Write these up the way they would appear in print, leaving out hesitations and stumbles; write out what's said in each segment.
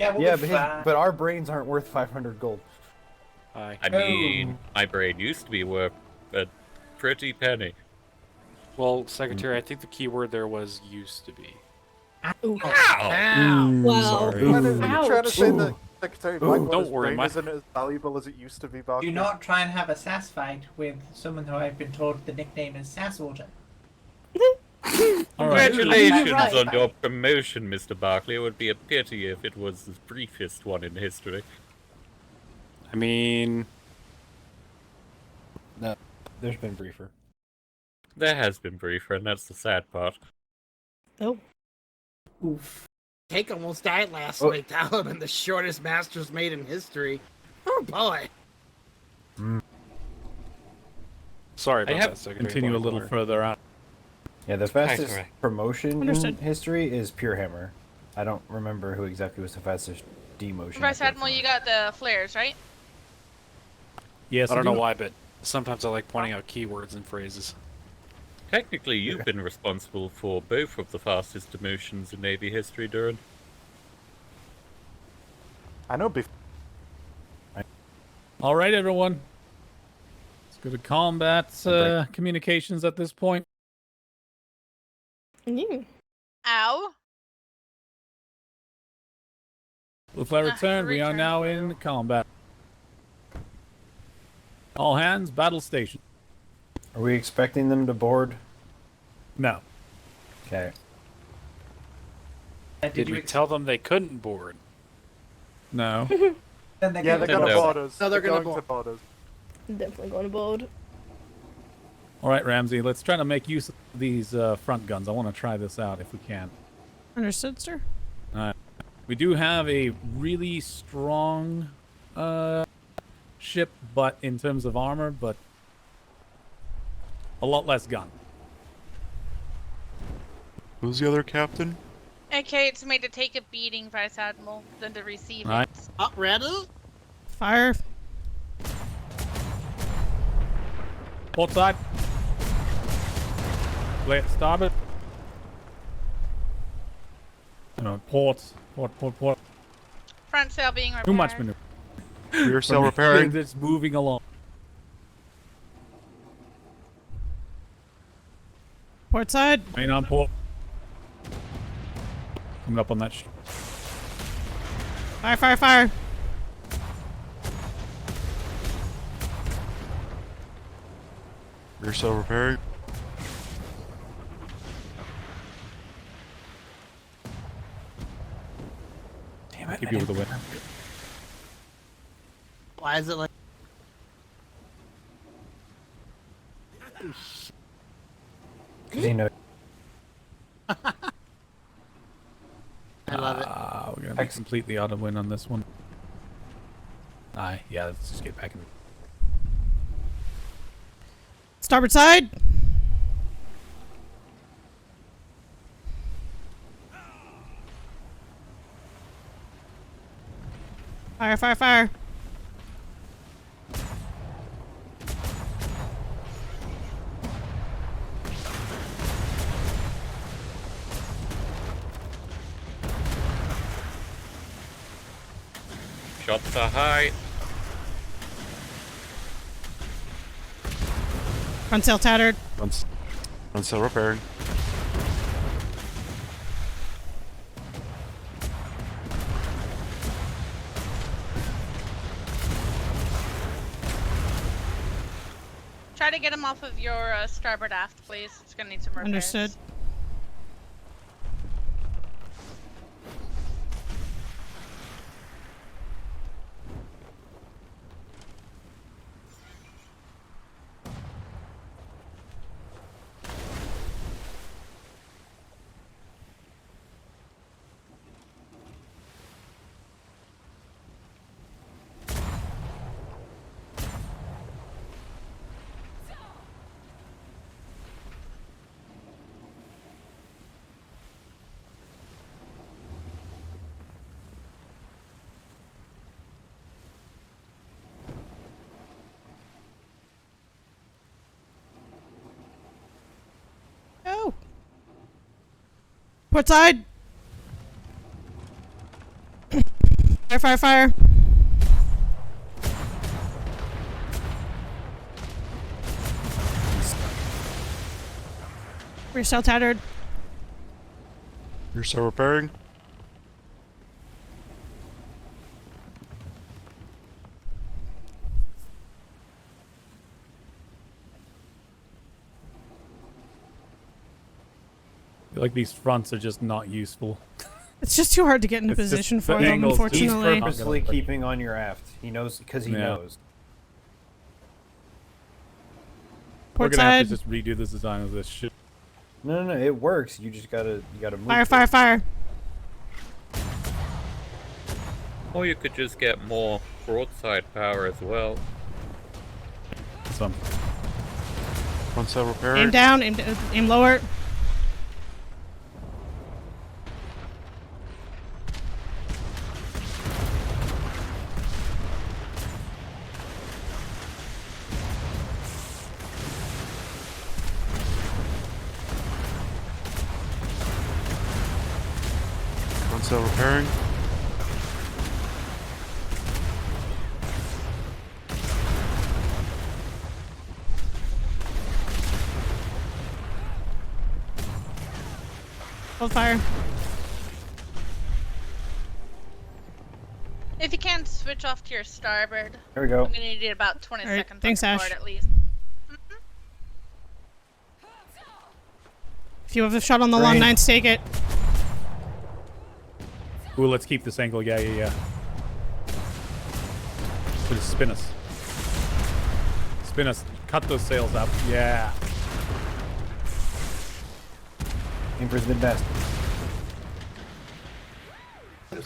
Yeah, we'll Yeah, be fine. but our brains aren't worth 500 gold. I mean, my brain used to be worth a pretty penny. Well, Secretary, I think the key word there was "used to be." Ow! Wow. Sorry. You're trying to say Ooh. that Secretary Blackwater's Don't worry, brain my- isn't as valuable as it used to be, Barkley? Do not try and have a sass fight with someone who I've been told the nickname is Sasswater. Congratulations Right. on your promotion, Mr. Barkley. It would be a pity if it was the briefest one in history. I mean, No, there's been briefer. There has been briefer, and that's the sad part. Oh. Oof. Cake almost died last Oh. week. That would have been the shortest Masters made in history. Oh boy. sorry about have that, Secretary. Continue a little Blackwater. further out. Yeah, the fastest correct. promotion Understood. in history is Pure Hammer. I don't remember who exactly was the fastest demotion. Vice Admiral, you got the flares, right? Yes, I don't know do. why, but sometimes I like pointing out keywords and phrases. Technically, you've been responsible for both of the fastest demotions in Navy history, Duran. I know. All right, everyone. Let's go to combat communications at this point. Ow. With flight return, we are return now flew. in combat. All hands, battle station. Are we expecting them to board? No. Okay. Did we tell them they couldn't board? No. Then they Yeah, they're gonna No. board us. No, they're gonna going to board us. Definitely going to board. All right, Ramsey, let's try to make use of these front guns. I want to try this out if we can. Understood, sir. All right. We do have a really strong ship, but in terms of armor, but a lot less gun. Who's the other captain? Okay, it's made to take a beating, Vice Admiral, than to receive Right. it. Up, ready? Fire. Port side. Left starboard. No, port. Front sail being repaired. Too much maneuver. Rear sail repairing. It's moving along. Port side. Main on port. Coming up on that. Fire, fire, fire. Rear sail repairing. Damn it. Keep you with the wind. Why is it like... You know, I love it. We're gonna be completely out of wind on this one. Aye, yeah, let's just get back in. Starboard side. Fire, fire, fire. Shots are high. Front sail tattered. Front sail repairing. Try to get him off of your starboard aft, please. It's gonna need some repairs. Understood. Oh. Port side. Fire, fire, fire. Rear sail tattered. You're so repairing. I feel like these fronts are just not useful. It's just too hard to get into It's just position the for them, angles. He's unfortunately. purposely keeping on your aft. He knows because he Yeah. knows. We're Port gonna have side. to just redo the design of this ship. No, no, no. It works. You just gotta move. Fire, it. fire, fire. Or you could just get more broadside power as well. Some. One cell repairing. Aim down, aim lower. One cell repairing. Hold fire. If you can, switch off to your starboard. There we go. I'm gonna need about 20 Alright, seconds thanks, on your Ash. board at least. If you have a shot on the long Rain. nines, take it. Ooh, let's keep this angle. Yeah, yeah, yeah. So just spin us. Spin us. Cut those sails up. Yeah. Aim for his mid-mast.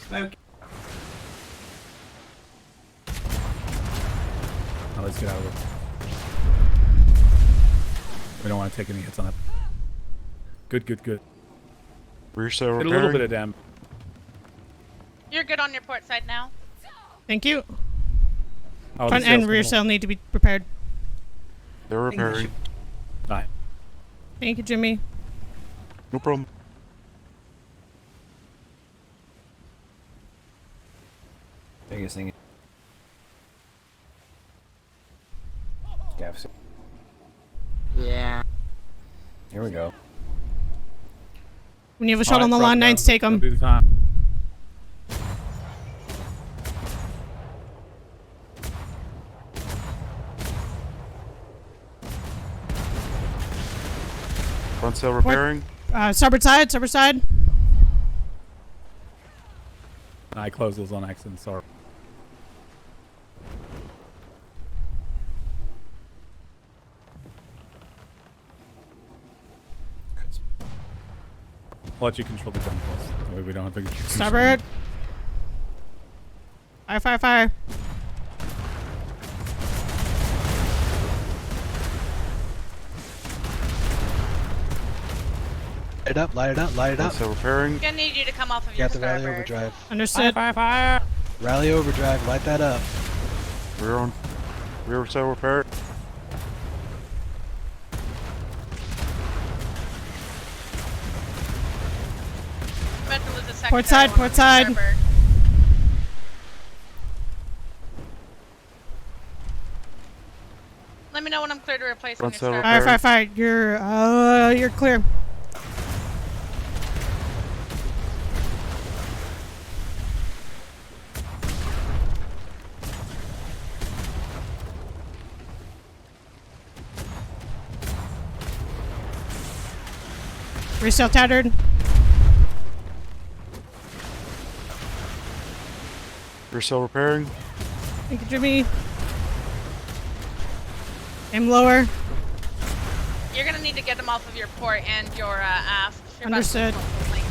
Smoke. Now let's get out of it. We don't want to take any hits on it. Good, good, good. Rear cell Did a repairing. little bit of damage. You're good on your port side now. Thank you. Oh, the Front sails and rear come sail need to be prepared. They're repairing. up. Alright. Thank you, Jimmy. No problem. Biggest thing. Gaff. Yeah. Here we go. When you have a shot Alright, on the front long down. nines, take Don't them. do the time. Front cell repairing. Starboard side, starboard side. I closed those on accident, sorry. I'll let you control the gun plus. That way we don't have to... Starboard. Fire, fire, fire. Light it up, light it up, light it One up. cell repairing. I'm gonna need you to come off of your Got the rally starboard. overdrive. Understood. Fire, fire! Rally overdrive, light that up. Rear on. Rear cell repair. I'm about to lose a second. Port side, on port side. starboard. Let me know when I'm clear to replace on Front your sail starboard. Fire, fire, fire. You're clear. Rear sail tattered. Rear cell repairing. Thank you, Jimmy. Aim lower. You're gonna need to get them off of your port and your aft. You're about to Understood. lose link.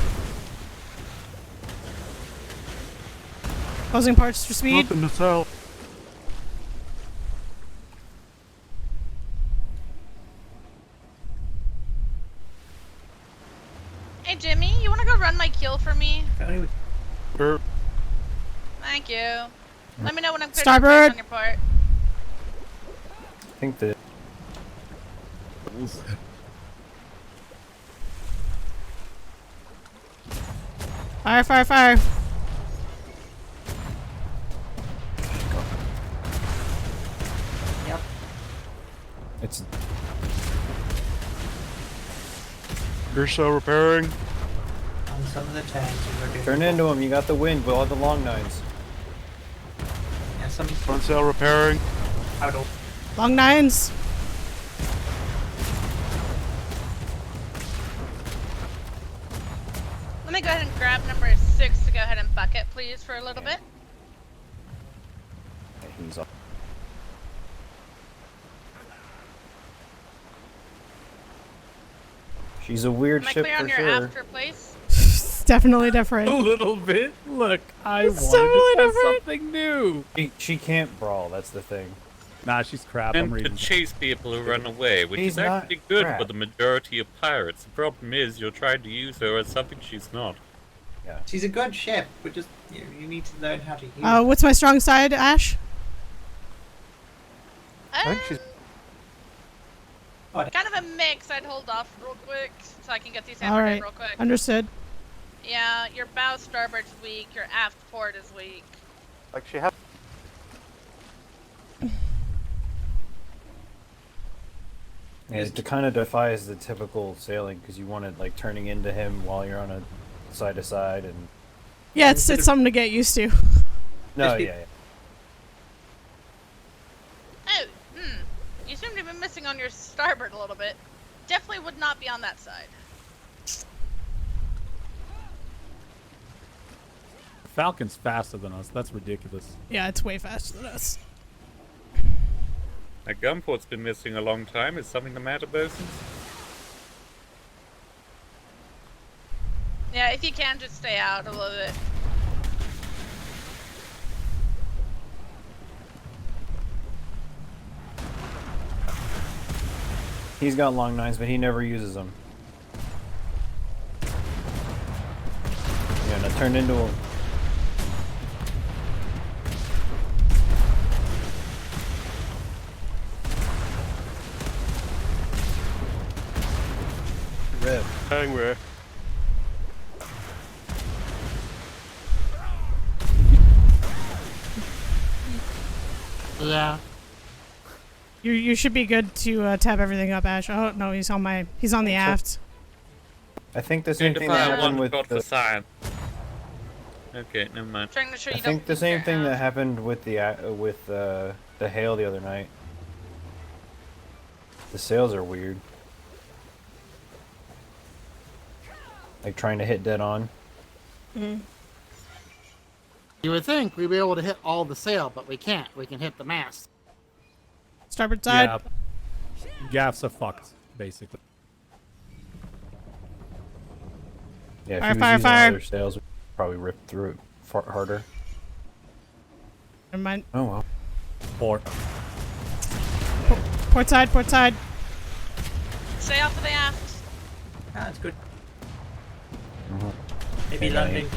Closing parts for speed. Up in the cell. Hey Jimmy, you wanna go run my kill for me? Rear. Thank you. Let me know when I'm clear Starboard. to replace on your port. I think that Fire, fire, fire. It's Rear sail repairing. On some of the turns, we were doing turn into him. You got the wind with all the long nines. Yeah, some Front sail repairing. out of Long nines. Let me go ahead and grab number 6 to go ahead and bucket, please, for a little bit. Yeah, he's up. She's a weird Am I ship clear for on your sure. after place? It's definitely different. A little bit. Look, I It's wanted totally to try different. something new. She can't brawl. That's the thing. Nah, she's crap. I'm And to reading. chase people who run away, which He's is not actually good crap. for the majority of pirates. The problem is you're trying to use her as something she's not. Yeah. She's a good ship, but just you need to learn how to use What's my strong side, Ash? I think she's Kind of a mix. I'd hold off real quick so I can get these All hammered right. in real quick. Understood. Yeah, your bow starboard's weak. Your aft port is weak. like she had. Yeah, it kind of defies the typical sailing because you want it like turning into him while you're on a side to side and. Yeah, it's something to get used to. No, Just be- yeah. Oh, you seem to be missing on your starboard a little bit. Definitely would not be on that side. Falcon's faster than us. That's ridiculous. Yeah, it's way faster than us. That gunport's been missing a long time. Is something the matter, bosun? Yeah, if you can, just stay out a little bit. He's got long nines, but he never uses them. Yeah, now turn into him. Rip. Hang where. Yeah. You should be good to tab everything up, Ash. Oh no, he's on the aft. I think the same Going to thing that fire happened one with shot for the. science. Okay, never mind. Trying to show I you think don't the same lose thing your that aft. happened with the hail the other night. The sails are weird. Like trying to hit dead on. You would think we'd be able to hit all the sail, but we can't. We can hit the mast. Starboard side. Yeah. Gaffs are fucked, basically. Yeah, if Fire, he was fire, using fire. other sails, we'd probably rip through it harder. Never mind. Oh well. Port. Port side. Port side. Stay off of the aft. Ah, that's good. Mhm. Maybe Yeah, landing.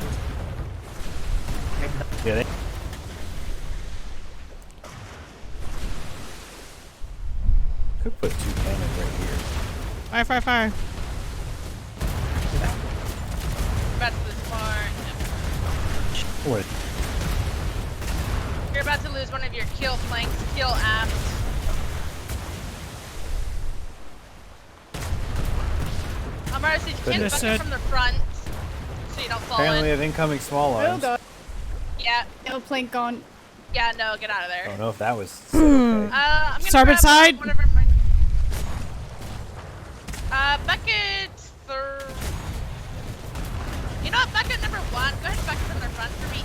Maybe not. Yeah, they... Could put 2 cannons right here. Fire, fire, fire. About to lose far. What? You're about to lose one of your kill flanks. Kill aft. Marcy, you can bucket Understood. from the front so you don't fall Apparently we in. have incoming small arms. Yeah. No plank on. Yeah, no, get out of there. I don't know if that was okay. I'm gonna Starboard grab side. Whatever my... bucket third. You know what? Bucket number 1. Go ahead and bucket from the front for me.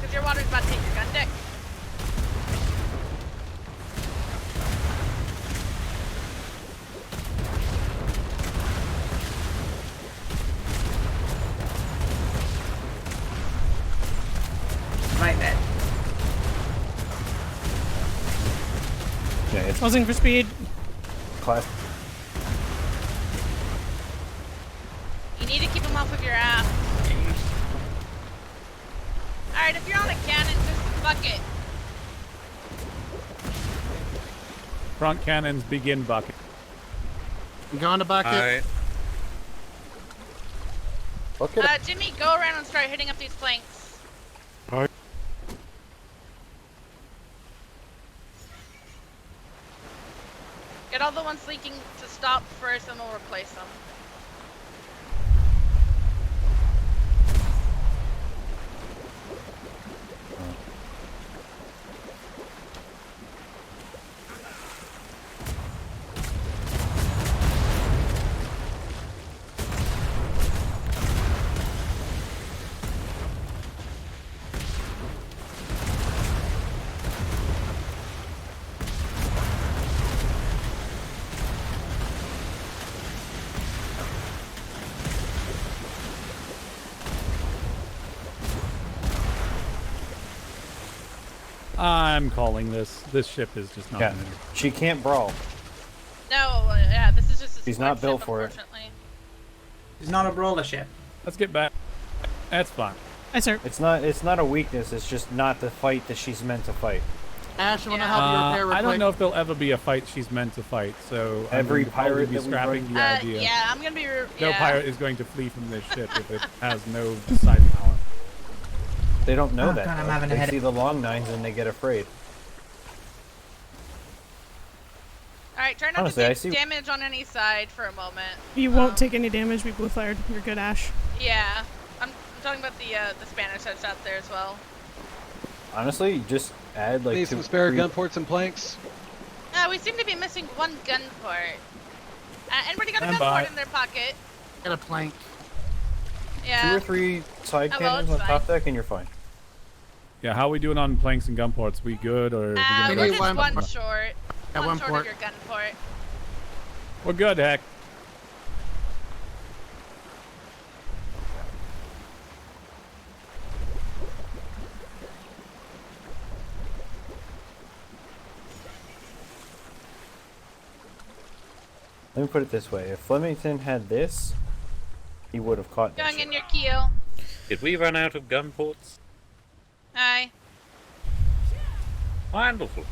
Cause your water's about to hit your gun deck. Right there. Yeah, it's Closing for speed. class. You need to keep them off of your aft. Alright, if you're on a cannon, just bucket. Front cannons begin bucket. I'm going to bucket. Alright. Jimmy, go around and start hitting up these flanks. Get all the ones leaking to stop first, and we'll replace them. I'm calling this. This ship is just not. Yeah, gonna- she can't brawl. No, yeah, this is just a She's not squad built ship, for it. unfortunately. It's not a brawler ship. Let's get back. That's fine. Hi, sir. It's not a weakness. It's just not the fight that she's meant to fight. Ash, you want to Yeah. help you repair real I don't quick? know if there'll ever be a fight she's meant to fight. So Every I'm gonna probably pirate be that we scrapping bring- the idea. Yeah, I'm gonna be. No yeah. pirate is going to flee from this ship if it has no side power. They don't know Oh, that. God, I'm though. having a They headache. see the long nines and they get afraid. All right, try not Honestly, to I take see- damage on any side for a moment. You won't take any damage. We blue flared. You're good, Ash. Yeah, I'm talking about the Spanish that's out there as well. Honestly, you just add like Need some spare gun ports and planks. We seem to be missing one gun port. Anybody got a Stand gun by. port in their pocket? Get a plank. Yeah. 2 or 3 side Oh, well, cannons it's on top deck and you're fine. Yeah, how are we doing on planks and gun ports? We good or? are we gonna Maybe We're rush- just one- one short. Yeah, one short port. of your gun port. We're good, heck. Let me put it this way: if Flemington had this, he would have caught that Going shit. in your keel. Did we run out of gun ports? Hi. Wonderful.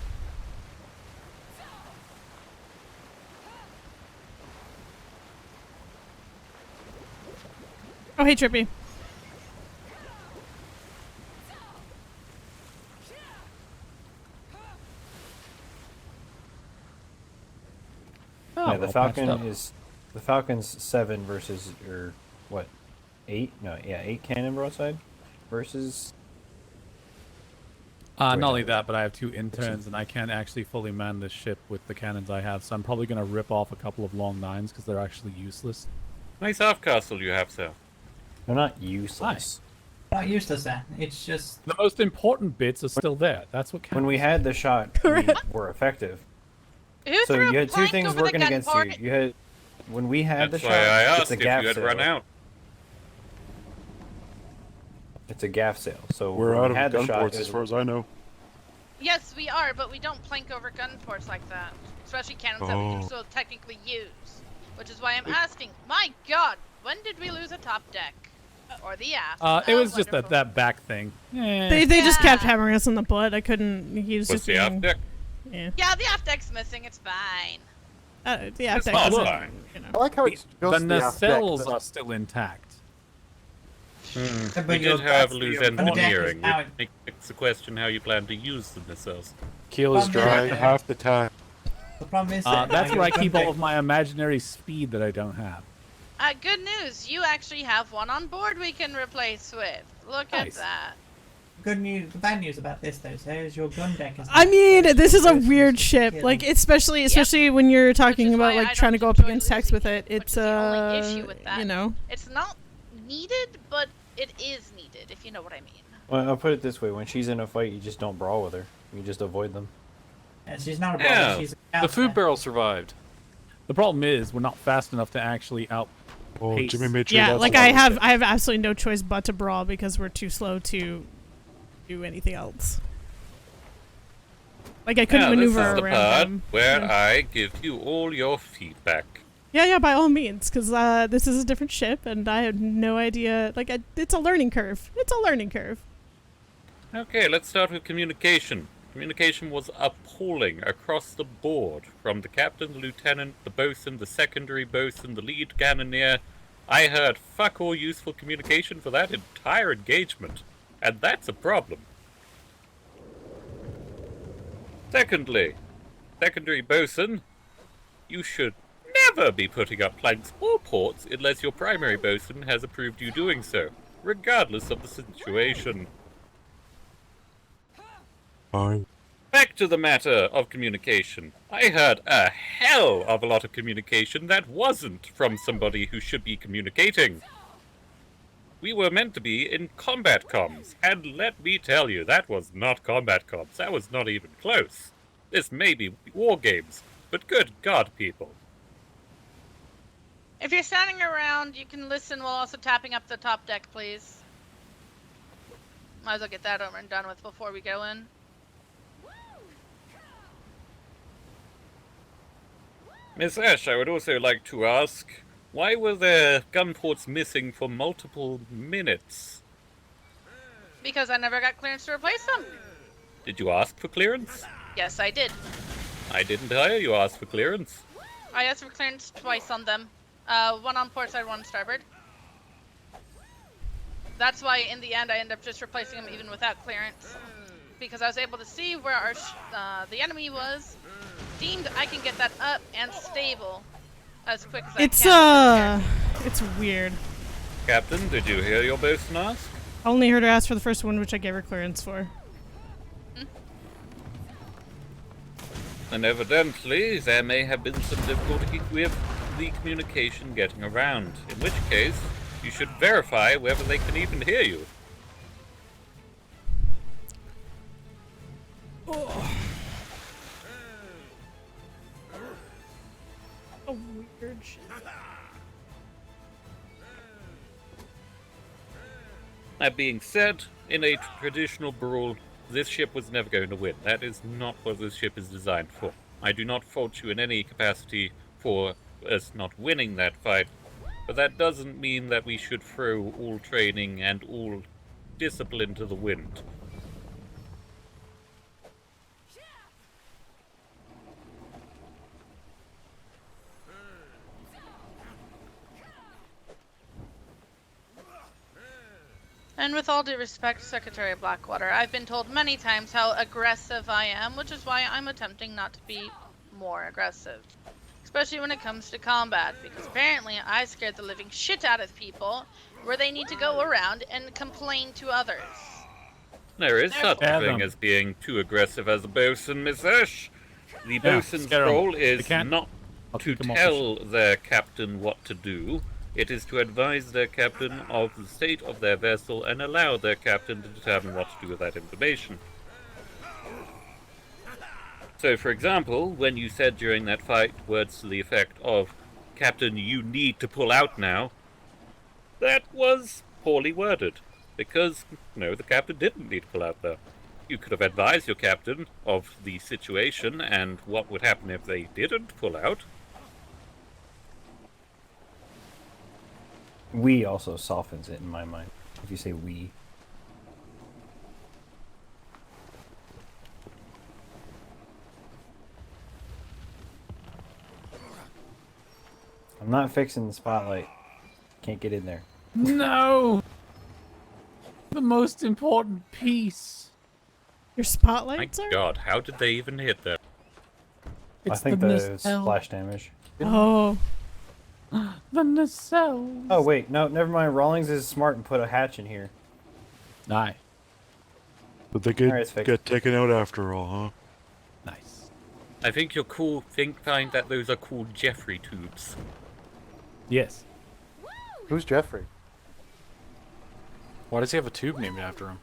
Oh, hey, Trippy. Oh, Yeah, the all patched up. the Falcon's 7 versus or what? 8? No, yeah, 8 cannon broadside versus. Not only that, but I have 2 interns, and I can't actually fully man this ship with the cannons I have, so I'm probably going to rip off a couple of long nines because they're actually useless. Nice half castle you have, sir. They're not useless. Not useless then. It's just The most important bits are still there. That's what counts. When we had the shot, we were effective. Who So threw you a had 2 plank things over the working gun against port? you. You had when we had That's the why shot. I It's asked a if you gaff had sail. run out. It's a gaff sail. So We're when out we had of the gun shot, ports it as was- far as I know. Yes, we are, but we don't plank over gun ports like that. Especially cannons that we can Oh. still technically use. Which is why I'm asking, my god, when did we lose a top deck? Or the aft? it was just wonderful. that back thing. They just kept Yeah. hammering us on the butt. I couldn't. He was What's just the being, aft deck? Yeah. Yeah, the aft deck's missing, it's fine. The aft It's deck not doesn't, fine. you know. I like how it goes The to the aft deck, nacelles but- are still intact. We did, however, lose engineering, which makes the question how you plan to use the nacelles. Keel is dry half the time. the problem is That's now where I your keep gun all deck- of my imaginary speed that I don't have. Good news, you actually have one on board we can replace with. Look Nice. at that. Good news. The bad news about this though, sir, is your gun deck is. I mean, this is a Versus weird ship. killing. Like, especially when you're talking is about why I like trying to don't go up enjoy against techs losing with it. which It's is the only issue with that. you know. It's not needed, but it is needed, if you know what I mean. Well, I'll put it this way: when she's in a fight, you just don't brawl with her. You just avoid them. Yeah, she's not a brawler. Yeah. She's a The scout, food sir. barrel survived. The problem is we're not fast enough to actually out. Oh, Pace. Jimmy made sure Yeah, that's like what I was have said. I have absolutely no choice but to brawl because we're too slow to do anything else. Like I couldn't Now, this maneuver is the around part them. where Yeah. I give you all your feedback. Yeah, by all means, because this is a different ship, and I have no idea. Like, it's a learning curve. It's a learning curve. Okay, let's start with communication. Communication was appalling across the board, from the captain, the lieutenant, the bosun, the secondary bosun, the lead cannoneer. I heard fuck all useful communication for that entire engagement, and that's a problem. Secondly, secondary bosun, You should never be putting up planks or ports unless your primary bosun has approved you doing so, regardless of the situation. Fine. Back to the matter of communication. I heard a hell of a lot of communication that wasn't from somebody who should be communicating. We were meant to be in combat comms, and let me tell you, that was not combat comms. That was not even close. This may be war games, but good God, people. If you're standing around, you can listen while also tapping up the top deck, please. Might as well get that over and done with before we go in. Miss Ash, I would also like to ask, why were there gun ports missing for multiple minutes? Because I never got clearance to replace them. Did you ask for clearance? Yes, I did. I didn't hear you ask for clearance. I asked for clearance twice on them. One on port side, one on starboard. That's why in the end I ended up just replacing them even without clearance. Because I was able to see where our the enemy was. Deemed I can get that up and stable as quick as I can. It's weird. Captain, did you hear your bosun ask? I only heard her ask for the first one, which I gave her clearance for. And evidently, there may have been some difficulty with the communication getting around. In which case, you should verify whether they can even hear you. A weird shit. That being said, in a traditional brawl, this ship was never going to win. That is not what this ship is designed for. I do not fault you in any capacity for us not winning that fight, but that doesn't mean that we should throw all training and all discipline to the wind. And with all due respect, Secretary Blackwater, I've been told many times how aggressive I am, which is why I'm attempting not to be more aggressive. Especially when it comes to combat, because apparently I scared the living shit out of people where they need to go around and complain to others. There is such a Fathom. thing as being too aggressive as a bosun, Miss Ash. The Yeah, bosun's scare 'em. role They is can't- not I'll to kick 'em off the tell their captain what to do. It is to advise their captain of the state of their vessel and allow their captain to determine what to do with that information. So, for example, when you said during that fight words to the effect of, "Captain, you need to pull out now," that was poorly worded. Because, no, the captain didn't need to pull out there. You could have advised your captain of the situation and what would happen if they didn't pull out. We also softens it in my mind. If you say we. I'm not fixing the spotlight. Can't get in there. No! The most important piece. Your My spotlights are? god, how did they even hit that? I think the the nacelle. splash damage. Oh. The nacelle. Oh wait, no, never mind. Rawlings is smart and put a hatch in here. Nice. But they Alright, it's fixed. get taken out after all, huh? Nice. I think you're cool. Find that those are called Jeffrey tubes. Yes. Who's Jeffrey? Why does he have a tube named after him?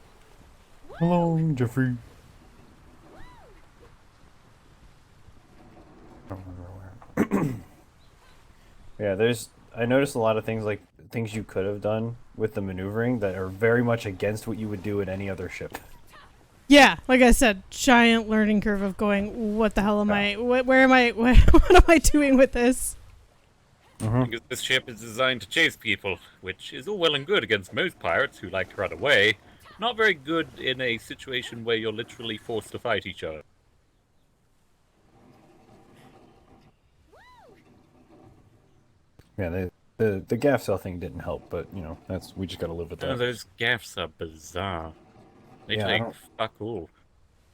Hello, Jeffrey. I don't remember where. Yeah, I noticed a lot of things, like things you could have done with the maneuvering that are very much against what you would do in any other ship. Yeah, like I said, giant learning curve of going, what the hell am I, where am I, what am I doing with this? Because this ship is designed to chase people, which is all well and good against most pirates who like to run away. Not very good in a situation where you're literally forced to fight each other. Yeah, the gaff cell thing didn't help, but you know, we just gotta live with Oh, that. those gaffs are bizarre. They Yeah, I take don't- fuck all.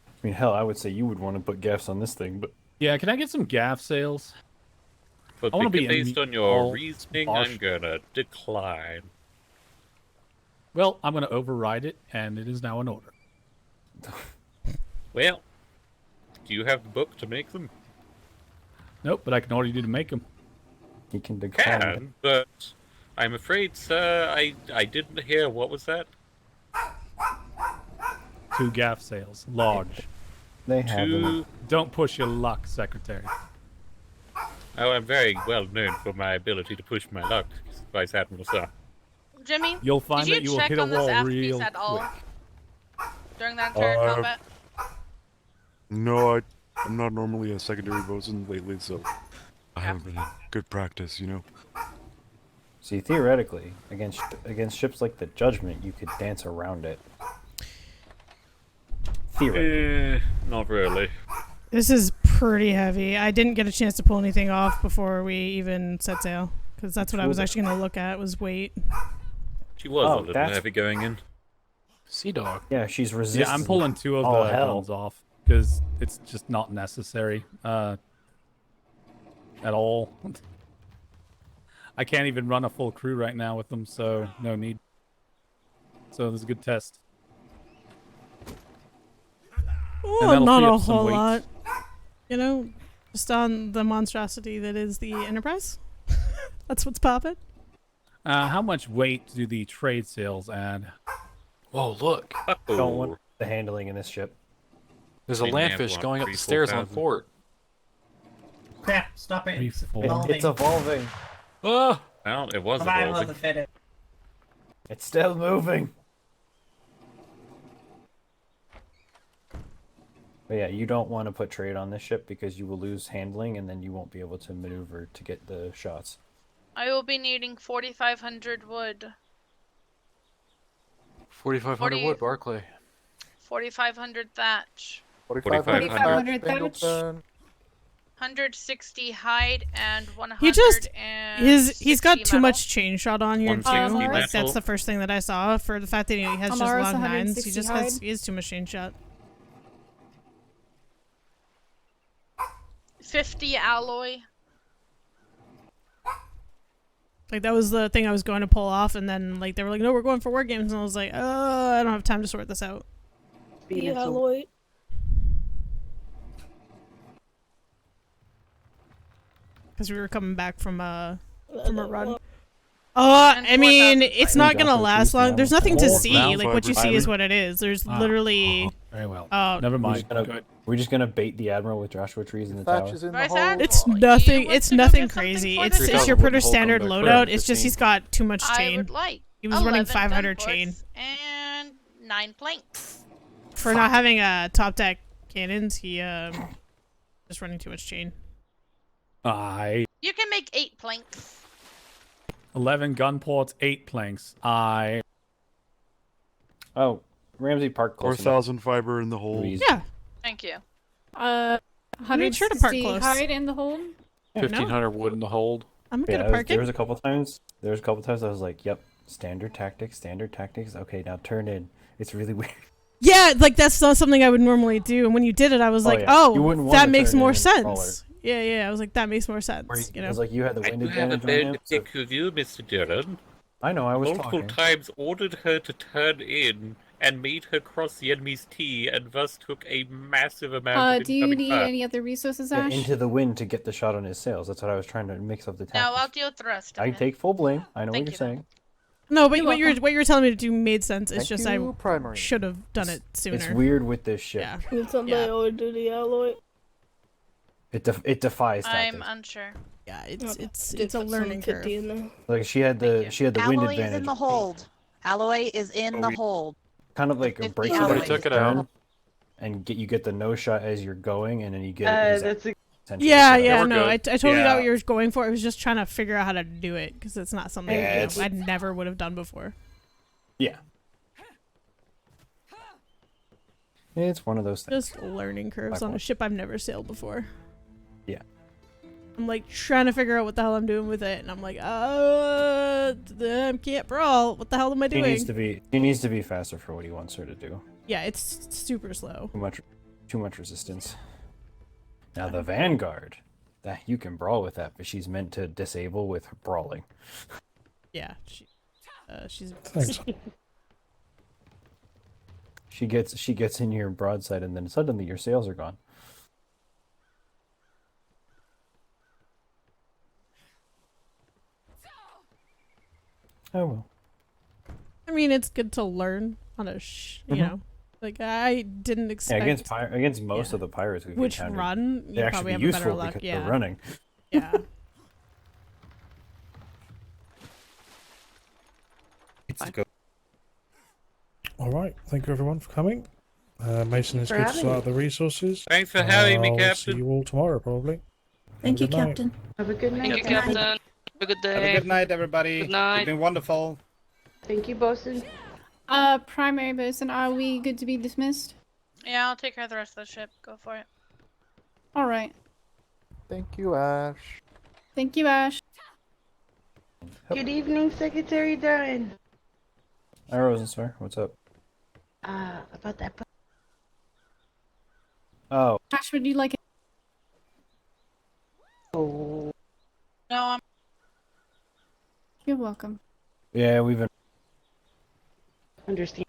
I mean, hell, I would say you would want to put gaffs on this thing, but Yeah, can I get some gaff sales? But I wanna be based on all your reasoning, I'm harsh. gonna decline. Well, I'm going to override it, and it is now an order. Well, do you have the book to make them? Nope, but I can order you to make them. He can decline. Can, but I'm afraid, sir, I didn't hear. What was that? 2 gaff sales. Large. They have them. Two. Don't push your luck, Secretary. Oh, I'm very well known for my ability to push my luck, Vice Admiral, sir. Jimmy, You'll find did that you you will check hit a on this wall F real piece at all quick. during that entire combat? No, I'm not normally a secondary bosun lately, so I haven't been in good practice, you know. See, theoretically, against ships like the Judgment, you could dance around it. Theoretically. Not really. This is pretty heavy. I didn't get a chance to pull anything off before we even set sail, because that's what I was actually going to look at, was weight. She was Oh, a little that's- heavy going in. Sea Dog. Yeah, she's resistant. Yeah, I'm pulling 2 of all the hell. guns off, because it's just not necessary at all. I can't even run a full crew right now with them, so no need. So this is a good test. Oh, that'll not free a up some whole weight. lot. You know, just on the monstrosity that is the Enterprise. That's what's popping. How much weight do the trade sales add? Whoa, look. Don't want the handling in this ship. There's a We may have landfish what, going up 3,000, the stairs on 4,000? port. Crap, stop it. It's 3, 4. evolving. It's evolving. Ah! Well, it was Survival of evolving. the fittest. It's still moving. But yeah, you don't want to put trade on this ship because you will lose handling and then you won't be able to maneuver to get the shots. I will be needing 4,500 wood. 4,500 40 wood, Barclay. 4,500 thatch. 4,500. Pendleton. 160 hide and 100 He just and he's got 60 too metal. much chain shot on here too. 160 Like metal. that's the first thing that I saw for the fact that he has just Amara's long nines. He 160 just hide. has too much chain shot. 50 alloy. Like that was the thing I was going to pull off, and then like they were like, "No, we're going for war games," and I was like, I don't have time to sort this out." Yeah, Lloyd. Because we were coming back from a run. And I mean, 4,000 it's fighters. not gonna Got last those long. There's nothing to Oh, see. ground Like what you fiber see is fiber. what it is. There's Ah, literally. Very well. Oh, Never We're mind. just gonna, Good. we're just gonna bait the Admiral with Joshua trees in the Thatch tower. is in the Vice hole. Admiral, it's do you nothing. want It's to go nothing get something crazy. for It's this? it's your 3,000 pretty wood, hold standard on, loadout. back It's just 15. he's got too much I chain. would like. He was running 11 500 gunports chain. and 9 planks. For not having top deck cannons, he just running too much chain. You can make 8 planks. 11 gun ports, 8 planks. Oh, Ramsey parked close enough. 4,000 fiber in the hole. Louise. Yeah, Thank you. made sure to park 160 close. hide in the hole. 1,500 wood in the hold. I'm Yeah, gonna park there it. was a couple times. There was a couple times I was like, "Yep, standard tactics. Okay, now turn in." It's really weird. Yeah, like that's not something I would normally do. And when you did it, I was like, yeah. You wouldn't want that to makes turn more in and crawl sense. Yeah, I was like, that makes more sense. You It know, was like you had the I wind do have a advantage on bone him. to So, pick with you, Mr. Dillon. I know I was Multiple talking. times ordered her to turn in and made her cross the enemy's T and thus took a massive amount of Do you incoming need fire. any other resources, Yeah, Ash? into the wind to get the shot on his sails. That's what I was trying to mix up the tactics. Now I'll deal with the rest of I it. take full blame. I know Thank what you, you're then. saying. no, but You're what you welcome. were telling me to do made sense. It's Thank just you, I primary. should have done it sooner. It's weird with this ship. Yeah. Need somebody Yeah. to do the alloy. It defies tactics. I'm unsure. Yeah, it's a learning curve. Like she had the wind Alloy advantage. is in the hold. Alloy is in the hold. Kind of like a break Alloy. it Somebody took it out. and you get the no shot as you're going, and then you get essentially Yeah, the- yeah, we're no, good. I totally got Yeah. what you were going for. I was just trying to figure out how to do it because it's not something Yeah, you know, it's- I never would have done before. Yeah. It's one of those things. Just learning curves My on a fault. ship I've never sailed before. Yeah. I'm like trying to figure out what the hell I'm doing with it, and I'm like, I can't brawl. What the hell am I She doing? needs to be faster for what he wants her to do. Yeah, it's super slow. Too much resistance. Now the Vanguard. that you can brawl with that, but she's meant to disable with brawling. Yeah, she's. Thanks. She gets in your broadside, and then suddenly your sails are gone. Oh well. I mean, it's good to learn on a you know, like I didn't expect. Yeah, against most of the pirates we've which encountered, run they you actually probably be have a better useful luck. because Yeah, they're running. yeah. Let's go. All right. Thank you everyone for coming. Mason, it's good to start the resources. Thanks for having me, I'll Captain. see you all tomorrow, probably. Thank you, Have a good night. Captain. Have a good night. Thank you, Captain. Have a good day. Have a good night, everybody. Good night. You've been wonderful. Thank you, Bosun. Primary Bosun, are we good to be dismissed? Yeah, I'll take care of the rest of the ship. Go for it. Alright. Thank you, Ash. Thank you, Ash. Good evening, Secretary Dunn. Hi, Rosenstar. What's up? About that. Oh, Ash, would you like it? Oh. No, I'm. You're welcome. yeah, we've been. Understand.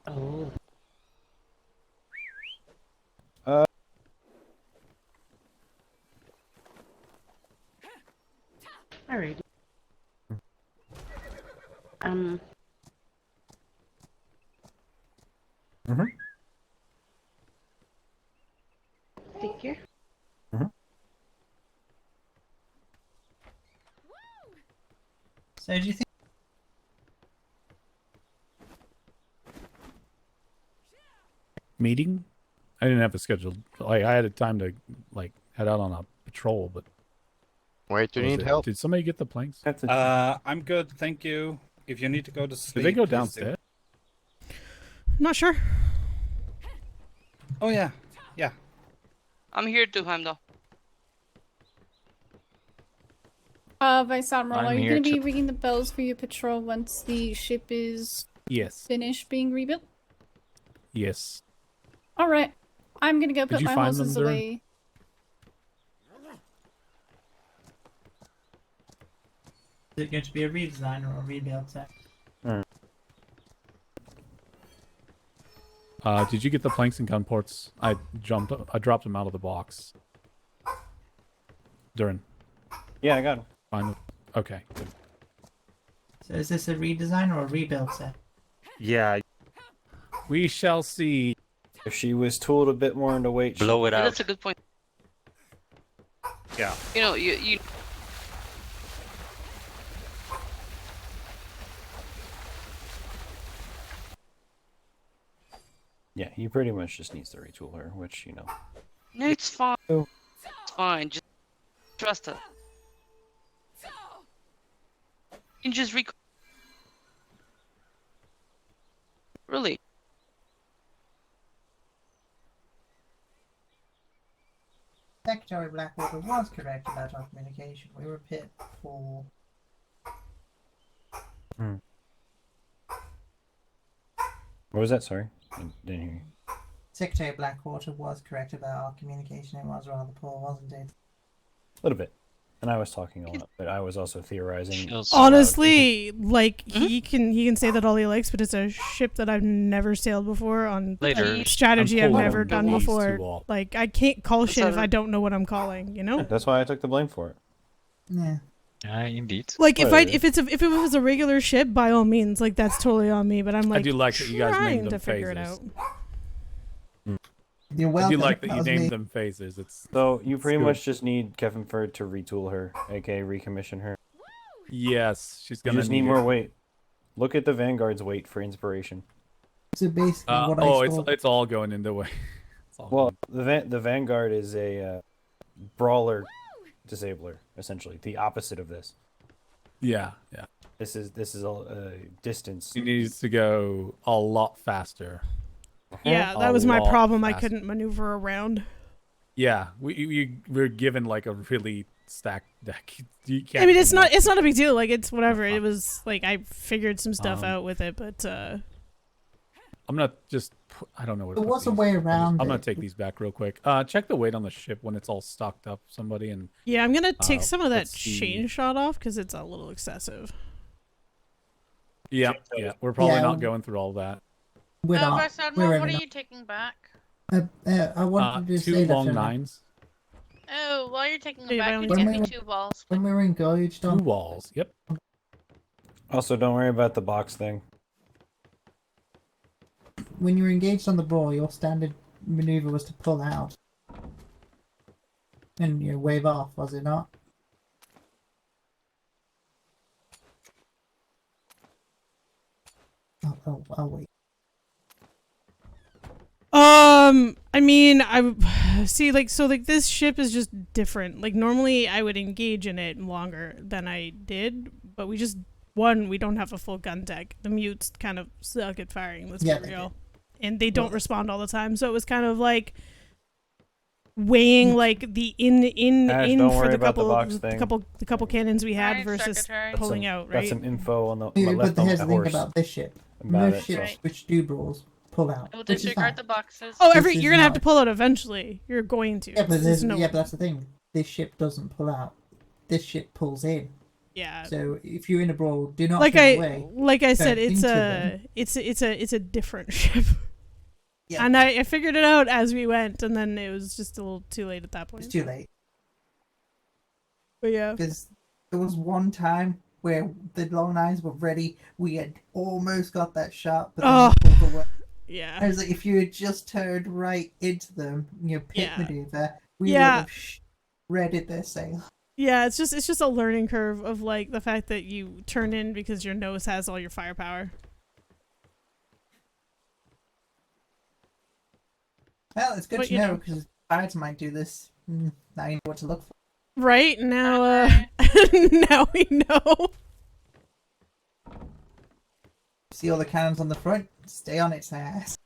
Oh. Alrighty. Take care. So do you think? Meeting? I didn't have a scheduled. Like I had a time to like head out on a patrol, but. Wait, do you Was need it- help? Did somebody get the planks? I'm good, thank you. If you need to go to Did sleep, they go please do. downstairs? Not sure. Oh yeah, yeah. I'm here to handle. Vice Admiral, I'm are you here going to be to- ringing the bells for your patrol once the ship is Yes. finished being rebuilt? Yes. Alright. I'm going to go put you my find them horses during- away. Is it going to be a redesign or a rebuild set? Did you get the planks and gun ports? I dropped them out of the box. Durin. Yeah, I got him. Fine. Okay. So is this a redesign or a rebuild set? Yeah, We shall see. If she was tooled a bit more into weight, she- blow it out. That's a good point. Yeah. You know, you. yeah, he pretty much just needs to retool her, which No, it's fine. Oh. It's fine. Just trust her. You can just Really? Secretary Blackwater was correct about our communication. We were pit for. What was that? Sorry, I didn't hear you. Secretary Blackwater was correct about our communication. It was rather poor, wasn't it? A little bit. And I was talking a lot, but I was also theorizing. Honestly, like he can say that all he likes, but it's a ship that I've never sailed before on Later. a strategy I've I'm pulling never the done knees before. too all. Like I can't call shit if a- I don't know what I'm calling, you know? That's why I took the blame for it. Yeah. Indeed. Like if Whatever. if it was a regular ship, by all means, like that's totally on me. But I'm like I do like that you guys trying named to them figure it phasers. out. You're I welcome. do like that That you was named me. them phasers. It's So you pretty good. much just need Kevin Ferd to retool her, aka recommission her. yes, she's You gonna just need it. more weight. Look at the Vanguard's weight for inspiration. So basically, what I Oh, saw. it's all going into way. It's all Well, the Vanguard is a brawler disabler, essentially the opposite of this. yeah. This is a distance. She needs to go a lot faster. Yeah, A that was my lot problem. I faster. couldn't maneuver around. Yeah, we're given like a really stacked deck. You can't I mean, do it's much. not a big deal. Like it's whatever. It was like I figured some stuff out with it, but I'm gonna just. I don't know where. There to was put a these. way I'm around gonna it. take these back real quick. Check the weight on the ship when it's all stocked up. Somebody and. Yeah, I'm gonna take some of that let's see. chain shot off because it's a little excessive. Yeah, we're probably Yeah, not going through all that. We're not. Vice We're Admiral, what really are not. you taking back? I wanted to 2 say that long to 9s. Oh, while you're taking Yeah, them back, I you only take take me one. 2 balls. when we were engaged 2 on walls. Yep. Also, don't worry about the box thing. when you were engaged on the ball, your standard maneuver was to pull out and wave off, was it not? I'll wait. I mean, I see, like, so, like, this ship is just different. Like, normally I would engage in it longer than I did, but we don't have a full gun deck. The mutes kind of suck at firing, let's be real. And they don't respond all the time, so it was kind of like weighing like the in Ash, for the about the couple cannons we had Alright, versus Secretary. pulling out, right? Got some info on the Yeah, left but on here's the the thing horse. about this ship. About Most it, ships so. which do brawls pull out. We'll which is disregard fine. the boxes. Oh, This is you're gonna have to not- pull out eventually. You're going to. Yeah, but There's no. but that's the thing. This ship doesn't pull out. This ship pulls in. Yeah. So if you're in a brawl, do not Like turn away. I said, Turn it's into a them. it's a different ship. Yeah. And I figured it out as we went, and then it was just a little too late at that point. It's too late. But yeah. Because there was one time where the long knives were ready. We had almost got that shot, but then we pulled away. Yeah. I was like, if you had just turned right into them, pit maneuver, we would Yeah. have shredded their sail. Yeah, it's just a learning curve of like the fact that you turn in because your nose has all your firepower. Well, it's good But, to you know know. because pirates might do this. Now you know what to look for. Right now, now we know. See all the cannons on the front? Stay on its ass.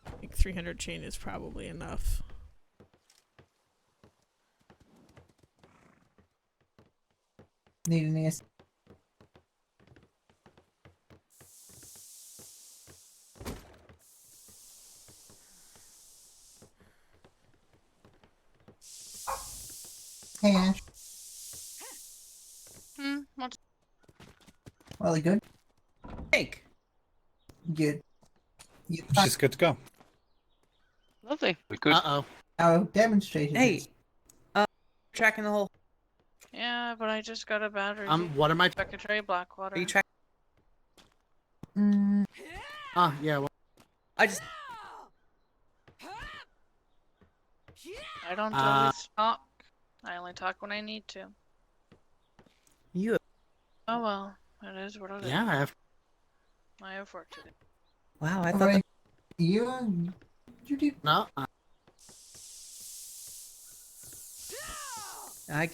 I think 300 chain is probably enough. Need an ES. Hey Ash. What's... Well, good. Cake. Good. She's good to go. Lovely. We good? Uh-oh. Oh, demonstrated. Hey. Tracking the whole... Yeah, but I just got a battery. what am I... Secretary Blackwater. Are you tracking? Yeah, well... I just... I don't always talk. I only talk when I need to. You... Oh well, it is what it is. Yeah, I have work to do. Wow, I thought Alright. that... You did... No. I...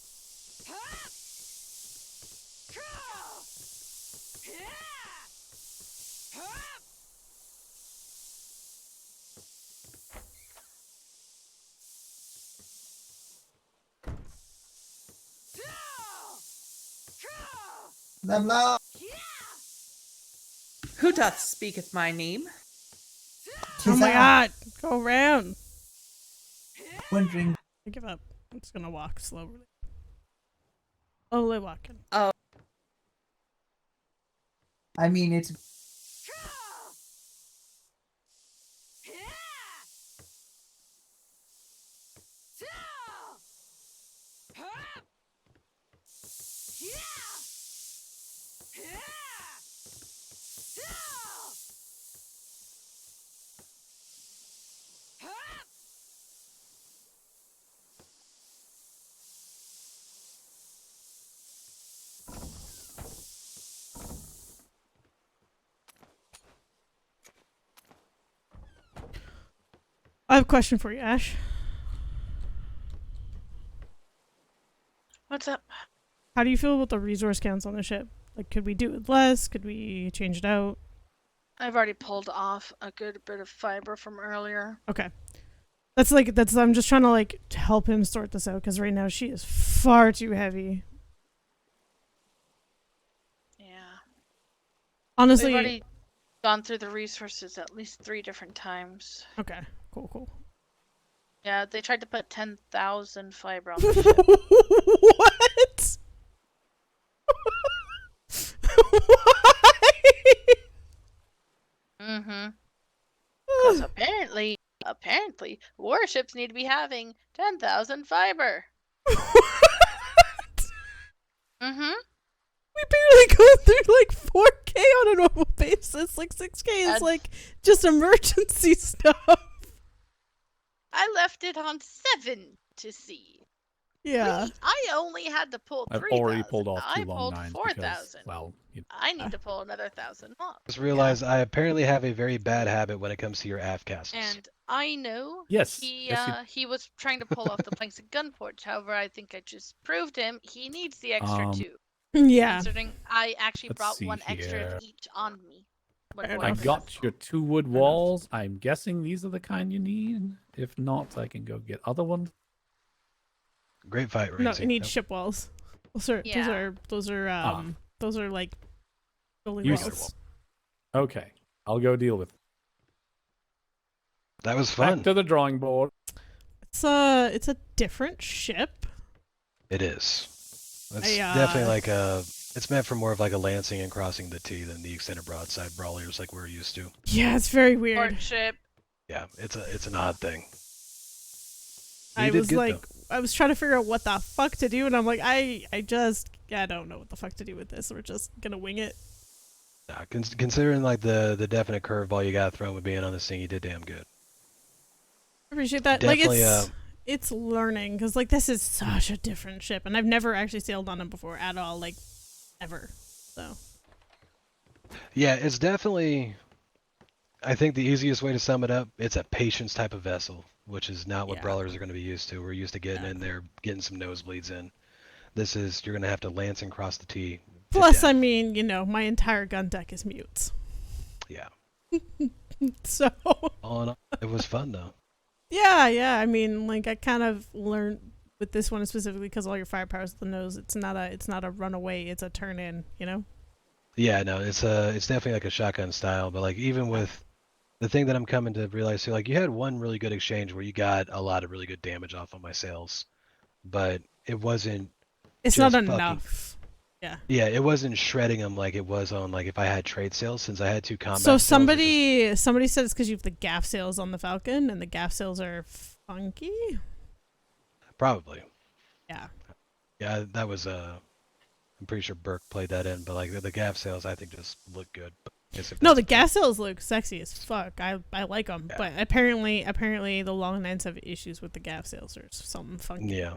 Level up! Who doth speaketh my name? Oh my god, go around. Wondering. I give up. I'm just gonna walk slowly. Slowly walking. Oh. I mean, it's... I have a question for you, Ash. What's up? How do you feel about the resource counts on the ship? Like, could we do it less? Could we change it out? I've already pulled off a good bit of fiber from earlier. Okay. I'm just trying to, like, help him sort this out, because right now she is far too heavy. Yeah. Honestly, We've already gone through the resources at least 3 different times. okay, cool. Yeah, they tried to put 10,000 fiber on the ship. What? Why? Mm-hmm. Because apparently, warships need to be having 10,000 fiber. Mm-hmm. We barely go through like 4K on a normal basis. Like 6K is like just emergency stuff. I left it on 7 to see. Yeah. I only had to pull 3,000. I've already pulled off I 2 long pulled nines 4,000. because, well, I need to pull another 1,000 more. Just realized I apparently have a very bad habit when it comes to your AF casts. And I know Yes. he he was trying to pull off the planks of Gunport. However, I think I just proved him he needs the extra 2. Yeah. Considering I actually Let's brought see 1 extra here. of each on me. I got your 2 wood walls. I'm guessing these are the kind you need. If not, I can go get other ones. Great fight, Ramsey. No, you need ship walls. Those are those are like building Useless. walls. Okay, I'll go deal with it. That was fun. Back to the drawing board. It's a different ship. It is. It's definitely like it's meant for more of like a lancing and crossing the T than the extended broadside brawlers like we're used to. Yeah, it's very weird. Port ship. Yeah, it's an odd thing. I was like, I was trying to figure out what the fuck to do, and I'm like, I don't know what the fuck to do with this. We're just gonna wing it. Nah, considering like the definite curveball you got thrown with being on this thing, you did damn good. I appreciate that. Definitely, like it's learning because like this is such a different ship, and I've never actually sailed on it before at all, like ever. So. Yeah, it's definitely. I think the easiest way to sum it up, it's a patience type of vessel, which is not what brawlers are going to be used to. We're used to getting in there, getting some nosebleeds in. This is, you're going to have to lance and cross the T. Plus, I mean, you know, my entire gun deck is mutes. Yeah. So. All in all, it was fun though. Yeah. I mean, like I kind of learned with this one specifically because all your firepower's at the nose. It's not a runaway. It's a turn in. You know. Yeah, no, it's definitely like a shotgun style, but like even with the thing that I'm coming to realize too, like you had one really good exchange where you got a lot of really good damage off on my sails, but it wasn't. It's not enough. Yeah. Yeah, it wasn't shredding them like it was on like if I had trade sails, since I had 2 combat. So sails, somebody said it's because you have the gaff sails on the Falcon, and the gaff sails are funky. Probably. Yeah. Yeah, that was I'm pretty sure Burke played that in, but like the gaff sails, I think just look good. No, the gaff sails look sexy as fuck. I like them, but apparently the long nines have issues with the gaff sails or something funky. Yeah.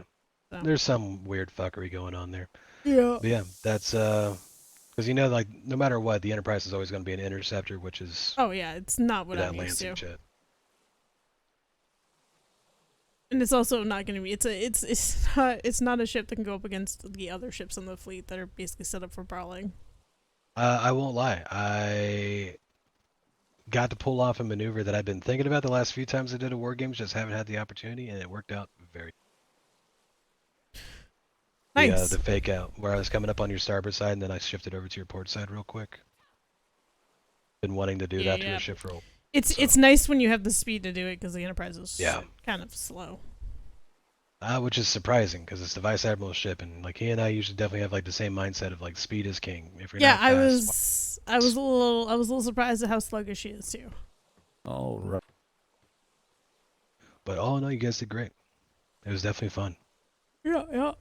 So. There's some weird fuckery going on there. Yeah. But yeah, that's because you know, like no matter what, the Enterprise is always going to be an interceptor, which is it's not what I'm used to. Shit. And it's also not going to be. It's not a ship that can go up against the other ships in the fleet that are basically set up for brawling. I won't lie. I got to pull off a maneuver that I've been thinking about the last few times I did a war games, just haven't had the opportunity, and it worked out very. Nice. The fake out where I was coming up on your starboard side, and then I shifted over to your port side real quick. Been wanting to do that to a ship for a while. It's nice when you have the speed to do it because the Enterprise is kind of slow. Which is surprising because it's the Vice Admiral's ship, and like he and I usually definitely have like the same mindset of like speed is king. If you're not fast, I was a little surprised at how sluggish she is too. All right. But all in all, you guys did great. It was definitely fun. Yeah.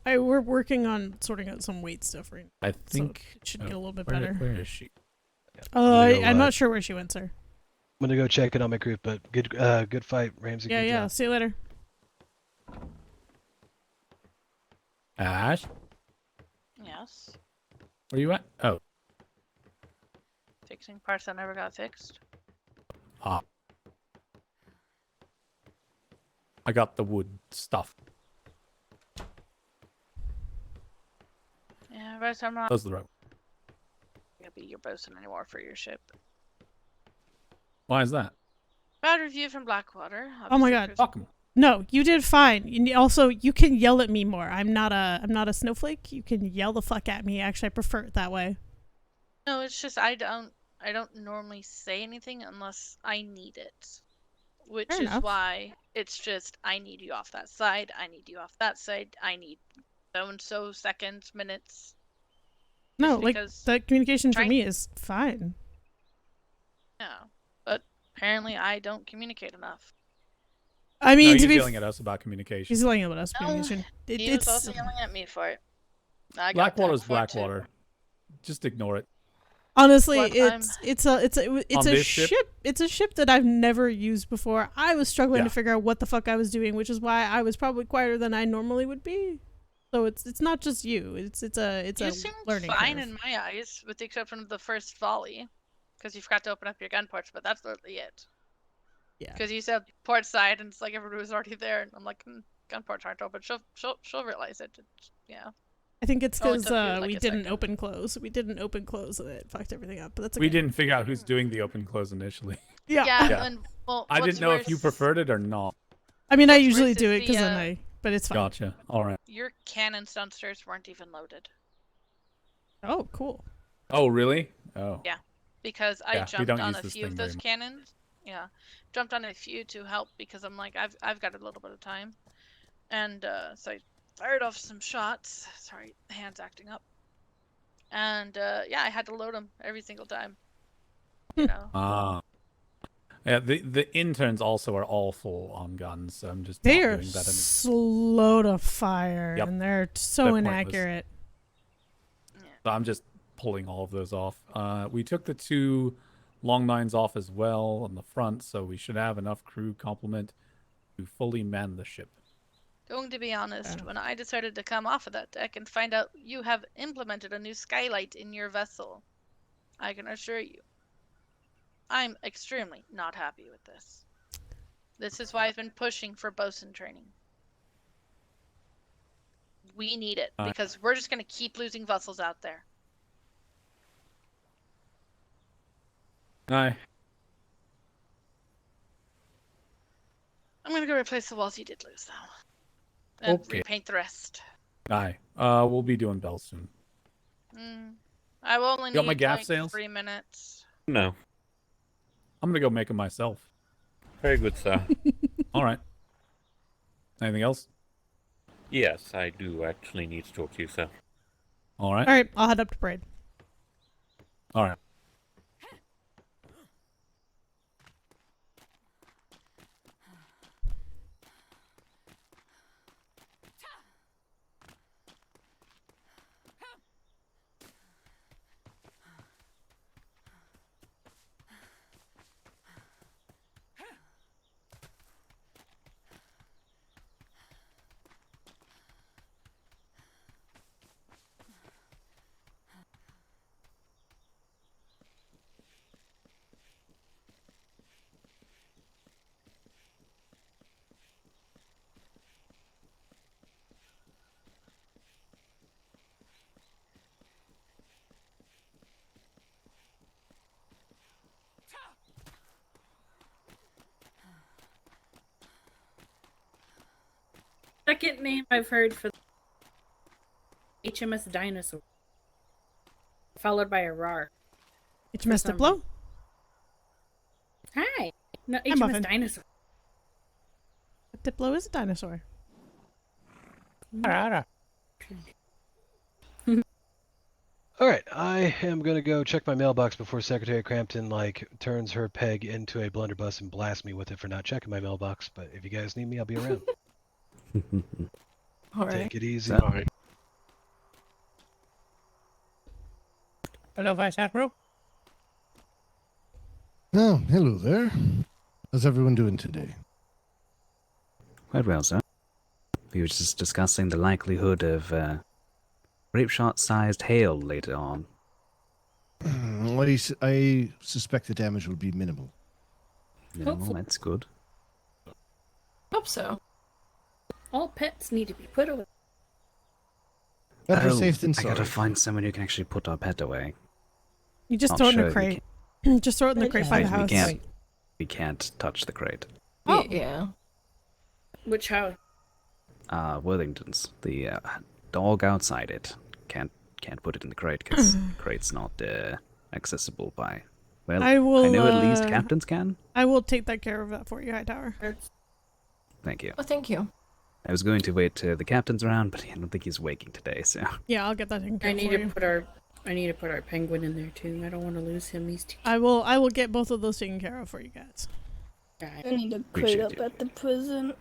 We're working on sorting out some weight stuff right now. I think so it should get a little bit better. Where is she? I'm not sure where she went, sir. I'm gonna go check it on my group, but good fight, Ramsey. Yeah, good yeah. job. See you later. Ash? Yes. Where you at? Oh. Fixing parts that never got fixed. Ah. I got the wood stuff. Yeah, right. I'm not Those are the right. gonna be your bosun anymore for your ship. Why is that? Bad review from Blackwater. Oh my god. Fuck 'em. No, you did fine. Also, you can yell at me more. I'm not a snowflake. You can yell the fuck at me. Actually, I prefer it that way. No, it's just I don't normally say anything unless I need it. Which Fair is enough. why it's just I need you off that side, I need you off that side, I need so and so seconds, minutes. No, Just like because the communication for trying- me is fine. Yeah. But apparently I don't communicate enough. I mean, no, to he's be yelling at us about communication. he's yelling at us No, communication. He was also yelling at me for it. I got Blackwater's attacked for it, too. Blackwater. Just ignore it. Honestly, One time- it's On a this ship. ship? It's a ship that I've never used before. I was struggling Yeah. to figure out what the fuck I was doing, which is why I was probably quieter than I normally would be. So it's not just you. It's a You seemed learning fine curve. in my eyes, with the exception of the first volley, because you forgot to open up your gun ports. But that's literally it. Yeah. Because you said port side, and it's like everybody was already there, and I'm like, gun ports aren't open. She'll realize it. Yeah. I think it's Only because took you, like, we a didn't second. open close. We didn't open close, and it fucked everything up. But that's okay. We didn't figure out who's doing the open close initially. Yeah. Yeah. And well, I what's didn't know if you worse- preferred it or not. I mean, I what's usually worse do is it because the, then but it's fine. Gotcha. All right. Your cannons downstairs weren't even loaded. Oh, cool. Oh, really? Oh. Yeah, because I Yeah, we jumped don't on use a this few of thing very those much. cannons. Yeah, jumped on a few to help because I'm like I've got a little bit of time, and so I fired off some shots. Sorry, hands acting up. And yeah, I had to load them every single time. You know. Ah. Yeah, the interns also are all full on guns, so I'm just They not are doing that anymore. slow to fire, Yep. and they're so They're pointless. inaccurate. So I'm just pulling all of those off. We took the 2 long nines off as well on the front, so we should have enough crew complement to fully man the ship. Going to be honest, when I decided to come off of that deck and find out you have implemented a new skylight in your vessel, I can assure you, I'm extremely not happy with this. This is why I've been pushing for bosun training. We need it, because we're just going to keep losing vessels out there. Aye. I'm going to go replace the walls you did lose, though. And Okay. repaint the rest. Aye. We'll be doing bells soon. I will only You got need my gaff like sails? 3 minutes. No. I'm gonna go make them myself. Very good, sir. All right. Anything else? Yes, I do actually need to talk to you, sir. All right. All right, I'll head up to parade. All right. Second name I've heard for HMS Dinosaur, followed by a RAR. HMS Diplo? Hi. No, Hi, HMS Muffin. Dinosaur. Diplo is a dinosaur. All right, I am gonna go check my mailbox before Secretary Crampton turns her peg into a blunderbuss and blasts me with it for not checking my mailbox. But if you guys need me, I'll be around. All right. Take it easy. All right. Hello, Vice Admiral. Oh, hello there. How's everyone doing today? Quite well, sir. We were just discussing the likelihood of grape shot-sized hail later on. I suspect the damage will be minimal. Minimal, Hopefully. that's good. Hope so. All pets need to be put away. Better Oh, safe than I sorry. gotta find someone who can actually put our pet away. You just Not throw it in sure a we crate. Just throw it in the crate by the house. We can't touch the crate. Oh. Yeah. Which house? Worthington's. The dog outside it can't put it in the crate because crate's not accessible by. Well, I will. I know at least captains can. I will take that care of that for you, Hightower. Thank you. Oh, thank you. I was going to wait till the captain's around, but I don't think he's waking today, so. Yeah, I'll get that taken care I of need for to you. put our penguin in there too. I don't want to lose him. He's too. I will get both of those taken care of for you guys. I need to put up at the prison.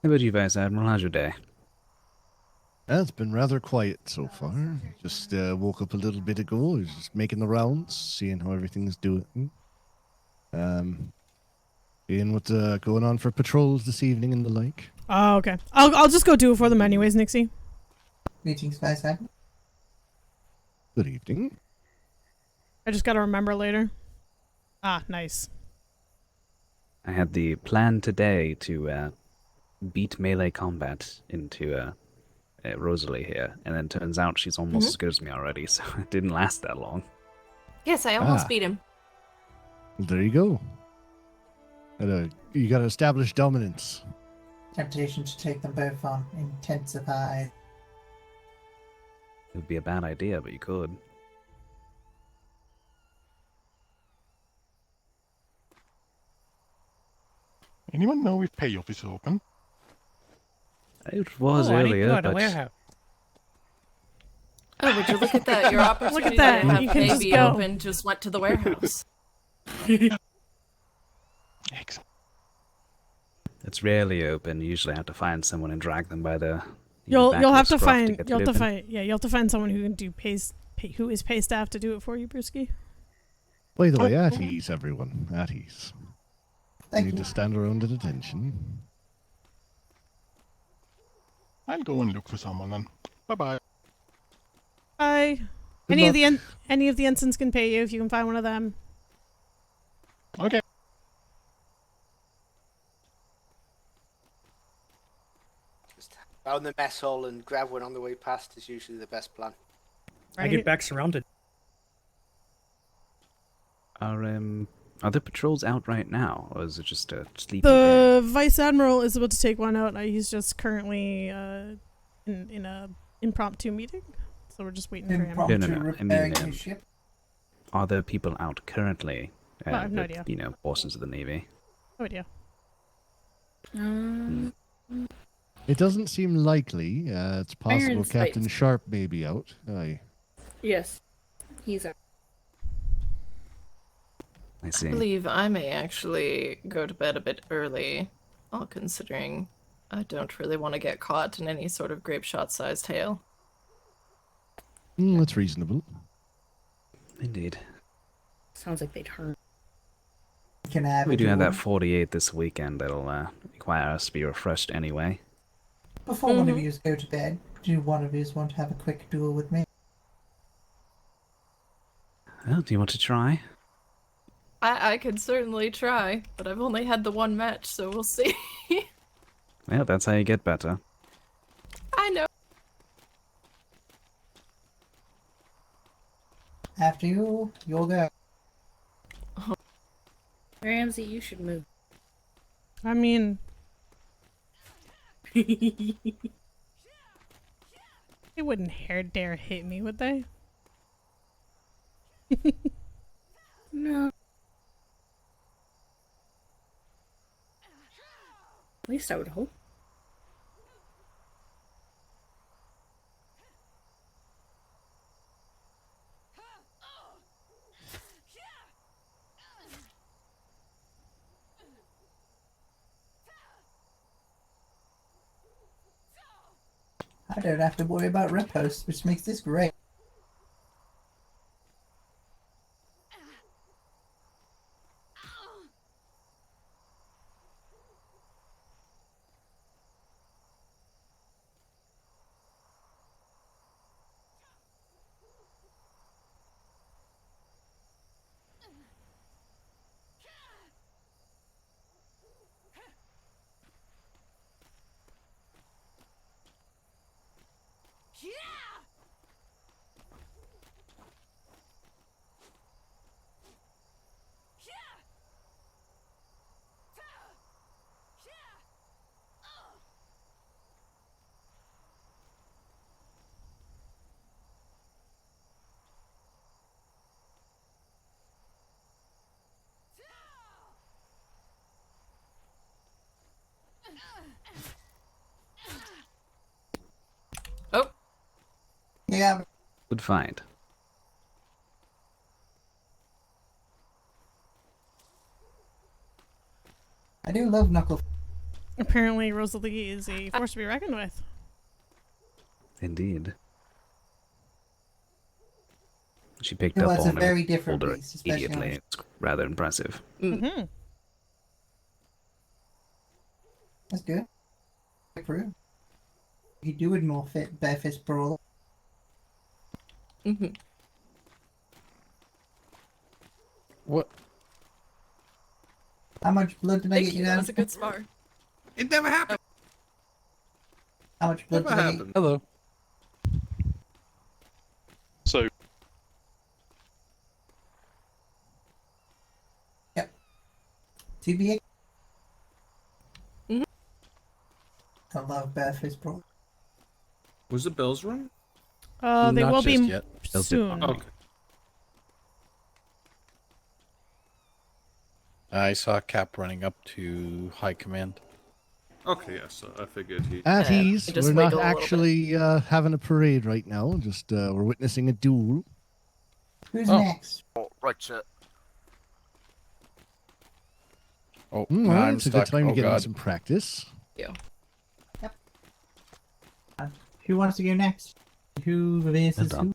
How about you, Vice Admiral? How's your day? It's been rather quiet so far. Just woke up a little bit ago. I was just making the rounds, seeing how everything's doing. Seeing what's going on for patrols this evening and the like. Oh, okay. I'll just go do it for them anyways, Nixie. Greetings, Vice Admiral. Good evening. I just gotta remember later. Ah, nice. I had the plan today to beat melee combat into Rosalie here, and then turns out she's almost as good as me already, so it didn't last that long. Yes, I almost beat him. There you go. You gotta establish dominance. Temptation to take them both on intensified. It would be a bad idea, but you could. Anyone know if payoff is open? It was earlier, but Oh, would you look at that? Your opportunity Look at that. to have You can pay just be go. open just went to the warehouse. Excellent. it's rarely open. You usually have to find someone and drag them by the. You'll back have of to the scruff find get you'll it have to open. find you'll have to find someone who can do who is pay staff to do it for you, Brewski. By the way, at ease, everyone. At ease. Thank Need you. to stand around at attention. I'll go and look for someone then. Bye-bye. Bye. Good Any luck. of the any of the ensigns can pay you if you can find one of them. Okay. Just found the mess hall and grab one on the way past is usually the best plan. I get back surrounded. Are the patrols out right now, or is it just a sleepy day? The Vice Admiral is about to take one out. He's just currently in a impromptu meeting, so we're just waiting for him. No. I mean, repairing his ship. are there people out currently? No, I have no with, idea. Portions of the Navy. No idea. It doesn't seem likely. It's possible Iron's Captain lights. Sharp may be out. Aye. Yes, he's out. I see. I believe I may actually go to bed a bit early, all considering I don't really want to get caught in any sort of grape shot sized hail. That's reasonable. Indeed. Sounds like they'd hurt. Can I have We a do have that duel? 48 this weekend that'll require us to be refreshed anyway. Before one of you go to bed, do one of you want to have a quick duel with me? Well, do you want to try? I could certainly try, but I've only had the one match, so we'll see. Well, that's how you get better. I know. After you, you'll go. Ramsey, you should move. I mean, they wouldn't dare hit me, would they? No. At least I would hope. I don't have to worry about repos, which makes this great. Oh. Yeah. Good find. I do love Knuckle. Apparently, Rosalie is a force to be reckoned with. Indeed. She picked Well, up it's a on it, very different pulled her beast, especially on immediately. It's rather impressive. Mm-hmm. That's good. True. You do it more fit bare fist brawl. Mm-hmm. What? How much blood did I Thank get you you. That down? was a good spar. It never happened. How much blood Never did I get? happened. Hello. So, Yep. TBA. Mhm. I love bare fist brawl. Was the bells rung? They Not will be just yet. soon. Okay. I saw Cap running up to high command. Okay, yes, I figured he. At ease. just We're not wiggle a little bit. actually having a parade right now. Just we're witnessing a duel. Who's next? Oh, right, shit. Oh, Mm, now well, I'm it's a good stuck. time Oh to get in god. some practice. Yeah. Who wants to go next? Who versus done. who?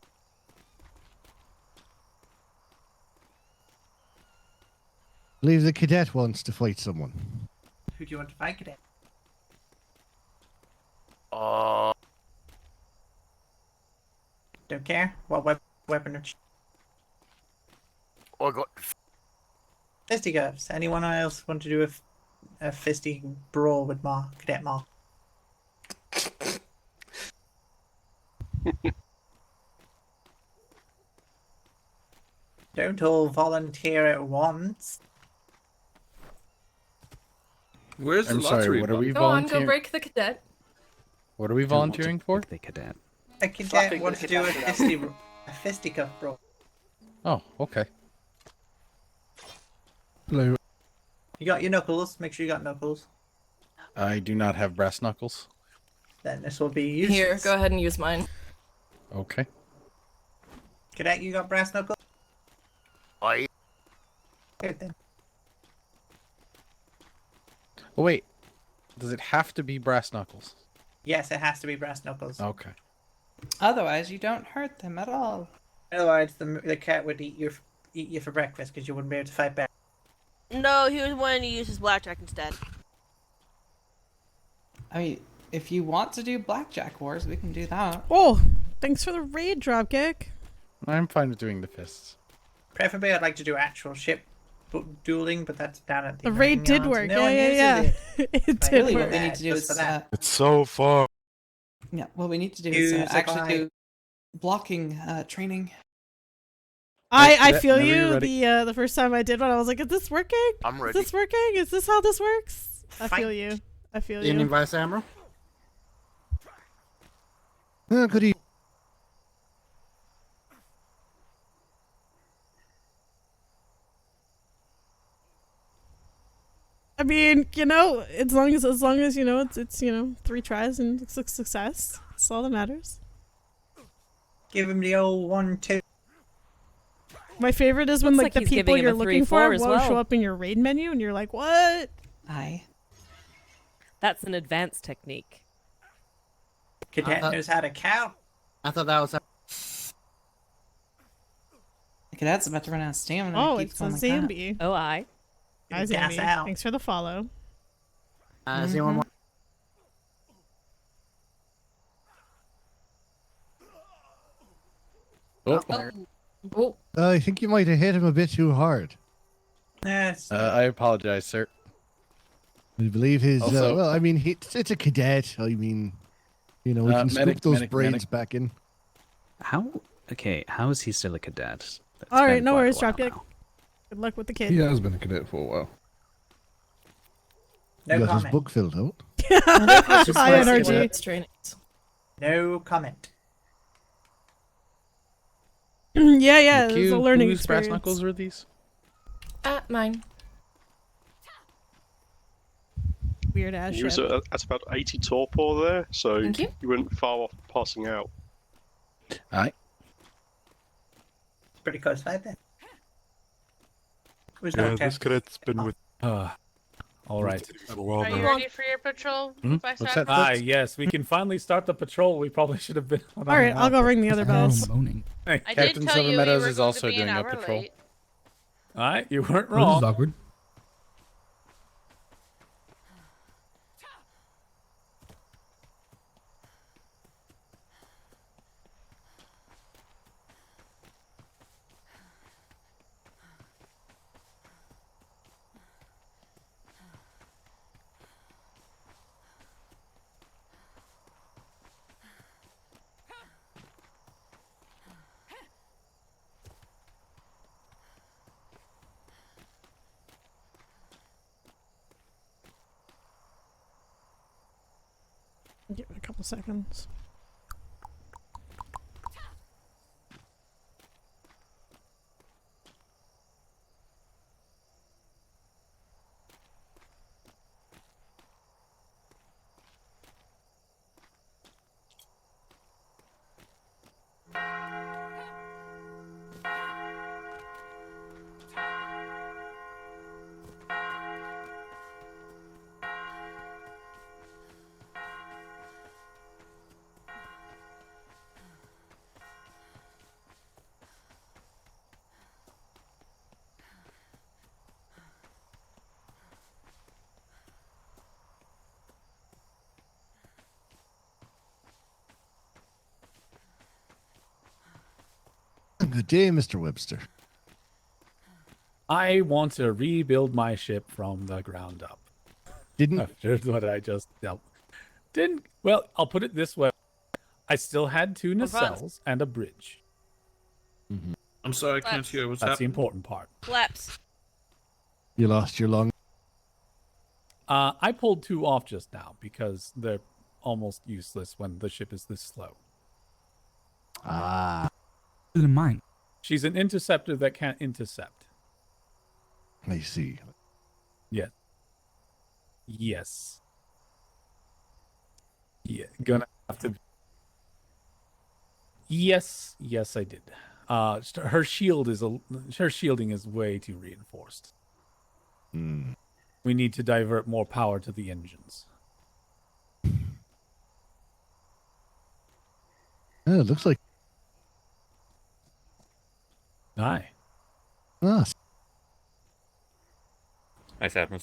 I believe the cadet wants to fight someone. Who do you want to fight, cadet? Don't care. What weapon? Oh, I got. Fisticuffs. Anyone else want to do a fisty brawl with Cadet Mark? Don't all volunteer at once. Where's the I'm sorry, lottery what are we Go on, volunteering? go break the cadet. What are we volunteering for? The cadet. A cadet Slapping wants the to do a cadet fisticuff brawl. Oh, okay. Hello. You got your knuckles. Make sure you got knuckles. I do not have brass knuckles. Then this will be useless. Here, go ahead and use mine. Okay. Cadet, you got brass knuckles? I. Good then. Oh wait, does it have to be brass knuckles? Yes, it has to be brass knuckles. Okay. Otherwise, you don't hurt them at all. Otherwise, the cat would eat you for breakfast because you wouldn't be able to fight back. No, he was wanting to use his blackjack instead. I mean, if you want to do blackjack wars, we can do that. Oh, thanks for the raid dropkick. I'm fine with doing the fists. Preferably, I'd like to do actual ship dueling, but that's down at the. The raid American did yards. work. No one yeah. uses It Like, did Really, work. what we need to do just is for that. it's so far. yeah. What we need to do Use is a actually guide. do blocking training. I Cadet, feel whenever you're you. ready. The first time I did one, I was like, "Is this working? I'm Is ready. this working? Is this how this works?" I feel Fight. you. I feel Evening, you. Vice Admiral. Good evening. I mean, as long as it's 3 tries and it's a success. That's all that matters. Give him the old 1-2. My favorite is when Looks like like the he's people giving him you're a looking 3-4 for as won't well. show up in your raid menu, and you're like, "What?" Aye. That's an advanced technique. Cadet knows how to count. I thought that was. The cadet's about to run out of stamina. Oh, It keeps it's a going like that. Zambi. Oh, I. Hi, Gas Zambi. out. Thanks for the follow. Does anyone want? Oh, Oh, I think you might have hit him a bit too hard. Yes. I apologize, sir. I believe his. Also- Well, I mean, it's a cadet. I mean, we can medic, scoop those medic, brains medic. back in. How? Okay, how is he still a cadet? It's All right, been no quite a worries, while Dropkick. now. Good luck with the kid. He has been a cadet for a while. No He got his comment. book filled out. High energy. Cadet's trainings. No comment. Yeah. It's a Q, learning whose brass experience. knuckles were these? Mine. weird ass You was ship. at about 80 torpor there, so Thank you. you weren't far off passing out. Aye. Pretty close by then. Who's Yeah, not this cadet's been with. All right. For a while Are you now. ready for your patrol, Hmm? Vice What's that? Admiral? Ah, yes, we can finally start the patrol. We probably should have been. All right, I'll go ring the other bells. Hey, I did tell you we were going to be an hour late. All right, you weren't Well, this wrong. is awkward. Give it a couple seconds. Good day, Mr. Webster. I want to rebuild my ship from the ground up. Didn't After what I just dealt. Didn't. Well, I'll put it this way. I still had 2 nacelles and a bridge. I'm sorry, I can't hear what's That's the happening. important part. Flaps. You lost your long. I pulled 2 off just now because they're almost useless when the ship is this slow. Ah. In mine. She's an interceptor that can't intercept. I see. Yeah. Yes. Yeah, gonna have to. Yes, yes, I did. Her shield is her shielding is way too reinforced. Hmm. We need to divert more power to the engines. Yeah, it looks like. Aye. Ah, Nice Admiral.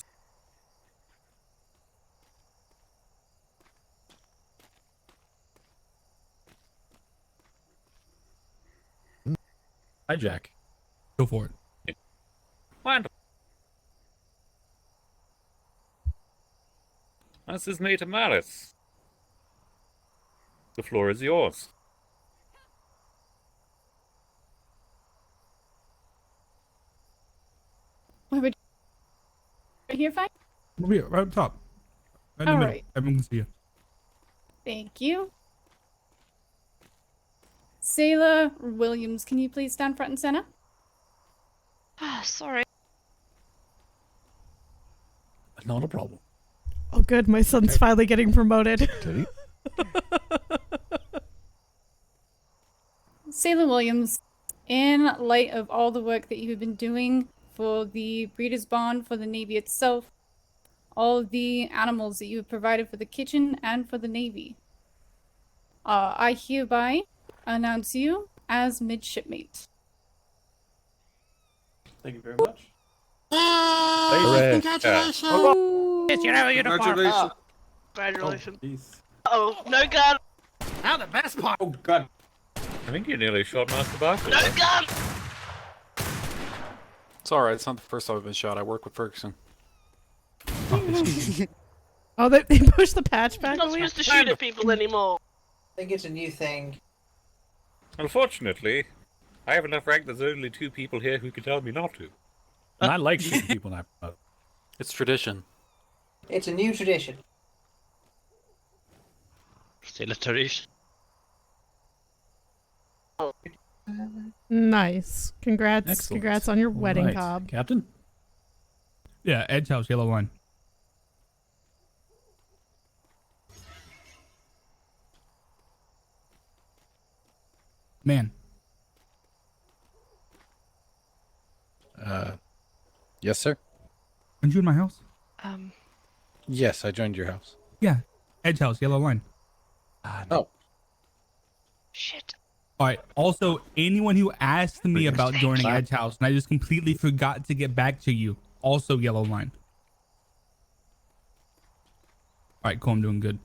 Hi, Jack. Go for it. Wonderful. This is Mate Malice. The floor is yours. Where would right here, fine? Over here, right up top. Right in the All middle. right. Everyone can see you. Thank you. Sailor Williams, can you please stand front and center? Sorry. Not a problem. Oh, good. My son's finally getting promoted. Sailor Williams, in light of all the work that you have been doing for the Breeders' Bond, for the Navy itself, all of the animals that you have provided for the kitchen and for the Navy, I hereby announce you as midshipmate. Thank you very much. Hooray. Congratulations! Yes, you have a uniform. Congratulations. Congratulations. Oh, no gun! Now the best part. Oh, God. I think you nearly shot Master Barker. No gun! It's alright, it's not the first time I've been shot. I work with Ferguson. Oh, they pushed the patch back. You're not supposed to shoot at people anymore. I think it's a new thing. Unfortunately, I have enough rank. There's only 2 people here who can tell me not to. And I like shooting people now. It's tradition. It's a new tradition. Still a tradition. Nice. Congrats. Excellent. Congrats on your wedding, Right. Cobb. Captain? Yeah, Edge House, yellow line. Man. Yes, sir. Aren't you in my house? Yes, I joined your house. Yeah. Edge house, yellow line. Oh. Shit. Alright, also, anyone who asked me about joining Wow. Edge house, and I just completely forgot to get back to you, also yellow line. Alright, cool, I'm doing good.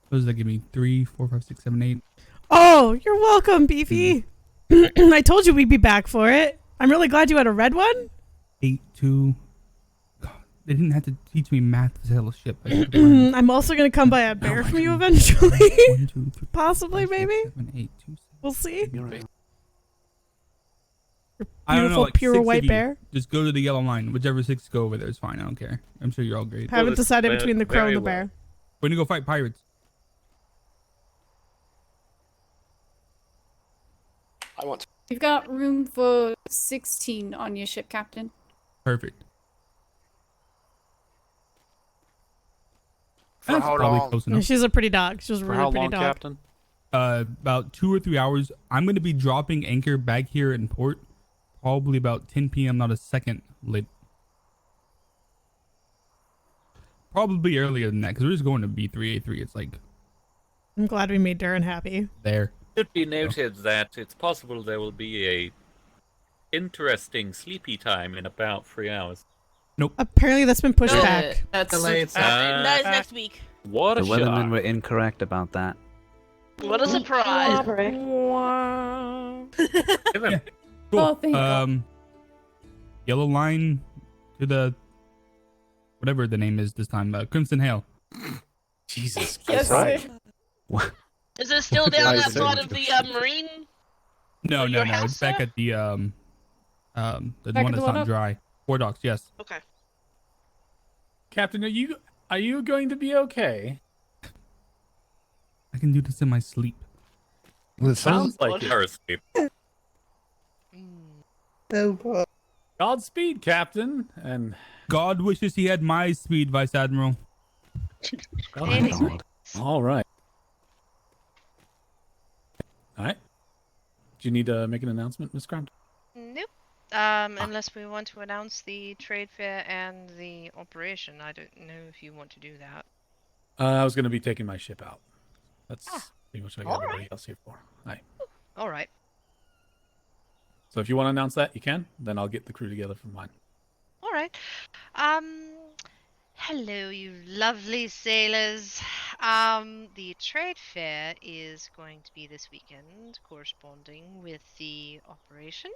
What does that give me? 3, 4, 5, 6, 7, 8. Oh, you're welcome, Beefy. I told you we'd be back for it. I'm really glad you had a red one. 8, 2. God, they didn't have to teach me math to sail a ship. I should've learned. I'm also gonna come by a bear from you eventually. 1, 2, 3, Possibly, 5, 6, maybe. 7, 8, 2, We'll see. I don't know, Beautiful, like pure 6 white of you. bear. Just go to the yellow line. Whichever 6 go over there is fine. I don't care. I'm sure you're all great. Haven't decided between the crow and the bear. We're gonna go fight pirates. I want to. You've got room for 16 on your ship, Captain. Perfect. For That's how probably long? close Yeah, enough. she's a pretty dog. She's a For really how pretty long, dog. Captain? About 2 or 3 hours. I'm gonna be dropping anchor back here in port. Probably about 10 p.m. Not a second late. Probably earlier than that, because we're just going to B3A3. It's like I'm glad we made Darren happy. there. It should be noted that it's possible there will be a interesting sleepy time in about 3 hours. Nope. Apparently that's been pushed No, back. that's That is next week. What The a weathermen shock. were incorrect about that. What a surprise. Yeah. Cool. Oh, thank God. Yellow line to the whatever the name is this time. Crimson Hail. Jesus Yes, Christ. sir. Is it still down Nice, that sir. part of the marine? No, Or no, your no. house It's back there? at the Back one at the that's one not up? dry. 4 docks. Yes. Okay. Captain, are you going to be okay? I can do this in my sleep. Well, it sounds Sounds like it. Or asleep. Oh, boy. Godspeed, Captain. And God wishes he had my speed, Vice Admiral. Oh my God. all right. All right. Do you need to make an announcement, Miss Grant? Nope. Unless we want to announce the trade fair and the operation. I don't know if you want to do that. I was going to be taking my ship out. That's pretty much what I got all everybody right. else here for. Hi. All right. So if you want to announce that, you can. Then I'll get the crew together for mine. All right. Hello, you lovely sailors. The trade fair is going to be this weekend, corresponding with the operation.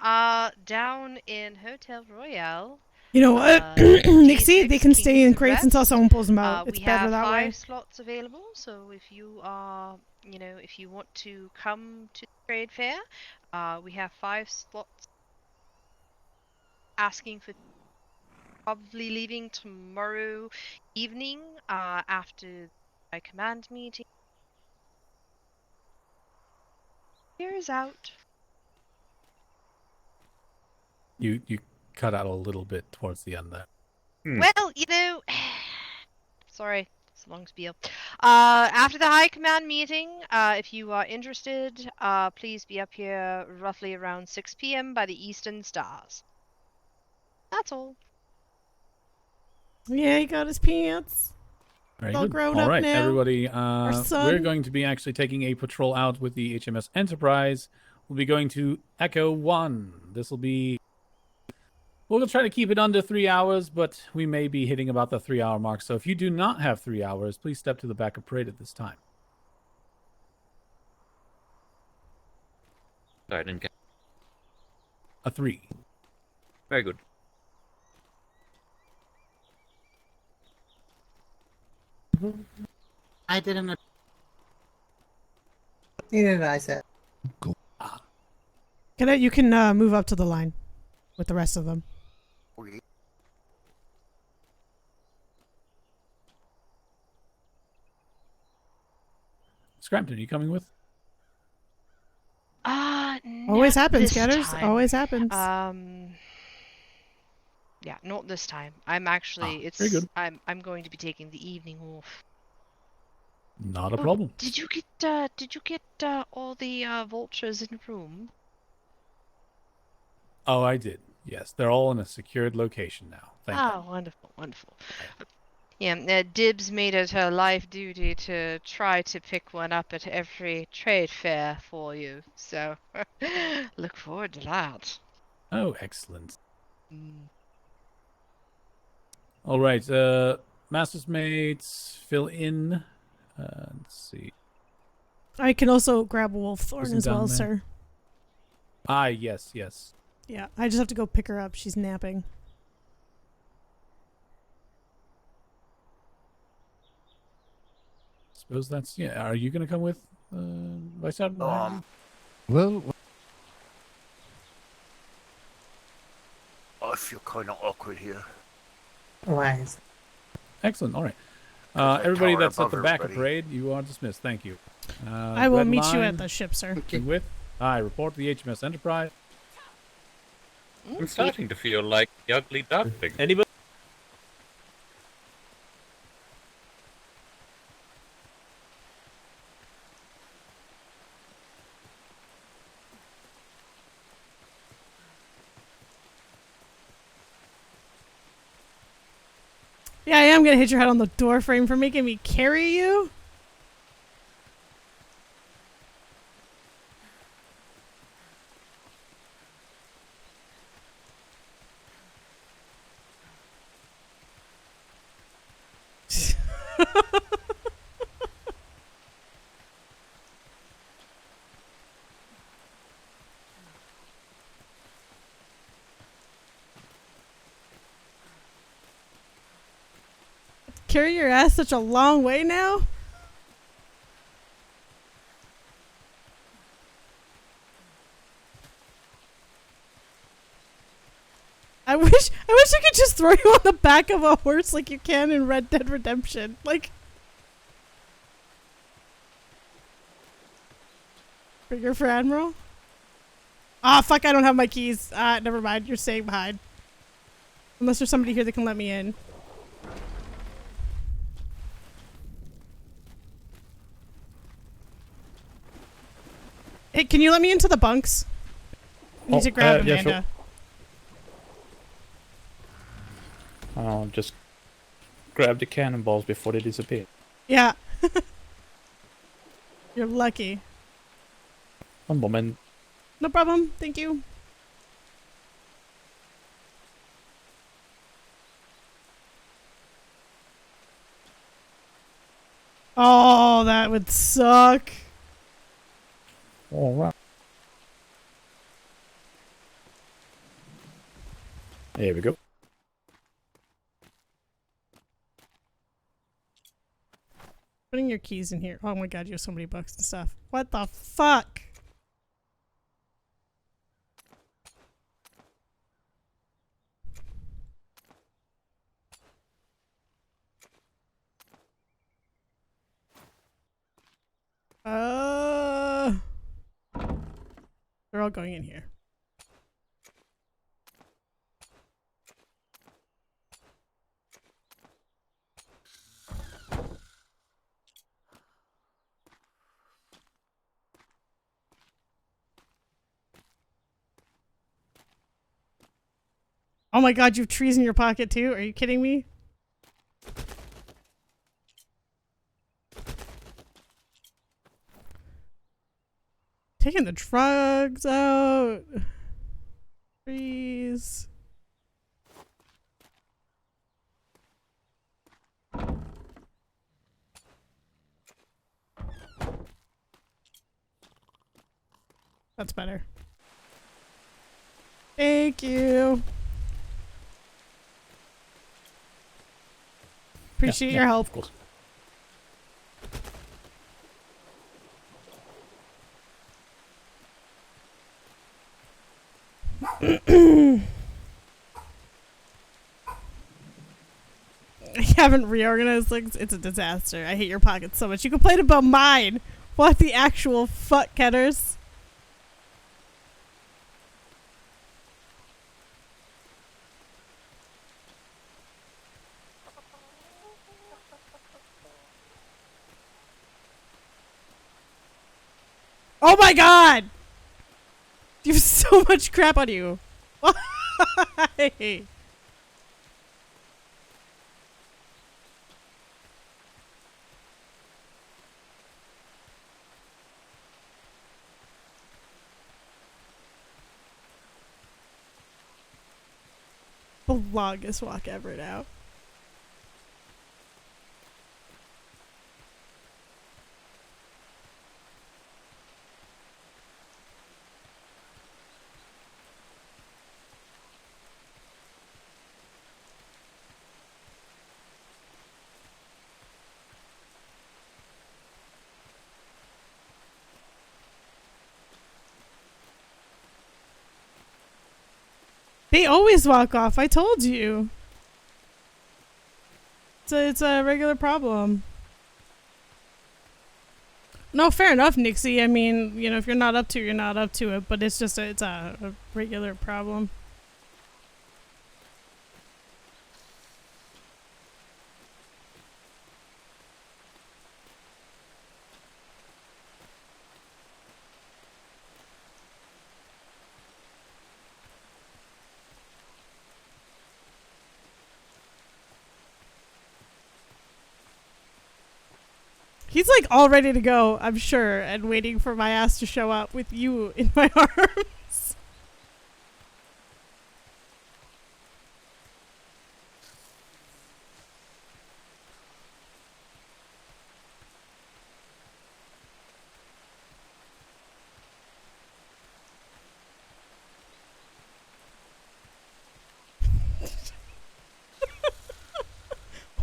Down in Hotel Royale. You know what, Nixie? They can stay in crates until someone pulls them out. It's We better have that 5 way. slots available, so if you are, if you want to come to the trade fair, we have 5 slots. Asking for probably leaving tomorrow evening after my command meeting. Here is out. You cut out a little bit towards the end there. Well, sorry, it's a long spiel. After the high command meeting, if you are interested, please be up here roughly around 6 p.m. by the Eastern Stars. That's all. Yeah, he got his pants. Very All good. grown All up right, now. everybody. Our We're son. going to be actually taking a patrol out with the HMS Enterprise. We'll be going to Echo 1. This will be... We'll try to keep it under 3 hours, but we may be hitting about the 3-hour mark. So if you do not have 3 hours, please step to the back of parade at this time. Sorry, I didn't get. A 3. Very good. I didn't. Neither did I say. You can move up to the line with the rest of them. Scrampton, are you coming with? Always Not happens, this Scatters. time. Always happens. Yeah, not this time. I'm actually very good. I'm going to be taking the evening off. Not a problem. Did you get all the vultures in the room? Oh, I did. Yes, they're all in a secured location now. Thank you. Wonderful, wonderful. Yeah, Dibs made it her life duty to try to pick one up at every trade fair for you. So, look forward to that. Oh, excellent. Mm. All right, Master's Mates, fill in. Let's see. I can also grab a wolf thorn Isn't as well, down there? sir. Ah, yes. Yeah, I just have to go pick her up. She's napping. Suppose that's Are you gonna come with Vice Admiral? Well, I feel kind of awkward here. Why is Excellent. All right. I Everybody tower that's at above the back of everybody. parade, you are dismissed. Thank you. I will Red meet you line, at the ship, sir. With report to the HMS Enterprise. I'm starting to feel like the ugly duckling. Anybody? Yeah, I am gonna hit your head on the door frame for making me carry you. Carry your ass such a long way now? I wish I could just throw you on the back of a horse like you can in Red Dead Redemption. Like Bigger for Admiral? Ah, fuck, I don't have my keys. Never mind. You're staying behind. Unless there's somebody here that can let me in. Hey, can you let me into the bunks? I need to grab yeah, Amanda. sure. I'll just grab the cannonballs before they disappear. Yeah. You're lucky. One moment. No problem. Thank you. Oh, that would suck. All right. There we go. Putting your keys in here. Oh my god, you have so many books and stuff. What the fuck? They're all going in here. Oh my god, you have trees in your pocket too? Are you kidding me? Taking the drugs out. Trees. That's better. Thank you. Appreciate your help. Of course. I haven't reorganized things. It's a disaster. I hate your pockets so much. You complain about mine. What the actual fuck, Ketters? Oh my god! You have so much crap on you. Why? The longest walk ever now. They always walk off. I told you. It's a regular problem. No, fair enough, Nixie. I mean, you know, if you're not up to it, you're not up to it. But it's just it's a regular problem. He's like all ready to go, I'm sure, and waiting for my ass to show up with you in my arms.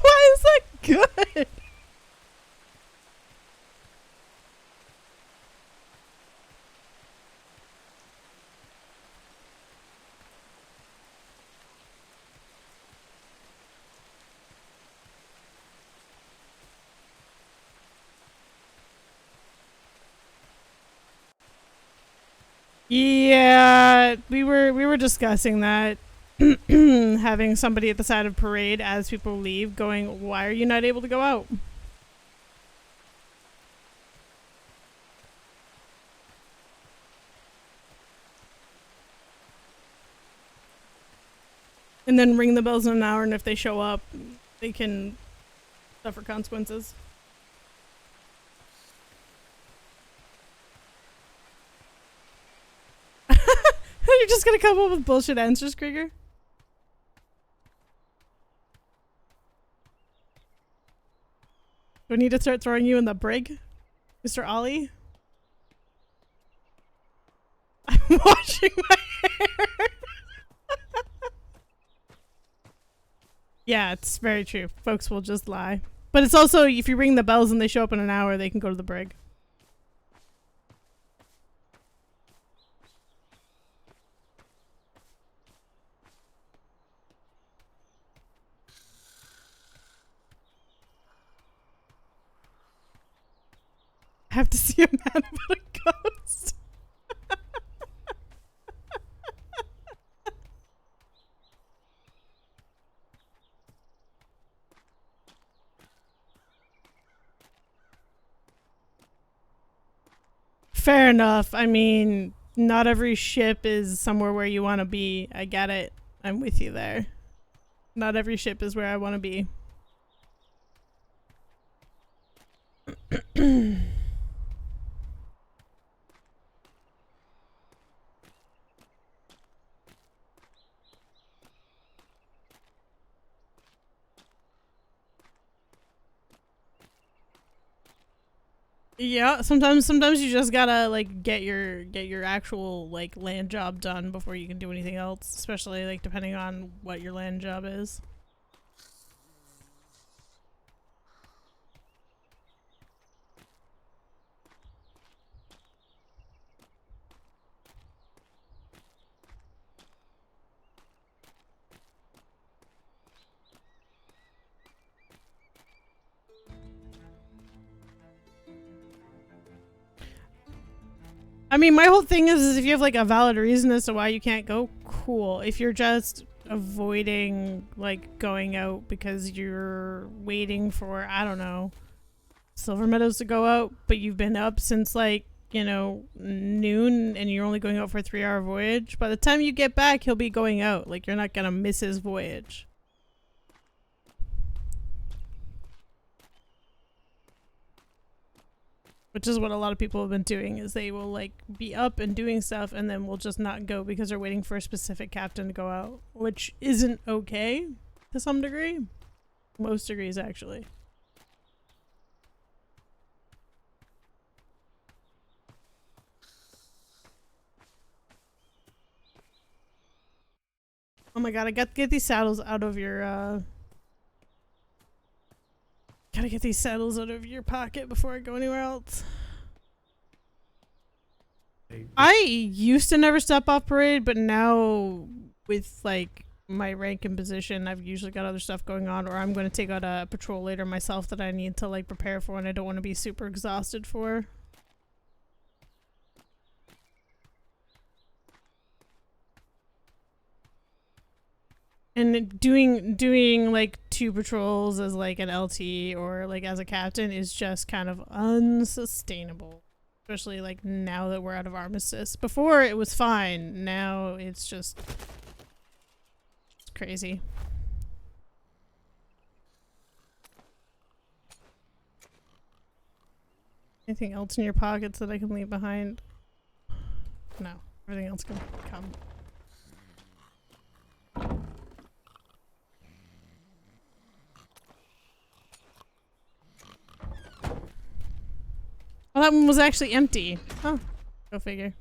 Why is that good? Yeah, we were discussing that. Having somebody at the side of parade as people leave going, why are you not able to go out? And then ring the bells in an hour, and if they show up, they can suffer consequences. You're just gonna come up with bullshit answers, Krieger? Do I need to start throwing you in the brig, Mr. Ollie? I'm washing my hair. Yeah, it's very true. Folks will just lie. But it's also, if you ring the bells and they show up in an hour, they can go to the brig. I have to see a man about a ghost. Fair enough. I mean, not every ship is somewhere where you want to be. I get it. I'm with you there. Not every ship is where I want to be. Yeah, sometimes you just gotta like get your actual like land job done before you can do anything else, especially like depending on what your land job is. I mean, my whole thing is if you have like a valid reason as to why you can't go, cool. If you're just avoiding like going out because you're waiting for, I don't know, Silver Meadows to go out, but you've been up since like, noon and you're only going out for a 3-hour voyage, by the time you get back, he'll be going out. Like, you're not gonna miss his voyage. Which is what a lot of people have been doing, is they will, like, be up and doing stuff and then will just not go because they're waiting for a specific captain to go out. Which isn't okay, to some degree. Most degrees, actually. Oh my god, I got to get these saddles out of your, Gotta get these saddles out of your pocket before I go anywhere else. I used to never step off parade, but now with, like, my rank and position, I've usually got other stuff going on, or I'm going to take out a patrol later myself that I need to, like, prepare for and I don't want to be super exhausted for. And doing like 2 patrols as like an LT or like as a captain is just kind of unsustainable. Especially like now that we're out of armistice. Before it was fine. Now it's just it's crazy. Anything else in your pockets that I can leave behind? No. Everything else can come. Well, that one was actually empty. Oh, go figure.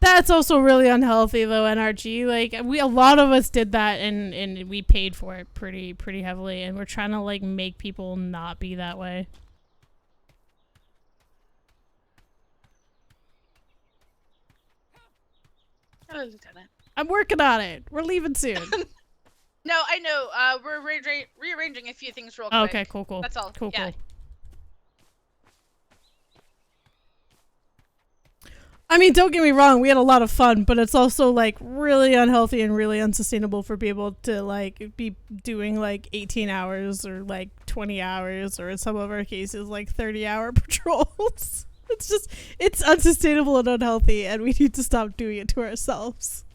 That's also really unhealthy though, NRG. Like a lot of us did that and we paid for it pretty heavily, and we're trying to like make people not be that way. Hello, Lieutenant. I'm working on it. We're leaving soon. No, I know. We're rearranging a few things real quick. Okay, cool. That's all. Cool. I mean, don't get me wrong, we had a lot of fun, but it's also like really unhealthy and really unsustainable for people to like be doing like 18 hours or like 20 hours or in some of our cases like 30-hour patrols. It's unsustainable and unhealthy, and we need to stop doing it to ourselves.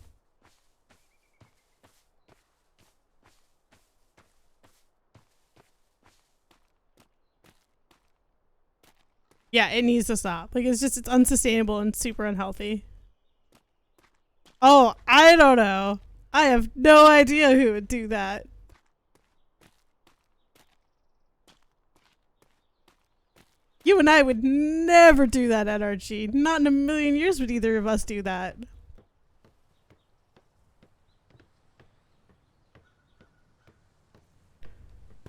Yeah, it needs to stop. Like, it's unsustainable and super unhealthy. Oh, I don't know. I have no idea who would do that. You and I would never do that, NRG. Not in a million years would either of us do that.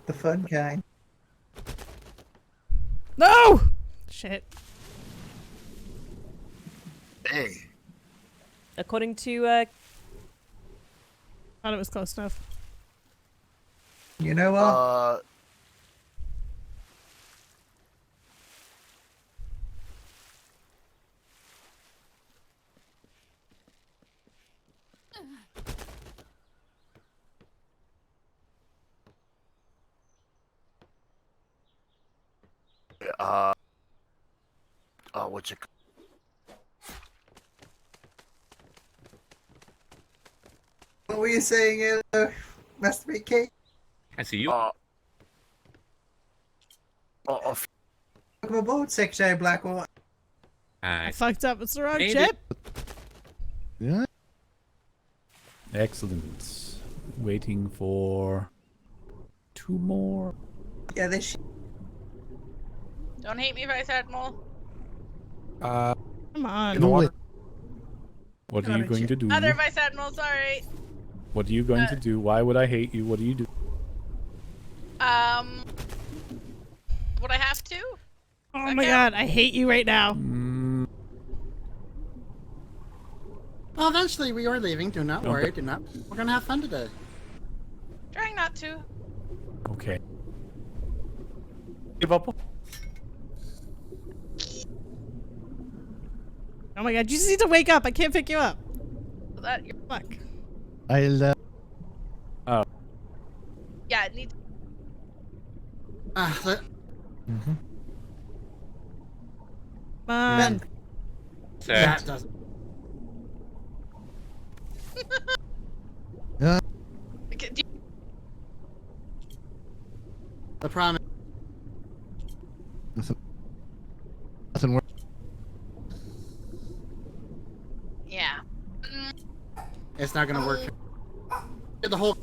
The fun kind. No! Shit. Hey. According to, Thought it was close enough. You know what? What's it? What were you saying, Master Kate? I see you. Welcome aboard, Secretary Blackwater. I fucked up. It's the wrong Maybe. ship. Yeah. Excellent. Waiting for 2 more. Yeah, this. Don't hate me, Vice Admiral. Come on. What are you going to do? Other Vice Admiral, sorry. What are you going to do? Why would I hate you? What do you do? Would I have to? Oh my god, I hate you right now. Well, eventually we are leaving. Do not worry. Do not. We're gonna have fun today. Trying not to. Okay. Give up. Oh my god, you just need to wake up. I can't pick you up. That you're Fuck. I'll. Oh. Yeah, it needs. Man. That doesn't. Okay, The problem. Nothing works. Yeah. It's not gonna work. Get the whole.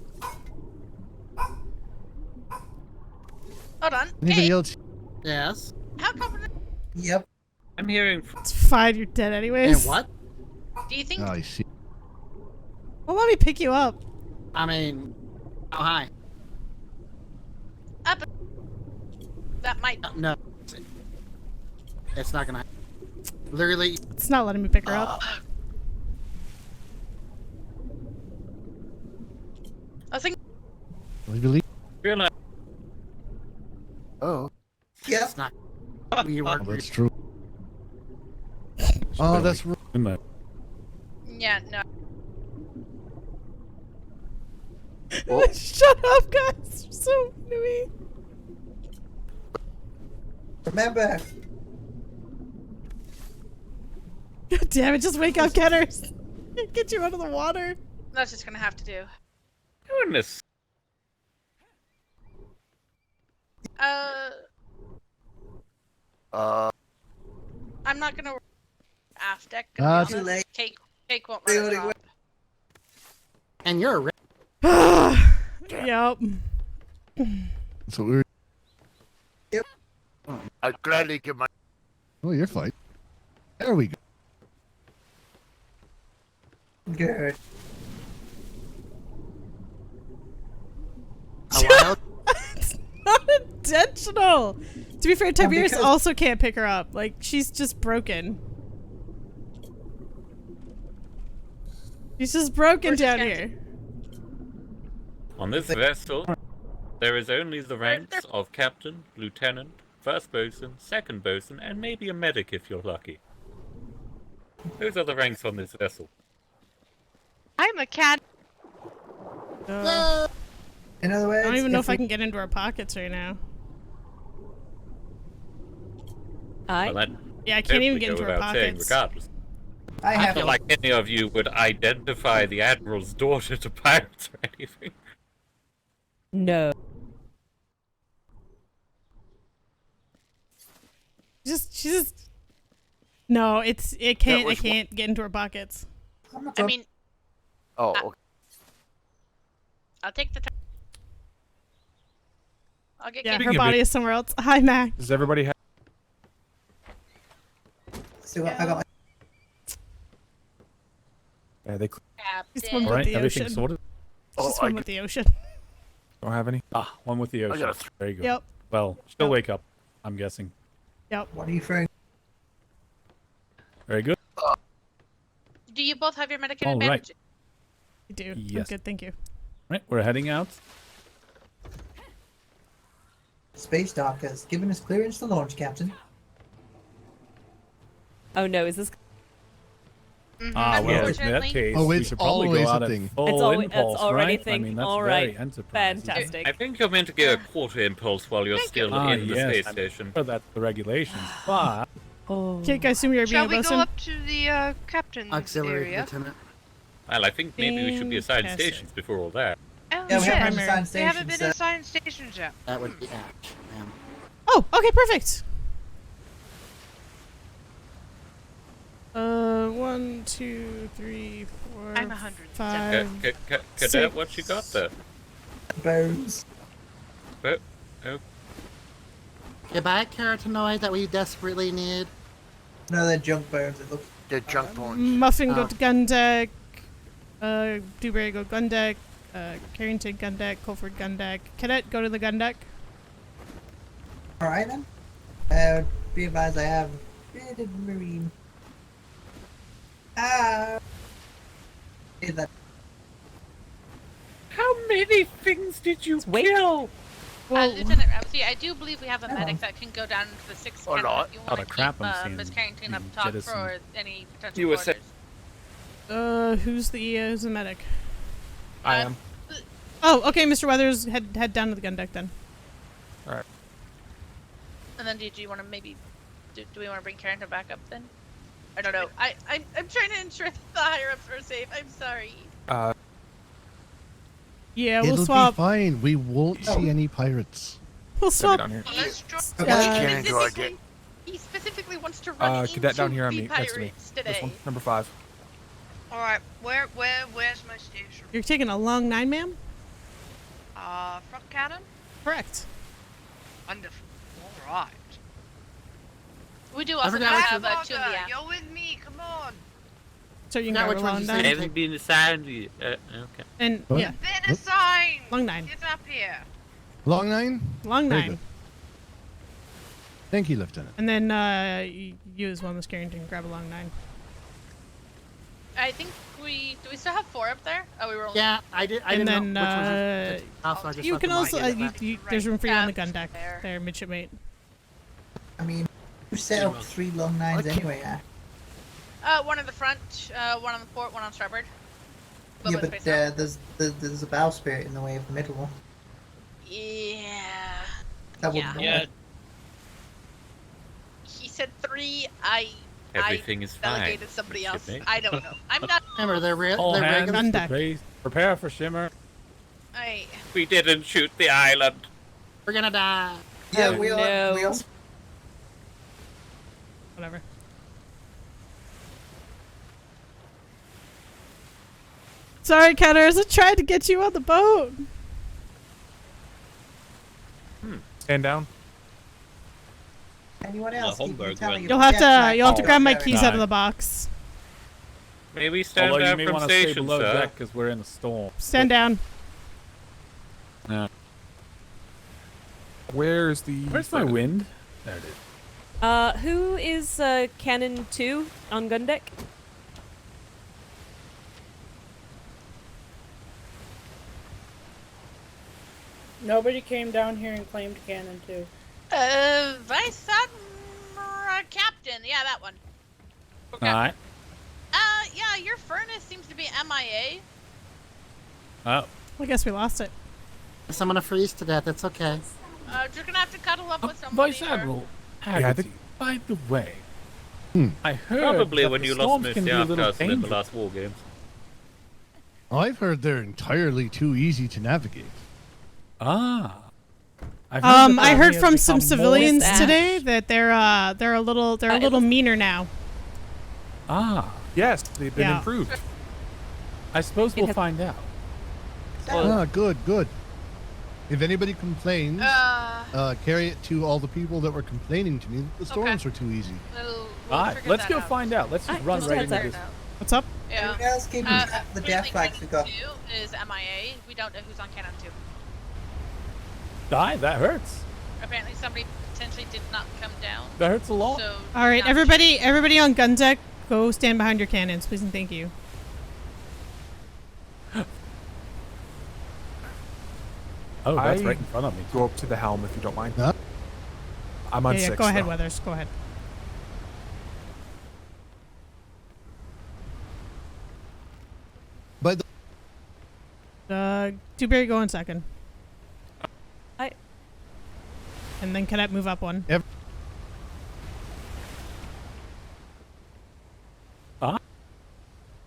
Hold on. Anybody Hey, else? Yes. how confident Yep. I'm hearing. It's fine, you're dead anyways. And what? do you think? Oh, I see. Well, let me pick you up. I mean, how high? Up. That might. No. It's not gonna. Literally. It's not letting me pick her up. I think. We believe. Oh. Yep. It's not. You Oh, are. that's true. Oh, that's right. Yeah. No. Shut up, guys. You're so new. Remember. God damn it, just wake up, Getters. Get you out of the water. That's just gonna have to do. Goodness. I'm not gonna. Aft deck. Too late. Cake won't let us up. And you're a. Yep. So we're. Yep. I'd gladly give my. Oh, you're fine. There we go. Good. It's not intentional. To be fair, Tiberius because- also can't pick her up. Like, she's just broken. She's just broken down here. On this vessel, there is only the ranks of captain, lieutenant, first bosun, second bosun, and maybe a medic if you're lucky. Those are the ranks on this vessel. I'm a cat. In other words, I don't even know if I we- can get into our pockets right now. Well, that Yeah, I can't even definitely get go into our without saying, pockets. regardless. I I have feel like any of you would identify the Admiral's daughter to pirates or anything. No. She's just. No, it can't. I was can't get into her pockets. I mean, Oh, okay. I'll take the. I'll get. Yeah, Kate. her body is somewhere else. Hi, Mac. Does everybody have? So I got my. They You swim with Alright, the everything ocean. sorted? Just swim with the ocean. Don't have any? Ah, one with the got ocean. a There you go. Yep. Well, she'll wake up, I'm guessing. Yep. What are you throwing? Very good. Do you both have your medical All right. advantage? You do. I'm Yes. good, thank you. Right, we're heading out. Space Dock has given us clearance to launch, Captain. Oh no, is this? Ah, well, in that Unfortunately. case, Oh, we it's should probably always go a out at thing. full It's impulse, already right? thing. I mean, that's All very right. enterprising. Fantastic. I think you're meant to get a quarter impulse while you're still Ah, in the yes, space I'm station. sure that's the regulations, but Kate, I assume you're Shall being a we go bosun? up to the captain's Auxiliary area? lieutenant. Well, I think maybe we should be assigned Fantastic. stations before all that. Oh, Yeah, we shit. haven't assigned We haven't stations, been so- assigned stations yet. That would be apt, ma'am. Oh, okay, perfect. 1, 2, 3, 4, I'm 100. 5. Cadet, what you got there? Bones. Oh, oh, You buy carotenoid that we desperately need? No, they're junk bones. It looks. They're junk bones. Muffin go Oh. to gun deck. Dewberry go gun deck. Carrington gun deck. Colford gun deck. Cadet go to the gun deck. Alright then. Be advised, I have bearded marine. Is that How many things did you kill? Lieutenant Ramsey, I do believe we have a medic that can go down into the 6th Or cannon not. if you Lot want to of crap keep I'm seeing Miss Carrington up being top jettisoned. for any potential You were orders. Who's the medic? I am. Oh, okay, Mr. Weathers, head down to the gun deck then. All right. And then do you want to maybe... Do we want to bring Carrington back up then? I don't know. I'm trying to ensure that the higher-ups are safe. I'm sorry. Yeah, we'll It'll swap. be fine. We won't see any pirates. We'll swap. Down here. He specifically wants to run Cadet down here on the me, next to me. pirates This today. one, number 5. Alright, where's my station? You're taking a long 9, ma'am? Front cannon? Correct. Wonderful. Alright. We do also have 2 in the app. You're with me, come on. So you can grab a long 9. haven't been assigned yet. Okay. And, What? yeah. Been assigned! Long 9. Get up here. Long 9? Long Very 9. good. Thank you, Lieutenant. And then, you as well, Miss Carrington, grab a long 9. I think do we still have 4 up there? Oh, we were only... Yeah, I did. I And didn't then, know which one was off, so I just you let can them also, get it back. there's room for you on the gun Tabs deck. There, midshipmate. I mean, you set up 3 long 9s anyway, yeah. One in the front, one on the port, one on starboard. Yeah, but there's a bowsprit in the way of the middle one. Yeah. That wouldn't work. He said 3. Everything is fine. Delegated somebody else. Shipmate. I don't know. I'm not. Remember, they're All they're hands regular. prepare for shimmer. We didn't shoot the island. We're gonna die. Yeah, we are. We are. Whatever. Sorry, Cutters. I tried to get you on the boat. Stand down. Anyone else? You'll have to grab my keys out of the box. Maybe stand Although you down may from want to stay station, below sir. deck because we're in a storm. Stand down. Yeah. Where's my wind? There it is. Who is Cannon 2 on gun deck? Nobody came down here and claimed Cannon 2. Vice Admiral Captain. Yeah, that one. Okay. Alright. Yeah, your furnace seems to be MIA. Oh. I guess we lost it. I'm gonna freeze to death. It's okay. You're gonna have to cuddle up with somebody. Vice Admiral. Yeah, By the way, I heard Probably that when the you lost storms Miss can be a little Outcastle in the dangerous. last war games. I've heard they're entirely too easy to navigate. Ah. I heard from some become civilians more today that they're a little meaner now. Ah. Yes, they've been Yeah. improved. I suppose we'll find out. Good. If anybody complains, carry it to all the people that were complaining to me that the storms were too easy. Alright, let's go find out. Let's just run right into this. What's up? Yeah. Anyone else keeping track of the death flags we got? Cannon 2 is MIA. We don't know who's on Cannon 2. Die, that hurts. Apparently somebody potentially did not come down. That hurts a lot. So All right, not everybody on gun deck, go stand behind your cannons, please and thank you. Oh, that's right in front of me. Go up to the helm if you don't mind. I'm on Yeah, 6. go ahead, though. Weathers. Go ahead. By the Dewberry, go in second. I. And then Cadet move up one.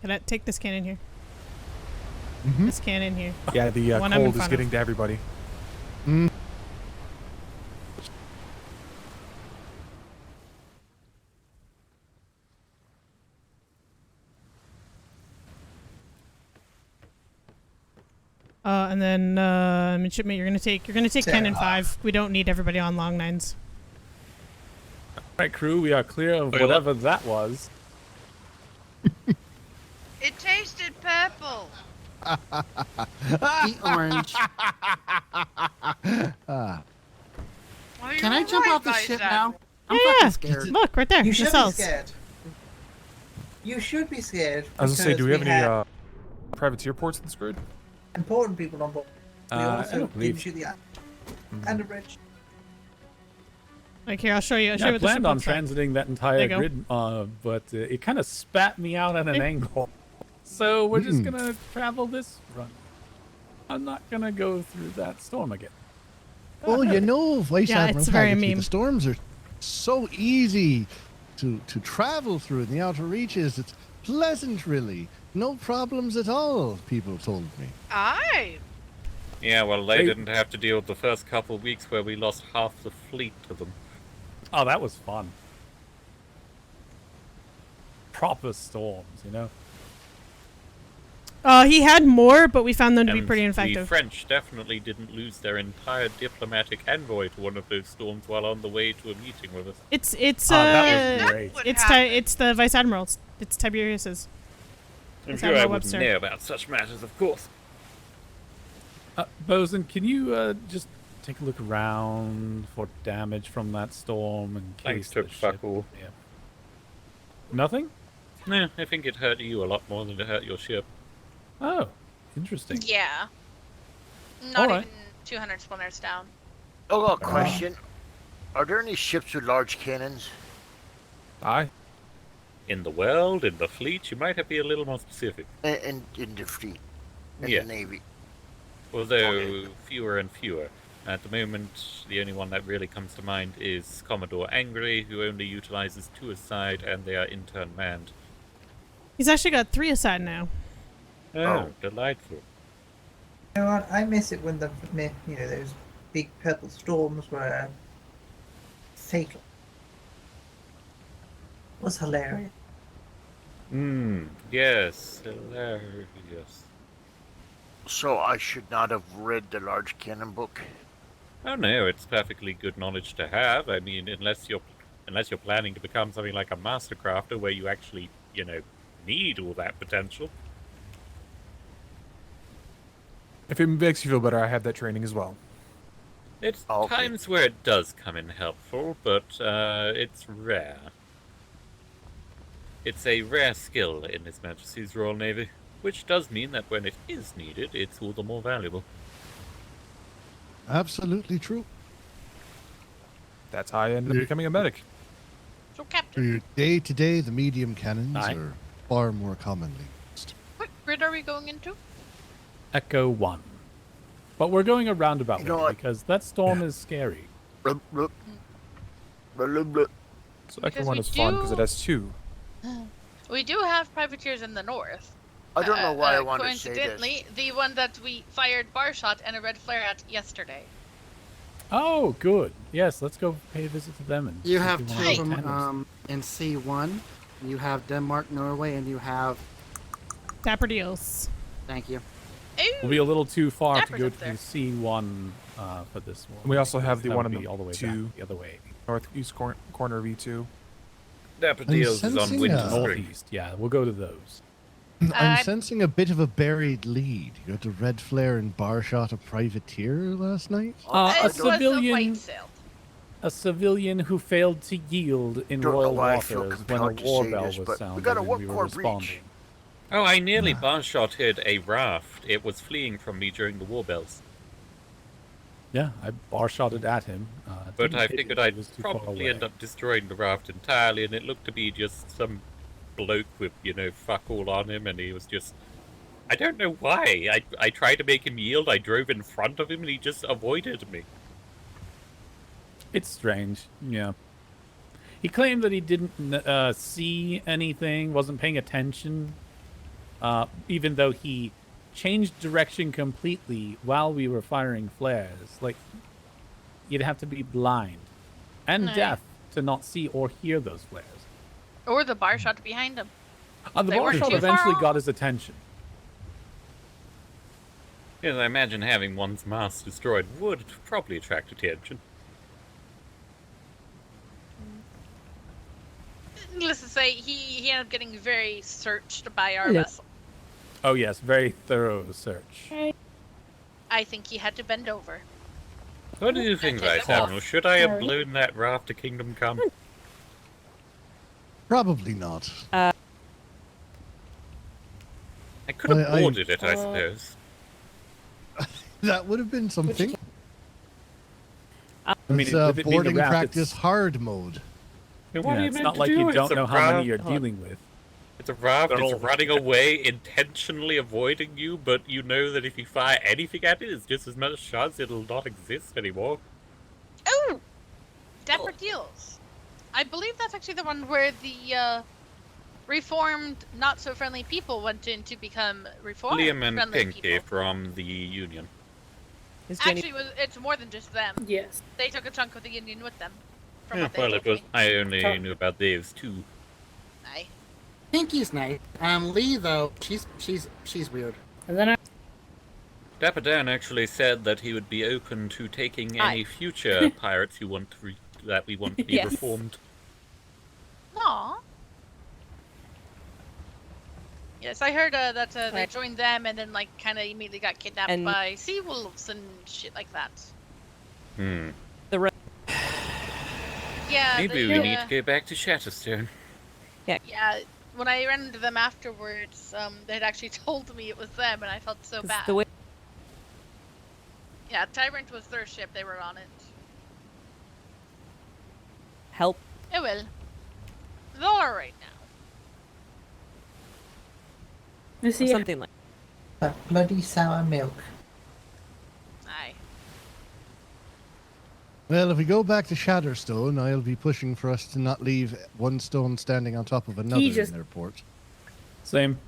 Cadet, take this cannon here. This cannon here. Yeah, the One I'm in cold is front getting of. to everybody. And then midshipmate, you're gonna take cannon 5. We don't need everybody on long 9s. Alright, crew, we are clear of whatever that was. It tasted purple. The orange. Can I jump off the ship now? I'm fucking scared. Look right there. You should be Yourselves. scared. You should be scared. I was gonna say, because do we have any had privateer ports in this grid? important people on board? We I also don't believe- didn't shoot the island. And a bridge. Like here, I'll show you. I'll show Yeah, you I what the ship planned on looks like. transiting that There entire you go. grid, but it kind of spat me out at an angle. So we're just gonna travel this run. I'm not gonna go through that storm again. Well, you know, Vice Yeah, Admiral it's very Haggerty, meme. the storms are so easy to travel through in the outer reaches. It's pleasant, really. No problems at all, people told me. Aye. Yeah, well, they didn't have to deal with the first couple of weeks where we lost half the fleet to them. Oh, that was fun. Proper storms, you know? He had more, but we found them to be And pretty the effective. French definitely didn't lose their entire diplomatic envoy to one of those storms while on the way to a meeting with us. It's that was great. it's the Vice Admiral's. It's Tiberius's. I'm Vice sure I Admiral wouldn't Webster. know about such matters, of course. Bosun, can you just take a look around for damage from that storm? In Thanks case to the ship- fuck all. Yeah. Nothing? No, I think it hurt you a lot more than it hurt your ship. Oh, interesting. Yeah. Not All right. even 200 splinters down. Oh, a question. Are there any ships with large cannons? Aye. In the world, in the fleet, you might have to be a little more specific. In the fleet. In Yeah. the Navy. Although fewer and fewer. At the moment, the only one that really comes to mind is Commodore Angry, who only utilizes 2 aside, and they are in-turn manned. He's actually got 3 aside now. Oh, delightful. You know what? I miss it when those big purple storms were fatal. It was hilarious. Yes, hilarious. So I should not have read the large cannon book. Oh no, it's perfectly good knowledge to have. I mean, unless you're planning to become something like a master crafter where you actually, need all that potential. If it makes you feel better, I have that training as well. It's times where it does come in helpful, but it's rare. It's a rare skill in His Majesty's Royal Navy, which does mean that when it is needed, it's all the more valuable. Absolutely true. That's how I ended up becoming a medic. So, For Captain, your day-to-day, the medium cannons Aye. are far more commonly used. what grid are we going into? Echo 1. But we're going a roundabout You know way what? because that storm is scary. Blah, blah. Blah, blah, blah. So Because Echo 1 we is fun because it do- has 2. We do have privateers in the north. I don't know why I wanted to say this. Coincidentally, the one that we fired bar shot and a red flare at yesterday. Oh, good. Yes, let's go pay a visit to them. And You see if have we 2 wanna of get them tandems. in C1. You have Denmark, Norway, and you have. Dapper deals. Thank you. We'll be a little too far to Dapper's go up to there. C1 for this one. We also have the That one would in be all the way back 2. the other way. Northeast corner of E2. Dapper I'm Deals is on sensing Winter a- Spring. Northeast, yeah, we'll go to those. I'm sensing a bit of a buried lead. You had the red flare and bar shot a privateer last night? A It was a civilian, white sail. a civilian who failed to yield in Don't know royal why I feel waters when a compelled to war say bell this, was but we sounded got a and warp we were core breach. responding. Oh, I nearly bar-shot hit a raft. It was fleeing from me during the war bells. Yeah, I bar shotted at him. But didn't I hit figured him, I'd he was too far probably away. end up destroying the raft entirely, and it looked to be just some bloke with, fuck all on him, and he was just... I don't know why. I tried to make him yield, I drove in front of him, and he just avoided me. It's strange, yeah. He claimed that he didn't see anything, wasn't paying attention, even though he changed direction completely while we were firing flares. Like, you'd have to be blind and Right. deaf to not see or hear those flares. Or the bar shot behind him. The They bar weren't shot too far eventually off. got his attention. Yes, I imagine having one's mast destroyed would probably attract attention. Needless to say, he ended up getting very searched by our Hello. vessel. Oh yes, very thorough search. I think he had to bend over. What do you think, take Vice it off. Admiral? Should I have Sorry. blown that raft to Kingdom Come? Probably not. I could have I- boarded it, I suppose. That would have been something. I mean, It's with it being a boarding raft, practice hard mode. And what Yeah, are you it's meant not to like do? you It's don't a know how many you're raft. dealing with. It's a raft, They're it's all- running away, intentionally avoiding you, but you know that if you fire anything at it, it's just as much chance it'll not exist anymore. Oh! Dapper Deals. I believe that's actually the one where the reformed, not-so-friendly people went in to become reformed Liam and friendly Pinky people. from the Union. Actually, it's more than just them. Yes. They took a chunk of the Union with them. From Yeah, what they well, told it was. me. I only knew about these two. Aye. Pinky's nice. Lee though, she's weird. And then Dapper Dan actually said that he would be open to taking Aye. any future pirates who want to that we want to be Yes. reformed. Aww. Yes, I heard that they joined them and then kind of immediately got kidnapped And- by sea wolves and shit like that. Hmm. Yeah. Maybe we need to go back to Shatterstone. Yeah. When I ran into them afterwards, they'd actually told me it was them, and I felt so bad. The way Yeah, Tyrant was their ship. They were on it. help. Oh well. It's all right now. Something like. That bloody sour milk. Aye. Well, if we go back to Shatterstone, I'll be pushing for us to not leave one stone standing on top of another just- in their port. Same.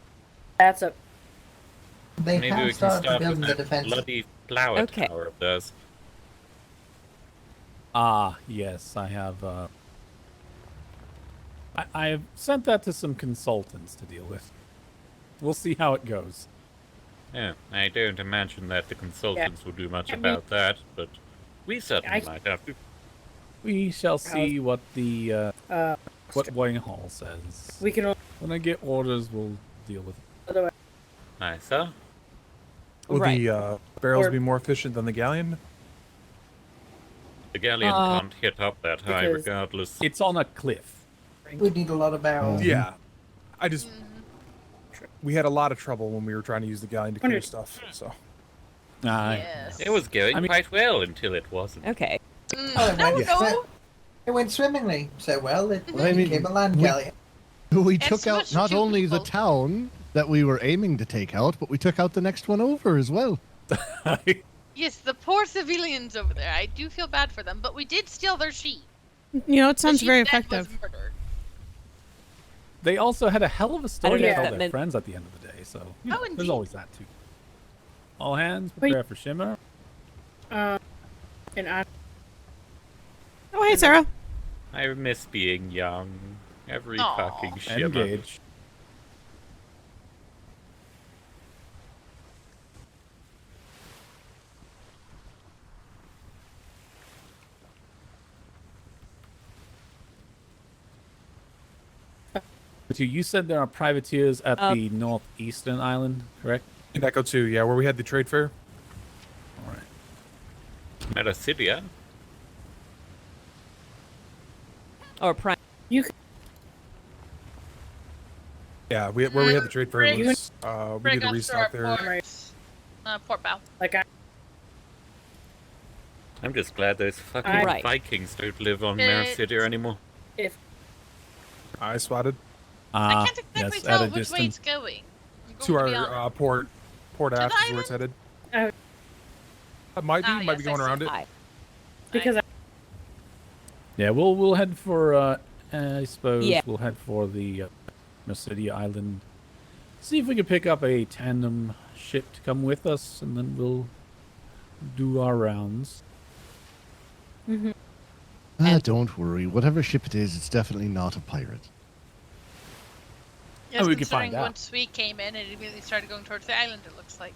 That's a. They Maybe have we can started start building with the that defense. bloody flower Okay. tower of theirs. Ah, yes, I have. I have sent that to some consultants to deal with. We'll see how it goes. Yeah, I don't imagine that the consultants will do much I mean- about that, but we certainly I- might have to. We shall see what the what Wayne Hall says. We can. When I get orders, we'll deal with it. Otherwise, Nice, huh? Will Right. the barrels Or- be more efficient than the galleon? The galleon can't hit up that high because- regardless. It's on a cliff. We need a lot of barrels. Yeah. I just. We had a lot of trouble when we were trying to use the galleon to clear stuff, so. Yes. It was going I mean- quite well until it wasn't. Okay. Oh, it, No, went, no. it went swimmingly so well. It Well, I mean, became a land galleon. We It's took out much not too only the people. town that we were aiming to take out, but we took out the next one over as well. Yes, the poor civilians over there. I do feel bad for them, but we did steal their sheep. You know, it sounds The very sheep that was effective. murdered. They also had a hell of a story to know if tell that their meant- friends at the end of the day, so you know, indeed. there's always that too. All hands, Wait. prepare for Shimmer. and I. Oh, hey, Sarah. I miss being young. Every Aw. fucking shimmer. Engage. But you said there are privateers at the northeastern island, correct? In Echo 2, yeah, where we had the trade fair. All right. Metasidia? Or prime. You. Yeah, where we had the trade fair Bring- was, we Bring did a us to our restock there. Port bow. Like I. I'm just glad those fucking Right. Vikings don't live on It- Metasidia anymore. If. I spotted. I can't exactly yes, tell at a which way distance. it's going. I'm To going be our honest. port the aft is where it's headed. Oh. Might be Ah, going yes, I around see. it. Aye. Because I. Yeah, we'll head for. I suppose Yeah. we'll head for the City Island. See if we can pick up a tandem ship to come with us, and then we'll do our rounds. Don't worry. Whatever ship it is, it's definitely not a pirate. Yes, we can considering find out. once we came in, it immediately started going towards the island, it looks like.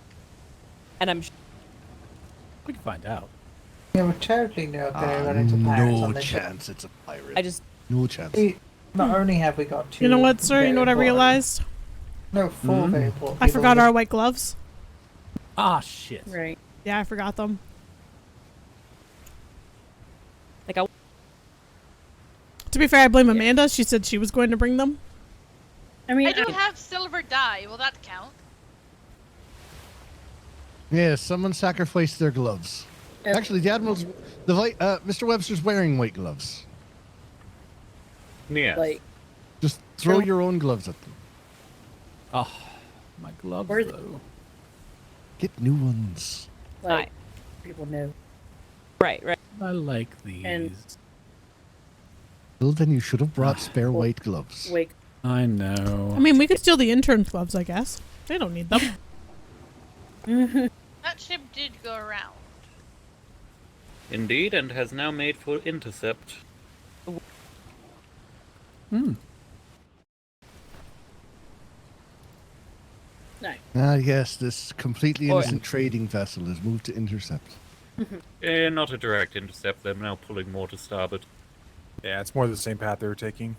And I'm. We can find out. Yeah, we're totally not going to run into pirates No on this ship. chance it's a pirate. I just. No chance. Not only have we got two. You know what, sir? You know what I very important- realized? No, four very important. I people forgot with- our white gloves. Ah, shit. Right. Yeah, I forgot them. Like I. To be fair, I blame Amanda. She said she was going to bring them. I mean, I do have silver dye. Will that count? Yes, someone sacrificed their gloves. Actually, the Admiral's... Mr. Webster's wearing white gloves. Yeah. Like, Just throw your own gloves at them. Oh, my gloves, Where's- though. Get new ones. like people know. Right. I like these. And- Well, then you should have brought spare white gloves. Wake. I know. I mean, we could steal the intern's gloves, I guess. They don't need them. That ship did go around. Indeed, and has now made for intercept. No. Ah, yes, this completely innocent trading vessel has moved to intercept. Not a direct intercept. They're now pulling more to starboard. Yeah, it's more the same path they were taking.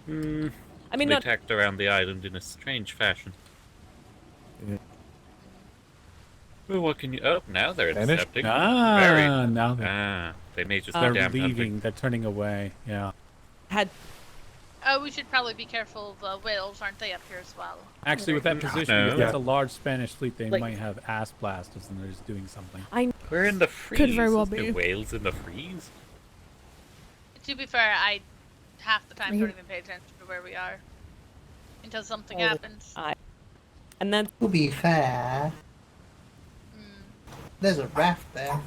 I mean, they not tacked around the island in a strange fashion. Yeah. Well, what can you... Oh, now they're Vanished? intercepting. Now they may just they're be damn leaving. hungry. They're turning away. Yeah. Oh, we should probably be careful. The whales aren't they up here as well? Actually, with that position, No. if it's a large Spanish fleet, they Like- might have ass blasters and they're just doing something. We're in the freeze. Could very well There's be. no whales in the freeze. To be fair, I half the time don't even pay attention to where we are until something happens. And then To be fair, there's a raft there.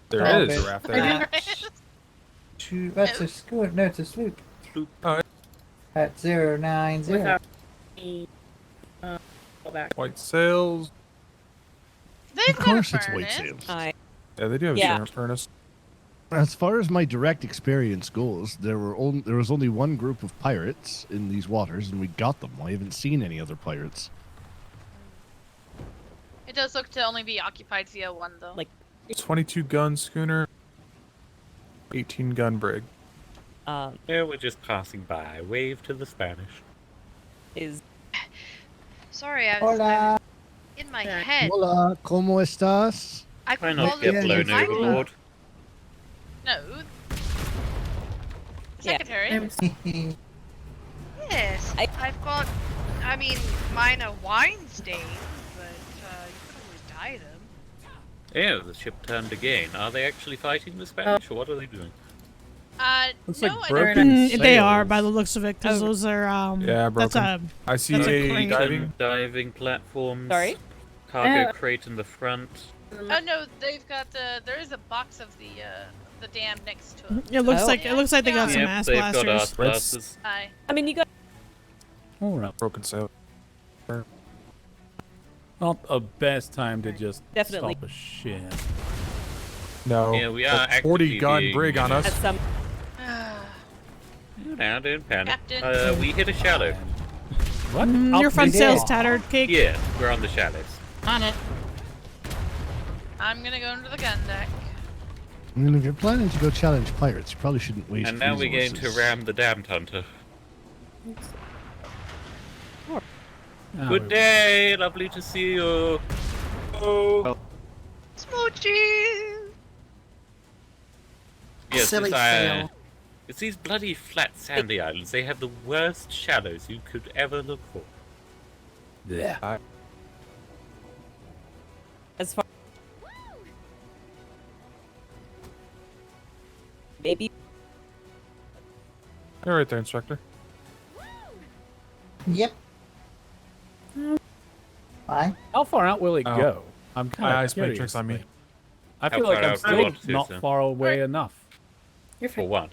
There Oh, is but- a raft there. That's a scoot. No, it's a sloop. Oh, At 090. Without go back. white sails. They've Of course it's white sails. Yeah, they do have Yeah. a giant furnace. As far as my direct experience goes, there was only one group of pirates in these waters, and we got them. I haven't seen any other pirates. It does look to only be occupied via one though. 22 gun schooner, 18 gun brig. Yeah, we're just passing by. Wave to the Spanish. Sorry, I Hola. was in my head. Hola, ¿cómo estás? I Why could not call get it blown the overboard? No. Secretary. Yes, I've got. I mean, minor wine stains, but you could always dye them. Yeah, the ship turned again. Are they actually fighting the Spanish, or what are they doing? Looks no, like I broken They are sails. by the looks of it, because those are Yeah, That's broken. a I see that's a a crane. diving. Diving platforms. Sorry? Cargo crate in the front. Oh no, they've got there is a box of the dam next to it. It looks like they got some Yep, ass they've got blasters. ass blasters. Hi. I mean, you got Broken sail. Not a best time to just Definitely. stop a ship. No. Yeah, we are a 40 gun actively brig on us. at some. Now, don't panic. Captain. We hit a shallow. What? Your front we sail's did. tattered, Cake. Yeah, we're on the shallows. On it. I'm gonna go into the gun deck. I mean, if you're planning to go challenge pirates, you probably shouldn't waste And now we're going to resources. ram the damned hunter. Ah, Good day, lovely to see you. Oh. Smoochie! Yes, Silly it's, fail. it's these bloody flat sandy islands. They have the worst shallows you could ever look for. Yeah. As far. Maybe. You're right there, Inspector. Yep. Why? How far out will it Oh. go? I'm kind I of spent curious. tricks on me. I How feel like far I'm out do you still want to, not sir? far away enough. You're For fine. what?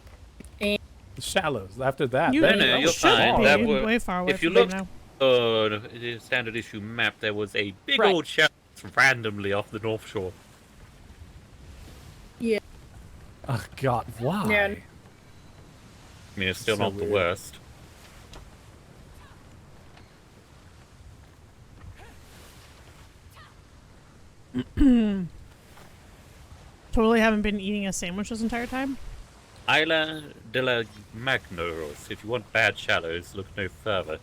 The shallows. After that, You No, that- no, that you're was fine. far. That You're was, way far away if you from me look now. on the standard issue map, there was a big Right. old shallow randomly off the north shore. Yeah. Oh God, why? Yeah. I mean, it's still So not the weird. worst. Totally haven't been eating a sandwich this entire time. Isla de la Magnoros. If you want bad shallows, look no further.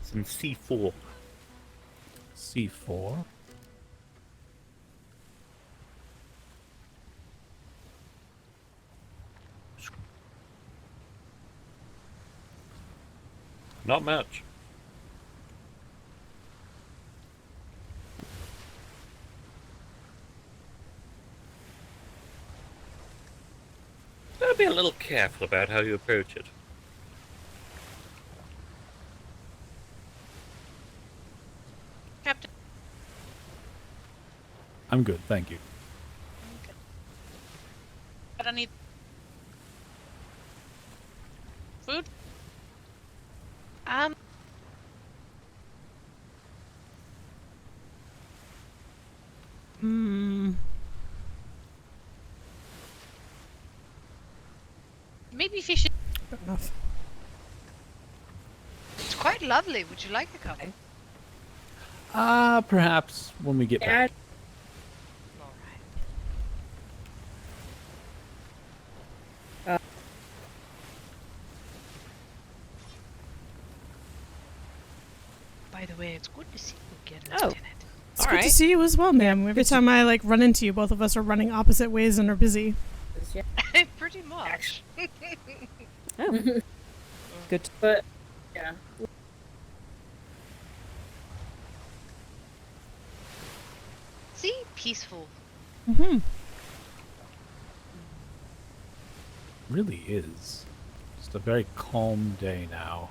Some C4. C4. Not much. Gotta be a little careful about how you approach it. Captain. I'm good, thank you. Got any food? Maybe fish. Enough. It's quite lovely. Would you like a cup? Perhaps when we get back. By the way, it's good to see you again, Oh. Lieutenant. It's good to see you as well, ma'am. Every time I like run into you, both of us are running opposite ways and are busy. Pretty much. Oh. Good. But yeah. See? Peaceful. Mm-hmm. Really is. Just a very calm day now.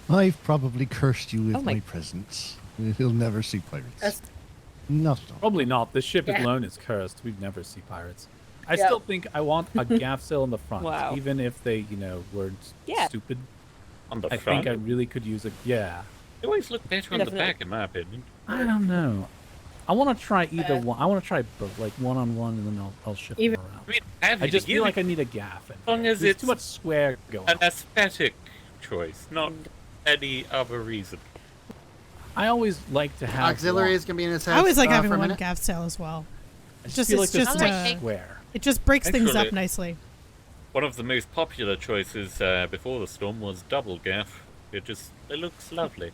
I've probably cursed you with Oh my- my presence. You'll never see pirates. That's- Not at all. Probably not. This ship Yeah. alone is cursed. We'd never see pirates. I Yep. still think I want a gaff sail in the front, Wow. even if they, were Yeah. stupid. On the I front? think I really could use a They always look better on the Definitely. back, in my opinion. I don't know. I want to try either one. I want to try both, like one-on-one, and then I'll shift Even- them around. I mean, have I you just to feel give like it I need a gaff. as long as There's it's too much square going an on. aesthetic choice, not any other reason. I always like to have Auxiliary one. is gonna be in his head. I always like having for a one minute. gaff sail as well. I just Just feel it's like there's just too much uh, square. it just breaks things up Actually- nicely. One of the most popular choices before the storm was double gaff. It looks lovely.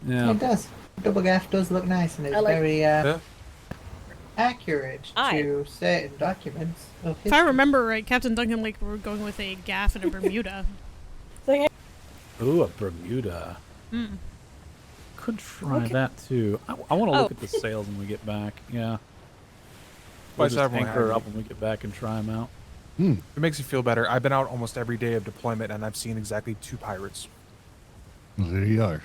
Yeah. It does. Double gaff does look nice, and it's I like- very Yeah. accurate to certain documents of If history. I remember right, Captain Duncan Lake were going with a gaff and a Bermuda. Ooh, a Bermuda. Mm. Could try Okay. that too. I want to Oh. look at the sails when we get back. Yeah. Why We'll is just everyone anchor happy? up when we get back and try them out. It makes you feel better. I've been out almost every day of deployment, and I've seen exactly 2 pirates. Well, there you are.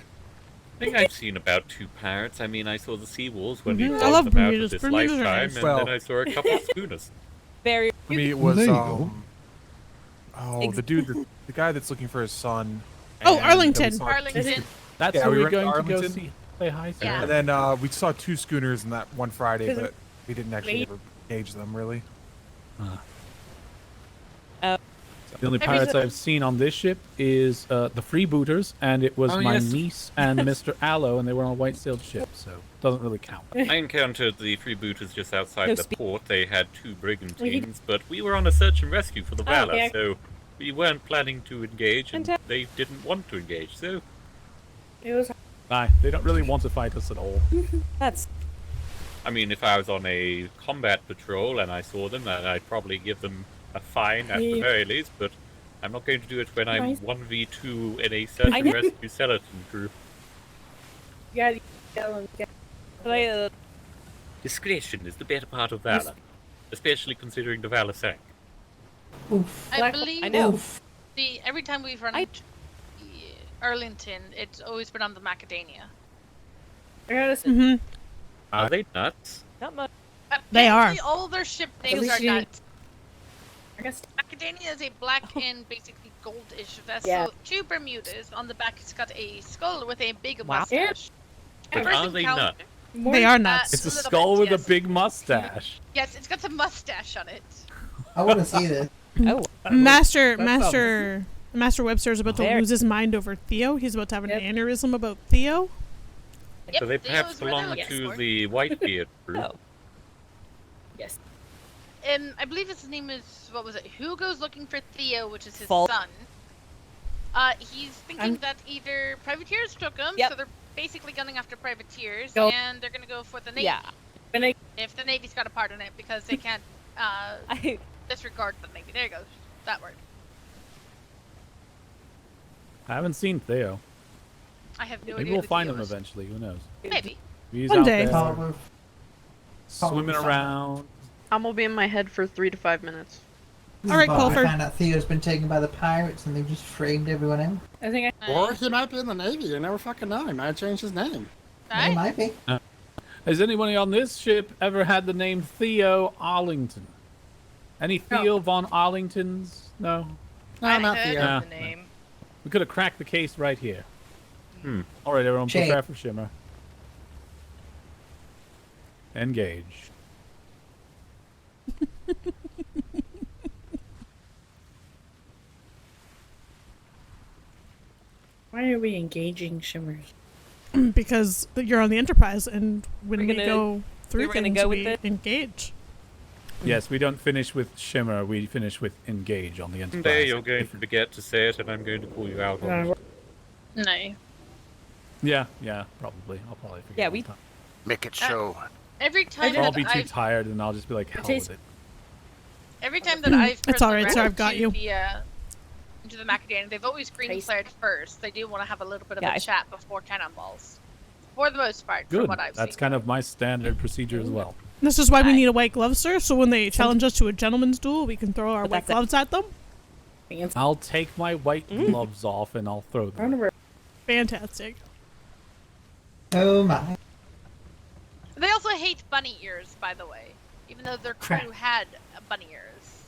I think I've seen about 2 pirates. I mean, I saw the seawolves when we Mhm. I brought love them out of Bermudas. this Bermudas are lifetime, nice. and Well- then I saw a couple of schooners. Very. For me, it Well, was there you go. the dude, the guy that's looking for his son. Oh, and Arlington. then we saw- Arlington. That's Yeah, where we we're went to going to go Arlington. see. Say hi to. Yeah. And then we saw 2 schooners in that one Friday, Does it- but we didn't actually Wait. ever gauge them really. The only Every pirates so- I've seen on this ship is the freebooters, and it was Oh, my yes. niece and Mr. Allo, and they were on a white-sailed ship, so doesn't really count. I encountered the freebooters just outside No the speed. port. They had 2 brigantines, but we were on a search and rescue for the Valor, yeah. so we weren't planning to engage, and Fantastic. they didn't want to engage. So It was. Aye, they don't really want to fight us at all. That's I mean, if I was on a combat patrol and I saw them, then I'd probably give them a fine at the Yeah. very least, but I'm not going to do it when I'm Nice. 1v2 in a search I and know. rescue skeleton crew. You gotta yell and get. but I, Discretion is the better part of valor, especially considering the Valor sank. Oof. I Black- believe I know. Oof. every time we've run into Arlington, it's always been on the Macadamia. I gotta say, Mm-hmm. Are they nuts? Not much. They are. Apparently all their ship names least are you- nuts. I guess. Macadamia is a black and basically goldish vessel. Yeah. 2 Bermudas. On the back, it's got a skull with a big Wow. mustache. But First are they encounter- nuts? They are nuts. It's a little skull bit, with yes. a big mustache. Yes, it's got some mustache on it. I want to see this. Oh, Master that Master Webster is about to Very- lose his mind over Theo. He's about to have an aneurysm about Theo. So they Theo's perhaps where belong they're to looking the Whitebeard crew. oh. Yes. I believe his name is, what was it? Hugo's looking for Theo, which is his Fault. son. He's thinking that either privateers took him, Yep. so they're basically gunning after privateers, Go. and they're gonna go for the Navy. Yeah. When I If the Navy's got a part in it, because they can't disregard the Navy. There you go. That word. I haven't seen Theo. I have no Maybe idea we'll who find Theo him is. eventually. Who knows? Maybe. He's One out day. there Probably. swimming Probably. around, will be in my head for 3 to 5 minutes. All right, We Colford. found out Theo's been taken by the pirates and they've just framed everyone else. I think Or he might be in the Navy. You never fucking know. He might change his name. He might be. Has anybody on this ship ever had the name Theo Arlington? Any Theo von Arlingtons? No? No, not heard Theo. of the name. We could have cracked the case right here. All right, everyone, Shade. prepare for Shimmer. Engage. Why are we engaging Shimmers? Because you're on the Enterprise, and when We're we gonna- go through we're gonna things, go with we it? engage. Yes, we don't finish with Shimmer. We finish with Engage on the Enterprise. Someday you're going to forget to say it, and I'm going to call you out on it. No. Yeah, probably. I'll probably forget. Yeah, one we- time. Make it so. Every time Or I'll that be too I've tired, and I'll just be like, hell with it. every time that I've It's all right, sir, I've got you. Into the macadamia, they've always green flared first. They do want to have a little bit of Yeah, a chat before cannonballs. For the most part, Good. from what I've That's seen. kind of my standard procedure as well. This is why we need a white glove, sir. So when they challenge us to a gentleman's duel, we can throw our But white that's it. gloves at them. I'll take my white gloves off and I'll throw them. Fantastic. Oh my. They also hate bunny ears, by the way. Even though their crew Crap. had bunny ears.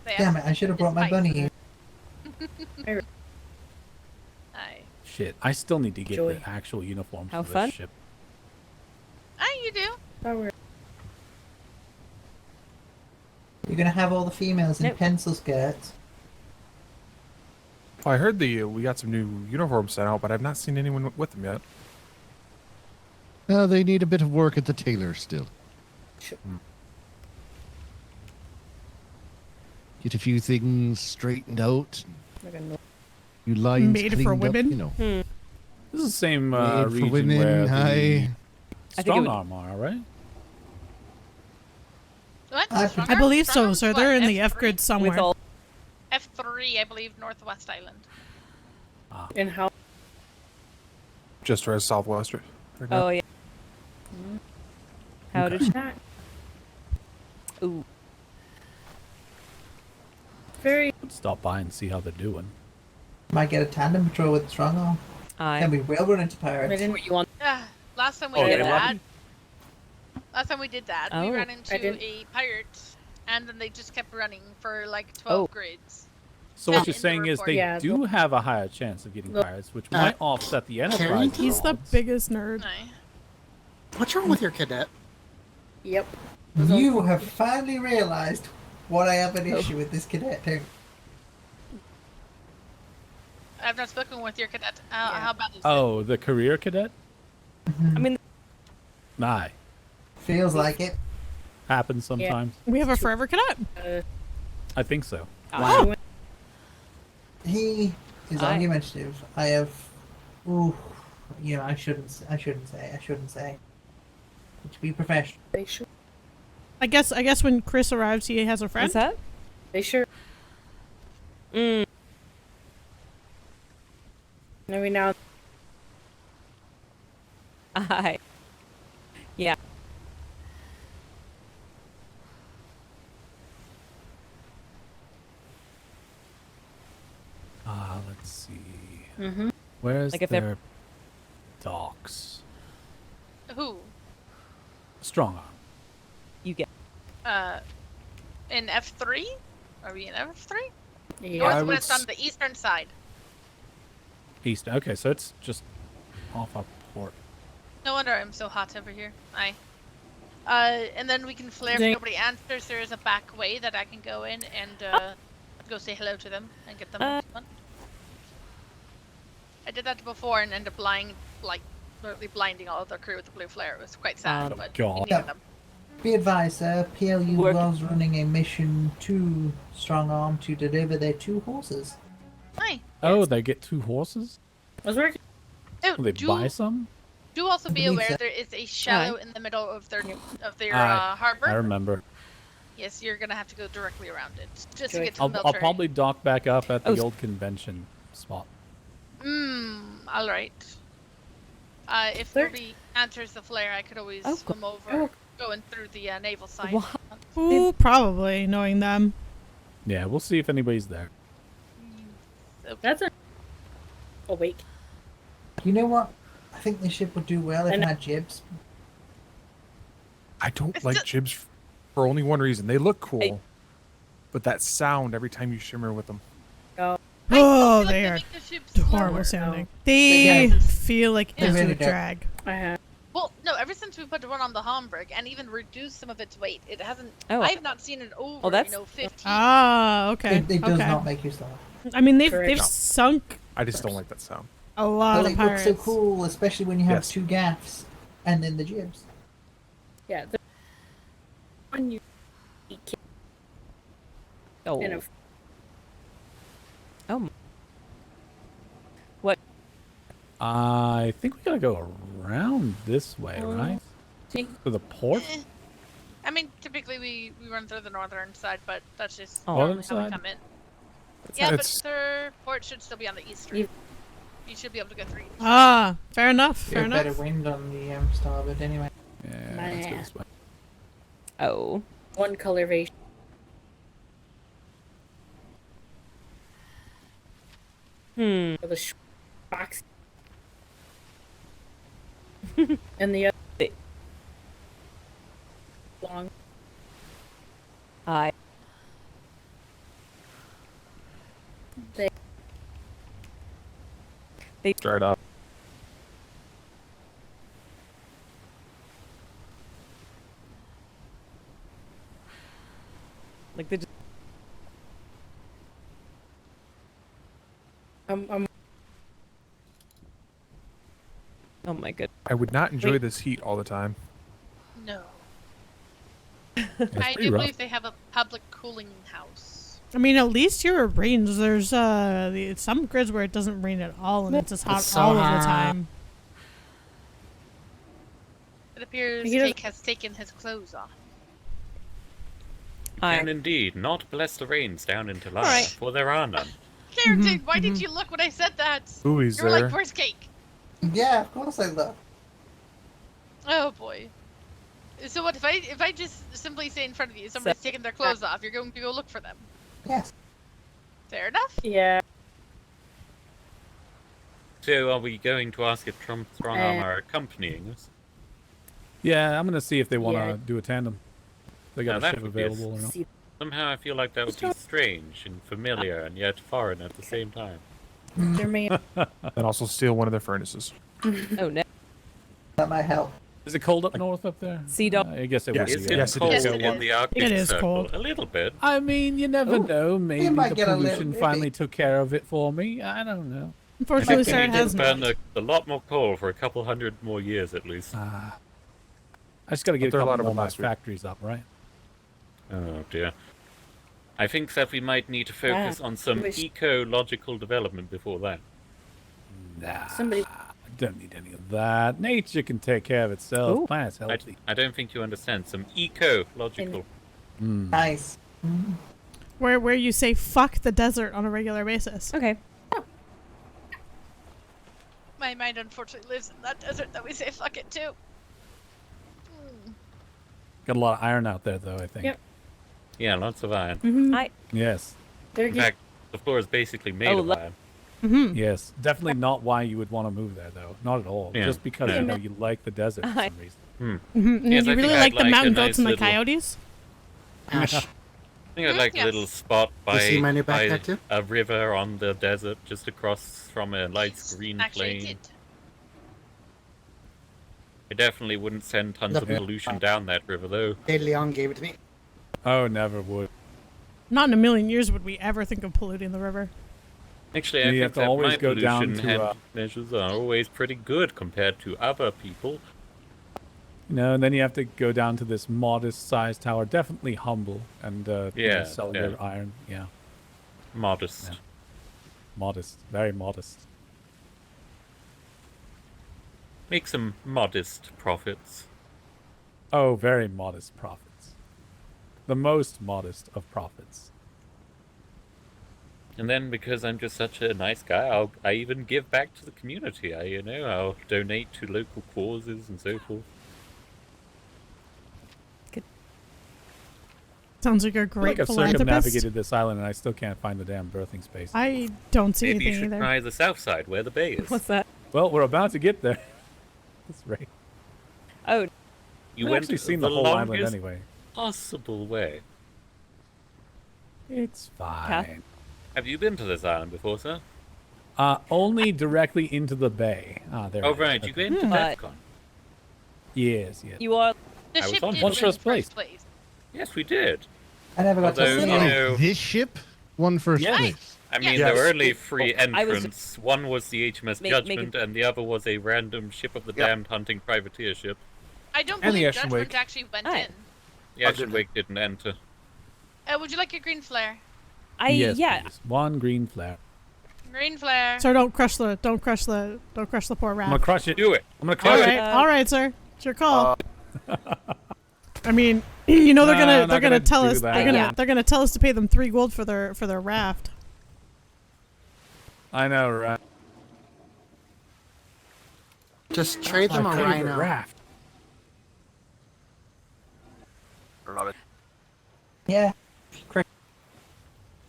They Damn it, I should have brought my bunny here. Aye. Shit, I still need to get Joy. the actual uniforms How for fun. this ship. Aye, you do. You're gonna have all the females in Nope. pencil skirts. Well, I heard we got some new uniforms sent out, but I've not seen anyone with them yet. They need a bit of work at the tailor still. Get a few things straightened out. You lines Made for cleaned up, women? you know. This is the same Made for region women, where aye. the I think it strong would- arm are, right? What? I believe so, sir. They're in the F grid somewhere. With all F3, I believe, Northwest Island. And how? Just as Southwest. Right now. Oh yeah. How did you? Ooh. Very. Stop by and see how they're doing. Might get a tandem patrol with strong arm. Then we will run into pirates. Last time we Oh, did yeah. that. Last time we did that, we Oh. ran I into didn't- a pirate, and then they just kept running for like 12 grids. So what And you're in the saying is report- they do have a higher chance of getting pirates, which might offset the Enterprise. He's the odds. biggest nerd. What's wrong with your cadet? Yep. You have finally realized what I have an issue with this cadet too. I've not spoken with your cadet. How bad is it? Oh, the career cadet? I mean, Aye. Feels like it. Happens sometimes. We have a forever cadet. I think so. Wow. He is Aye. argumentative. I have. Ooh, you know, I shouldn't say. To be professional. They should. I guess when Chris arrives, he has a friend. What's that? They sure. Every now. I. Yeah. Let's see. Mm-hmm. Where's Like if they're- their docks? Who? Strong arm. You get. In F3? Are we in F3? Yeah. I would Northwest on the eastern side. East. Okay, so it's just off our port. No wonder I'm so hot over here. Aye. And then we can flare if They- nobody answers. There is a back way that I can go in and go say hello to them and get them into one. I did that before and ended up literally blinding all of their crew with the blue flare. It was quite sad, Oh, but God. we needed them. Be advised, sir. PLU was running a mission to Strong Arm to deliver their 2 horses. Aye. Oh, they get 2 horses? I was working. Oh, Will they do, buy some? do also be believe aware so. there is a shallow in the middle of their Aye, harbor. I remember. Yes, you're gonna have to go directly around it just to Okay. get to the I'll military. probably dock back up at the Oh. old convention spot. All right. If There- nobody answers the flare, I could always Oh, swim over, oh. going through the naval side. What? Ooh, probably, knowing them. Yeah, we'll see if anybody's there. That's a. Oh wait. You know what? I think this ship would do well if it had jibs. I don't like jibs for only one reason. They look cool, but that sound every time you shimmer with them. Oh, they are horrible sounding. They feel like They it's really a do. drag. Well, no, ever since we put one on the Homburg and even reduced some of its weight, it hasn't. Oh. I've not seen it over, that's- 15. Ah, okay. It does okay. not make you stop. I mean, they've Correct. sunk I just don't like that sound. a lot But of it pirates. looks so cool, especially when you have Yes. 2 gaffs and then the jibs. Yeah. The one you. Oh. In a, Oh. What? I think we gotta go around this way, right? To the port? I mean, typically we run through the northern side, but that's just Oh. normally Northern how we side? come in. Yeah, but It's- their port should still be on the east. You should be able to go through. Ah, fair enough. You Fair have better enough. wind on the starboard anyway. Yeah, let's go this way. Oh. one coloration. Hmm. For the box. And the other. Long. I. They. Start up. Like they just. Oh my god. I would not enjoy this heat all the time. No. It's I pretty do rough. believe they have a public cooling house. I mean, at least you're a range. There's some grids where it doesn't rain at all, and it's just hot so all of the hot. time. It appears He doesn't- Jake has taken his clothes off. And indeed, not bless the rains down into Lyra, Alright. for there are none. Carrington, why did you look when I said that? Ooh, he's You're there. like, where's Cake? Yeah, of course I look. Oh boy. So what if I just simply say in front of you, somebody's taking their clothes off, you're going to go look for them? Yes. Fair enough. Yeah. So are we going to ask if Trump Strongarm are accompanying us? Yeah, I'm gonna see if they want to Yeah. do a tandem. They got Now, a that ship would be a available or not. Somehow I feel like that would be strange and familiar and yet foreign at the same time. There may. And also steal one of their furnaces. Oh no. That might help. Is it cold up north up there? Sea dog. I guess it Yes, would It's be. getting yes, it cold is. in the Arctic It is Circle. cold. A little bit. I mean, you never know. Maybe might the get a little pollution bit. finally took care of it for me. I don't know. Unfortunately, sir, We it need has to not. burn a lot more coal for a couple hundred more years at least. I just got to get a There are a lot couple of more them last week. factories up, right? Oh dear. I think that we might need to focus on some wish- ecological development before that. Nah, Somebody. don't need any of that. Nature can take care of itself. Ooh. Planet's healthy. I don't think you understand. Some ecological. Nice. Where you say fuck the desert on a regular basis. Okay. My mind unfortunately lives in that desert that we say fuck it to. Got a lot of iron out there, though. I think. Yep. Yeah, lots of iron. I. Yes. They're In good. fact, the floor is basically made Oh, of lo- iron. Mm-hmm. Yes. Definitely not why you would want to move there, though. Not at all. Yeah. Just because Yeah. you know you like the desert for some reason. Mm-hmm. Yes, you I really think like I'd the like mountain a goats nice and the little- coyotes? Ash. I think I'd like Yes. a little spot You see my new by backpack too? a river on the desert, just across from a light green Actually, I plain. did. I definitely wouldn't send tons of Look. pollution down that river, though. De Leon gave it to me. Oh, never would. Not in a million years would we ever think of polluting the river. Actually, Yeah, I you think have to that always my go down pollution to, measures are always pretty good compared to other people. You know, and then you have to go down to this modest-sized tower. Definitely humble and you know, Yeah, sell yeah. your iron. Yeah. Modest. Yeah. Modest. Very modest. Make some modest profits. Oh, very modest profits. The most modest of profits. And then, because I'm just such a nice guy, I even give back to the community. I'll donate to local causes and so forth. Sounds like a I feel great like I've philanthropist. circumnavigated this island and I still can't find the damn birthing space. I don't see Maybe you anything should either. try the south side where the bay is. What's that? Well, we're about to get there. That's right. Oh. You I've went actually seen the the whole island longest anyway. possible way. It's fine. Have you been to this island before, sir? Only directly into the bay. Ah, there. Oh, it is. right. You Okay. went to DEFCON. Yes, yes. You are. The I was ship on did one win first place. place. Yes, we did. I never got Although, to see you it. know, This ship won first Yes. place. I mean, Yes. there were only three I was- entrants. One was the HMS Make- Judgment, and the other was a random ship of the damned hunting privateer ship. I don't And the believe Ocean Judgment Wake. actually went Hi. in. The Ocean Wake didn't enter. Would you like your green flare? Yes, yeah. please. One green flare. Green flare. Sir, don't crush the poor I'm rat. gonna crush it. Do it. I'm gonna All crush right, it. all right, sir. It's your call. I mean, you know they're No, gonna not they're gonna gonna tell do us that. they're gonna tell us to pay them 3 gold for their raft. I know, right? Just trade them a My favorite rhino. raft. Yeah.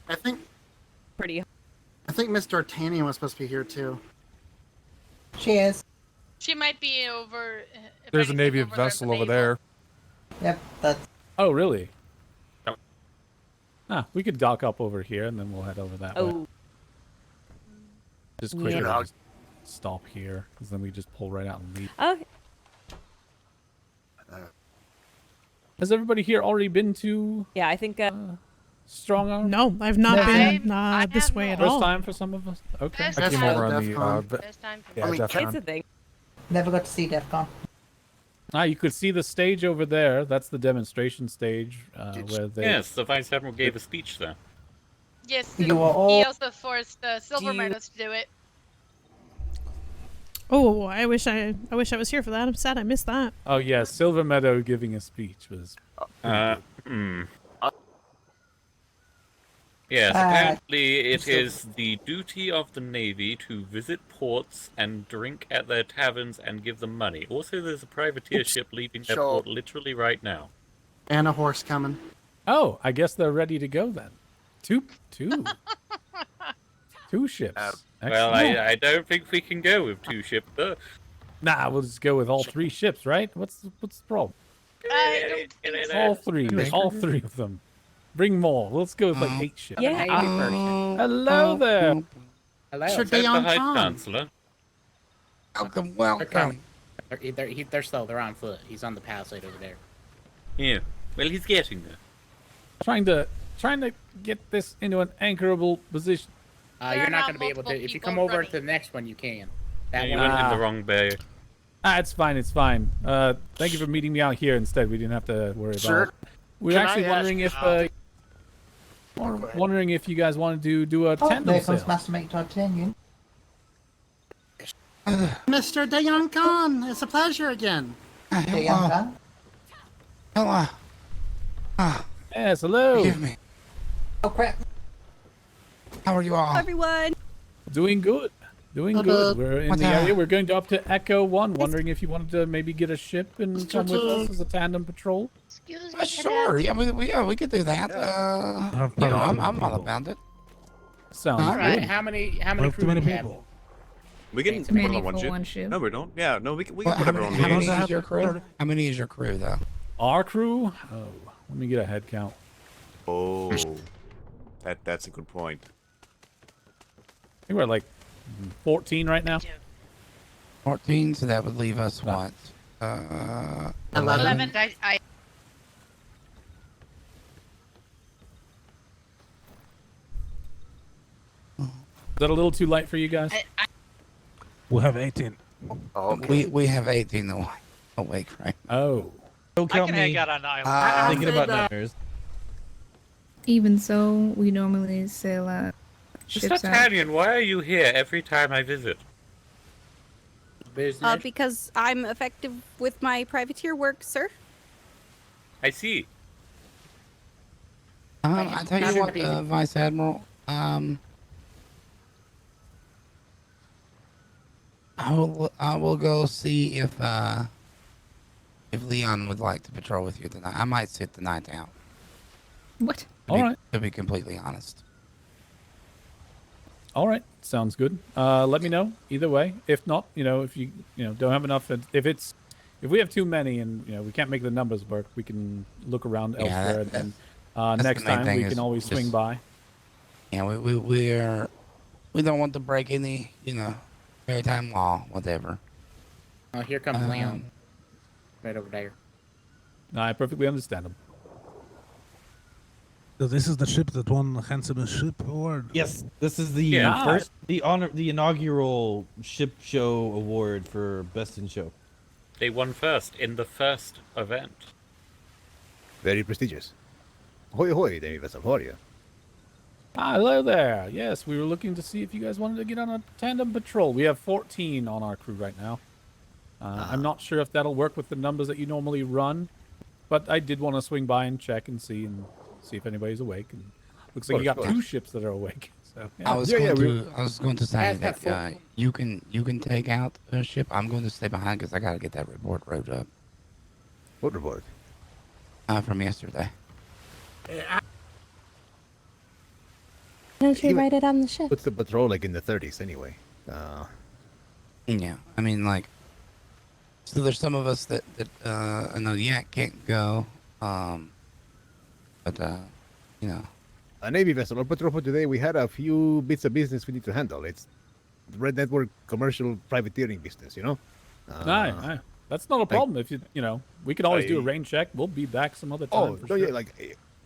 I think Pretty. I think Miss D'Artagnan was supposed to be here too. She is. She might be over. if There's a anything, Navy over there vessel at the over there. Yep, that's. Oh, really? Ah, we could dock up over here and then we'll head over that way. Oh. Just quicker. Yeah. Just stop here, because then we just pull right out and leave. Okay. Has everybody here already been to Yeah, I think. Strong Arm? No, I've not been I this have way at First all. time for some of us? Okay. First I came time. over on the DEFCON. First time for yeah, I mean, It's DEFCON. a thing. Never got to see DEFCON. Ah, you could see the stage over there. That's the demonstration stage where they. Yes, the Vice Admiral gave a speech there. Yes, You are all- he also forced Silver Meadows to do it. Oh, I wish I was here for that. I'm sad I missed that. Oh yeah, Silver Meadow giving a speech was. Yes, Uh, apparently it so- is the duty of the Navy to visit ports and drink at their taverns and give them money. Also, there's a privateer ship leaving their Sure. port literally right now. And a horse coming. Oh, I guess they're ready to go then. Two ships. Well, Excellent. I don't think we can go with 2 ships, though. Nah, we'll just go with all 3 ships, right? What's the problem? I don't think so. All 3 of them. Bring more. Let's go with like 8 ships. Yeah. Hello there. Sir Said the Dayon High Khan. Chancellor. Welcome. They're slow. They're on foot. He's on the palisade over there. Yeah. Well, he's getting there. Trying to get this into an anchorable position. There You're are not now going to be able to. multiple If you people come over running. to the next one, you can. Yeah, That you one. went in the wrong bay. It's fine. It's fine. Thank you for meeting me out here instead. We didn't have to worry Sir, about it. We're can actually I wondering ask, if wondering if you guys wanted to do a Oh, tandem there comes sale. Master Mate D'Artagnan. Mr. Dayon Khan, it's a pleasure again. The young guy. Hello. Yes, hello. Forgive me. Oh crap. How are you all? Everyone. Doing good. Doing good. We're in the area. We're going up to Echo 1, wondering if you wanted to maybe get a ship and come with us as a tandem patrol. Excuse me. Sure. Yeah, we could do that. I'm all about it. Sounds All good. right. How many What if crew too many do you have? people? We can Thanks, put Manny, them on for one ship. one ship. No, we don't. Yeah, no, we can Well, put everyone on how many one. is your crew? How many is your crew, though? Our crew? Oh, let me get a head count. Oh, that's a good point. I think we're at like 14 right now. 14, so that would leave us what? 11. I Is that a little too light for you guys? We'll have 18. We have 18 awake, right? Oh. Don't I count can me. hang out on the island. I'm thinking about numbers. Even so, we normally sail ships Mr. out. Tanyan, why are you here every time I visit? Business. Because I'm effective with my privateer work, sir. I see. I tell you what, Vice Admiral, I will go see if Leon would like to patrol with you tonight. I might sit the night out. What? All right. To be completely honest. All right, sounds good. Let me know either way. If not, if you don't have enough, if we have too many and we can't make the numbers work, we can look around elsewhere. And next time we can always swing by. Yeah, we don't want to break any maritime law, whatever. Oh, here comes Leon. Right over there. I perfectly understand him. So this is the ship that won the handsomest ship award. Yes, this is the the inaugural ship show award for best in show. They won first in the first event. Very prestigious. Ahoy, ahoy, Demi Vessel. How are you? Hello there. Yes, we were looking to see if you guys wanted to get on a tandem patrol. We have 14 on our crew right now. I'm not sure if that'll work with the numbers that you normally run, but I did want to swing by and check and see if anybody's awake. And looks like you got 2 ships that are awake. So yeah. I was going to say that you can take out a ship. I'm going to stay behind because I got to get that report wrote up. What report? From yesterday. Don't you write it on the ship? What's the patrol like in the 30s anyway? Yeah, I mean, like, so there's some of us that I know can't go, but A Navy vessel or patrol for today. We had a few bits of business we need to handle. It's Red Network commercial privateering business, Aye. That's not a problem. If we can always do a rain check. We'll be back some other time. Oh, yeah, like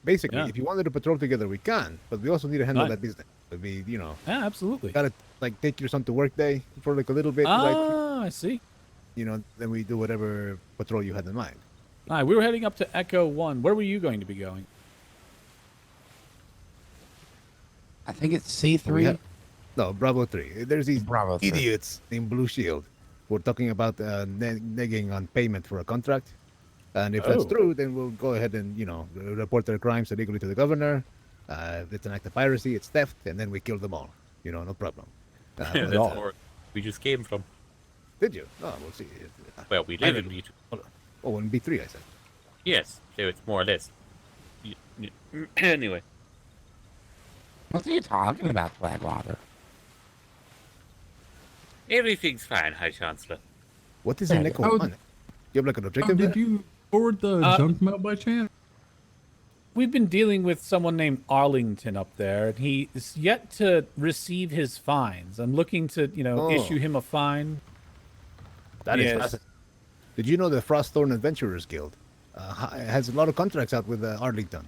basically, if you wanted to patrol together, we can, but we also need to handle that business. It'd be, Yeah, absolutely. Gotta like take your son to work day for like a little bit. I see. Then we do whatever patrol you had in mind. Aye, we were heading up to Echo 1. Where were you going to be going? I think it's C3. No, Bravo 3. There's these idiots named Blue Shield who are talking about negging on payment for a contract. And if that's true, then we'll go ahead and, report their crimes illegally to the governor. It's an act of piracy, it's theft, and then we kill them all. No problem. That's where we just came from. Did you? Oh, we'll see. Well, we live in B2. Oh, in B3, I said. Yes, so it's more or less. Anyway. What are you talking about, Blackwater? Everything's fine, High Chancellor. What is an Echo 1? You have like an objective Did you forward the junk mail by chance? We've been dealing with someone named Arlington up there, and he is yet to receive his fines. I'm looking to, issue him a fine. That is fascinating. Did you know the Frostthorn Adventurers Guild has a lot of contracts out with Arlington?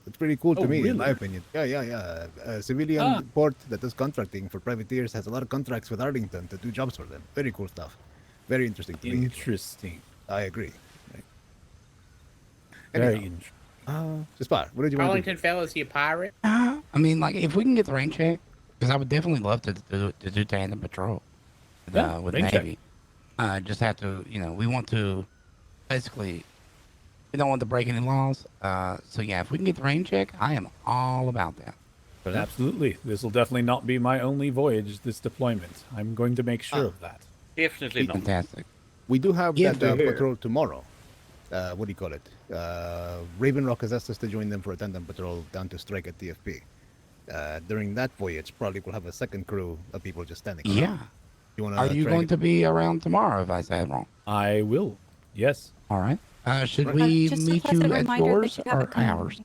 It's pretty cool to me, really? In my opinion. Yeah. A civilian port that does contracting for privateers has a lot of contracts with Arlington to do jobs for them. Very cool stuff. Very interesting to me. Interesting. I agree. Very interesting. Jaspar, what did you want to do? Arlington fell, is he a pirate? I mean, like, if we can get the rain check, because I would definitely love to do tandem patrol with the Navy. Just have to, we want to, basically, we don't want to break any laws. So yeah, if we can get the rain check, I am all about that. But absolutely. This will definitely not be my only voyage, this deployment. I'm going to make sure of that. Definitely not. Fantastic. We do have that patrol tomorrow. What do you call it? Raven Rock has asked us to join them for a tandem patrol down to strike at TFP. During that voyage, probably we'll have a second crew of people just standing around. Yeah. Are you going to be around tomorrow, if I said wrong? I will. Yes. All right. Should we meet you at yours or ours?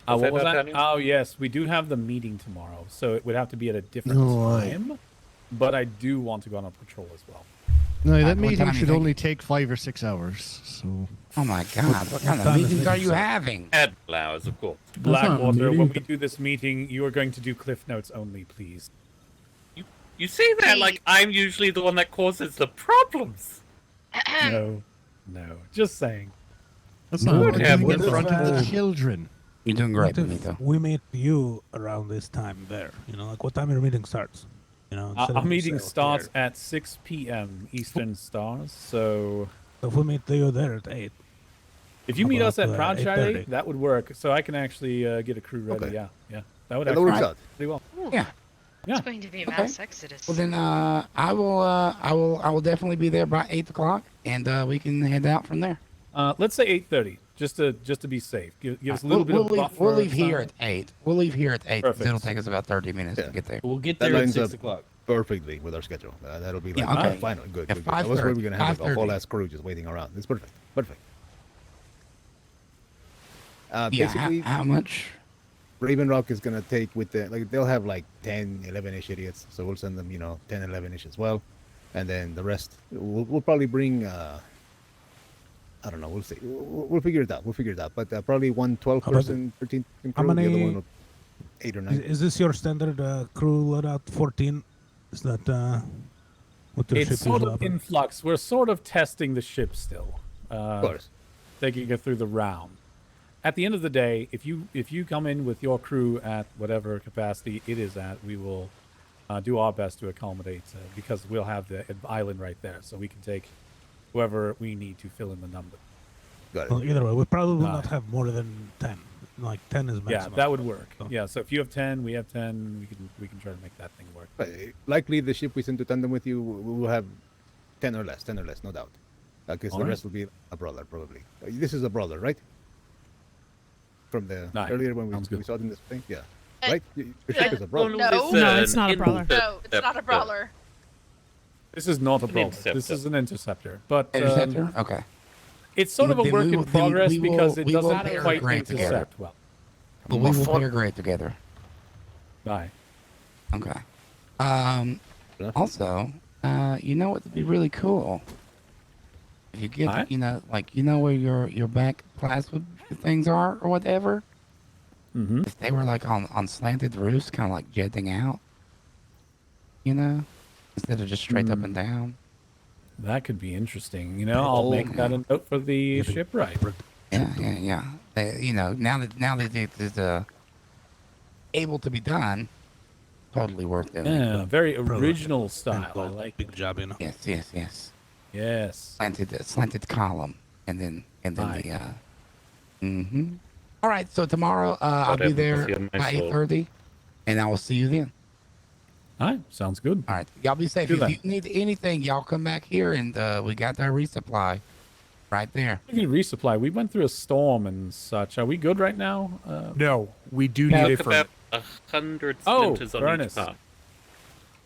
What was that? Oh, yes. We do have the meeting tomorrow, so it would have to be at a different time. But I do want to go on a patrol as well. No, that meeting should only take 5 or 6 hours. So. Oh my God! What kind of meetings are you having? Admiral hours, of course. Blackwater, when we do this meeting, you are going to do cliff notes only, please. You say that like I'm usually the one that causes the problems. No. Just saying. That's not what in front of the children. You're doing great, What if Benito. we meet you around this time there? Like what time your meeting starts? Our meeting starts at 6 p.m. Eastern Stars, so... If we meet you there at 8. If you meet us at Proud 8:30? Friday, that would work. So I can actually get a crew ready. Okay. Yeah. That would That actually works work out. pretty well. Yeah. It's going to be a mass exodus. Well then, I will definitely be there by 8 o'clock, and we can head out from there. Let's say 8:30, just to be safe. Give us a little bit of buffer. We'll leave here time. at 8. We'll leave here at 8. 'Cause Perfect. It'll take us about 30 minutes Yeah. to get there. We'll get That there at lines 6 up o'clock. perfectly with our schedule. That'll be like Yeah, okay. fine, good. Yeah, good, good. That was where we're gonna have like, a 5:30. whole ass crew just waiting around. It's perfect. Perfect. Yeah, Basically, how much? Raven Rock is gonna take with the they'll have like 10, 11-ish idiots, so we'll send them 10, 11-ish as well, and then the rest we'll probably bring. I don't know. We'll see. We'll figure it out. But probably one 12-person, 13-person crew. How many? The other one will 8 or 9. Is this your standard crew loadout? 14? Is that what the ship It's sort is of up? in flux. We're sort of testing the ship still. Of course. Taking it through the round. At the end of the day, if you come in with your crew at whatever capacity it is at, we will do our best to accommodate because we'll have the island right there, so we can take whoever we need to fill in the number. Got it. Well, either way, we probably will not have more than 10. Like 10 is maximum. Yeah, that would work. Yeah, so if you have 10, we have 10. We can try to make that thing work. But likely the ship we send to tandem with you will have 10 or less, no doubt. Because the Alright. rest will be a brawler probably. This is a brawler, right? From the earlier when we saw it in this thing, yeah. Right? Your ship is a brawler. No, it's not a brawler. No, it's not a brawler. This is not a An brawler. interceptor. This is an interceptor. But Interceptor? Okay. it's sort of a Then work we in will- then progress we will- because it we will doesn't pair quite great together. intercept well. But we will pair great together. Bye. Okay. Also, you know what would be really cool? If you get, where your back plasma things are or whatever. Mm-hmm. If they were like on slanted roofs, kind of like jetting out, instead of just straight up and down. That could be interesting. I'll make that a note for the shipwright. Yeah. They, now that it is able to be done, totally worth it. Yeah, very original style. I like big job, Yes. Yes. Slanted column, and then the. All right, so tomorrow I'll be there by 8:30, and I will see you then. All right, sounds good. All right, y'all be safe. Do If that. you need anything, y'all come back here, and we got that resupply right there. We can resupply. We went through a storm and such. Are we good right now? No, we do need a about furnace. 100 Oh, splinters on furnace. each car.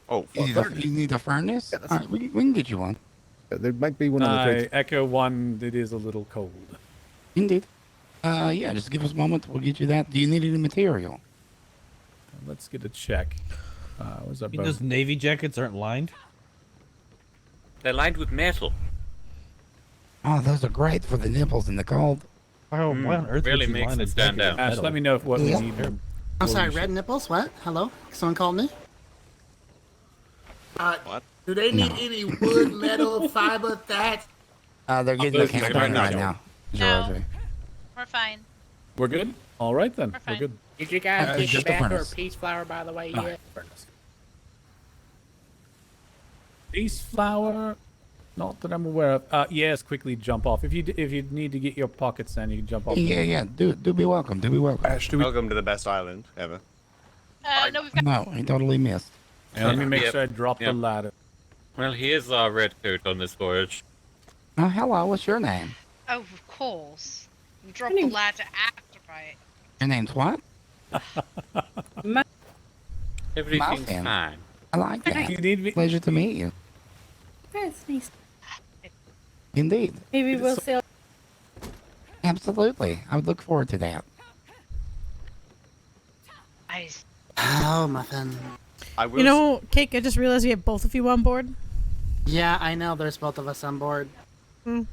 Oh, You need a furnace? All right, we can get you one. There might be one on the I trade. echo one. It is a little cold. Indeed. Yeah, just give us a moment. We'll get you that. Do you need any material? Let's get a check. Where's our I mean, those navy jackets aren't lined. They're lined with metal. Oh, those are great for the nipples in the cold. Why on earth really would you makes line them a stand jacket out. with Ash, metal? let me know what we Yeah. need. I'm sorry, red nipples? What? Hello? Someone called me? What? Do they need any wood, metal, fiber, thatch? They're getting the those camera are done right right now. now. No. George. We're fine. We're good? All right, then. We're We're fine. good. Did you guys get just your a back or furnace. peach flower, by the way, Ah, yet? furnace. Peace flower? Not that I'm aware of. Yes, quickly jump off. If you need to get your pockets in, you can jump off. Yeah. Do be welcome. Do be welcome. Ash, do we Welcome to the best island ever. No, we've got. No, he totally missed. And let me make Yep. sure I drop the Yep. ladder. Well, here's our red coat on this voyage. Oh, hello. What's your name? Oh, of course. Drop the ladder after I. Your name's what? Everything's Mouse hand. fine. I like that. You need me? Pleasure to meet you. That's nice. Indeed. Maybe we'll sail. Absolutely. I would look forward to that. Nice. Oh, muffin. I will. Cake, I just realized we have both of you on board. Yeah, I know there's both of us on board. Hmm.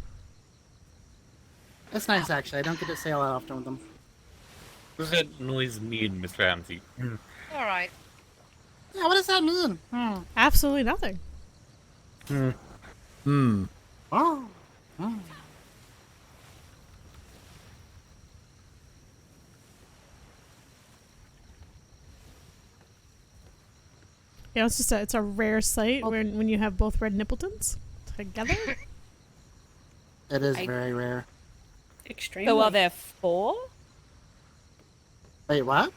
It's nice, actually. I don't get to sail that often with them. What does that noise mean, Miss Ramsey? All right. Yeah, what does that mean? Absolutely nothing. Oh. Oh. Yeah, it's just it's a rare sight when you have both red nippletons together. It is very rare. Extremely. So are there 4? Wait, what?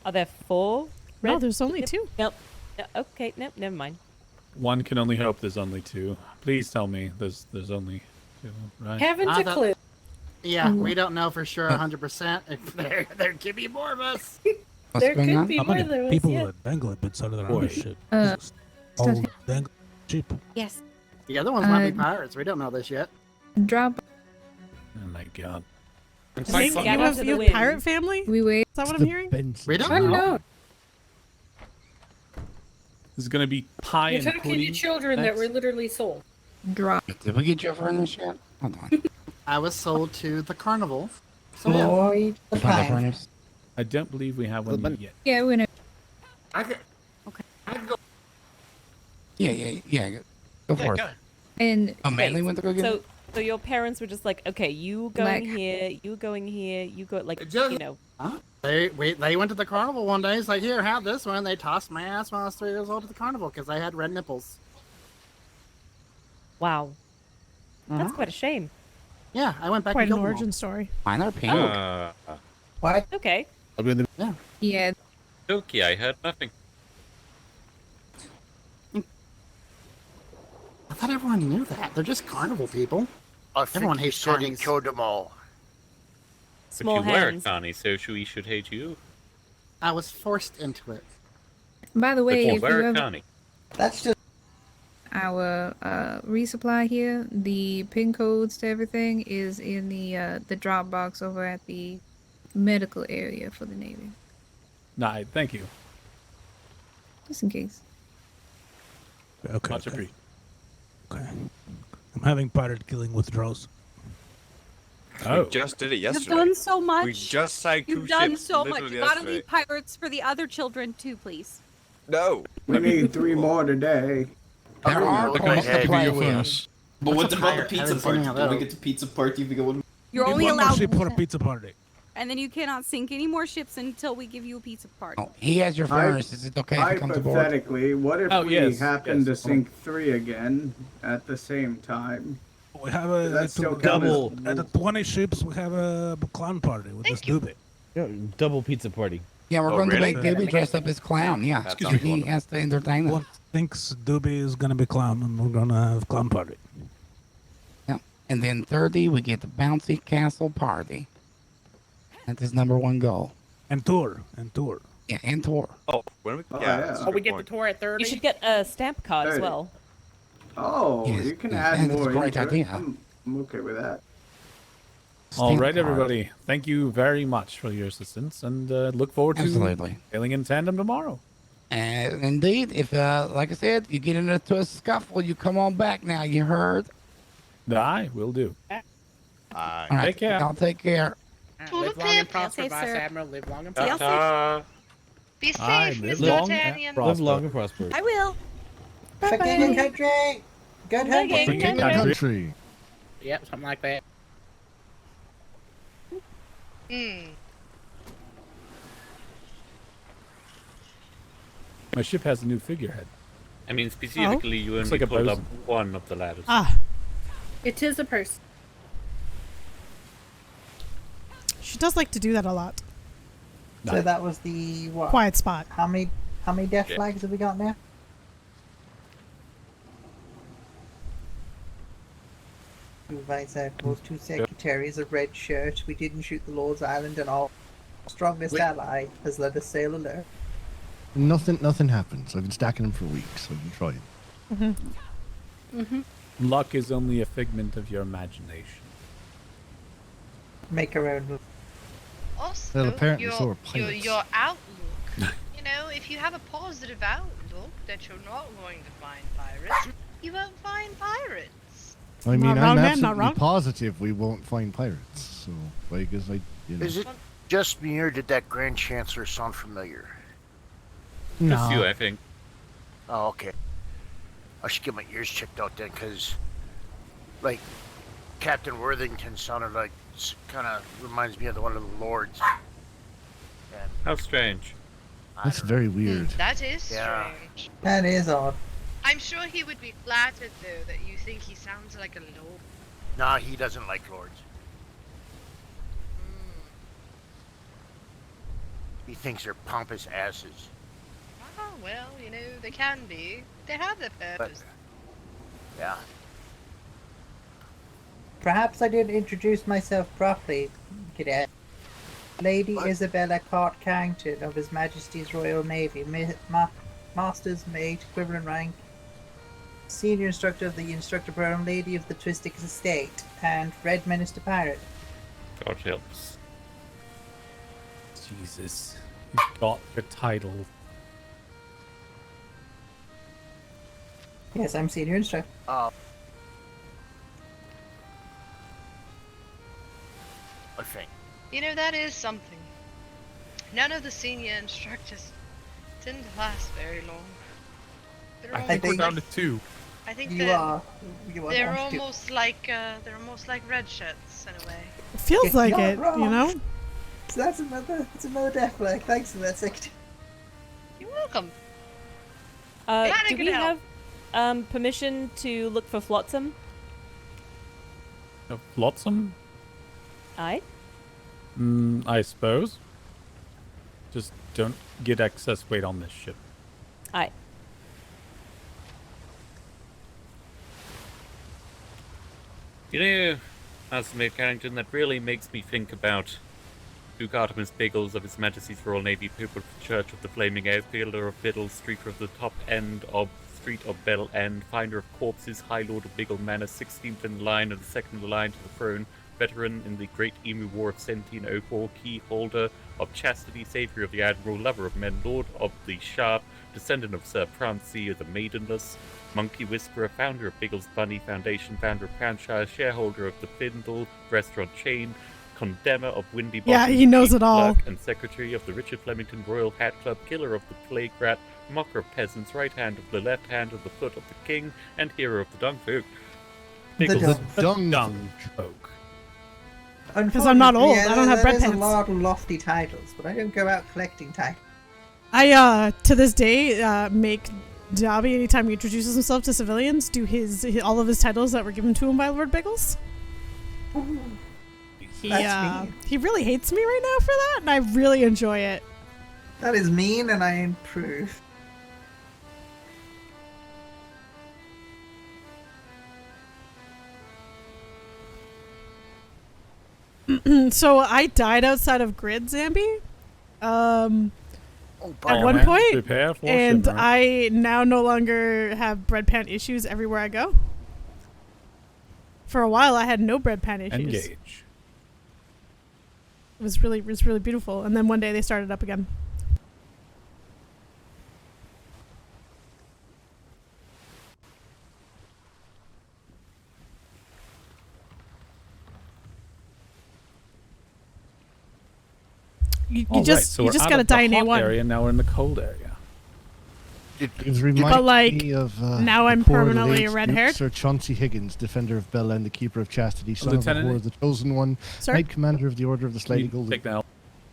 Are there 4? No, there's only 2. Nope. No, okay, nope, never mind. One can only hope there's only 2. Please tell me there's only 2, right? Haven't a clue. Yeah, we don't know for sure 100% if there could be more of us. What's There going could on? be How more many than us, people yeah. that dangle inside of their Boy. other shit? Uh, Jesus. All dangle cheap. Yes. The other ones might be pirates. We don't know this yet. Drop. Oh my god. I think you Scatter have, to you the have pirate wind. family? We wait. Is that what I'm hearing? We don't I know. know. This is gonna be pie You're and talking to pudding. children that next. were literally sold. Drop. Did we get your furnace yet? Hold on. I was sold to the carnival. So yeah. Glory to the You found the pine. furnace? I don't believe we have one yet. Yeah, we're gonna. Yeah. Go for it. And Oh, Manly went to go get it? So your parents were just like, okay, you going here, you going here, you go you know. They went to the carnival one day. It's like, here, have this one. They tossed my ass when I was 3 years old at the carnival because I had red nipples. Wow. That's quite a shame. Yeah, I went back Quite and an killed them origin story. Mine are pink. What? Okay. Yeah. Yeah. Silky, I heard nothing. I thought everyone knew that. They're just carnival people. I think Everyone he hates said he carnies. killed them all. Small But you were a hands. carny, so we should hate you. I was forced into it. By the way, But you if were you a have carny. That's just our resupply here, the pin codes to everything is in the drop box over at the medical area for the Navy. Nah, thank you. Just in case. Okay. Much appreciated. Okay. I'm having pirate killing withdrawals. Oh. We just did it You've yesterday. done so much. We just sank 2 You've done ships so much. literally You gotta yesterday. leave pirates for the other children too, please. No. We need 3 more today. There are points to play with. But what What's a about the pirate? pizza Haven't seen party? any of Do we those. get the pizza party if we go? You're Need only one more allowed ship for a pizza party. and then you cannot sink any more ships until we give you a pizza party. Oh, he has your furnace. Is it okay if he comes aboard? Hypothetically, what if Oh, we yes, happen yes. to sink 3 again at the same time? We have a That's still double. count At the 20 ships, we have a clown party with this doobie. Yeah, double pizza party. Yeah, we're Oh, going really? to make Doobie dressed up as clown. Yeah, That so sounds he wonderful. has to entertain us. One thinks Doobie is gonna be clown, and we're gonna have clown party. Yeah. And then thirdly, we get the bouncy castle party. That's his #1 goal. And tour. Yeah, and tour. Oh, when we, Oh, yeah, yeah. that's a Oh, good we get the point. tour at 30? You should get a stamp card as 30. well. Oh, Yes, you can yes, add and it's a more great into idea. it. I'm okay with that. All Stamp right, card. everybody. Thank you very much for your assistance, and look forward to Absolutely. sailing in tandem tomorrow. And indeed, if like I said, you get into a scuffle, you come on back now. You heard? I will do. All right, Take care. Y'all take care. Live long and prosper, Safe, Vice sir. Admiral. Live long and See y'all prosper. Ta-ta. Be I safe, live Mr. long and D'Artagnan. prosper. Live long and prosper. I will. forgetting country. Good hunting. Forget Country. Yep, something like that. My ship has a new figurehead. I mean, specifically, you Looks only like a pulled up bosun. one of the ladders. Ah, It is a person. she does like to do that a lot. So that was the what? Quiet spot. How many death Yeah. flags have we got now? Two vice admirals, 2 secretaries, a red shirt. We didn't shoot the Lord's Island, and our strongest ally has let us sail alone. Nothing happens. I've been stacking them for weeks. I've been trying. Luck is only a figment of your imagination. Make our own move. Also, Well, apparently so are your pirates. outlook. You know, if you have a positive outlook that you're not going to find pirates, you won't find pirates. I mean, Not I'm wrong, man, not absolutely wrong. positive we won't find pirates. So, I guess Is it just me or did that Grand Chancellor sound familiar? Just you, I think. Oh, okay. I should get my ears checked out then, because, like, Captain Worthington sounded like, kind of reminds me of one of the lords. And How strange. That's very weird. That is Yeah. strange. That is odd. I'm sure he would be flattered, though, that you think he sounds like a lord. nah, he doesn't like lords. He thinks they're pompous asses. Oh, well, you know, they can be. They have their purpose. Yeah. Perhaps I didn't introduce myself properly, Cadet. Lady Isabella Cart Carrington of His Majesty's Royal Navy, Master's Mate, equivalent rank, Senior Instructor of the Instructor Program, Lady of the Twistic Estate, and Red Minister Pirate. God helps. Jesus. You've got your title. Yes, I'm Senior Instructor. I think. You know, that is something. None of the senior instructors tend to last very long. I think we're down to 2. I think You that are they're down to 2. almost like red shirts in a way. It feels like Not it, wrong. you know? So that's another death flag. Thanks for that, Secretary. You're welcome. Do could we help. have permission to look for flotsam? Flotsam? Aye. I suppose. Just don't get excess weight on this ship. Aye. You know, Master Carrington, that really makes me think about Duke Artemis Biggles of His Majesty's Royal Navy, Pope of the Church of the Flaming Airfielder of Biddle, Streaker of the Top End of Street of Bell End, Finder of Corpses, High Lord of Biggle Manor, 16th in the line and the 2nd in the line to the throne, veteran in the Great Emu War of 1704, key holder of Chastity, Saviour of the Admiral, lover of men, Lord of the Sharp, descendant of Sir Prancy of the Maidenless, Monkey Whisperer, founder of Biggles Bunny Foundation, founder of Poundshire, shareholder of the Findle restaurant chain, condemner of Windy Bottom, Yeah, he knows chief it all. clerk and secretary of the Richard Flemington Royal Hat Club, killer of the Plague Rat, mocker of peasants, right hand of the left hand of the foot of the king, and hero of the dung folk. The dung folk. Because I'm not old. Yeah, I don't have bread There's pants. a lot of lofty titles, but I don't go out collecting titles. I to this day make Dobby anytime he introduces himself to civilians do his all of his titles that were given to him by Lord Biggles. He really hates me right now for that, and I really enjoy it. That is mean, and I improve. So I died outside of Grid, Zambi. At one man. point, Prepare for and shipment. I now no longer have bread pan issues everywhere I go. For a while, I had no bread pan issues. Engage. It was really beautiful, and then one day they started up again. You All right, just so you we're just out gotta of the die in hot A1. area, now we're in the cold area. It reminds But, like, me of now the I'm poor permanently late red-haired? Sir Chauncey Higgins, defender of Bell and the keeper of chastity, son of the Lieutenant? Whore, the chosen one, Sir? knight commander of the Order of the Sliding You Golden, take that out.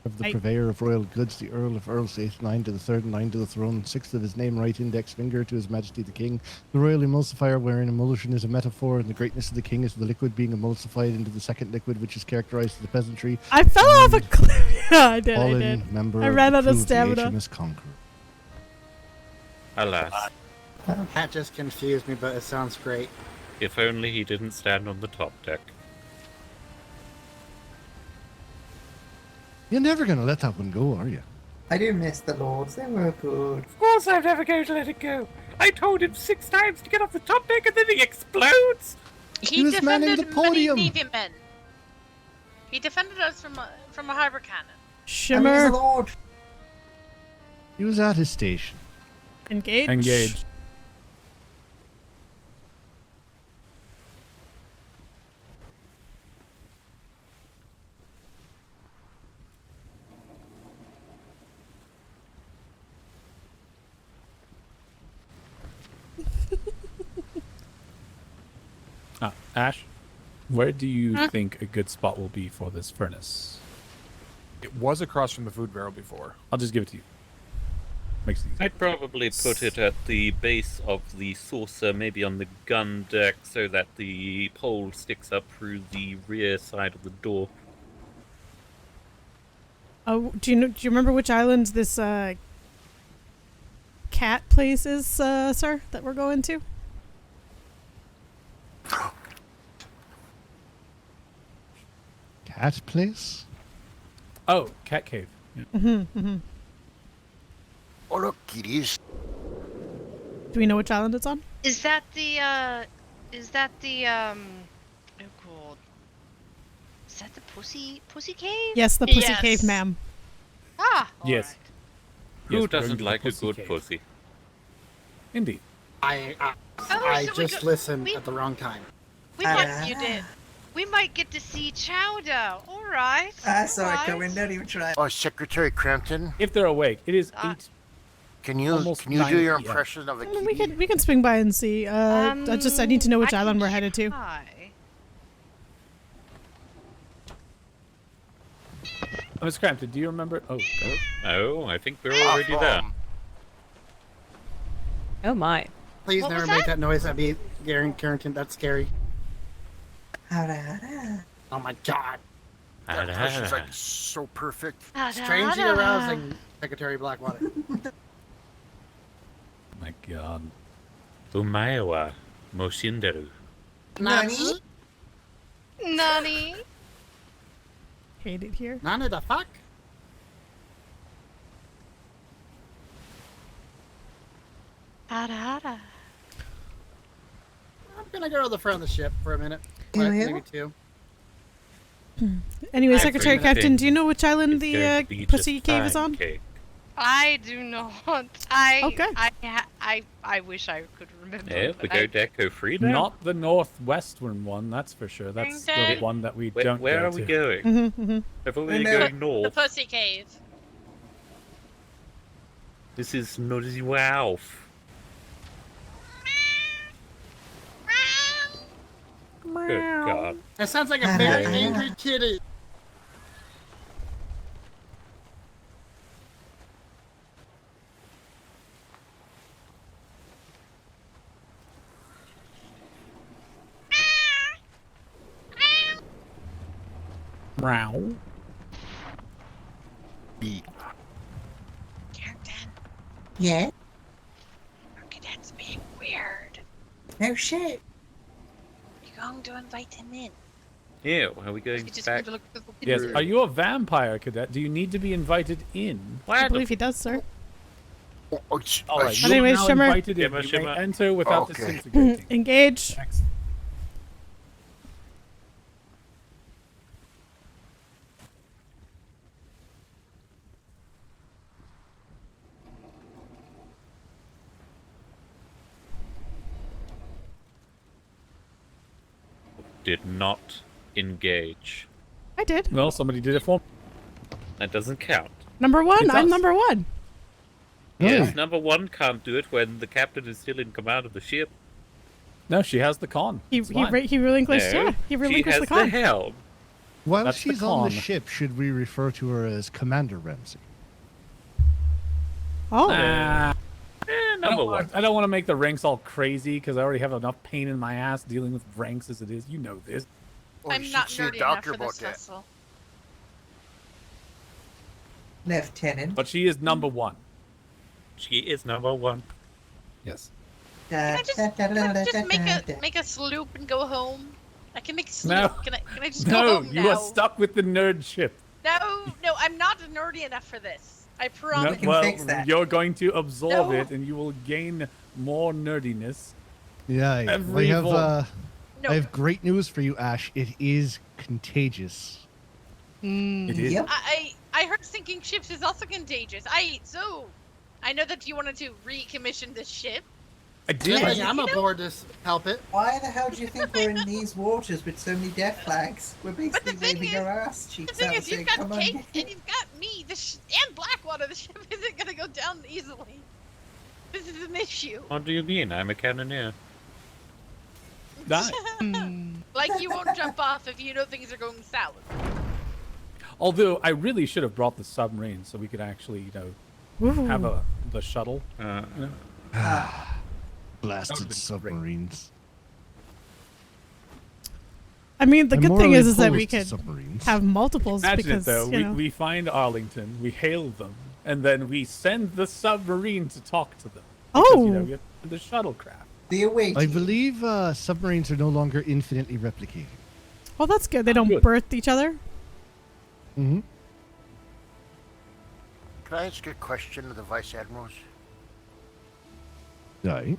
of the I- purveyor of royal goods, the Earl of Earls, 8th, 9 to the 3rd, 9 to the throne, 6th of his name, right index finger to His Majesty the King. The royal emulsifier, wherein emulsion is a metaphor, and the greatness of the king is the liquid being emulsified into the second liquid, which is characterized as the peasantry. I fell off a cliff. Yeah, I did. I Fallen did. member I of ran the out crew of the stamina. HMS Conqueror. Alas, That just confused me, but it sounds great. if only he didn't stand on the top deck. You're never going to let that one go, are you? I do miss the Lords. They were good. Of course I'm never going to let it go. I told him 6 times to get off the top deck and then he explodes. He was manning defended the podium. many Navy men. He defended us from a harbor cannon. Shimmer. Lord. He was at his station. Engage. Engage. Ash, where do you Huh? think a good spot will be for this furnace? It was across from the food barrel before. I'll just give it to you. Makes it easy. I'd probably put it at the base of the saucer, maybe on the gun deck, so that the pole sticks up through the rear side of the door. Oh, do you remember which island this cat place is, sir, that we're going to? cat place? Oh, cat cave. Yeah. Oh look, kitties. Do we know which island it's on? Is that the oh god. Is that the pussy cave? Yes, the pussy cave, ma'am. Ah, Yes. Who Yes, doesn't going to the like a pussy good cave. pussy? Indeed. I so we just go- listened we- at the wrong time. We might, you did. We might get to see Chowder. All right. I saw it all right. coming, don't even try. Oh, Secretary Crampton. If they're awake, it is 8. Can you Almost do 9 your PM. impression of a I mean, kitty? we can swing by and see. I need to know which island we're headed to. Miss Crampton, do you remember? Oh, go. Oh, I think we're already there. Oh my. Please What never was make that? that noise at me, Garen Carrington. That's scary. Hada. Oh my god. That impression's like so perfect. Strangely arousing, Secretary Blackwater. My God. Umae wa moshinderu. Nani? Nani? Hate it here. Nani the fuck? Hada. I'm gonna go to the front of the ship for a minute. You Like, will? maybe 2. Anyway, I Secretary agree with Captain, it. do you know which island It's the going to be pussy just cave is on? pancake. I do not. I wish I could remember. Yeah, we but go I- Deco free now. Not the northwestern one, that's for sure. That's the Okay. one that we Where, don't where go are we to. going? If only know. going The north. pussy cave. This is Noddy Wow. Good God. That sounds like a very angry kitty. Meow. Captain, Yeah? okay, that's being weird. No shit. You're going to invite him in. Yeah, are we going You just back? going to look at the Yes. picture. Are you a vampire cadet? Do you need to be invited in? I believe he does, sir. Oh, All right. But anyways, you're now Shimmer. invited in. Shimmer, You Shimmer. may enter without Okay. disintegrating. Engage. Next. Did not engage. I did. Well, somebody did it for me. That doesn't count. Number one. It I'm does. number one. Yes, number one can't do it when the captain is still in command of the ship. No, she has the con. He It's fine. he relinquished. No, Yeah, he relinquished she the has con. the helm. While That's the she's on the con. ship, should we refer to her as Commander Ramsey? Oh. Number one. I don't want to make the ranks all crazy because I already have enough pain in my ass dealing with ranks as it is. You know this. Oh, you I'm should not see a nerdy enough doctor for about this that. vessel. Lieutenant. But she is number one. She is number one. Yes. Can I just make a sloop and go home? I can make a sloop. No. Can I just go No, home you now? are stuck with the nerd ship. No, I'm not nerdy enough for this. I No, promise. well, you're going to absorb No. it, and you will gain more nerdiness. Yeah, Every I No. have great news for you, Ash. It is contagious. It is. I heard sinking ships is also contagious. I know that you wanted to recommission this ship. I did. Hey, I'm aboard this. Help it. Why the hell do you think we're in these waters with so many death flags? We're basically waving our ass The cheeks thing out is, saying, you've got come on. Kate and you've got me. And Blackwater. The ship isn't gonna go down easily. This is an issue. What do you mean? I'm a cannoneer. Die. Like you won't jump off if you know things are going south. Although I really should have brought the submarine so we could actually, have the shuttle. Blasted submarines. I mean, the I'm good thing morally is that we opposed to could submarines. have multiples Imagine because it though. you know. We find Arlington, we hail them, and then we send the submarine to talk to them. Oh. Because, we have the shuttlecraft. The awaiting. I believe submarines are no longer infinitely replicating. Well, that's good. They don't Good. birth each other. Mm-hmm. Can I ask a question of the Vice Admirals? Right.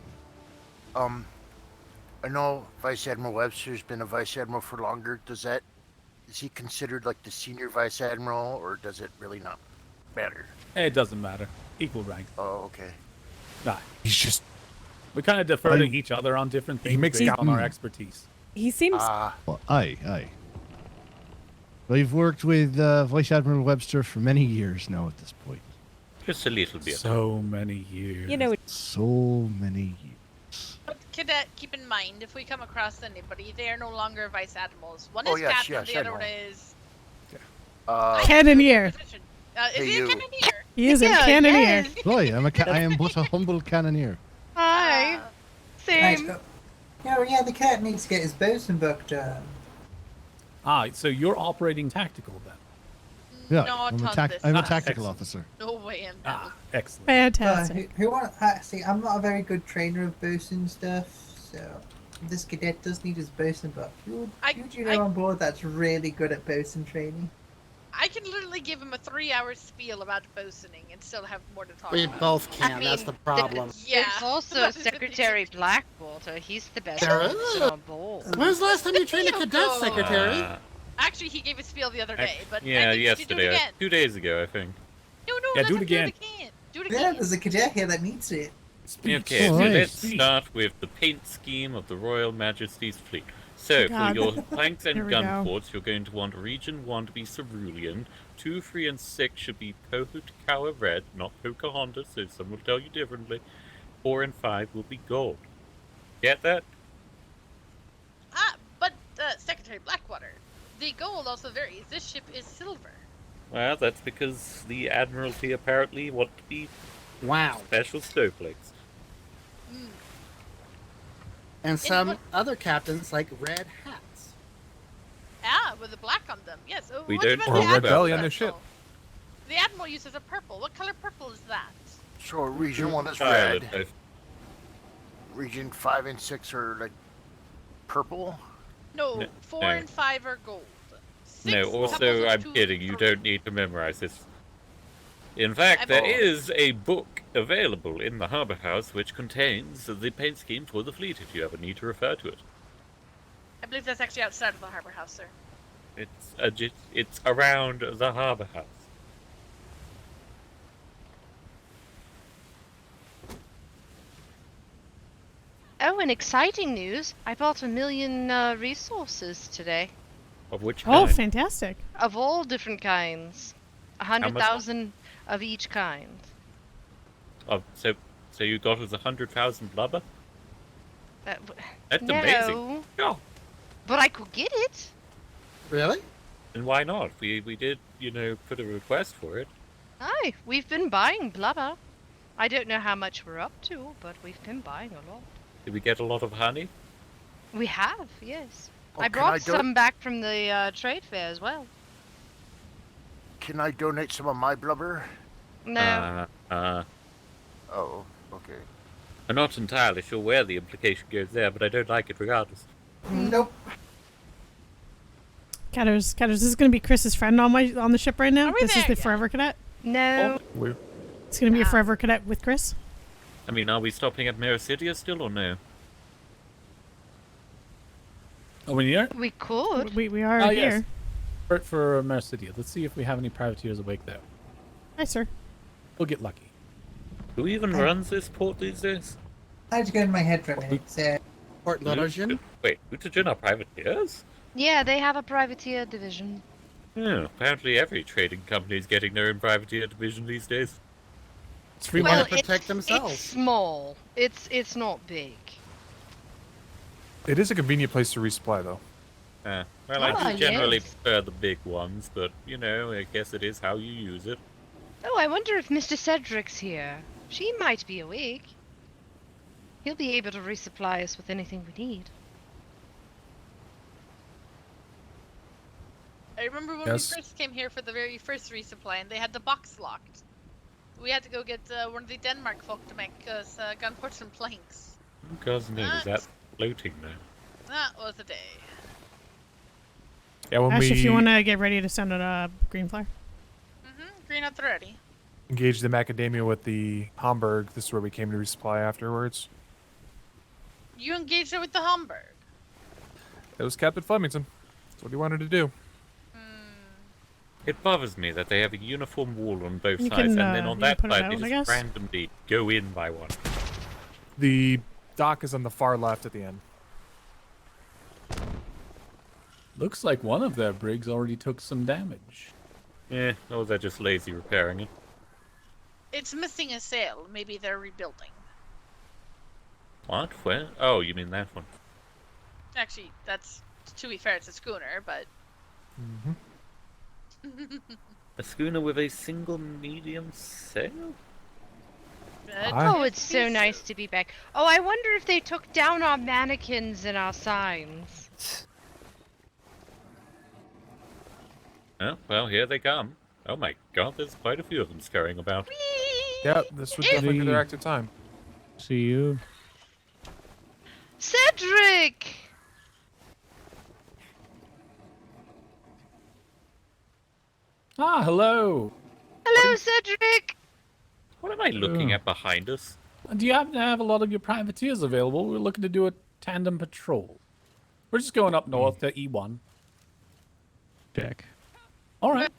I know Vice Admiral Webster's been a Vice Admiral for longer. Is he considered like the senior Vice Admiral, or does it really not matter? It doesn't matter. Equal rank. Oh, okay. Nah. He's just. We kind of defer to each other on different things makes based on our expertise. He seems. Well, aye. I've worked with Vice Admiral Webster for many years now at this point. Just a little bit. So many years. You know, So many years. But Cadet, keep in mind, if we come across anybody, they are no longer vice admirals. One Oh, is yes, captain, yes, the I other know. one is. Cannoneer. Is Hey, he a you. cannoneer? He is a cannoneer. Boy, I am but a humble cannoneer. Hi. Right, Same. oh yeah, the cat needs to get his bosun book done. So you're operating tactical then? Yeah, Not I'm a, on this I'm a side. tactical Excellent. officer. No way in hell. Excellent. Fantastic. Who want? See, I'm not a very good trainer of bosun stuff, so this cadet does need his bosun book. Who do you know on board that's really good at bosun training? I can literally give him a 3-hour spiel about bosuning and still have more to talk We about. both can. That's the problem. Yeah. There's also Secretary Blackwater. He's the best There person is? on board. When's the last time you trained a cadet, Secretary? Actually, he gave a spiel the other day, but Yeah, I think yesterday. Do it again. 2 days ago, I think. No, Yeah, let's do it not again. Do it Yeah, again. there's a cadet here that needs it. Okay, so Alright. let's start with the paint scheme of the Royal Majesty's fleet. So, God. for your planks Here and we gun go. ports, you're going to want Region 1 to be cerulean, 2, 3, and 6 should be Pohutukawa red, not Pocahontas, so some will tell you differently. 4 and 5 will be gold. Get that? But Secretary Blackwater, the gold also varies. This ship is silver. Well, that's because the Admiralty apparently want to be special snowflakes. And some other captains like red hats. With the black on them. Yes. We what don't about know the about Admiral that. on their ship. purple? The Admiral uses a purple. What color purple is that? So Region 1 is Violet, red. Region 5 and 6 are like purple. No, No, 4 no. and 5 are gold. No, Six also, couples of I'm 2 kidding. You don't need to memorize this. In fact, there is a book available in the Harbour House which contains the paint scheme for the fleet if you ever need to refer to it. I believe that's actually outside of the Harbor House, sir. It's around the Harbour House. Oh, and exciting news! I bought 1 million resources today. Of which Oh, kind? fantastic. Of all different kinds. 100,000 of each kind. So you got us 100,000 blubber? That's no, amazing. Oh, but I could get it. Really? and why not? We did, put a request for it. Aye, we've been buying blubber. I don't know how much we're up to, but we've been buying a lot. Did we get a lot of honey? We have, yes. Oh, I can brought I do- some back from the trade fair as well. Can I donate some of my blubber? No. Oh, okay. I'm not entirely sure where the implication goes there, but I don't like it regardless. Nope. Catters, this is gonna be Chris's friend on the ship right now. Are we This is there the Forever Cadet. No. It's gonna be a Forever Cadet with Chris. I mean, are we stopping at Mericidia still or no? Oh, we here? We could. We are Oh, here. yes. For Mercidia. Let's see if we have any privateers awake there. Hi, sir. We'll get lucky. Who even runs this port these days? I had to go in my head for a minute. Port Littleton? Wait, Utagen are privateers? Yeah, they have a privateer division. Yeah, apparently every trading company is getting their own privateer division these days. It's free Well, to protect themselves. It's small. It's not big. It is a convenient place to resupply, though. Well, I do generally yes. prefer the big ones, but, I guess it is how you use it. Oh, I wonder if Mr. Cedric's here. She might be awake. He'll be able to resupply us with anything we need. I remember when Yes. we first came here for the very first resupply, and they had the box locked. We had to go get one of the Denmark folk to make us gun ports and planks. Who knows, is that floating now? That was a day. Yeah, when Ash, we if you want to get ready to send out a green flare. Green at the ready. engaged the macadamia with the Hamburg, this is where we came to resupply afterwards. You engaged it with the Hamburg. It was Captain Flemington. That's what he wanted to do. It bothers me that they have a uniform wall on both You sides, can, and then on you that can put it side out, they I just guess. randomly go in by one. The dock is on the far left at the end. Looks like one of their brigs already took some damage. Yeah, or they're just lazy repairing it. It's missing a sail. Maybe they're rebuilding. What? Where? Oh, you mean that one? Actually, that's, to be fair, it's a schooner, but... A schooner with a single medium sail? Oh, it's so nice to be back. Oh, I wonder if they took down our mannequins and our signs. Oh, well, here they come. Oh my god, there's quite a few of them scurrying about. Yeah, this would definitely be their active time. See you. Cedric! Ah, hello. Hello, Cedric! What am I looking at behind us? Do you happen to have a lot of your privateers available? We're looking to do a tandem patrol. We're just going up north to E1. Check. All right.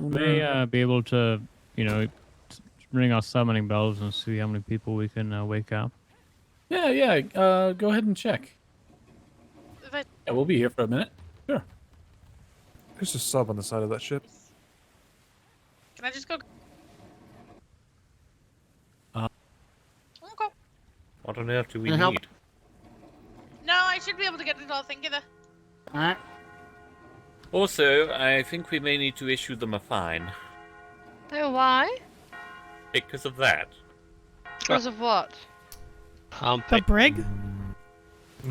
May be able to, ring our summoning bells and see how many people we can wake up. Yeah. Go ahead and check. Yeah, we'll be here for a minute. Sure. There's a sub on the side of that ship. Can I just go? What on earth do we Can I help? need? No, I should be able to get it all. Thank you. Alright. Also, I think we may need to issue them a fine. Oh, why? Because of that. Because of what? The brig?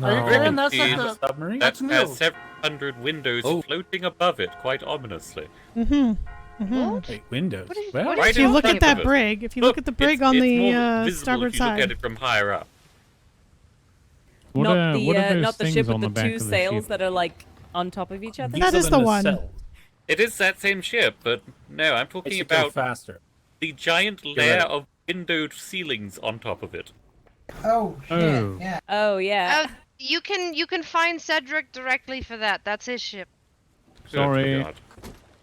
Are you kidding? That's See, like the submarine? That That's has new. several hundred windows floating above it, quite ominously. Wait, windows? Well, Right If you in look front at that of it. brig, if you look at the brig it's on more the visible starboard if you look at side. it from higher up. What are those not the things ship on with the the back two of the sails ship? that are like on top of each other. That is the one. It is that same ship, but no, I'm It talking should go about faster. the giant layer of windowed ceilings on top of it. Oh, shit, Oh. yeah. Oh yeah. You can find Cedric directly for that. That's his ship. Sorry. God.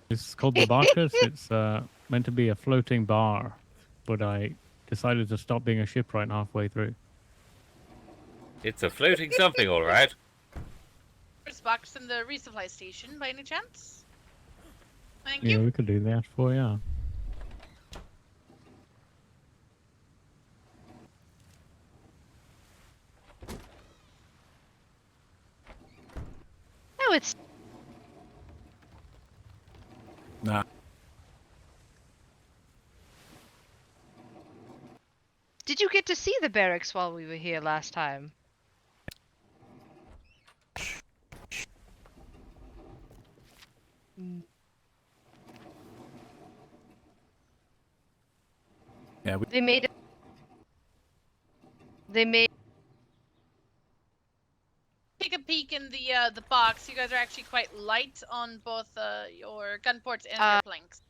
It's called the Barcus. It's meant to be a floating bar, but I decided to stop being a shipwright halfway through. It's a floating something, all right. There's box in the resupply station, by any chance? Thank Yeah, you. we could do that for you. No, it's Nah. Did you get to see the barracks while we were here last time? Yeah, They made Take a peek in the box. You guys are actually quite light on both your gun ports and your planks.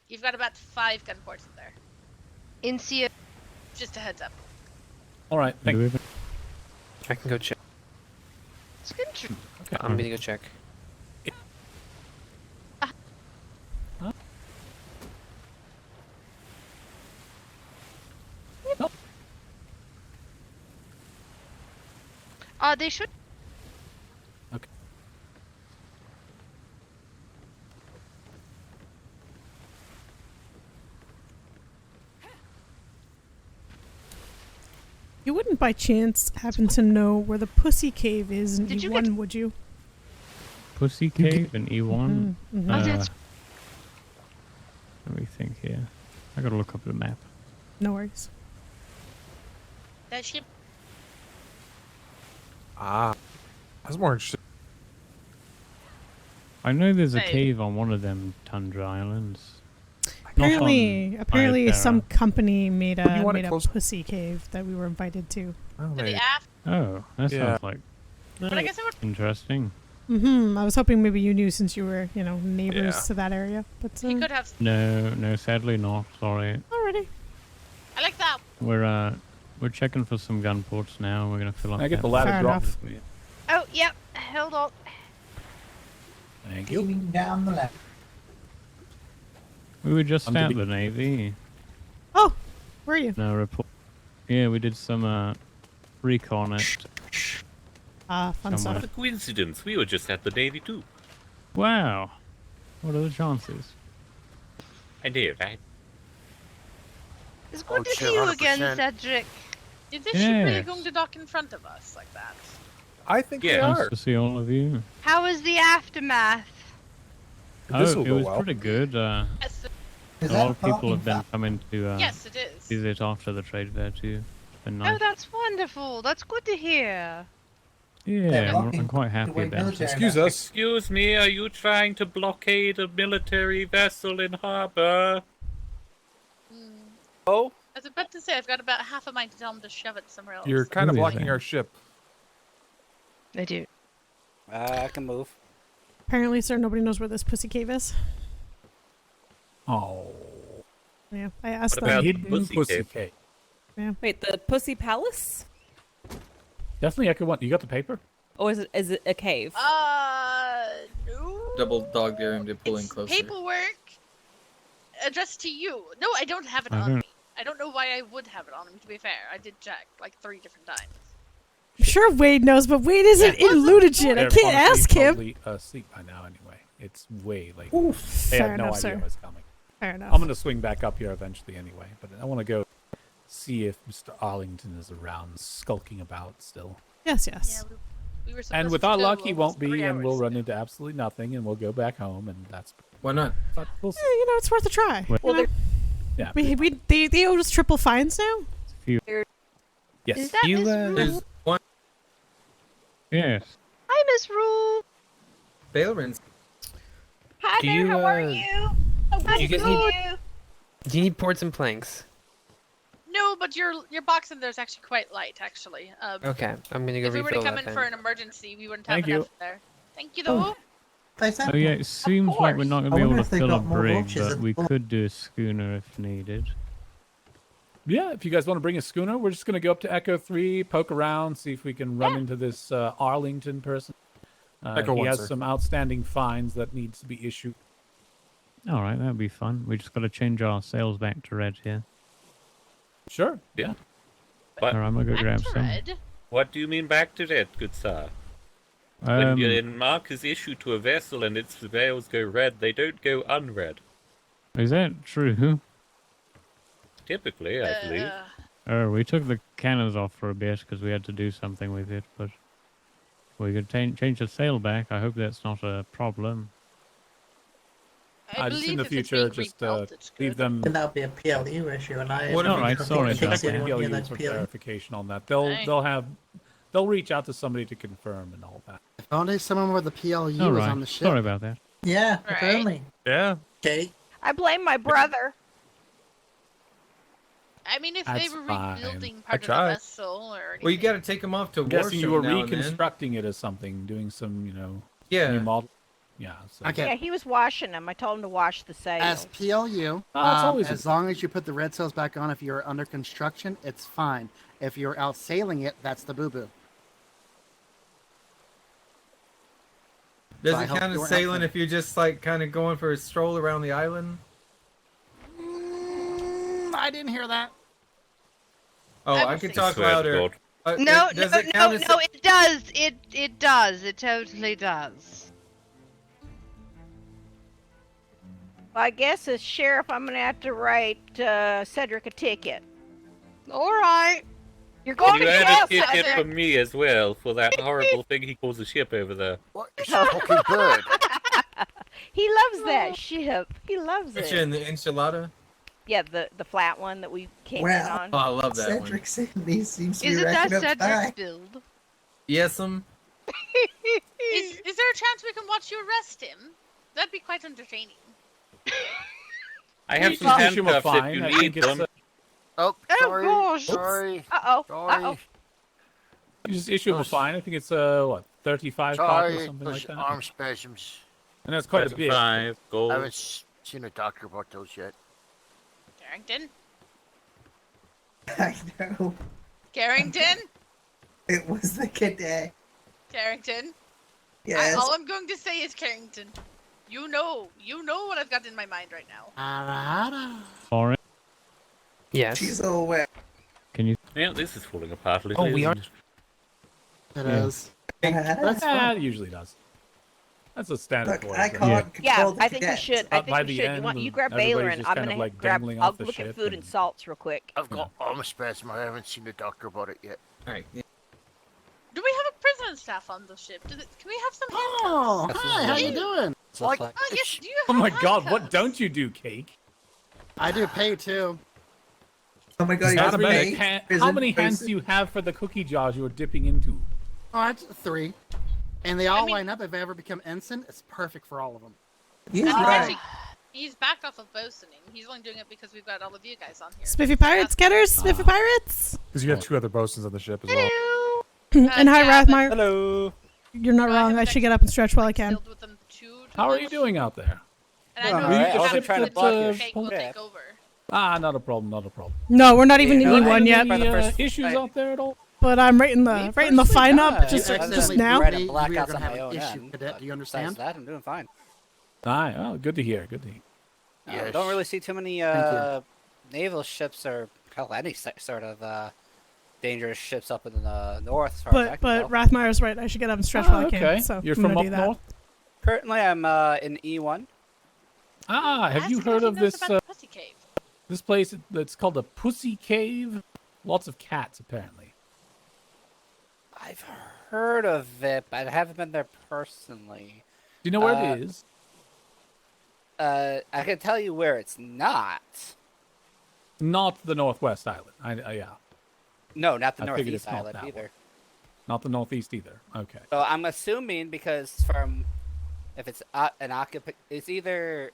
You've got about 5 gun ports in there. Insia. Just a heads up. All right. Thank you. I can go check. It's good. Okay. I'm gonna go check. They should. Okay. You wouldn't by chance happen to know where the Pussy Cave is in Did you E1, would you? Pussy Cave in E1. Mhm. Oh, that's. Let me think here. I gotta look up the map. No worries. That ship. Ah. That's more interesting. I know there's a Hey. cave on one of them tundra islands. Apparently, some company made You a want it close? Pussy Cave that we were invited to. Oh, To wait. the aft Oh, that Yeah. sounds like But I guess it would. interesting. I was hoping maybe you knew since you were, neighbors Yeah. to that area. But He could have. No, sadly not. Sorry. Alrighty. I like that. We're checking for some gun ports now. We're gonna fill up. I get the that ladder Fair dropped. enough. for you. Oh, yep. Hold on. Thank you. Aiming down the left. We were just I'm to at be- the Navy. Oh, where are you? No report. Yeah, we did some recon at. Fun Somewhere. stuff. What a coincidence. We were just at the Navy too. Wow. What are the chances? I know, right? It's good Oh, to shit, see you again, 100%. Cedric. Is this ship really Yes. going to dock in front of us like that? I think they Yeah. Nice are. to see all of you. How was the aftermath? This Oh, will it go was well. pretty good. Yes, Is A that lot of people parking have been lot? coming to yes, it is. visit after the trade fair too. Been nice. Oh, that's wonderful. That's good to hear. Yeah, blocking I'm quite the happy way about it. military Excuse vessels. us. Excuse me, are you trying to blockade a military vessel in harbor? Oh, I was about to say, I've got about half of mine to tell him to shove it somewhere else. You're kind of Who is blocking that? our ship. I do. I can move. Apparently, sir, nobody knows where this pussy cave is. Oh. Yeah, I asked What them. about the Hidden pussy pussy cave? cave. Wait, the Pussy Palace? Definitely Echo 1. You got the paper? Or is it a cave? No. Double dog dare him to pull in closer. Paperwork addressed to you. No, I don't have it I on don't- me. I don't know why I would have it on me, to be fair. I did check like 3 different times. I'm sure Wade knows, but Wade isn't in lunagen. I They're can't honestly ask him. probably asleep by now anyway. It's way late. Oof. They Fair had no enough, idea sir. I was coming. Fair enough. I'm going to swing back up here eventually anyway, but I want to go see if Mr. Arlington is around, skulking about still. Yes, Yeah, yes. we were supposed And to with our go luck, he almost won't be, 3 and we'll hours run ago. into absolutely nothing, and we'll go back home, and that's. Why not? But we'll see. It's worth a try. Well, you know? Yeah. They owe us triple fines now. Yes. Is that You, Miss Rule? there's one. Yes. Hi, Miss Rule. Bailrins. Hi Do there. you, How are uh, you? do you guys Good. need- Do you need ports and planks? No, but your box in there is actually quite light, actually. Okay, I'm gonna go If we were to refill come that in for then. an emergency, we wouldn't have Thank you. enough there. Thank you, though. Oh yeah, it seems like we're not going to I be able wonder to if they've fill a got more brig, roaches but at we the bottom. could do a schooner if needed. Yeah, if you guys want to bring a schooner, we're just going to go up to Echo 3, poke around, see if we can run into this Arlington person. Echo He 1, has sir. some outstanding fines that needs to be issued. All right, that'd be fun. We just got to change our sails back to red here. Sure. Yeah. All right, I'm gonna go grab some. Red? What do you mean back to that, good sir? Um, When a mark is issued to a vessel and its sails go red, they don't go unread. Is that true? Typically, I believe. Oh, we took the cannons off for a bit because we had to do something with it, but we could change the sail back. I hope that's not a problem. I just in believe the if it's future, being just rebuilt, it's leave good. them. Then that'll be a PLU issue, and I. What All right, sorry I think about so, that. yeah, PLU that's for PLU. clarification on that. They'll reach out to somebody to confirm and all that. If only someone with the PLU All was right, on the ship. sorry about that. Yeah, if Right. only. Yeah. Okay. I blame my brother. I mean, if That's they were fine. rebuilding I part of the tried. vessel or anything. Well, you got to take them off to I'm war guessing you were now and then. reconstructing it as something, doing some, Yeah. new model. Yeah. So. Okay. Yeah, he was washing them. I told him to wash the sails. As PLU, Oh, it's always as long as you put the red sails back on, if you're under construction, it's fine. If you're out sailing it, that's the boo-boo. Does So I it hope count you as were sailing outside. if you're just like kind of going for a stroll around the island? I didn't hear that. Oh, I I would can say talk Swear to louder. God. No, does no, it count no, as no, it does. It does. It totally does. I guess as sheriff, I'm gonna have to write Cedric a ticket. All right. You're going You to had jail, a ticket Cedric. from me as well for that horrible thing he calls a ship over there. What? It's a fucking bird. He loves that ship. He loves Put it. you in the enchilada? Yeah, the flat one that we came in Well, on. Oh, I love that one. Cedric Sydney seems to Is be it that racking up Cedric time. build? Yes, Is there a chance we can watch you arrest him? That'd be quite entertaining. I have You some can issue him a handcuffs if fine. you I need think it's, them. Oh, Oh, sorry. gosh. Sorry. Uh-oh. Sorry. Uh-oh. You just issue him a fine. I think it's what 35 cop or Sorry, something those like that. arm spasms. And that's quite a bit. 35 gold. I haven't seen a doctor about those yet. Carrington? I know. Carrington? It was the cadet. Carrington? Yes. All I'm going to say is Carrington. You know what I've got in my mind right now. Foreign. Yes. She's aware. Can you? Yeah, this is falling apart a little. Oh, we are. isn't It Yeah. is. That's It usually does. That's a standard Look, for I it. can't Yeah, control the I think you cadet. should. I By think the you should. end, You grab Baylor everybody's and just I'm kind gonna of, like, grab. dangling I'll off the look at ship food and- and salts real quick. I've got arm spasm. I haven't seen a doctor about it yet. Alright. Do we have a prison staff on the ship? Can we have some handcuffs? Oh, That's hi, what how it you is. doing? Like, Oh, yes, do you Oh have my god, what handcuffs? don't you do, Cake? I do pay too. Oh my god, Is you that got about me. how many hands do you have for the cookie jars you're dipping into? Oh, that's 3. And they all mean- line up. If I ever become ensign, it's perfect for all of them. He's And right. he's backed off of bosuning. He's only doing it because we've got all of you guys on here. Spiffy Pirates, getters, Spiffy Pirates. Because you have 2 other bosuns on the ship as well. And hi, yeah, but- Rathmire. Hello. You're not wrong. I should get up and stretch while I can. Filled with them too How are you much. doing out there? And I Well, know alright, you I have wasn't trying to the block two your Cake will point. take over. Not a problem, not a problem. No, we're not even in Yeah, E1 Any yet. For the first issues fight. out there at all? But I'm right in the personally, fine nah, up you just accidentally now. read We a were blackouts gonna on have my an own issue, end, Cadet. Do you but understand? besides that, I'm doing fine. Oh, good to hear, good to hear. Yes. Don't really see too many Thank naval ships or hell, any sort of dangerous ships up in the north. As far as I But can tell. Rathmire's right. I should get up and stretch while I okay. can. So You're I'm from gonna up do that. north? Currently, I'm in E1. Have you Ask him heard if he of knows this about the Pussy Cave. this place that's called the Pussy Cave? Lots of cats, apparently. I've heard of it, but I haven't been there personally. Do you know where it is? I can tell you where it's not. Not the Northwest Island. Yeah. No, not the I figured Northeast it's not Island that either. one. Not the Northeast either. Okay. So I'm assuming because if it's an occupant, it's either.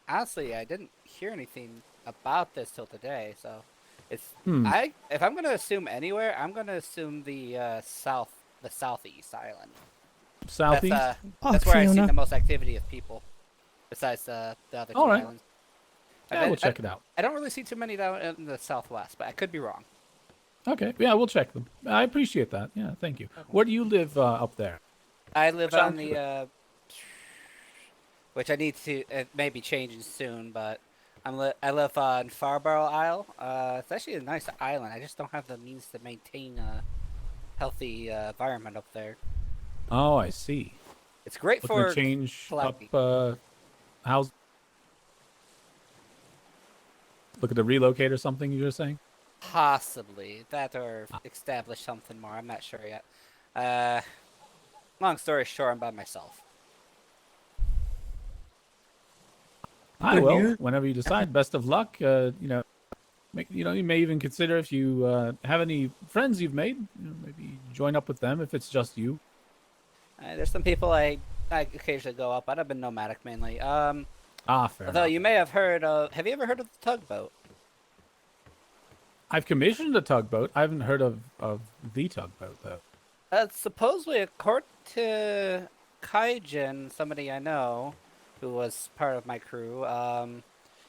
Honestly, I didn't hear anything about this till today, so it's. If I'm gonna assume anywhere, I'm gonna assume the southeast island. Southeast. That's where I've seen Fiona. the most activity of people, besides the other two All right. islands. Yeah, we'll check it out. I don't really see too many down in the southwest, but I could be wrong. Okay. Yeah, we'll check them. I appreciate that. Yeah, thank you. Where do you live up there? I live Sounds on the, which I need to, it may be changing soon, but I live on Farborough Isle. It's actually a nice island. I just don't have the means to maintain a healthy environment up there. Oh, I see. It's great Looking for to change collecting. up house. Looking to relocate or something? You were saying? Possibly that or establish something more. I'm not sure yet. Long story short, I'm by myself. I will. Whenever you decide, best of luck. You may even consider if you have any friends you've made, maybe join up with them if it's just you. There's some people I occasionally go up, but I've been nomadic mainly. Fair Although enough. you may have heard of. Have you ever heard of the tugboat? I've commissioned a tugboat. I haven't heard of the tugboat though. Supposedly, according to Kaijin, somebody I know, who was part of my crew,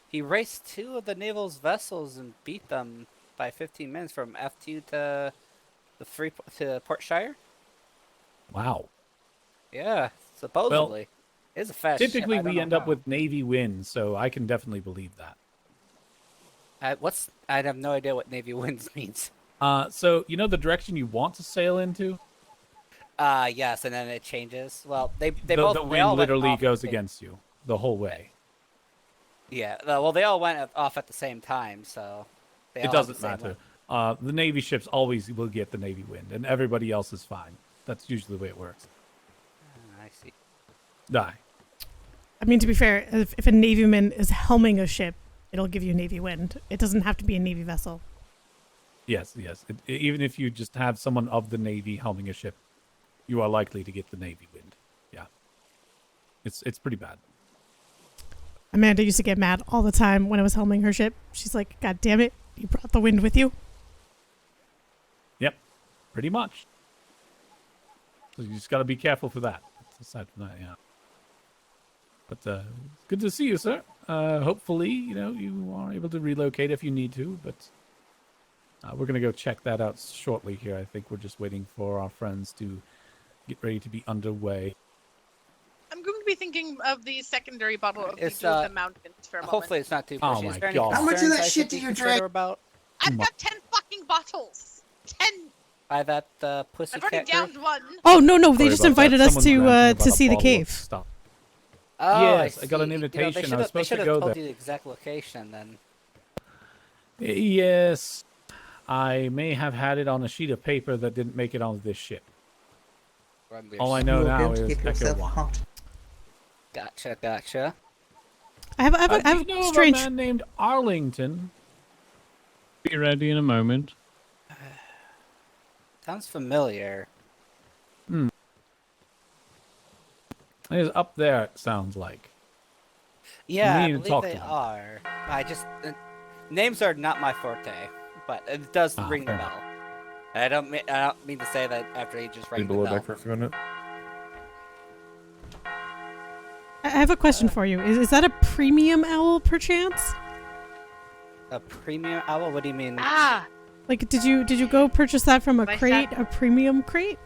he raced 2 of the naval's vessels and beat them by 15 minutes from F2 to Port Shire. Wow. Yeah, supposedly. It's a fast ship, Typically, I don't we know end up how. with Navy winds, so I can definitely believe that. I have no idea what Navy winds means. So you know the direction you want to sail into? Yes, and then it changes. Well, they The both they wind all went literally off goes at the- against you the whole way. Yeah, well, they all went off at the same time, so they It all have the doesn't same matter. The Navy ships always will get the Navy wind, and everybody else is fine. That's usually the way it works. I see. Die. I mean, to be fair, if a Navyman is helming a ship, it'll give you Navy wind. It doesn't have to be a Navy vessel. Yes. Even if you just have someone of the Navy helming a ship, you are likely to get the Navy wind. Yeah. It's pretty bad. Amanda used to get mad all the time when I was helming her ship. She's like, "God damn it, you brought the wind with you." Yep. pretty much. So you just got to be careful for that. Aside from that, yeah. But good to see you, sir. Hopefully, you are able to relocate if you need to, but we're going to go check that out shortly here. I think we're just waiting for our friends to get ready to be underway. I'm going to be thinking of the secondary bottle of It's, the Dew of the Mountains for a moment. Hopefully it's not too Oh pushy. my Is there any God. How much of concerns that I shit should do be you concerned drink? about? I've got 10 fucking bottles. 10. By that I've pussycat already group? downed one. Oh no, they Sorry just about that. invited us Someone's ranting to about a see the bottle of cave. stuff. Oh, Yes, I got an see. invitation. I was They supposed should to have go told there. you the exact location then. Yes, I may have had it on a sheet of paper that didn't make it onto this ship. All I know You will be now able to is keep Echo yourself 1. hot. Gotcha. I have Do a you know strange. of a man named Arlington? Be ready in a moment. Sounds familiar. It is up there, it sounds like. Yeah, I need to believe talk they to him. are. I just names are not my forte, but it does ring the fair bell. I don't mean to say that after he just rang the Below bell. deck for a few minutes. I have a question for you. Is that a premium owl, perchance? A premium owl? What do you mean? Like, did you go purchase that from a My crate, a premium crate?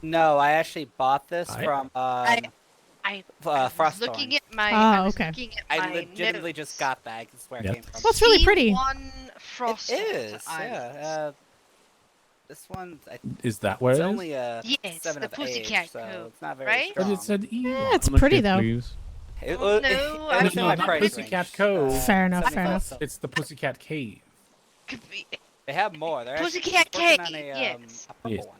No, I actually bought this from I was Frosthorn. looking at my. Ah, I was okay. looking at I my legitimately notes. just got that. That's where it came from. Well, it's really pretty. C1 Frost. It is, yeah. This one, Is that where it's it is? only a Yes, 7 the of Pussycat age, so Cove, it's not very right? But strong. it said E. Yeah, it's How much pretty is, though. please? It Oh, was, no, it I was in No, my not price Pussycat range. Cove. Fair enough, fair 75 enough. cents. It's the Pussycat Cave. They have more. They're Pussycat actually working on Cave, a, yes. a purple Yes. one.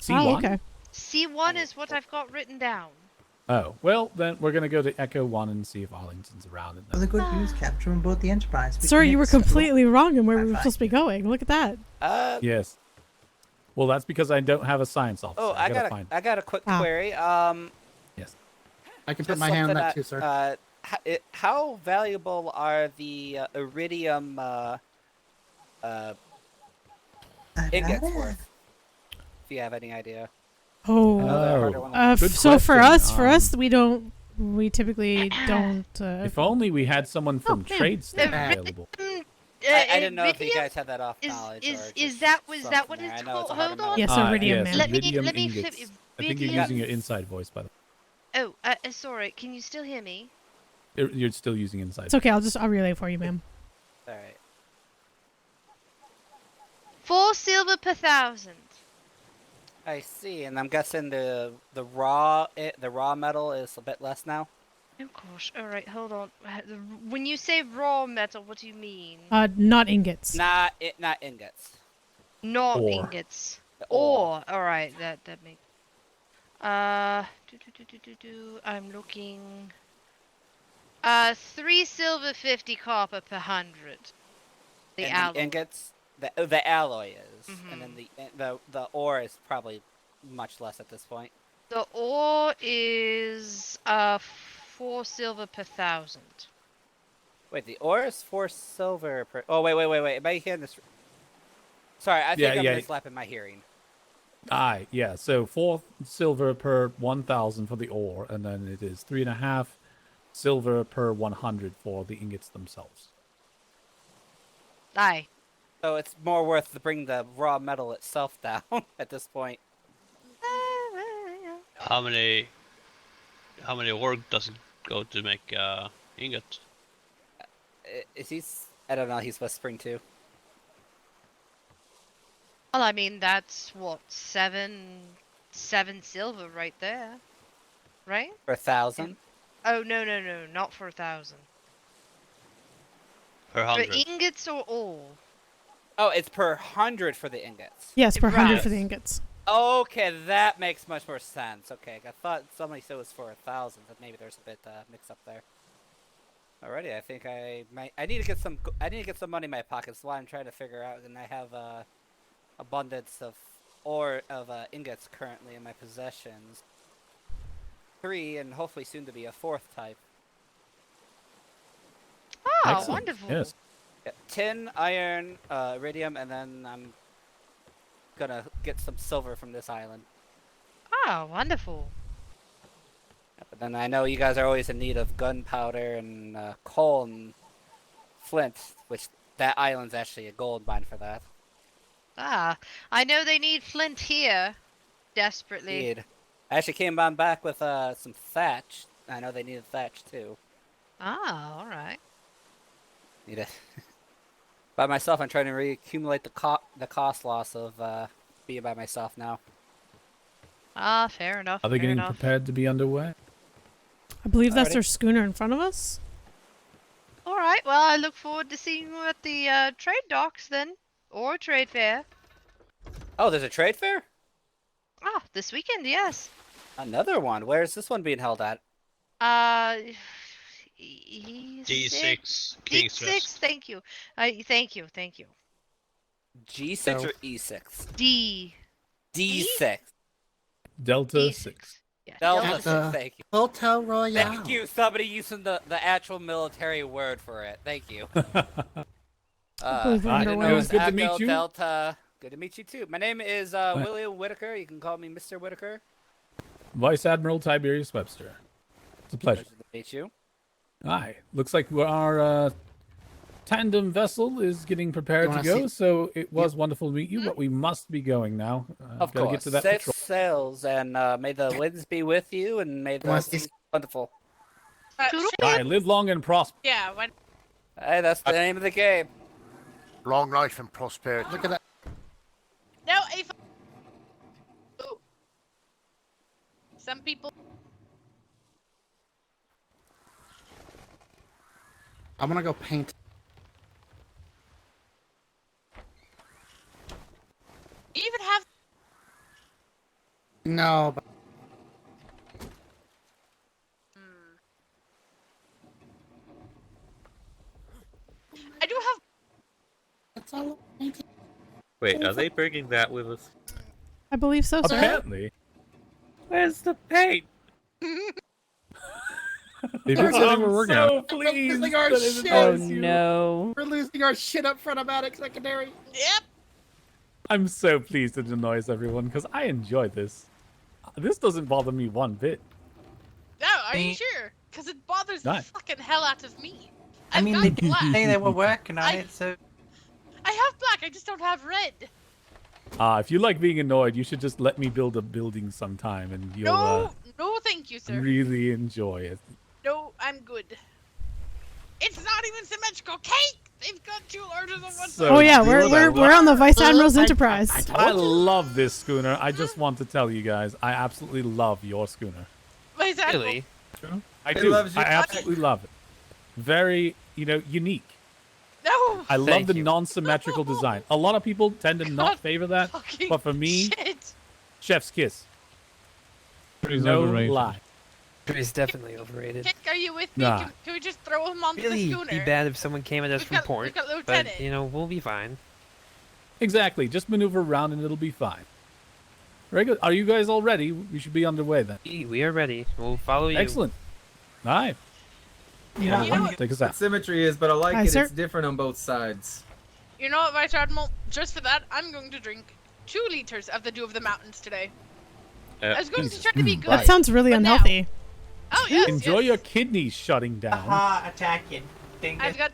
C1? Oh, okay. C1 is what I've got written down. Oh, well, then we're going to go to Echo 1 and see if Arlington's around. For the good news, Captain, on board the Enterprise. we Sorry, can you were explore- completely wrong in where we were Bye-bye. supposed to be going. Look at that. Yes. Well, that's because I don't have a science officer. Oh, I gotta find I got a quick Ah. query. Yes. I can put Just my hand on something that too, sir. how valuable are the iridium ingots worth? If you have any idea. Oh, Another harder one. Good so for question. us, we typically don't. If only we had someone from man. trade staff available. I didn't know if you Iridium guys had that off knowledge. Is or is just that what something there. it's I know called? it's a harder Hold on. metal. Yes, iridium, Yes, man. iridium Let me ingots. flip- I think you're iridium- using your inside voice, by the Oh, sorry. Can you still hear me? way. You're still using inside. It's okay. I'll relay for you, ma'am. All right. 4 silver per 1,000. I see, and I'm guessing the raw metal is a bit less now. Oh gosh. All right, hold on. When you say raw metal, what do you mean? Not ingots. Not ingots. Not Ore. ingots. The Ore. All right, that makes. I'm looking. 3 silver 50 copper per 100. The And alloy. the ingots, the alloy is, Mhm. and then the ore is probably much less at this point. The ore is 4 silver per 1,000. Wait, the ore is 4 silver per. Oh wait. Am I hearing this? Sorry, I think Yeah, I'm yeah. mislapping my hearing. Aye, yeah. So 4 silver per 1,000 for the ore, and then it is 3.5 silver per 100 for the ingots themselves. Aye. So it's more worth to bring the raw metal itself down at this point. How many work does it go to make ingot? Is he? I don't know. He's whispering too. Well, I mean, that's what, 7 silver right there. Right? For 1,000. Oh, no, not for 1,000. Per For 100. ingots or ore? Oh, it's per 100 for the ingots. Yes, per 100 Right. for the ingots. Okay, that makes much more sense. Okay, I thought somebody said it was for 1,000, but maybe there's a bit mix up there. Alrighty, I think I need to get some. I need to get some money in my pockets. Why I'm trying to figure out, and I have abundance of ingots currently in my possessions. 3, and hopefully soon to be a 4th type. Oh, Excellent. wonderful. Yes. Yeah, tin, iron, iridium, and then I'm gonna get some silver from this island. Oh, wonderful. But then I know you guys are always in need of gunpowder and coal and flint, which that island's actually a gold mine for that. Ah, I know they need flint here, desperately. Indeed. I actually came on back with some thatch. I know they needed thatch too. Ah, all right. Need it. By myself, I'm trying to reaccumulate the cost loss of being by myself now. Ah, fair enough. Are they fair getting enough. prepared to be underway? I believe that's Alrighty. their schooner in front of us. All right. Well, I look forward to seeing you at the trade docks then, or trade fair. Oh, there's a trade fair? Ah, this weekend, yes. Another one. Where's this one being held at? D6, King's D6. Rest. Thank you. Thank you. G6 or E6? D. D6. Delta 6. Yeah. Delta Delta 6. Thank you. Hotel Royale. Thank you. Somebody using the actual military word for it. Thank you. I didn't know It was good to Echo, meet you. Delta. Good to meet you too. My name is William Whitaker. You can call me Mr. Whitaker. Vice Admiral Tiberius Webster. It's a pleasure. Pleasure to meet you. Aye. Looks like our tandem vessel is getting prepared to wanna go, see- so it was wonderful to meet you, but we must be going now. Of Gotta course. get to that Safe patrol. sails, and may the winds be with you, and may the wanna sea see- be wonderful. Aye, live long and prosper. Yeah, when... Hey, that's the name of the game. Long life and prosperity. Look at that. No, if... Ooh. Some people... I'm gonna go paint. even have... No, but I do have... that's all. Wait, are they bringing that with us? I believe so, sir. Apparently. Where's the paint? They've been saying we're working on it. We're losing our that isn't shit. Oh us, you. no. We're losing our shit up front of attic secondary. Yep. I'm so pleased it annoys everyone because I enjoy this. This doesn't bother me one bit. No, are you sure? Because it bothers the Nice. fucking hell out of me. I mean, got they did black. say they were working on I- it, so I have black, I just don't have red. If you like being annoyed, you should just let me build a building sometime and you'll No, no, thank you, sir. really enjoy it. No, I'm good. It's not even symmetrical cake. They've got two larger than one. So Oh yeah, good. we're on the Vice Admiral's Enterprise. I love this schooner. I just want to tell you guys, I absolutely love your schooner. Vice Admiral. Really? I He do. loves you. I absolutely love it. Very, unique. No. I love Thank the you. non-symmetrical design. A lot of people tend to not favor that, Fucking but for me, shit. chef's kiss. Pretty No overrated. lie. He's definitely overrated. Kick, are you with me? Nah. Can we just throw him onto Really, the schooner? be bad if someone came at us We've from got- port, we've got but Lieutenant. we'll be fine. Exactly. Just maneuver around and it'll be fine. Very good. Are you guys all ready? We should be underway then. We are ready. We'll follow you. Excellent. All right. You know what? Take us out. Symmetry is, but I like Hi, it. sir. It's different on both sides. You know what, Vice Admiral? Just for that, I'm going to drink 2 liters of the Dew of the Mountains today. I was going to try to be good. That sounds really but now- unhealthy. Oh yes. Enjoy yes. your kidneys shutting down. aha, attacking. Ding I've got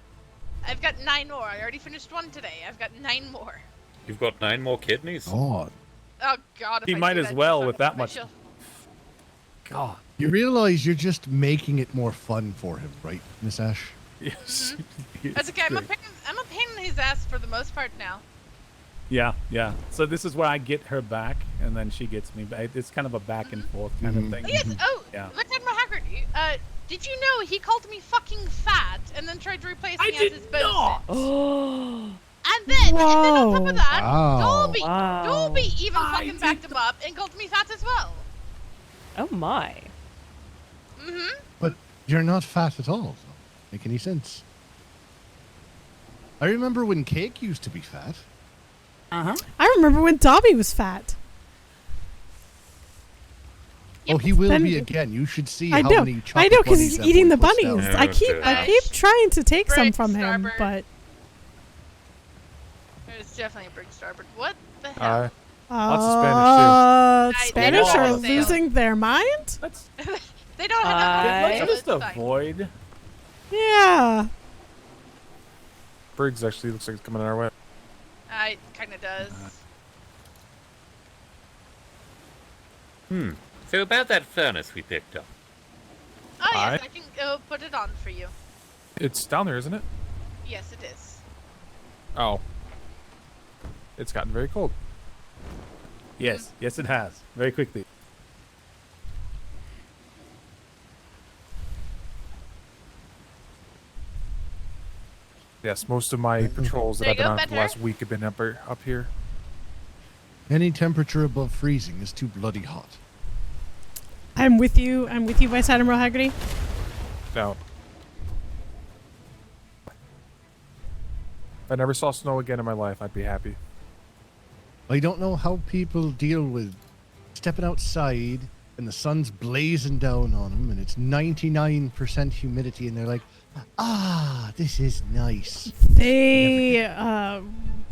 9 more. I already finished 1 today. I've got 9 more. You've got 9 more kidneys? God. Oh God. If He I might do as that, well just with on that my much. shelf. God. You realize you're just making it more fun for him, right, Miss Ash? Yes. That's okay. I'm a pain in his ass for the most part now. Yeah, yeah. So this is where I get her back, and then she gets me back. It's kind of a back and forth kind of thing. Yes. Oh, Yeah. Lieutenant Haggerty. Did you know he called me fucking fat and then tried to replace me as his bosun? Oh. And then on top of that, Wow. Dolby, Wow. Dolby even fucking backed him up and called me fat as well. Oh my. Mm-hmm. But you're not fat at all. So make any sense? I remember when Cake used to be fat. Uh-huh. I remember when Dobby was fat. Oh, he will Then- be again. You should see I how know, many I chocolate know, because bunnies he's that eating boy the puts bunnies. down. I keep trying to take some Break from him, starboard. but It's definitely a brig starboard. What the hell? Lots of Spanish, too. Spanish don't are have sails. losing their mind? They don't have enough Let's sails, just it's fine. avoid. Yeah. Briggs actually looks like it's coming our way. It kind of does. So about that furnace we picked up. Oh yes, Aye. I can go put it on for you. It's down there, isn't it? Yes, it is. Oh. It's gotten very cold. Yes, yes, it has. Very quickly. Yes, most of my patrols that There I've been you go, on for the better. last week have been up here. Any temperature above freezing is too bloody hot. I'm with you. I'm with you, Vice Admiral Haggerty. No. If I never saw snow again in my life, I'd be happy. I don't know how people deal with stepping outside and the sun's blazing down on them and it's 99% humidity and they're like, this is nice. They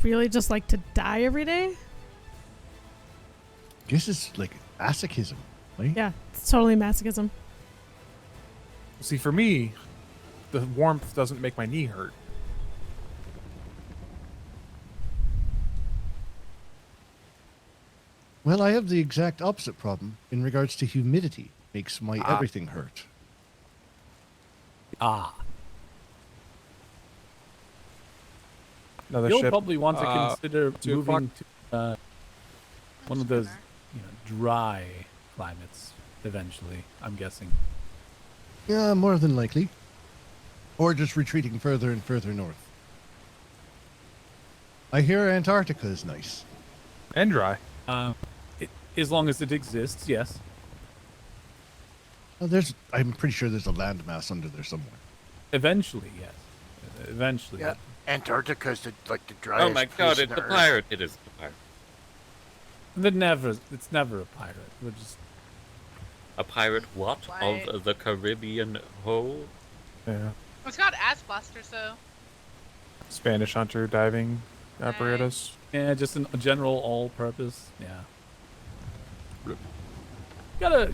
really just like to die every day. This is like masochism, right? Yeah, it's totally masochism. See, for me, the warmth doesn't make my knee hurt. Well, I have the exact opposite problem in regards to humidity. Makes my Ah. everything hurt. Another You'll ship. probably want to consider 2 o'clock. moving to one of those dry climates eventually, I'm guessing. Yeah, more than likely. Or just retreating further and further north. I hear Antarctica is nice. And dry. As long as it exists, yes. Well, I'm pretty sure there's a landmass under there somewhere. Eventually, yes. Eventually. Yeah, Antarctica is the driest. Oh my place god, on it's the Earth. pirate. It is the pirate. It's never a pirate. We're just A pirate what? Why? Of the Caribbean whole? Yeah. It's got ass blasters though. Spanish hunter diving apparatus. yeah, just a general all-purpose. Yeah. Gotta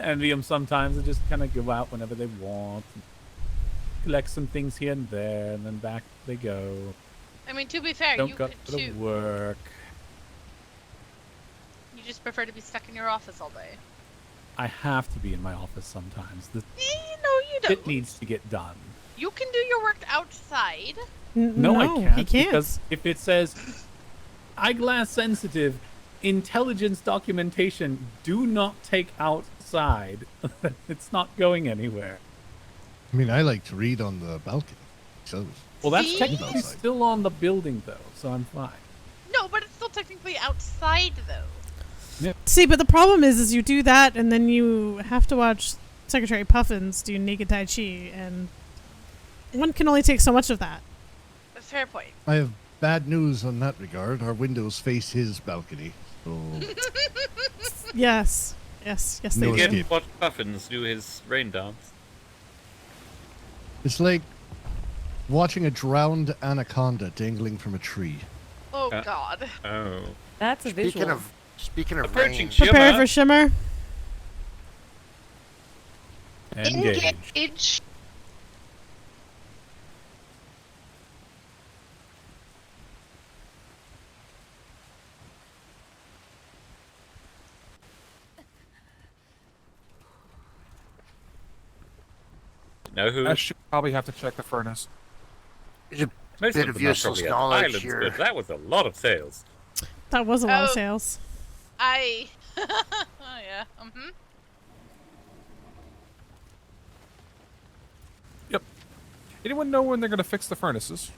envy them sometimes. They just kind of go out whenever they want, collect some things here and there, and then back they go. I mean, to be fair, Don't you go could to too. work. You just prefer to be stuck in your office all day. I have to be in my office sometimes. No, you don't. It needs to get done. You can do your work outside. No, I No, can't. he can't. Because if it says eyeglass sensitive, intelligence documentation, do not take outside, it's not going anywhere. I mean, I like to read on the balcony. So, Well, that's See? technically still on the building, though, so I'm fine. No, but it's still technically outside though. See, but the problem is you do that, and then you have to watch Secretary Puffins do naked Tai Chi, and one can only take so much of that. Fair point. I have bad news on that regard. Our windows face his balcony. So, Yes, they No do. Get escape. what Puffins do his rain dance. it's like watching a drowned anaconda dangling from a tree. Oh God. Oh. That's a visual. Speaking of Approaching rain, Shimmer. Prepare for Shimmer. Engage. Know who? I should probably have to check the furnace. there's a Most bit of of them are useless probably at knowledge islands, here. but that was a lot of sales. That was a lot of Oh. sales. Oh yeah. Yep. Anyone know when they're going to fix the furnaces?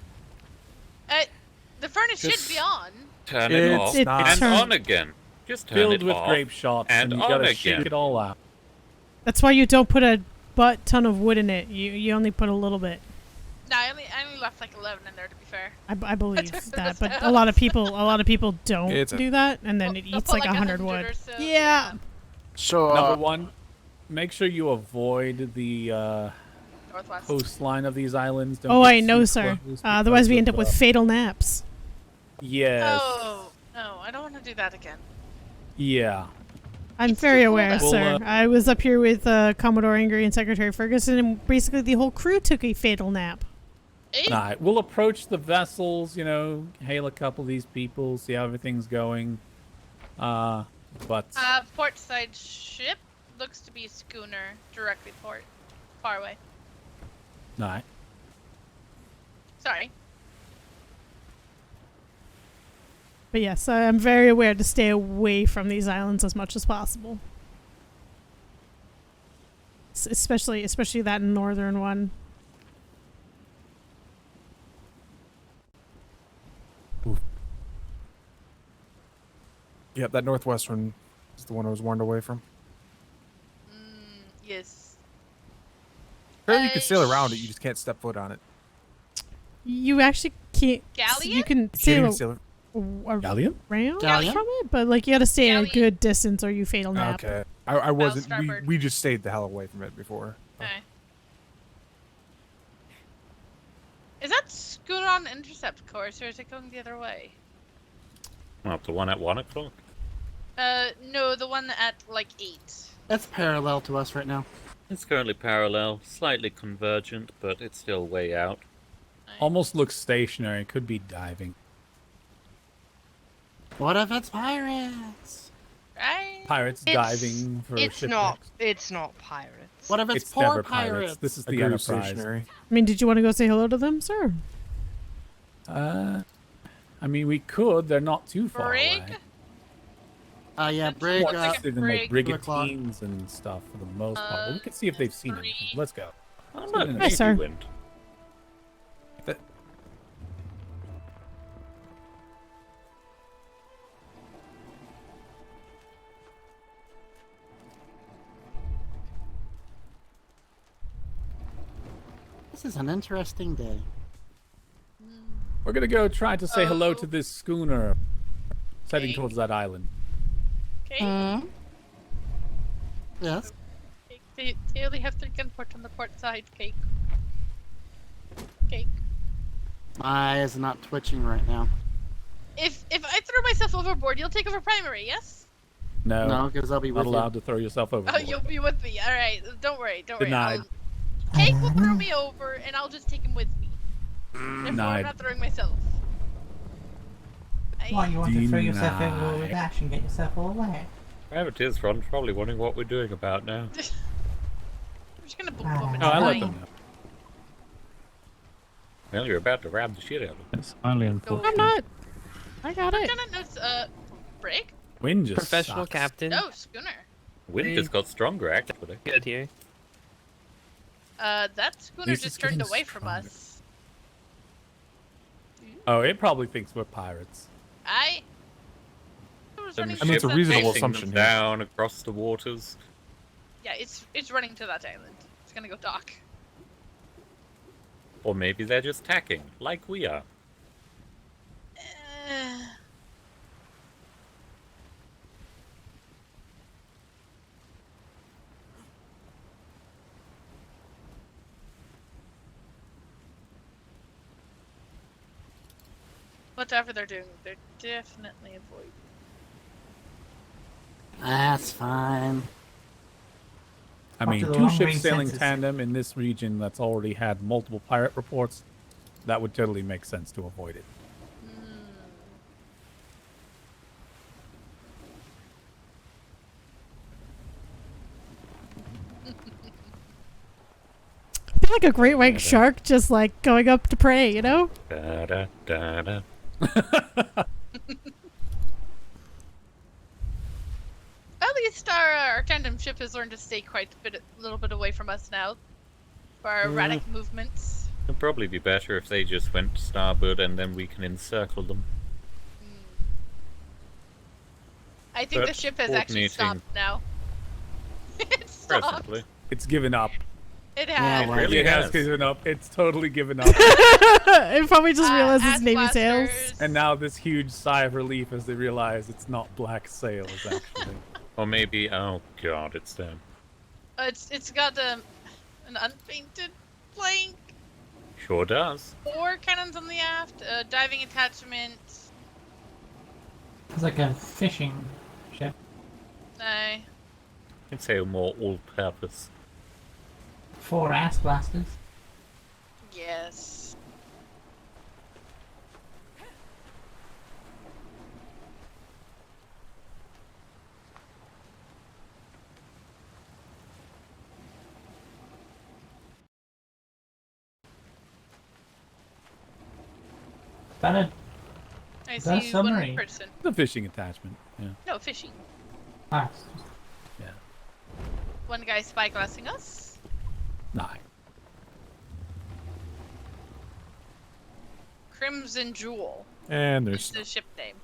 The furnace should Just be on. Turn it It's off not. and Turn- on again. Just turn Filled it with off grape shots, and and you on gotta again. shake it all out. That's why you don't put a butt ton of wood in it. You only put a little bit. No, I only left like 11 in there to be fair. I believe that, but a lot of people don't It's a- do that, and then it They'll eats put like 100 wood. or so, Yeah. So, Number one, make sure you avoid the Northwest. coastline of these islands. Don't Oh, get I know, too sir. close Otherwise, we because end up of, with fatal naps. Yes. Oh, Oh, I don't want to do that again. Yeah. I'm very aware, We'll, sir. I was up here with Commodore Angry and Secretary Ferguson, and basically the whole crew took a fatal nap. Alright, we'll approach the vessels, you know, hail a couple of these people, see how everything's going. But... Port side ship looks to be a schooner, directly port, far away. Alright. Sorry. But yes, I'm very aware to stay away from these islands as much as possible. Especially that northern one. Yep, that northwest one is the one I was warned away from. Yes. Apparently you can sail around it, you just can't step foot on it. You actually can't. Galleon? You can Can't sail even sail Galleon? around Galleon? from it, but like you gotta stay at a good distance or you fatal nap. Okay. I wasn't, starboard. we just stayed the hell away from it before. Okay. Is that schooner on intercept course, or is it going the other way? Well, the one at 1 o'clock? No, the one at like 8. That's parallel to us right now. It's currently parallel, slightly convergent, but it's still way out. Almost looks stationary, could be diving. What if it's pirates? Right? Pirates diving for It's shipwrecks. not. It's not pirates. What if it's never poor pirates? This is the Agree, Enterprise. stationary. I mean, did you want to go say hello to them, sir? I mean, we could. They're not too far Brig? away. Yeah, brig. What's like a Interested in like brig? brigantines and stuff for the most part. But we can see if they've seen anything. Let's go. Oh, Let's look, get in Navy sir. wind. This is an interesting day. We're gonna go try to say hello to this schooner. It's heading towards that island. Okay. Yes. They only have 3 gunport on the port side, Cake. Cake. My eye is not twitching right now. If I throw myself overboard, you'll take over primary, yes? No. No, because I'll be not with you. allowed to throw yourself over. Oh, you'll be with me. All right. Don't worry. Don't Denied. worry. Cake will throw me over, and I'll just take him with me. Therefore, I'm Denied. not throwing myself. Why, you want to throw yourself Denied. over with Ash and get yourself all wet? Whoever it is, Ron's probably wondering what we're doing about now. I'm just gonna book them in. Oh, I let them know. Well, you're about to ram the shit out of them. It's highly unfortunate. I'm not. I got it. Lieutenant knows, brig? Wind just Professional sucks. captain. No, schooner. Wind just got stronger, actually. Good here. That schooner least just it's turned getting away from stronger. us. Oh, it probably thinks we're pirates. Some I mean, ship it's a reasonable chasing them assumption, yeah. down across the waters. Yeah, it's running to that island. It's gonna go dock. Or maybe they're just tacking, like we are. Whatever they're doing, they're definitely avoiding. That's fine. I mean, After the 2 long ships range sailing census. tandem in this region that's already had multiple pirate reports, that would totally make sense to avoid it. I feel like a great white shark just like going up to prey, you know? Da da da da. At least our tandem ship has learned to stay quite a little bit away from us now. For our erratic movements. It'd probably be better if they just went to starboard and then we can encircle them. I think the But ship has actually coordinating- stopped now. It stopped. Presently. It's given up. It has. It really It has has. given up. It's totally given up. It probably just realized it's Ass Navy sails. blasters. And now this huge sigh of relief as they realize it's not black sails, actually. Or maybe, oh god, it's them. It's got an unpainted plank, Sure does. 4 cannons on the aft, diving attachment, It's like a fishing ship. Aye. I'd say more all-purpose. 4 ass blasters. Yes. Bennett. I Is that a see one submarine? person. The fishing attachment. Yeah. No, fishing. Ah, Yeah. One guy spyglassing us. Nah. Crimson Jewel. And is there's the ship name.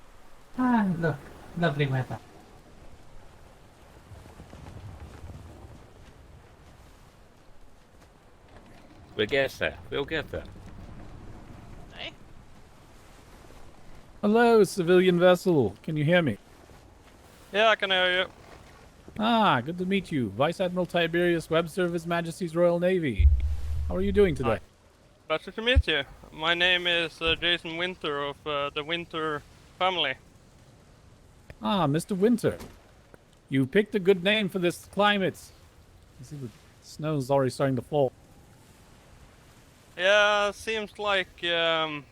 ah, look. Lovely weather. We'll get there. We'll get there. Aye. Hello, civilian vessel. Can you hear me? Yeah, I can hear you. Ah, good to meet you. Vice Admiral Tiberius Webster of His Majesty's Royal Navy. How are you doing today? Pleasure to meet you. My name is Jason Winter of the Winter family. Ah, Mr. Winter. You picked a good name for this climate. You see the snow's already starting to fall. Yeah, seems like the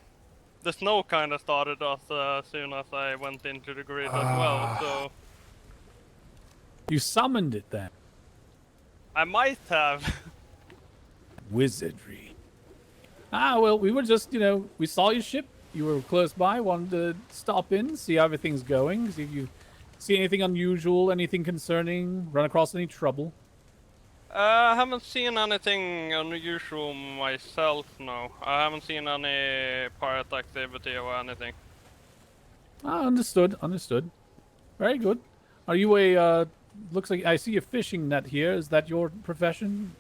snow kind of started as soon as I went into the grid as well, so... You summoned it then. I might have. Wizardry. Ah, well, we were just, we saw your ship. You were close by, wanted to stop in, see how everything's going, see if you see anything unusual, anything concerning, run across any trouble. I haven't seen anything unusual myself, no. I haven't seen any pirate activity or anything. Ah, understood, understood. Very good. Are you a, looks like, I see a fishing net here. Is that your profession?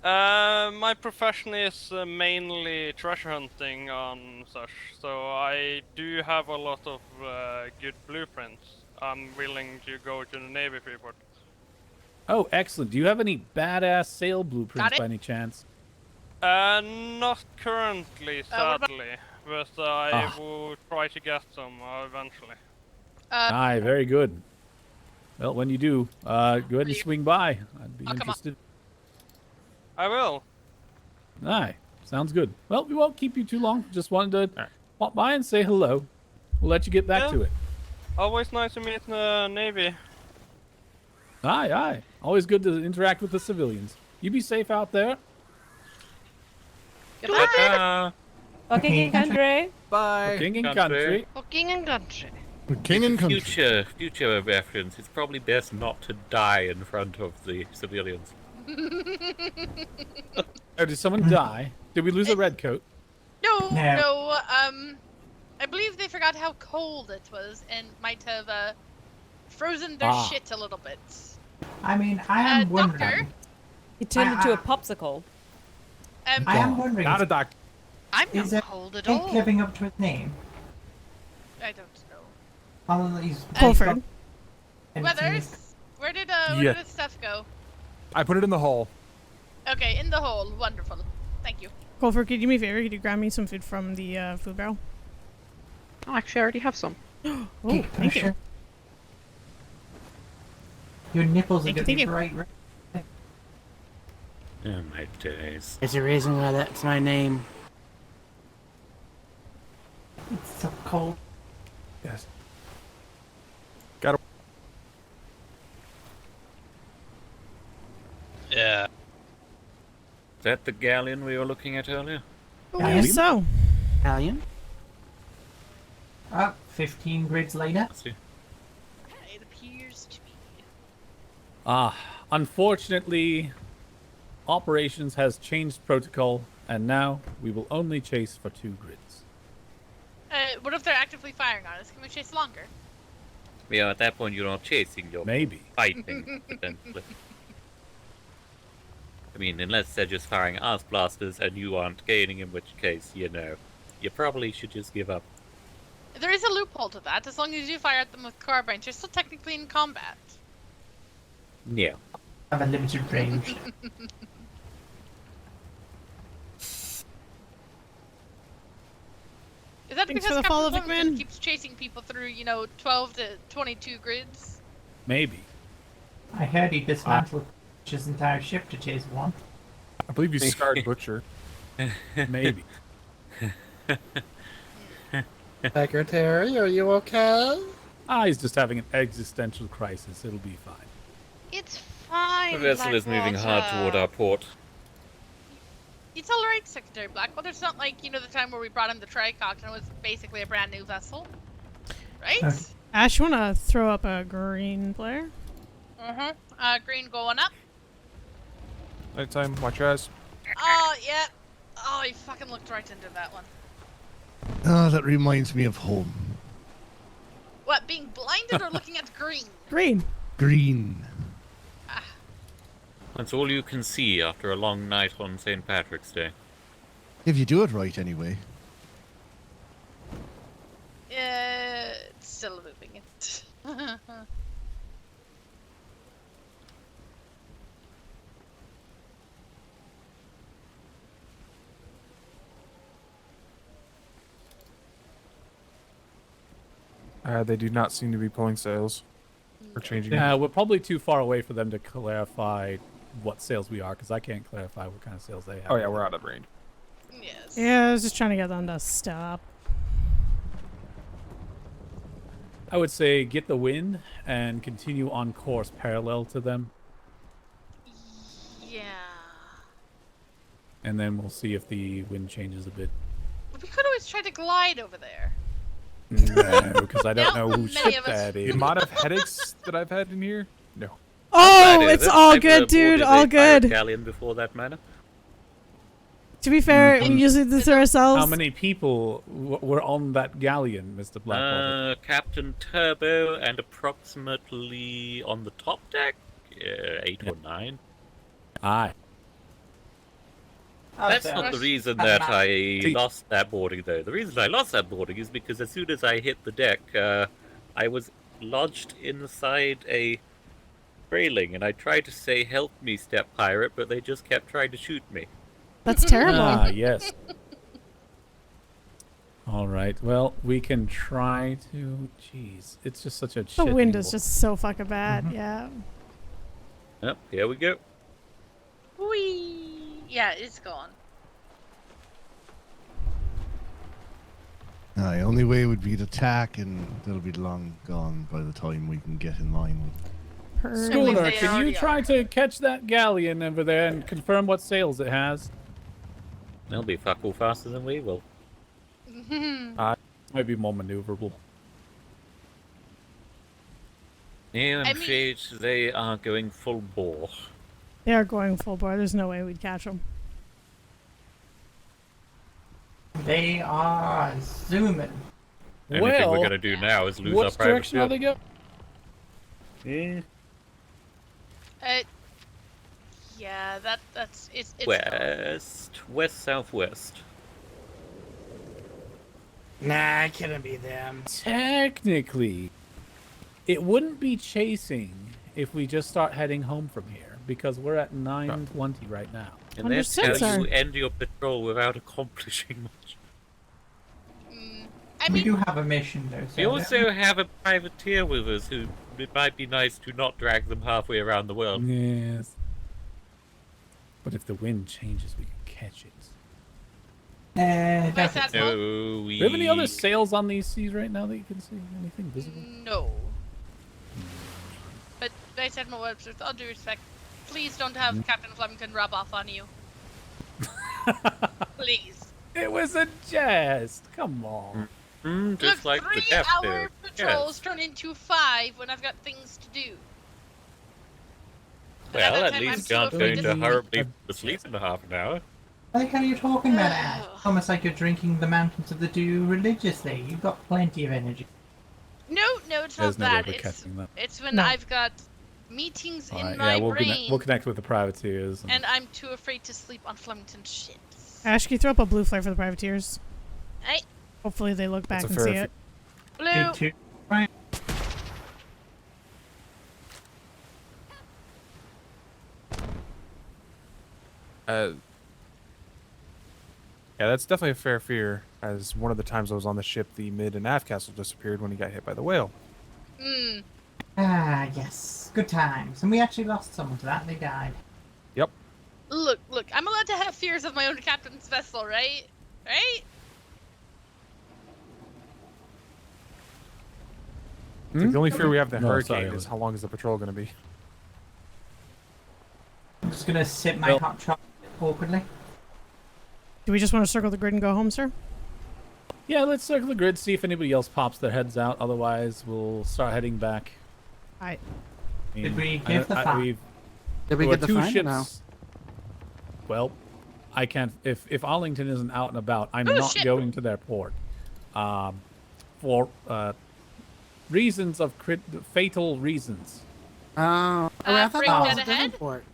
My profession is mainly treasure hunting on such, so I do have a lot of good blueprints. I'm willing to go to the Navy Freeport. Oh, excellent. Do you have any badass sail blueprints by any chance? Not currently, what about- sadly, but I will try to get some eventually. Aye, very good. Well, when you do, go ahead and swing by. I'd be interested. I will. Aye, sounds good. Well, we won't keep you too long. Just wanted to pop by and say hello. We'll let you get back to it. Always nice to meet the Navy. Aye, aye. Always good to interact with the civilians. You be safe out there. Goodbye. King and country. Bye. King and country. King and country. King and country. Future reference. It's probably best not to die in front of the civilians. Oh, did someone die? Did we lose a red coat? No, No. no, I believe they forgot how cold it was and might have frozen their shit a little bit. I mean, I am wondering. Doctor? He turned into a popsicle. I am wondering. Not a doctor. I'm Is not it cold at Pink all. living up to his name? I don't know. Other than he's Colford. Weathers, where did Yeah. the stuff go? I put it in the hole. Okay, in the hole. Wonderful. Thank you. Colford, could you do me a favor? Could you grab me some food from the food barrel? Oh, actually, I already have some. Oh, Hey, thank you. Crusher. Your nipples are Thank you, gonna thank be you. bright red. Oh my days. There's a reason why that's my name. It's so cold. Yes. Got Yeah. Is that the galleon we were looking at earlier? I believe so. Italian? 15 grids later. It appears to be. Unfortunately, operations has changed protocol, and now we will only chase for 2 grids. What if they're actively firing on us? Can we chase longer? Yeah, at that point you're not chasing, you're fighting, potentially. I mean, unless they're just firing arse blasters and you aren't gaining, in which case, you probably should just give up. There is a loophole to that. As long as you fire at them with carbines, you're still technically in combat. Yeah. Have a limited range. Is that Thanks because for the follow, Captain Flemington Vickman. keeps chasing people through, 12 to 22 grids. Maybe. I heard he dismantled his entire ship to chase one. I believe you scarred Butcher. Maybe. Secretary, are you okay? He's just having an existential crisis. It'll be fine. It's fine. The vessel is moving hard toward our port. It's alright, Secretary Blackwater. It's not like, the time where we brought him the Tricock and it was basically a brand new vessel. Right? Ash, you wanna throw up a green player? Green going up. Nighttime, watch your eyes. Oh, yeah. Oh, he fucking looked right into that one. Ah, that reminds me of home. What, being blinded or looking at green? Green. Green. That's all you can see after a long night on St. Patrick's Day. If you do it right, anyway. It's still moving it. They do not seem to be pulling sails or changing. Yeah, we're probably too far away for them to clarify what sails we are, because I can't clarify what kind of sails they have. Oh yeah, we're out of range. Yes. Yeah, I was just trying to get them to stop. I would say get the wind and continue on course parallel to them, Yeah. and then we'll see if the wind changes a bit. We could always try to glide over there. No, because I don't know who many ship of us- that The is. amount of headaches that I've had in here, no. Oh, That is it's it. all I've good, dude. boarded All a pirate good. galleon before that manner. To be fair, we usually do this ourselves. How many people were on that galleon, Mr. Blackwater? Captain Turbo and approximately on the top deck, 8 or 9. Aye. That's not the reason that I lost that boarding, though. The reason I lost that boarding is because as soon as I hit the deck, I was lodged inside a railing, and I tried to say, "Help me, step pirate," but they just kept trying to shoot me. That's terrible. Ah, yes. All right. Well, we can try to. Jeez, it's just such a. The wind is shit just so fucking bad. Yeah. Yep, here we go. Whee! Yeah, it's gone. The only way would be to attack, and they'll be long gone by the time we can get in line. Schooner, can you try to catch that galleon over there and confirm what sails it has? They'll be fuck all faster than we will. Might be more maneuverable. Yeah, I'm afraid they are going full bore. They are going full bore. There's no way we'd catch them. They are zooming. Anything we're going to do now is lose our Which private direction are they ship. going? Yeah, that's it's West, southwest. Nah, it couldn't be them. Technically, it wouldn't be chasing if we just start heading home from here, because we're at 9:20 right now. And that's how you end your patrol without accomplishing much. We do have a mission though. We also have a privateer with us who it might be nice to not drag them halfway around the world. Yes. But if the wind changes, we can catch it. No, Do we have any other sails on these seas right now that you can see? Anything visible? No. But Vice Admiral Webster, with all due respect, please don't have Captain Flemington rub off on you. Please. It was a jest. Come on. Just like the death 3-hour patrols turn into 5 when I've got things to do. Well, Another at time least I'm you aren't so going to disappointed. hurriedly asleep in a half an hour. What the hell are you talking about, Ash? Almost like you're drinking the mountains of the dew religiously. You've got plenty of energy. No, it's There's not no way that. we're It's, catching that. it's when No. I've got meetings in Alright, my yeah, brain, we'll connect with the privateers. and I'm too afraid to sleep on Flemington's ships. Ash, can you throw up a blue flare for the privateers? Hey, Hopefully they look back That's and a see fair it. blue. Right. Yeah, that's definitely a fair fear, as one of the times I was on the ship, the mid and aft castle disappeared when he got hit by the whale. Hmm. Ah, yes. Good times. And we actually lost someone to that. They died. Yep. Look, I'm allowed to have fears of my own captain's vessel, right? Right? It's like the only fear we have the No, hurricane sorry, is how long is the patrol going to be? I'm just gonna sip my hot chocolate awkwardly. Do we just want to circle the grid and go home, sir? Yeah, let's circle the grid, see if anybody else pops their heads out. Otherwise, we'll start heading back. Alright. Did we give the fight? Did we there get were the two find or ships. no? Well, I can't. If Arlington isn't out and about, I'm not going to their port. For reasons of fatal reasons. I thought brig that was dead a ahead? different port.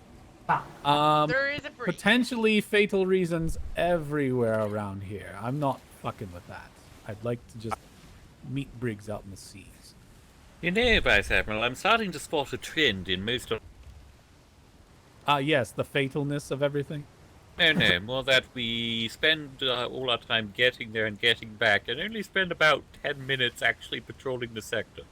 There is a brig. Potentially fatal reasons everywhere around here. I'm not fucking with that. I'd like to just meet brigs out in the seas. You know, Vice Admiral, I'm starting to spot a trend in most of... Yes, the fatalness of everything. No, more that we spend all our time getting there and getting back, and only spend about 10 minutes actually patrolling the sector.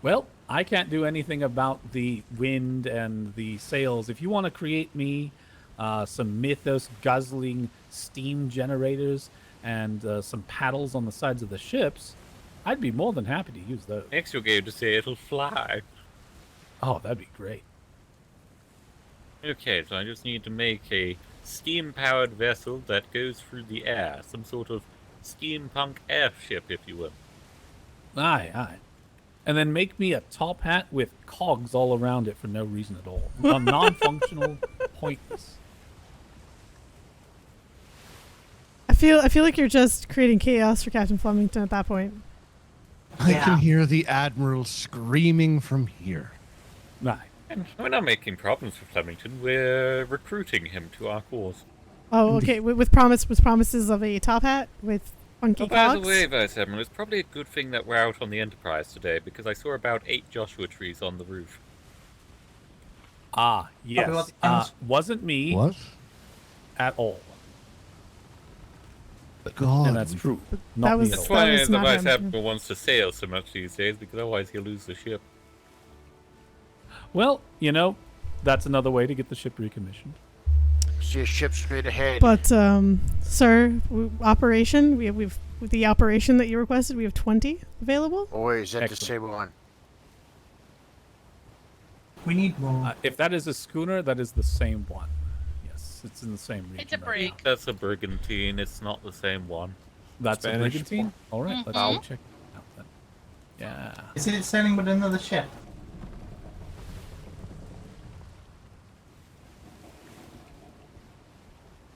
Well, I can't do anything about the wind and the sails. If you want to create me some Mythos guzzling steam generators and some paddles on the sides of the ships, I'd be more than happy to use those. Next you're going to say it'll fly. Oh, that'd be great. Okay, so I just need to make a steam-powered vessel that goes through the air. Some sort of steampunk airship, if you will. Aye. And then make me a top hat with cogs all around it for no reason at all. Non-functional, pointless. I feel like you're just creating chaos for Captain Flemington at that point. I can hear the Admiral screaming from here. Right. And we're not making problems for Flemington. We're recruiting him to our cause. Oh, okay. With promises of a top hat with funky By the cogs. way, Vice Admiral, it's probably a good thing that we're out on the Enterprise today, because I saw about 8 Joshua trees on the roof. Ah, yes. Wasn't me. What? At all. God. And that's true. Not me at That's all. why the Vice Admiral wants to sail so much these days, because otherwise he'll lose the ship. Well, you know, that's another way to get the ship recommissioned. See a ship straight ahead. But, sir, operation, we've with the operation that you requested, we have 20 available. Oh, wait, is that the same one? We need more. If that is a schooner, that is the same one. Yes, it's in the same region. It's a brig. That's a brigantine. It's not the same one. That's Spanish. a brigantine? All right, let's Mhm. go check it out then. Yeah. Is it sailing with another ship?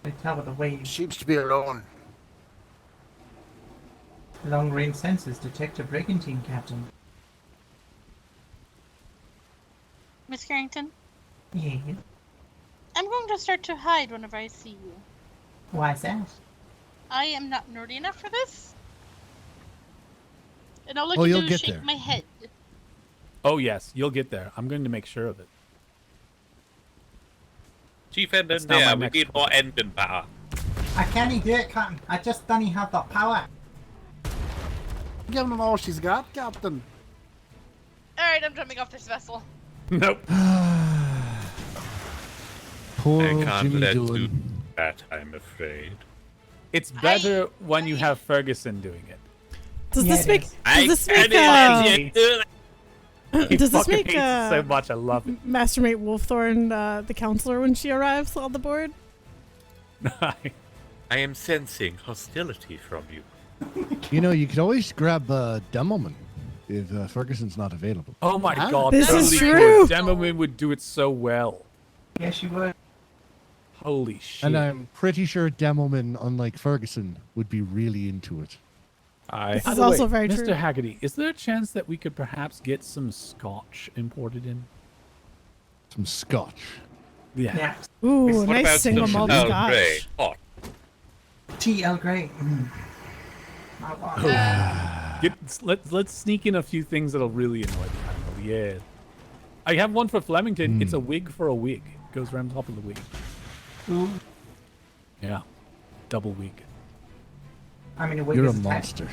I tell by the waves. Seems to be alone. Long-range sensors detect a brigantine, Captain. Miss Carrington, Yeah. I'm going to start to hide whenever I see you. Why is that? I am not nerdy enough for this. And all I Oh, can you'll do get is shake there. my head. Oh, yes, you'll get there. I'm going to make sure of it. Chief That's Engineer, now my we next need more engine power. I can't do it, Captain. I just don't have that power. Give them all she's got, Captain. Alright, I'm jumping off this vessel. Nope. Poor I old can't Jimmy let you Doohan. do that, I'm afraid. It's better when you have Ferguson doing it. Does Yeah, this it make? is. Does this make? He Does this fucking make? hates it so much. I love it. Mastermate Wolfthorn, the counselor, when she arrives on the board. I am sensing hostility from you. You know, you could always grab Demoman if Ferguson's not available. Oh my Huh? god, This is totally true. would. Demoman would do it so well. Yes, you would. Holy shit. And I'm pretty sure Demoman, unlike Ferguson, would be really into it. This By is the also way, very Mr. true. Haggerty, is there a chance that we could perhaps get some scotch imported in? Some scotch. Yeah. Yeah. Ooh, What nice about single some malt Earl Grey? scotch. Hot. Tea Earl Grey. I want Let's sneak in a few things that'll really annoy the animal. Yeah. I have one for Flemington. It's a wig for a wig. Goes around top of the wig. Ooh. Yeah. Double wig. I mean, a wig You're a is monster.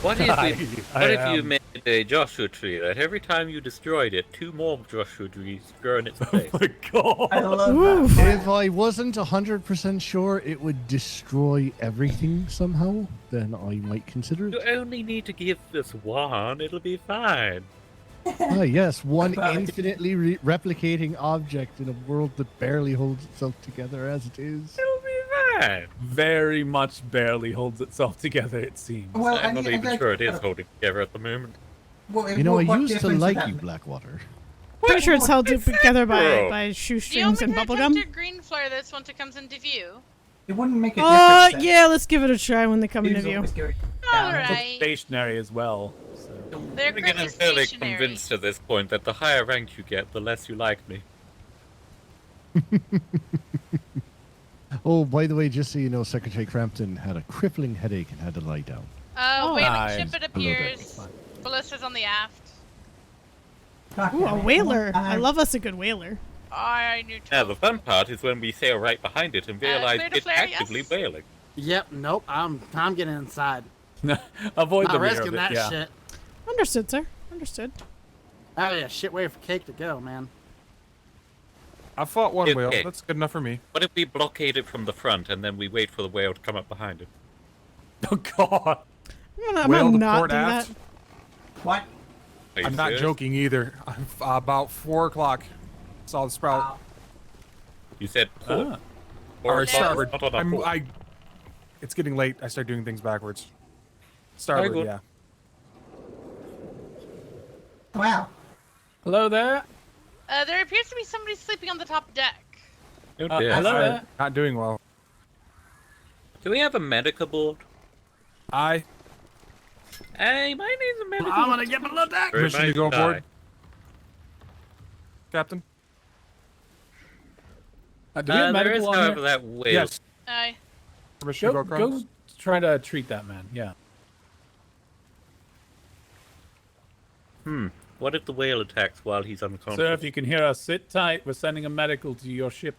What if, I what if you am. made a Joshua tree that every time you destroyed it, 2 more Joshua trees grow in its place? Oh my god! I love that. If I wasn't 100% sure it would destroy everything somehow, then I might consider You it. only need to give this one, it'll be fine. Ah, yes, one infinitely replicating object in a world that barely holds itself together as it is. It'll be fine. Very much barely holds itself together, it seems. Well, I'm I not mean, even like, sure it is holding together at the moment. Well, You know, I what used to difference like would that you, make? Blackwater. Pretty sure it's held together Bro. by The shoestrings and only bubblegum. protector green flare this one comes into view. It wouldn't make a difference. then. Yeah, let's give it a try when they come into These view. always go down. Alright. Stationary as well. So. They're Again, currently I'm fairly stationary. convinced at this point that the higher rank you get, the less you like me. Oh, by the way, just so you know, Secretary Crampton had a crippling headache and had to lie down. Wailing Nice. ship, it appears. Ballista's on the aft. Ooh, a whaler. I love us a good whaler. I knew. Now, the fun part is when we sail right behind it and realize clear to it's flare, actively yes. whaling. Yep. Nope. I'm getting inside. Avoid Not the rear risking of it, that yeah. shit. Understood, sir. Understood. Oh yeah, shit way for cake to go, man. I fought one whale. Okay. That's good enough for me. What if we blockade it from the front and then we wait for the whale to come up behind it? Oh god! I'm Whale gonna to not port do aft. that. What? Are you I'm not serious? joking either. About 4 o'clock, saw the sprout. You said port. Ah. Or Port, starboard. not on a port. It's getting late. I start doing things backwards. Very Starboard, good. yeah. Wow. Hello there. There appears to be somebody sleeping on the top deck. Oh dear. Hello there. Not doing well. Do we have a medical board? Aye. Hey, my name's a medical I'm gonna get below deck. Permission to go aboard, Captain? Do we have there is, medical on however, here? that whale. Yes. Aye. Permission Go, to go across? go try to treat that man. Yeah. What if the whale attacks while he's unconscious? Sir, if you can hear us, sit tight. We're sending a medical to your ship.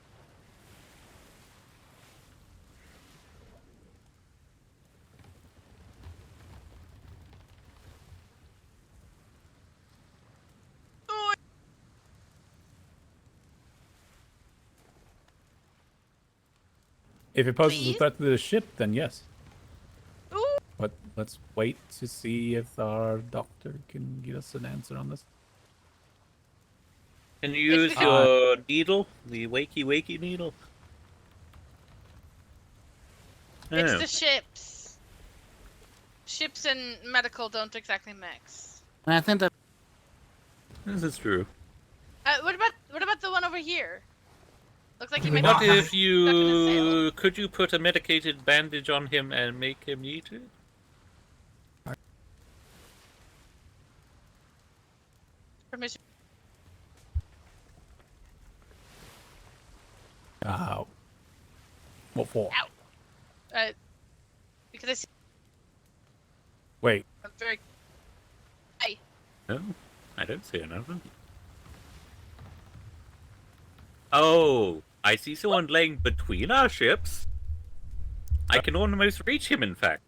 If it poses a threat to the ship, then yes. But let's wait to see if our doctor can give us an answer on this. Can you use your needle? The wakey needle? It's Oh. the ships. Ships and medical don't exactly mix. And I think that. This is true. What about the one over here? Looks like he might What be if stuck in a sail. you... Could you put a medicated bandage on him and make him eat it? Permission. What for? Because I see Wait. I'm very. Hey. No, I don't see another. Oh, I see someone laying between our ships. I can almost reach him, in fact.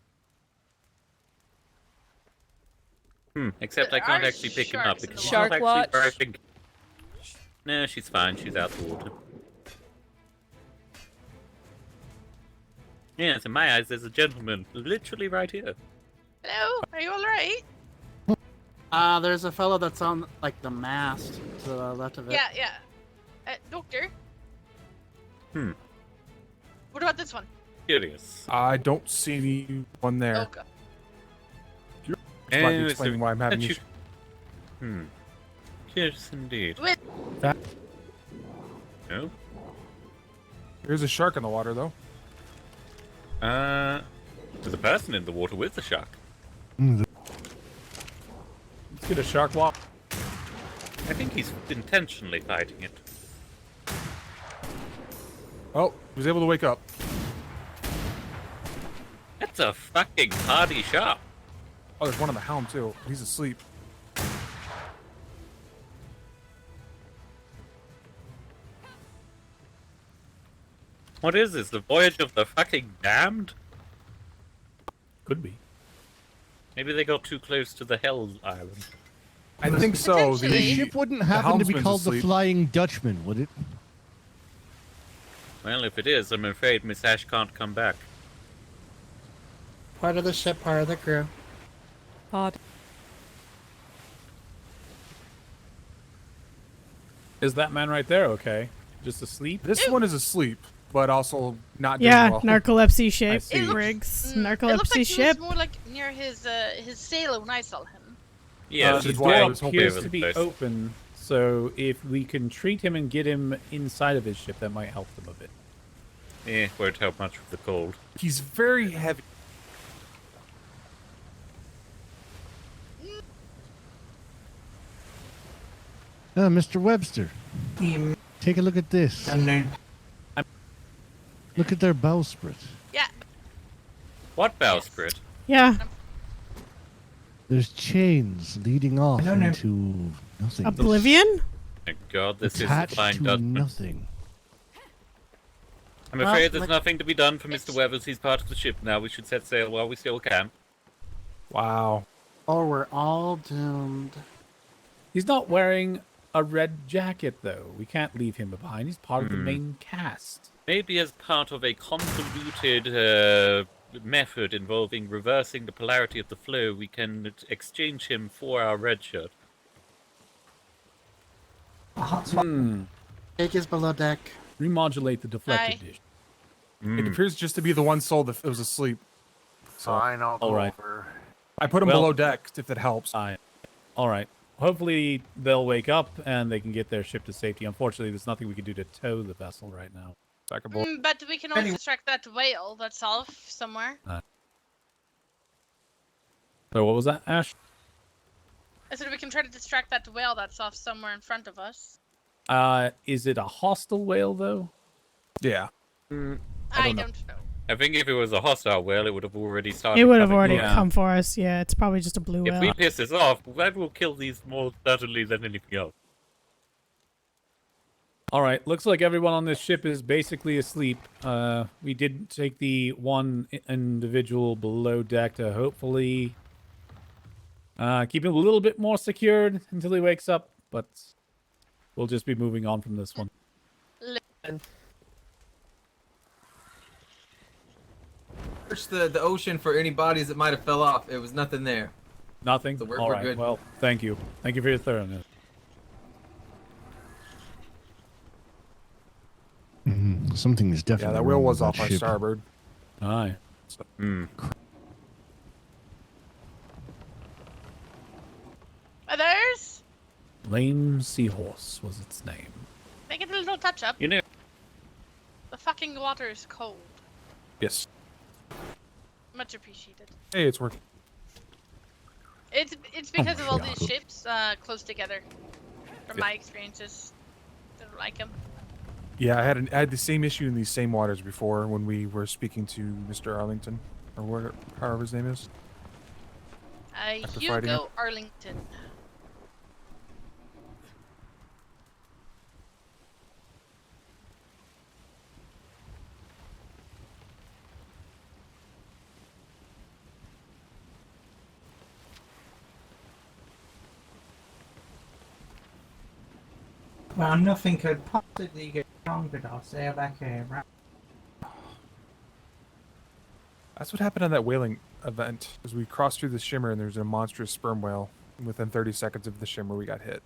Except I can't There are actually pick him up sharks in because the he's water. not Shark actually where I watch. think. No, she's fine. She's out the water. Yes, in my eyes, there's a gentleman literally right here. Hello, are you alright? There's a fellow that's on like the mast to the left of it. Yeah. Doctor. What about this one? Curious. I don't see anyone there. Oh god. Which might be explaining why I'm having issues. Curious indeed. Wait. No? There's a shark in the water, though. There's a person in the water with the shark. Let's get a shark walk. I think he's intentionally fighting it. Oh, he was able to wake up. That's a fucking hardy shark. Oh, there's one on the helm, too. He's asleep. What is this? The voyage of the fucking damned? Could be. Maybe they got too close to the Hell Island. I think so. The The ship wouldn't happen to be helmsman's called the asleep. Flying Dutchman, would it? Well, if it is, I'm afraid Miss Ash can't come back. Part of the ship, part of the crew. Hard. Is that man right there okay? Just asleep? This one is asleep, but also not doing Yeah, well. narcolepsy ship. see. Rigs. It looks Narcolepsy like ship. he was more like near his sail when I saw him. Yeah, the that's why I door was appears hoping to be it was open, so if we can treat him and get him inside of his ship, that might help them a bit. won't help much with the cold. He's very heavy. Mr. Webster, take a look at this. Look at their bowsprit. Yeah. What bowsprit? Yeah. There's chains leading off don't know. into nothing. Oblivion? Thank God, this is the Attached Flying to Dutchman. nothing. I'm afraid there's nothing to be done for Mr. Weathers. He's part of the ship now. We should set sail while we still can. Wow. Oh, we're all doomed. He's not wearing a red jacket, though. We can't leave him behind. He's part of the main cast. Maybe as part of a convoluted method involving reversing the polarity of the flow, we can exchange him for our red shirt. Jake is below deck. Remodulate the deflector dish. It appears just to be the one soul that was asleep. So, Fine, I'll go over. I put him below deck if that helps. All right. Hopefully they'll wake up and they can get their ship to safety. Unfortunately, there's nothing we can do to tow the vessel right now. Back But we can always distract that whale that's off somewhere. So what was that, Ash? I said we can try to distract that whale that's off somewhere in front of us. Is it a hostile whale, though? Yeah. I don't know. I think if it was a hostile whale, it would have already started. It would have coming. already come for us. Yeah, it's probably just a blue If whale. we piss this off, that will kill these more certainly than anything else. All right. Looks like everyone on this ship is basically asleep. We did take the one individual below deck to hopefully keep him a little bit more secured until he wakes up, but we'll just be moving on from this one. Search the ocean for any bodies that might have fell off. It was nothing there. Nothing? So we're All right. good. Well, thank you. Thank you for your thoroughness. Something is definitely that wrong wheel with was that off our ship. starboard. Aye. Others? Lame Seahorse was its name. Make it a little touch up. You know. The fucking water is cold. Yes. Much appreciated. Hey, it's working. It's because of all these ships close together. From my experiences, I don't like them. Yeah, I had the same issue in these same waters before when we were speaking to Mr. Arlington, or however his name is. After fighting him. Hugo Arlington. Well, nothing could possibly go wrong, but I'll sail back here. That's what happened on that whaling event. As we crossed through the shimmer, and there's a monstrous sperm whale. And within 30 seconds of the shimmer, we got hit.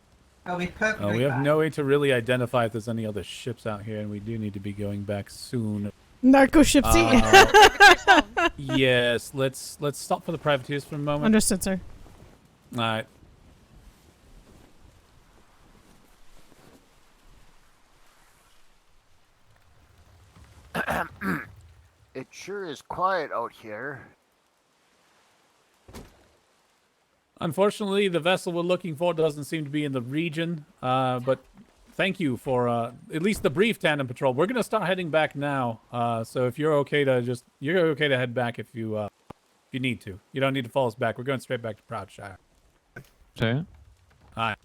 I'll be perfectly We have fine. no way to really identify if there's any other ships out here, and we do need to be going back soon. Narco shipsy. Yes, let's stop for the privateers for a moment. Understood, sir. All right. It sure is quiet out here. Unfortunately, the vessel we're looking for doesn't seem to be in the region, but thank you for at least the brief tandem patrol. We're gonna start heading back now, so if you're okay to head back if you need to. You don't need to follow us back. We're going straight back to Proudshire. So, All right.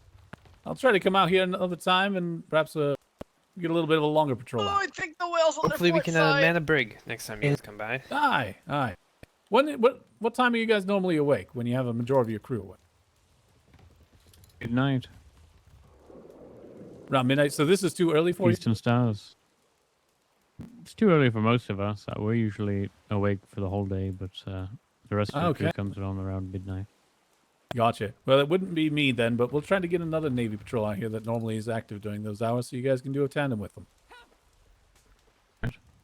I'll try to come out here another time and perhaps get a little bit of a longer patrol. I think the whale's on Hopefully their we port can side. man a brig next time you guys come by. Aye. What time are you guys normally awake when you have a majority of your crew awake? Midnight. Around midnight. So this is too early for Eastern Stars. It's too early for most of us. We're usually awake for the whole day, but the rest of the crew comes on around midnight. Gotcha. Well, it wouldn't be me then, but we'll try to get another Navy patrol out here that normally is active during those hours, so you guys can do a tandem with them.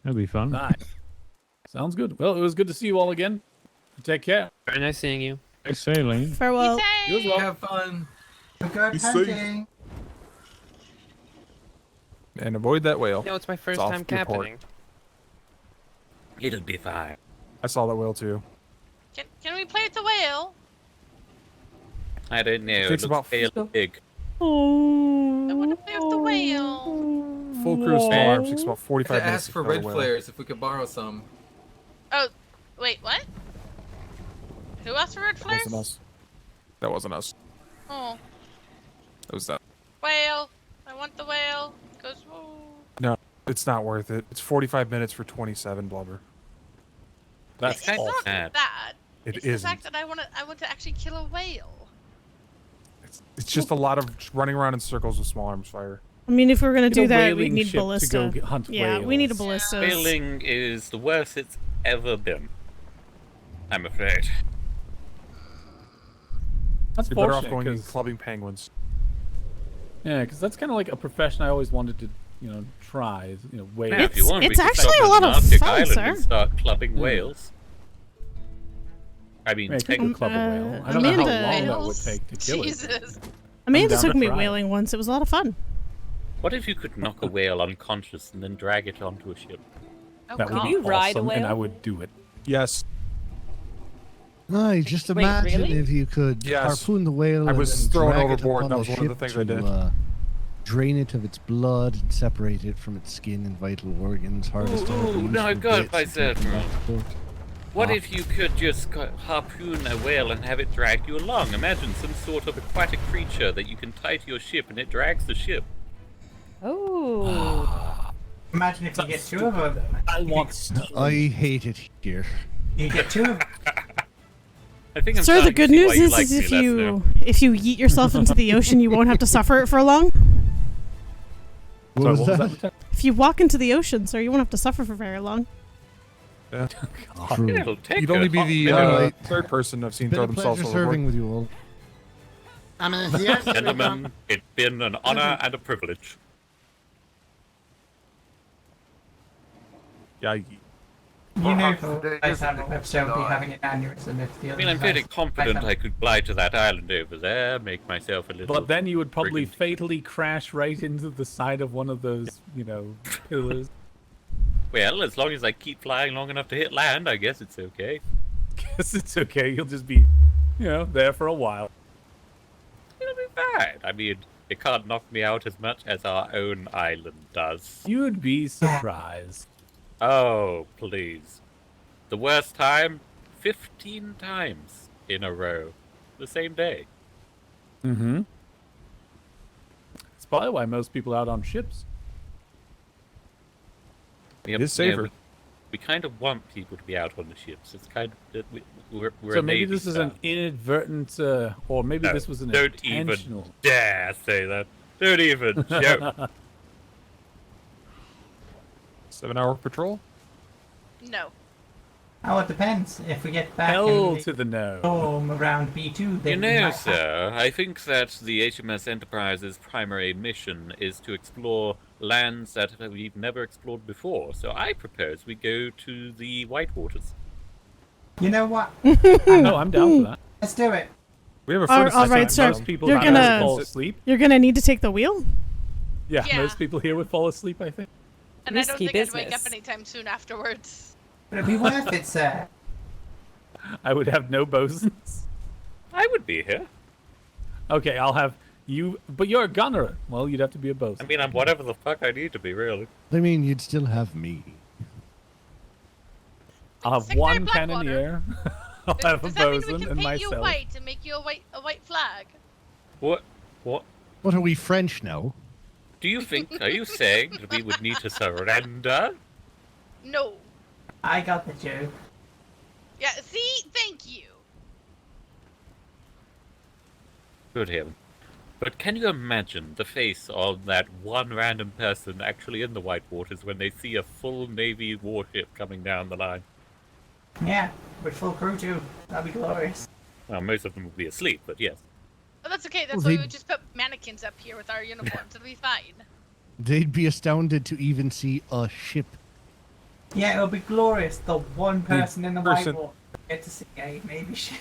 That'd be fun. Nice. Sounds good. Well, it was good to see you all again. Take care. Very nice seeing you. Nice sailing. Farewell. You as well. Have fun. Good Be safe. hunting. And avoid that whale. No, it's my first off time your port. captaining. It'll be fine. I saw that whale too. Can we play with the whale? I don't know. It Takes looks about fairly big. Oh. I want to play with the whale. Full cruise full arms takes about 45 minutes. Ask to for kill a red whale. flares if we could borrow some. Oh, wait, what? Who asked for red That flares? wasn't us. That wasn't us. Oh, That was that. whale. I want the whale. Goes, whoa. No, it's not worth it. It's 45 minutes for 27 blubber. That's It's not that. It It's isn't. the fact that I want to actually kill a whale. It's just a lot of running around in circles with small arms fire. I mean, if we're gonna Get a do that, we whaling need ship to ballista. go hunt Yeah, we need a whales. ballista. Whaling is the worst it's ever been. I'm afraid. That's You're better off fortunate, going and 'cause- clubbing penguins. Yeah, because that's kind of like a profession I always wanted to, try. Is, whale. Yeah, if you want, we it's could actually stop a lot on an of Arctic fun, island sir. and start clubbing Yeah. whales. I mean, Yeah, take a club a whale. I don't know how long that would take to kill it. Jesus. Amanda down took to me try. whaling once. It was a lot of fun. What if you could knock a whale unconscious and then drag it onto a ship? Oh, That would God. be you ride a awesome, and whale? I would do it. Yes. No, just Wait, imagine really? if you could Yes. harpoon the whale I was and thrown drag it overboard, upon that was a one of the ship things I to, did. drain it of its blood and separate it from its skin and vital organs, harvest all the now I've useful got bits myself and take them wrong. back to port. What if you could just harpoon a whale and have it drag you along? Imagine some sort of aquatic creature that you can tie to your ship and it drags the ship. Oh. Imagine if you get two of them. I want I hate it here. You get two of them. I think I'm Sir, the starting to good see news why you is, like is me if less you now. if you yeet yourself into the ocean, you won't have to suffer it for long. What was that? If you walk into the ocean, sir, you won't have to suffer for very long. Yeah. True. It'll take You'd only a be hot the minute. third person I've seen Been throw a themselves pleasure overboard. serving with you all. I mean, he actually Gentlemen, it's been an honor and a privilege. Yeah. You know, for example, episode be having an aneurysm if the I other mean, I'm fairly guys- confident I could fly to that island over there, make myself a little... But then you would probably brigand. fatally crash right into the side of one of those, pillars. Well, as long as I keep flying long enough to hit land, I guess it's okay. Guess it's okay. You'll just be, there for a while. It'll be fine. I mean, it can't knock me out as much as our own island does. You'd be surprised. Oh, please. The worst time? 15 times in a row. The same day. Mm-hmm. It's probably why most people out on ships. Yep, It is safer. we kind of want people to be out on the ships. It's kind of... We're So a maybe Navy this is an staff. inadvertent, or maybe No, this was an don't intentional. even dare say that. Don't even joke. 7-hour patrol? No. Oh, it depends. If we get back Hell and to the no. storm around B2, You then we know, might sir, I think that the HMS Enterprise's primary mission is to explore lands that we've never explored before. So I propose we go to the White Waters. You know what? No, I'm down for that. Let's do it. We have a All, furnace all right, outside. sir. Most people You're here would gonna fall asleep. you're gonna need to take the wheel. Yeah, Yeah. most people here would fall asleep, I think. And I don't Risky think I'd wake up business. anytime soon afterwards. But it'll be worth it, sir. I would have no bosuns. I would be here. Okay, I'll have you, but you're a gunner. Well, you'd have to be a bosun. I mean, I'm whatever the fuck I need to be, really. I mean, you'd still have me. I'll have Secretary one Blackwater. cannoneer. I'll have a Does that mean we bosun can and paint you myself. white and make you a white flag? What? What? What are we, French now? Do you think... Are you saying that we would need to surrender? No. I got the joke. Yeah, see? Thank you. Good heaven. But can you imagine the face of that one random person actually in the White Waters when they see a full Navy warship coming down the line? Yeah, with full crew too. That'd be glorious. Well, most of them will be asleep, but yes. But that's okay. That's Well, why we they- would just put mannequins up here with our uniforms. It'll be fine. They'd be astounded to even see a ship. Yeah, it'll be glorious. The one person in the White person- Water get to see a Navy ship.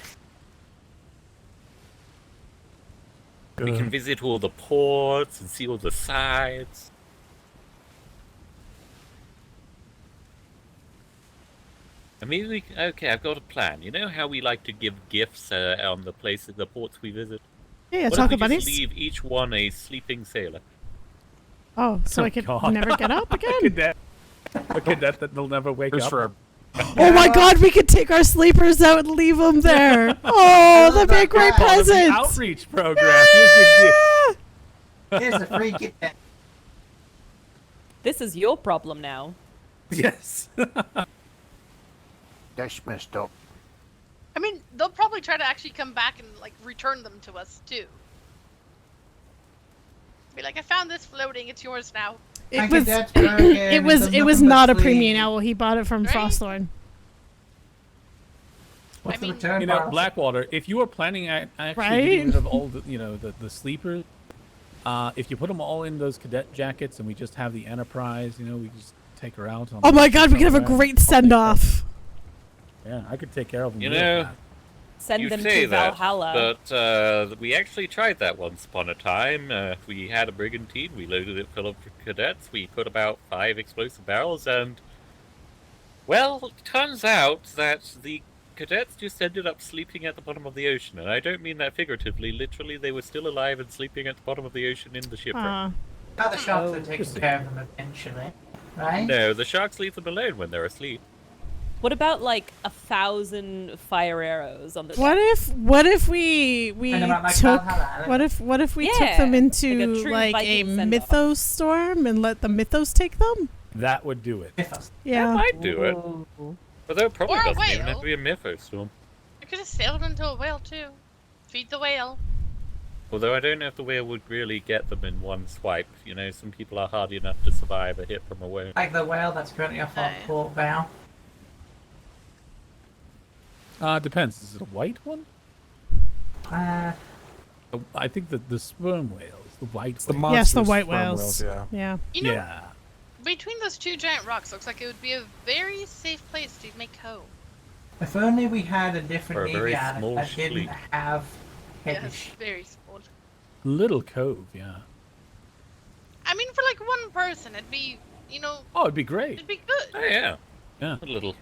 We can visit all the ports and see all the sides. I mean, okay, I've got a plan. You know how we like to give gifts on the places, the ports we visit? Yeah, what chocolate if we bunnies. just leave each one a sleeping sailor? Oh, so I could God. never get up again? A cadet that they'll never wake There's up. for Oh my god, we could take our sleepers out and leave them there. Oh, that'd be a great Part of the present. outreach program. Here's your gift. Here's a free gift. This is your problem now. Yes. That's messed up. I mean, they'll probably try to actually come back and like return them to us too. Be like, I found this floating. It's yours now. It was not a premium owl. He bought it from Frosthorn. What's the mean- return You know, policy? Blackwater. If you were planning on actually Right? getting rid of all the, the sleepers, if you put them all in those cadet jackets and we just have the Enterprise, we just take her out. On Oh the my god, we could have a program. great send off. Yeah, I could take care of them. You real know, fast. Send you them say to that, Valhalla. but we actually tried that once upon a time. We had a brigantine, we loaded it full of cadets, we put about 5 explosive barrels, and... Well, it turns out that the cadets just ended up sleeping at the bottom of the ocean, and I don't mean that figuratively. Literally, they were still alive and sleeping at the bottom of the ocean in the shipwreck. Now the sharks Oh, are taking care of them eventually, right? No, the sharks leave them alone when they're asleep. What about like 1,000 fire arrows on the What if we And about like took Valhalla, what if we took Yeah, them like into a true like a Viking send-off. mythos storm and let the mythos take them? That would do it. Yeah. That might do it. But that probably Or a doesn't even have whale. to be a mythos storm. I could have sailed into a whale too. Feed the whale. Although I don't know if the whale would really get them in one swipe. You know, some people are hardy enough to survive a hit from a whale. Like the whale that's currently off our port bow. Depends. Is it a white one? I think the sperm whales, the white. the whales. Yes, the monsters, white sperm whales. yeah. Yeah. You know, Yeah. between those two giant rocks, looks like it would be a very safe place to make home. If only we had a different For a very Navy island small that didn't fleet. have heavy Yes, ships. very small. Little cove. Yeah. I mean, for like one person, it'd be, Oh, it'd be great. it'd be good. Oh yeah. Yeah. A little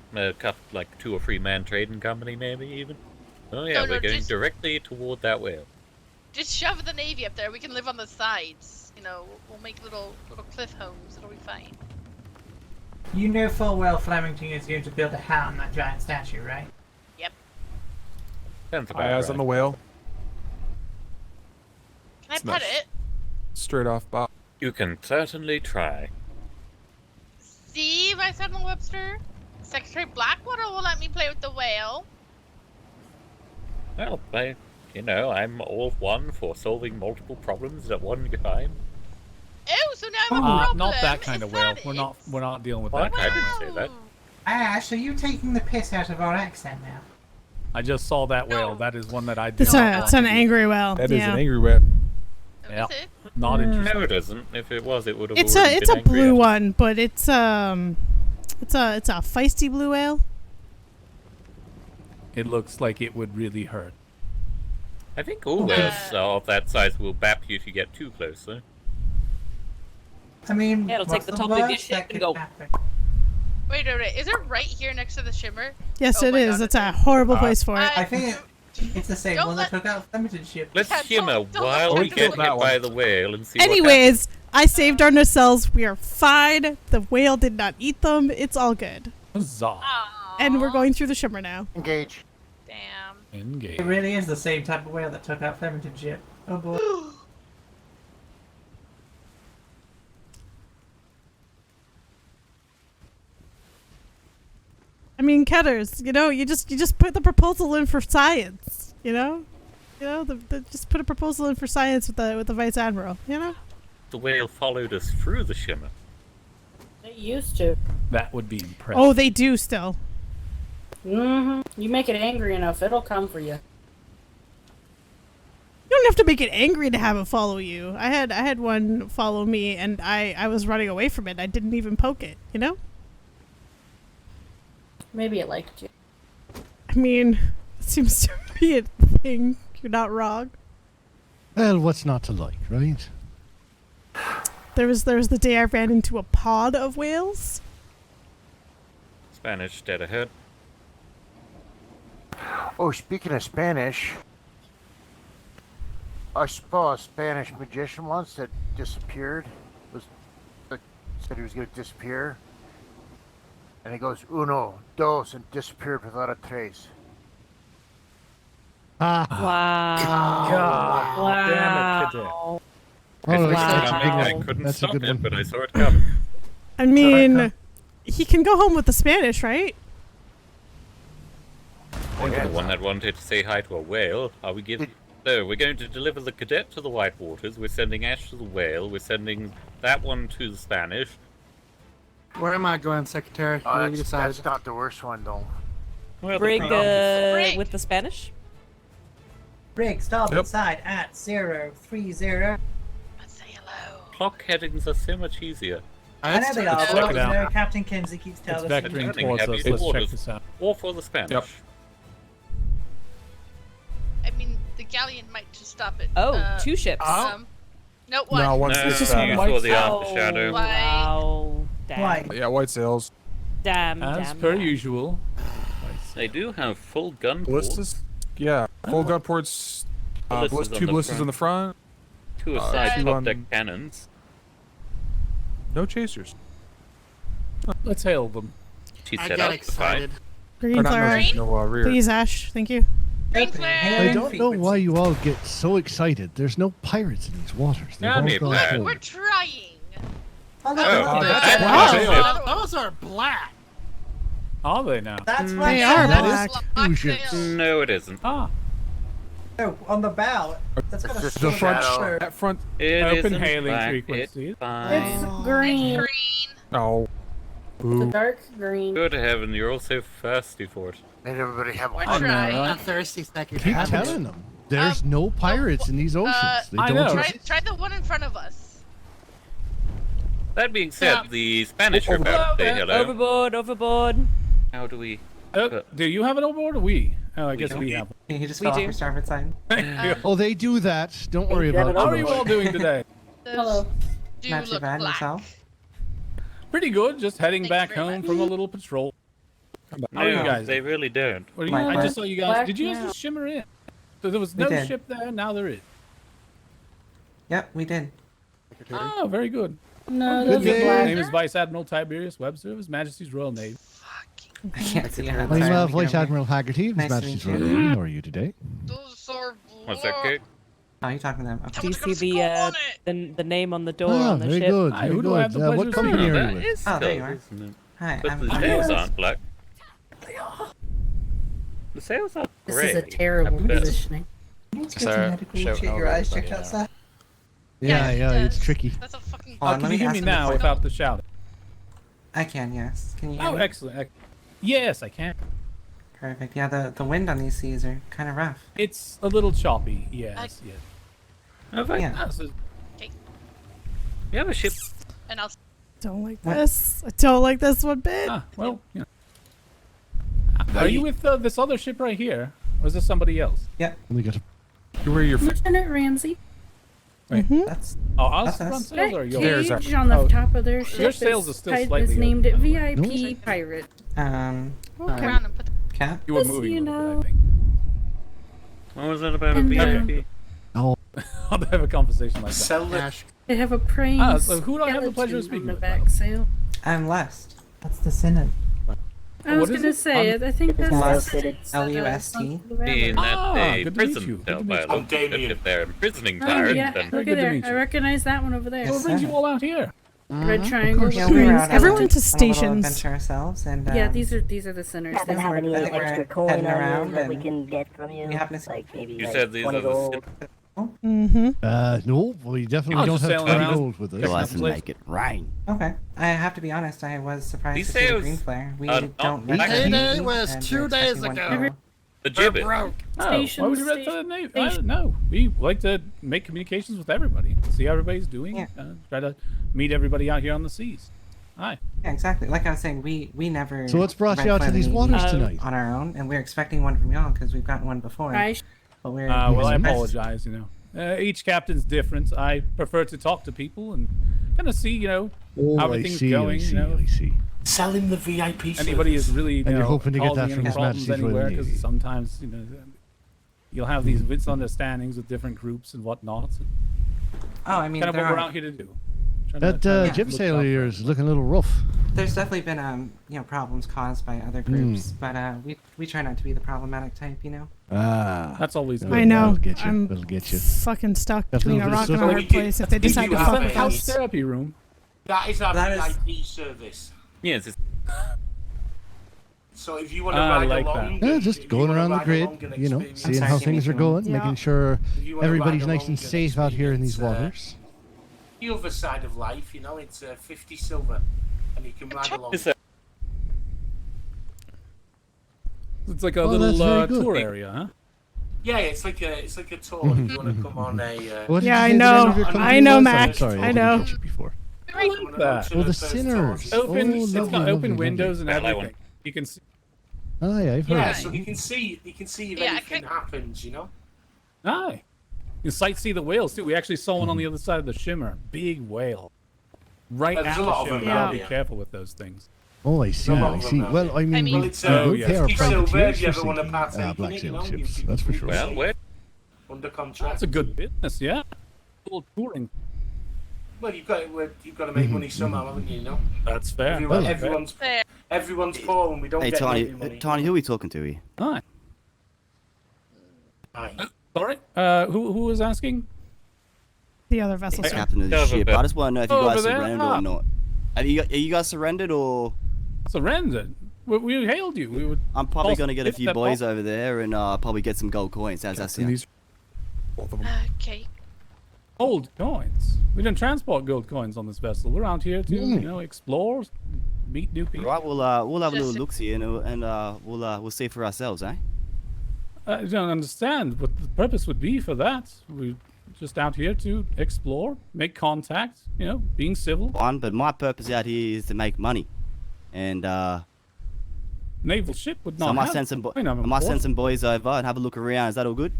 like 2 or 3 man trading company maybe even. Oh yeah, No, no, we're going just- directly toward that whale. Just shove the navy up there. We can live on the sides. We'll make little cliff homes. It'll be fine. You know full well Flemington is going to build a hat on that giant statue, right? Yep. Sounds about Eyes right. on the whale, Can I It's pet nice. it? straight off bow. You can certainly try. See, my son Webster? Secretary Blackwater will let me play with the whale. Well, I'm all one for solving multiple problems at one time. Oh, so now I'm a problem. Not that kind Is of whale. that We're it? not dealing with Well, that I kind of didn't whale. say that. Ash, are you taking the piss out of our accent now? I just saw that whale. That is one that I. It's an angry whale. That is yeah. an angry whale. Yeah. Is it? Not interested. No, it isn't. If it was, it would have. It's already a been angry blue at us. one, but it's a feisty blue whale. It looks like it would really hurt. I think all whales of that size will bap you if you get too close, though. I mean, Yeah, it'll what's take the top of your worst ship that and could go. happen? Wait. Is it right here next to the shimmer? Yes, Oh it my is. God, It's a horrible place for it. I think it's the same Don't one that let- took out Flemington ship. Let's Yeah, shimmer don't while let we them get look hit at by that the whale and see what Anyways, I saved our nacelles. We are fine. The whale did not eat them. It's all good. Huzzah. And we're going through the shimmer now. Engage. Damn. Engage. It really is the same type of whale that took out Flemington ship. Oh boy. I I mean, Ketters, you just put the proposal in for science, just put a proposal in for science with the Vice Admiral, The whale followed us through the shimmer. They used to. That would be impressive. Oh, they do still. You make it angry enough, it'll come for you. You don't have to make it angry to have it follow you. I had one follow me, and I was running away from it. I didn't even poke it, Maybe it liked you. I mean, it seems to be a thing. You're not wrong. Well, what's not to like, right? There was the day I ran into a pod of whales. Spanish dead ahead. Oh, speaking of Spanish, I saw a Spanish magician once that disappeared. Said he was going to disappear. And he goes, uno, dos, and disappeared without a trace. Wow. God damn it, Cadet. I couldn't stop it, but I saw it coming. I mean, he can go home with the Spanish, right? The one that wanted to say hi to a whale. Are we giving? No, we're going to deliver the cadet to the White Waters. We're sending Ash to the whale. We're sending that one to the Spanish. Where am I going, Secretary? What have you decided? That's not the worst one, though. Brig with the Spanish. Brig, starboard side at 030. Clock headings are so much easier. I know they are, but Captain Kinsey keeps telling us. It's vectoring towards us. Let's check this out. Or for the Spanish. Yep. I mean, the galleon might just stop it. Oh, 2 ships. No, one. No, one's you saw the after shadow. Wow. Damn. Yeah, white sails. Damn. As per usual. They do have full gun Ballistas? Yeah, full gun ports. Two ballistas in the front. 2 aside two top on- deck cannons. No chasers. Let's hail them. She I set got up the fight. excited. Green Or not, Clara. no, rear. Please, Ash. Thank you. I don't know why you all get so excited. There's no pirates in these waters. They've all gone cold. We're trying. Those are black. Are they now? That's They are That black. is 2 ships. No, it isn't. Ah. Oh, on the bow. That's got a The sword front shirt. That front. It Open isn't hailing black, frequency. It's fine. It's green. No. It's a dark green. Good heaven, you're all so thirsty for it. Made everybody have We're a trying. I'm thirsty, Secretary. Keep telling them. There's no pirates in these oceans. They I don't know. exist. Try the one in front of us. That being said, the Spanish are about to say hello. Overboard. How do we... Do you have it overboard or we? Oh, I guess we have it. Can you just We go off do. your starboard side? Oh, they do that. Don't worry about it. How are you all doing today? Hello. Do Not too look bad, black. yourself? Pretty good. Just heading Thank back you very home much. from a little patrol. How are you No, guys? they really don't. What are you, Black I just saw you guys. Black Did you guys now. just shimmer in? So there was We no did. ship there. Now there is. Yep, we did. Oh, very good. No, Good those are day. My black. name is Vice Admiral Tiberius Webster of His Majesty's Royal Navy. I can't see your hand. I'm Sorry, I'm Vice looking over Admiral Haggerty of His Nice to Majesty's meet Royal you. Navy. How are you today? Those are What's that, Kate? Oh, you're talking to them. Okay. Do you see the name on the door Ah, on the very ship? good. Hi, Very who do I have good. the pleasure What of company seeing? are you That with? is Oh, there you gold, are. isn't it? Hi, But the I'm sails aren't black. The sails are This gray. is a terrible at best. positioning. It's good to medical. Get your eyes checked outside. Yeah, it's tricky. That's a fucking. Hold on, Can let you me hear ask me them now a without the shouting? I can, yes. Can you hear Oh, me? excellent. Yes, I can. Perfect. Yeah, the wind on these seas are kind of rough. It's a little choppy. Yes, yes. Have I? Yeah. Ah, so- You have a ship. And I'll. Don't like What? this. I don't like this one bit. Ah, well, yeah. Are you with this other ship right here? Or is this somebody else? Yep. We got Where you're Lieutenant Ramsey. Wait. That's Oh, us That's front us. sails or That yours? cage on the Oh, top of their ship your sails are still is slightly named open. VIP Pirate. Okay. Around and put the Cap. You were Just so moving you a little know. bit, I think. What was that about a And, VIP? Oh, I'll have a conversation like that. They have a praying Ah, so who do I have the pleasure of skeleton speaking on the with? back sail. I'm Lust. That's the Synod. I was What is gonna it? say, I think that's Lust. the L-U-S-T. Being that Ah, they good to meet prison you. Good dealt to by meet a you. local ship if they're imprisoning Oh pirates, yeah, then look Very at good to there. meet I you. recognize that one over there. What brings you all out here? Red triangles. Yeah, we were out Everyone on a to little stations. adventure ourselves, and Yeah, these are the centers. Happen to have any I think we're extra coin heading on around you that we and can get from you? we happen to Like maybe You like said these 20 are the gold. Mm-hmm. No, we definitely don't have 20 gold with us. Go us and make it rain. Okay, I have to be honest. I was surprised These to see the sales green flare. We are don't not read actually- Payday them, was and 2 we're days expecting one ago. tomorrow. The We're gibbet. broke. Oh, why would you read the name? No, we like to make communications with everybody, see how everybody's doing, try to meet everybody out here on the seas. Hi. Yeah, exactly. Like I was saying, we never. So what's brought red you out to flare these any waters tonight? on our own, and we're expecting one from y'all because we've gotten one before. But we're Well, I surprised- apologize. Each captain's different. I prefer to talk to people and kind of see, how everything's going. I see. Sell him the VIP Anybody is really, And you're hoping to get that causing from any His problems Majesty's Royal anywhere because Navy. sometimes, you'll have these misunderstandings with different groups and whatnot. Oh, I mean, kind of there what we're are- out here to do. That jib sail of yours is looking a little rough. There's definitely been problems caused by other groups, but we try not to be the problematic type, Ah. That's always I know. That'll get you. I'm That'll get you. fucking stuck That between a little rock bit and a of hard stuff. place if they decide to fuck with house us. therapy room. That is our That is- VIP service. Yes. It's... So if you want to I ride like along, Yeah, just going around the grid, seeing how things are going, making sure If you wanna everybody's ride nice along and and safe out here in these experience, waters. the other side of life, it's 50 silver, and you can ride along. It's like a Oh, that's little very good. tour area, huh? Yeah, it's like a tour. If you want to come on a. What did Yeah, you I say the name of know. your company I know, was? Mac. Sorry, I didn't know. catch you before. I like that. Oh, the Sinners. Open, Oh, it's lovely, got lovely, open lovely. windows and I like everything. You can see. Oh, yeah, I've heard. Yeah, so you can see if Yeah, anything happens, Aye. You sightsee the whales too. We actually saw one on the other side of the shimmer. Big whale. Right There's at a the lot of shimmer. them Gotta out be there. careful with those things. Oh, I see, Some of I them see. are. Well, I mean, Well, we it's, good yeah. pair of 50 silver privateers if you for ever wanna sinking partake black in it, sail you ships, can that's for sure. Well, wait. under contract. That's a good business, yeah. A little touring. Well, you've got to make money somehow, haven't you? That's fair. Everyone's poor, and we don't Hey, get Tiny, any money. Tiny, who are we talking to here? Hi. Sorry. Who was asking? The other vessel. The sir. captain of the ship. I just want to know if you Over guys there? surrendered Ah. or not. Are you guys surrendered or? Surrendered. We hailed you. We would. I'm probably going to get a if few they're boys pop- over there and probably get some gold coins. How's that sound? Okay. Gold coins. We don't transport gold coins on this vessel. We're out here to, explore, meet new people. Right, we'll have a little look see and we'll see for ourselves, eh? I don't understand what the purpose would be for that. We're just out here to explore, make contact, being civil. One, but my purpose out here is to make money, and Naval ship would not so I might have send some coin, I'm I might send informed. some boys over and have a look around. Is that all good?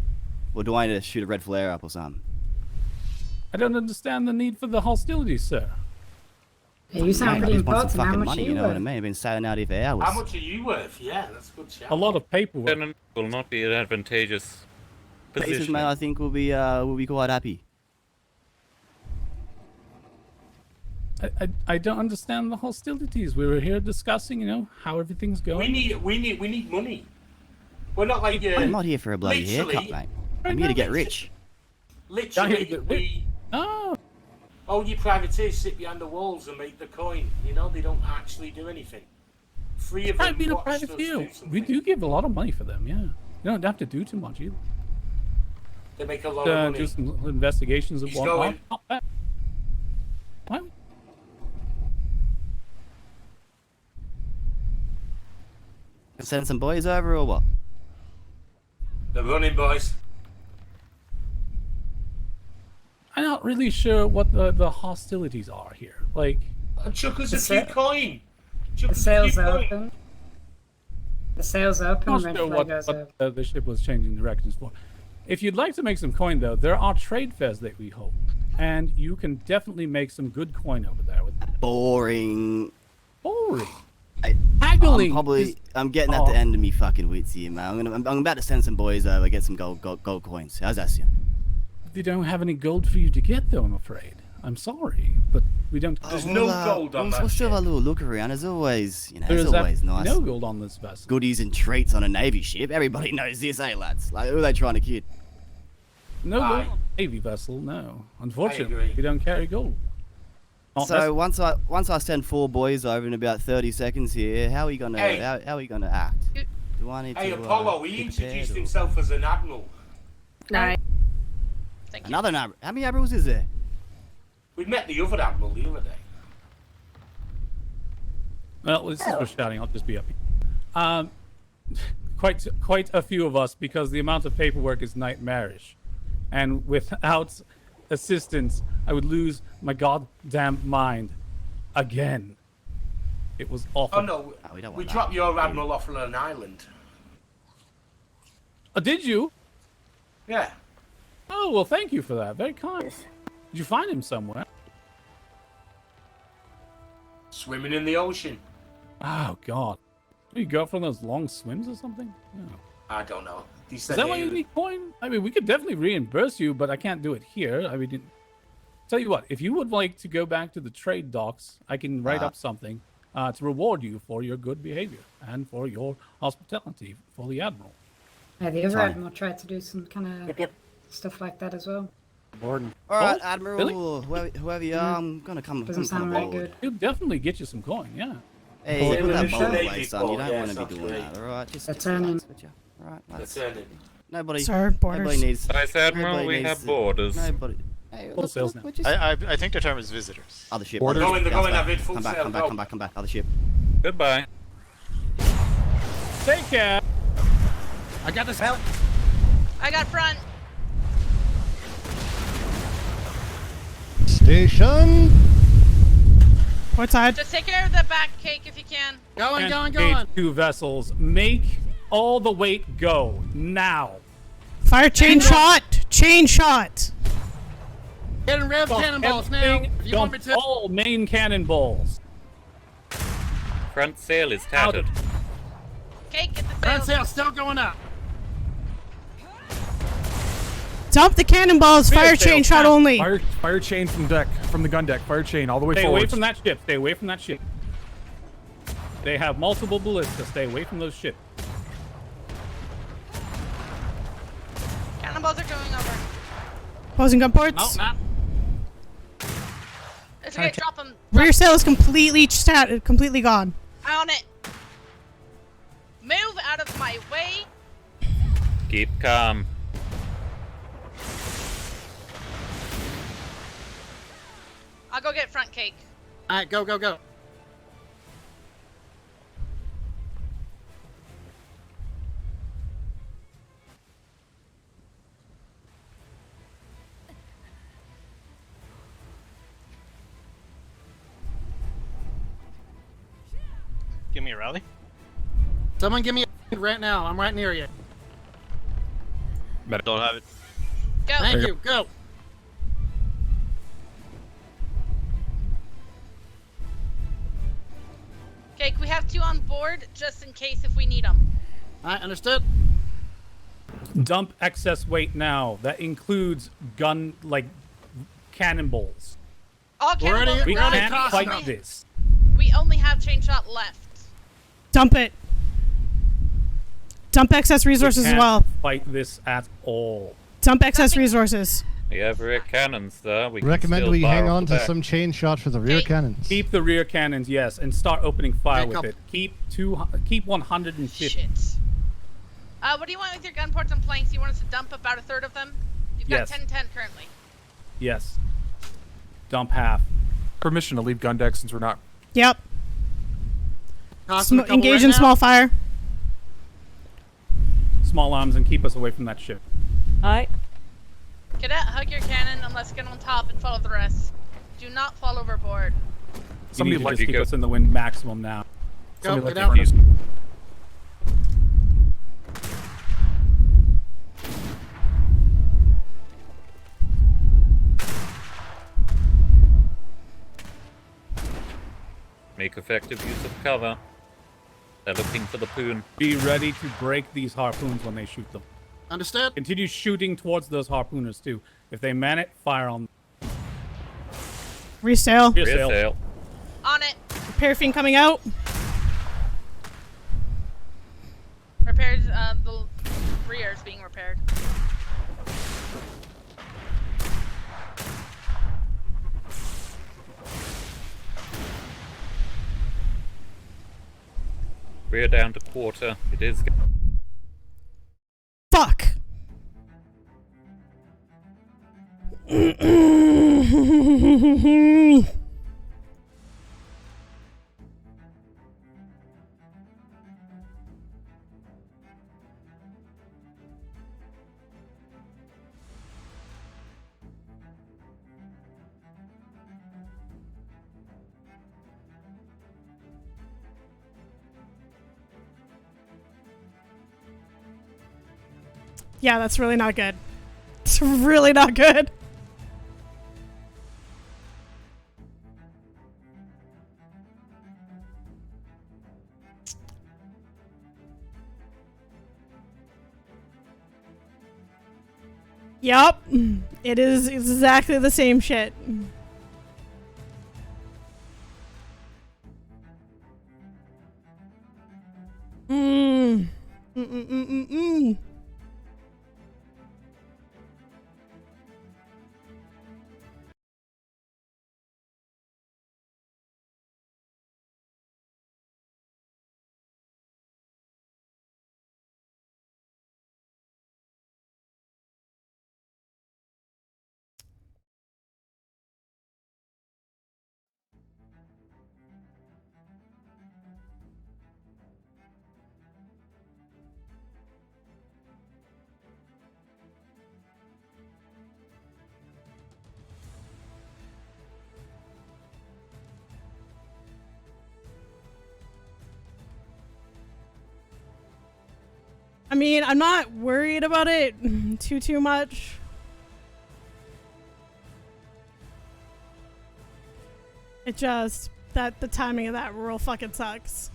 Or do I need to shoot a red flare up or something? I don't understand the need for the hostilities, sir. Hey, you sound I pretty just want some important. How fucking much money, are you you know what I worth? mean? I've been sailing out here for hours. How much are you worth? Yeah, that's a good shout. A lot of paperwork. Lieutenant will not be an advantageous Bases, position. mate, I think we'll be quite happy. I don't understand the hostilities. We were here discussing, how everything's going. We need money. We're not like I'm not here for a bloody haircut, mate. I'm here to get rich. Literally, all your privateers sit behind the walls and make the coin. They don't actually do anything. Three of them I'd be the watched us privateer. do something. We do give a lot of money for them, yeah. You don't have to do too much either. They make a lot of money. Do some investigations and He's whatnot. going. Not bad. Why? Send some boys over or what? They're running, boys. I'm not really sure what the hostilities are here. Like, Chuck us a The few sa- coin. The Chuck us a sail's few coin. open. The sail's open. I'm not Red sure flag what, goes what up. the ship was changing directions for. If you'd like to make some coin, though, there are trade fairs that we hold, and you can definitely make some good coin over there. With Boring. Boring. Haggling. I'm getting at the end of me fucking wits here, man. I'm about to send some boys over, get some gold coins. How's that sound? They don't have any gold for you to get, though. I'm afraid. I'm sorry, but we don't. There's no gold on that We'll still ship. have a little look around. There's always, There's there's always nice no gold on this vessel. goodies and treats on a navy ship. Everybody knows this, eh, lads? Like, who are they trying to kid? No Aye. gold on a navy vessel, no. Unfortunately, agree. we don't carry gold. So once I send 4 boys over in about 30 seconds here, how are you gonna how are you gonna act? Do I need Hey, to? Apollo, he be introduced prepared, or- himself as an admiral. Right. Another admiral. How many admirals is there? We met the other admiral the other day. Well, this is for shouting. I'll just be up here. Quite a few of us, because the amount of paperwork is nightmarish, and without assistance, I would lose my goddamn mind again. It was awful. Oh no, we dropped your admiral off on an island. Oh, did you? Yeah. Oh well, thank you for that. Very kind. Did you find him somewhere? Swimming in the ocean. Oh God. Did you go for those long swims or something? No. I don't know. Is that why you need coin? I mean, we could definitely reimburse you, but I can't do it here. I mean, tell you what, if you would like to go back to the trade docks, I can write up something to reward you for your good behavior and for your hospitality for the admiral. Yeah, the other Fine. admiral tried to do some kind of stuff like that as well. Borden. All right, Oh, Admiral, really? or whoever you are, I'm gonna come. Doesn't come sound very aboard. good. He'll definitely get you some coin, yeah. Hey, put that bowl Navy away, son. ball, You don't yeah, want to be sounds doing great. that, all right? Just That's relax, would you? All right, lads. Nobody. Sir, borders. Nobody needs. Vice Admiral, nobody we needs have to- borders. Nobody. Hey, Full look, sails look, now. we're just- I think the term is visitors. Other ship. They're going, David, full Come back, sail, come back, go. come back, come back. Other ship. Goodbye. Take care. I got this help. I got front. Station. What side? Just take care of the back cake if you can. Going, And going, going. 2 vessels. Make all the weight go now. Fire chain shot. Chain shot. Getting rev Dump cannonballs now. everything, If you want me dump to. all main cannonballs. Front sail is tattered. Cake, get the Front sails. sail still going up. Dump the cannonballs. Fire sail, chain shot now. only. Fire chain from deck, from the gun deck. Fire chain all the way Stay forward. away from that ship. Stay away from that ship. They have multiple ballistas. Stay away from those ships. Cannonballs are going over. Opposing gun ports. Mount map. It's okay, drop them. Rear sail is completely gone. On it. Move out of my way. Keep calm. I'll go get front cake. All right, go, go, go. Give me a rally. Someone give me a right now. I'm right near you. Don't have it. Go. Thank you. Go. Cake, we have 2 on board just in case if we need them. All right, understood. Dump excess weight now. That includes cannonballs. All cannonballs We are gone. can't fight this. We only have chain shot left. Dump it. Dump excess resources We as can't well. Fight this at all. Dump excess resources. We have rear cannons there. We can Recommend still we fire hang off on the to back. some chain shot for the rear cannons. Keep the rear cannons, yes, and start opening fire Pick with up. it. Keep 150. Shit. What do you want with your gun ports and planks? You want us to dump about 1/3 of them? You've got Yes. 10-10 currently. Yes. Dump half. Permission to leave gun deck since we're not. Yep. Tossing a couple Engage right in now. small fire. Small arms and keep us away from that ship. Alright. Cadet, hug your cannon and let's get on top and follow the rest. Do not fall overboard. You need to let just you keep go. us in the wind maximum now. Go, Somebody get let out. the furnace- Make effective use of cover. They're looking for the poon. Be ready to break these harpoons when they shoot them. Understood. Continue shooting towards those harpooners too. If they man it, fire on them. Resail. Rear Rear sail. sail. On it. Paraffin coming out. Repairs, the rear is being repaired. We're down to quarter. It is. Fuck! Yeah, that's really not good. It's really not good. Yup. It is exactly the same shit. Mm. I mean, I'm not worried about it too much. It just, that the timing of that real fucking sucks.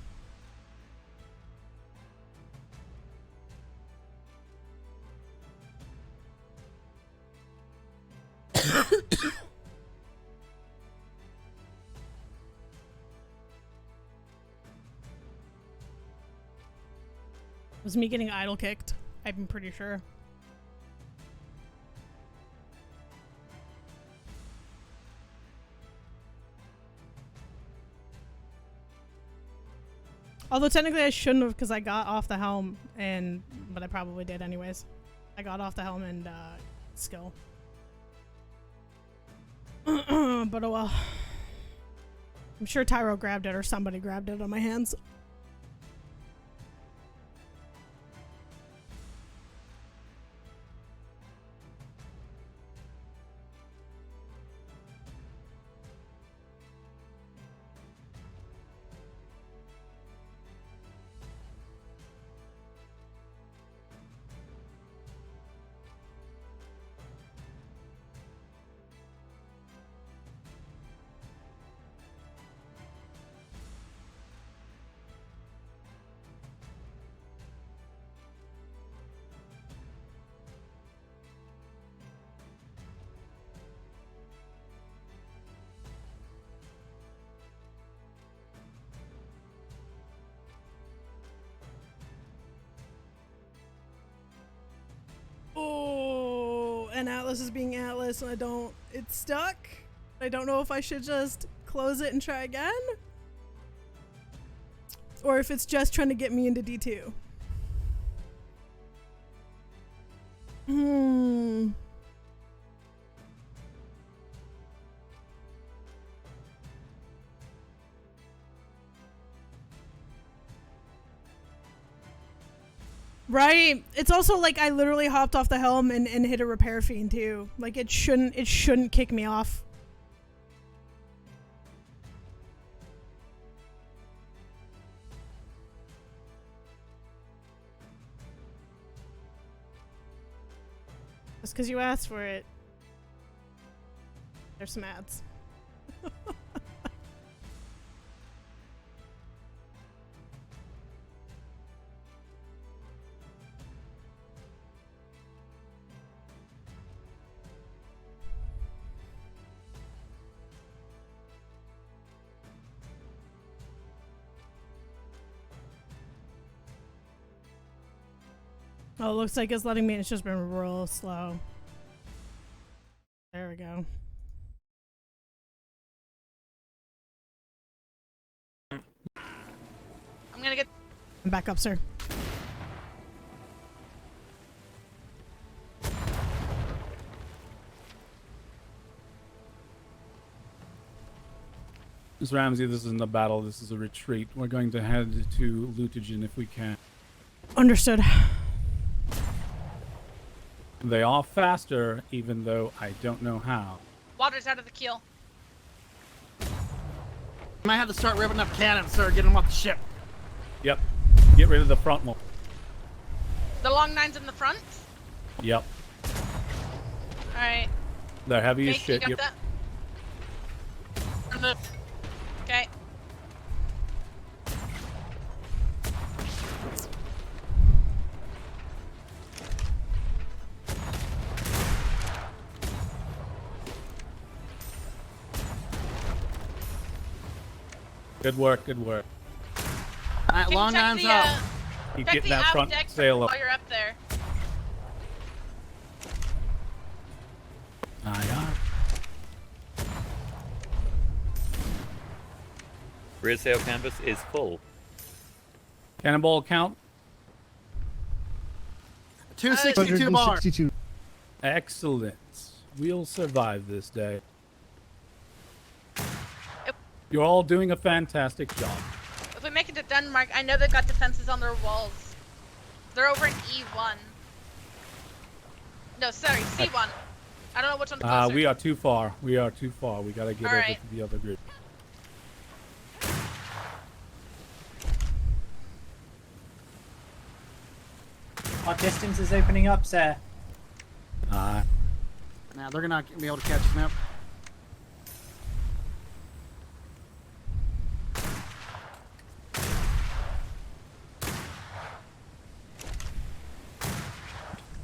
Was me getting idle kicked. I'm pretty sure. Although technically I shouldn't have, because I got off the helm, but I probably did anyways. I got off the helm and skill. But oh well. I'm sure Tyro grabbed it or somebody grabbed it on my hands. Oh, and Atlas is being Atlas, and it's stuck. I don't know if I should just close it and try again, or if it's just trying to get me into D2. Right. It's also like I literally hopped off the helm and hit a repair fiend too. Like it shouldn't kick me off. Just because you asked for it. There's some ads. Oh, it looks like it's letting me. It's just been real slow. There we go. I'm gonna get. Back up, sir. Ms. Ramsey, this isn't a battle, this is a retreat. We're going to head to Lutagen if we can. Understood. They are faster, even though I don't know how. Water's out of the keel. Might have to start ripping up cannons, sir. Get them off the ship. Yep. Get rid of the front one. The long nines in the front? Yep. Alright. They're heavy as Okay, shit. you got that? Okay. Good work, good work. Alright, long nines up. Keep Check getting the that aft front deck sail up. while you're up there. Aye, aye. Rear sail canvas is full. Cannonball count? 262 bar. 262. Excellent. We'll survive this day. You're all doing a fantastic job. If we make it to Denmark, I know they've got defenses on their walls. They're over in E1. No, sorry, C1. I don't know which one's closer. We are too far. We are too far. We gotta get over Alright. to the other group. Our distance is opening up, sir. Nah, they're gonna be able to catch us now.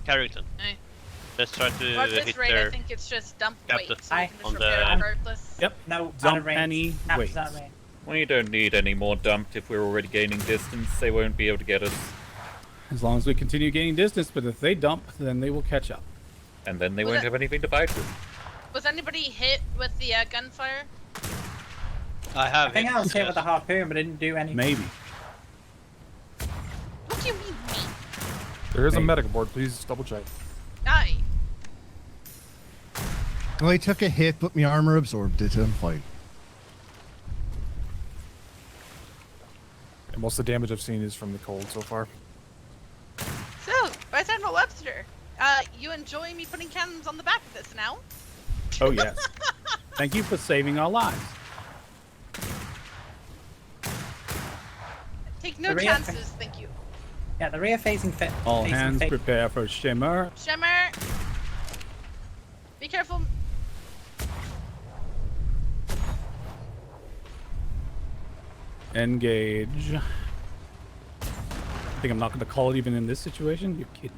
Carrington. Hey. Let's try to Well, at this hit rate, I their think it's just dump captain weight, so we can just on repair it the. regardless. Yep. No, Dump any weight. We don't need any more dumped if we're already gaining distance. They won't be able to get us. As long as we continue gaining distance, but if they dump, then they will catch up. And then they Was won't it- have anything to fight with. Was anybody hit with the gunfire? I have I think hit, I was hit yes. with a harpoon, but didn't do anything. Maybe. What do you mean me? There is a Maybe. medic aboard. Please double check. Aye. Oh, I took a hit, but my armor absorbed it. I'm fine. And most of the damage I've seen is from the cold so far. So, Vice Admiral Webster, you enjoy me putting cannons on the back of this now? Oh, yes. Thank you for saving our lives. Take no The rear chances, thank you. Yeah, the rear facing fit. All facing hands fa- prepare for Shimmer. Shimmer! Be careful. Engage. I think I'm not going to call it even in this situation. You're kidding.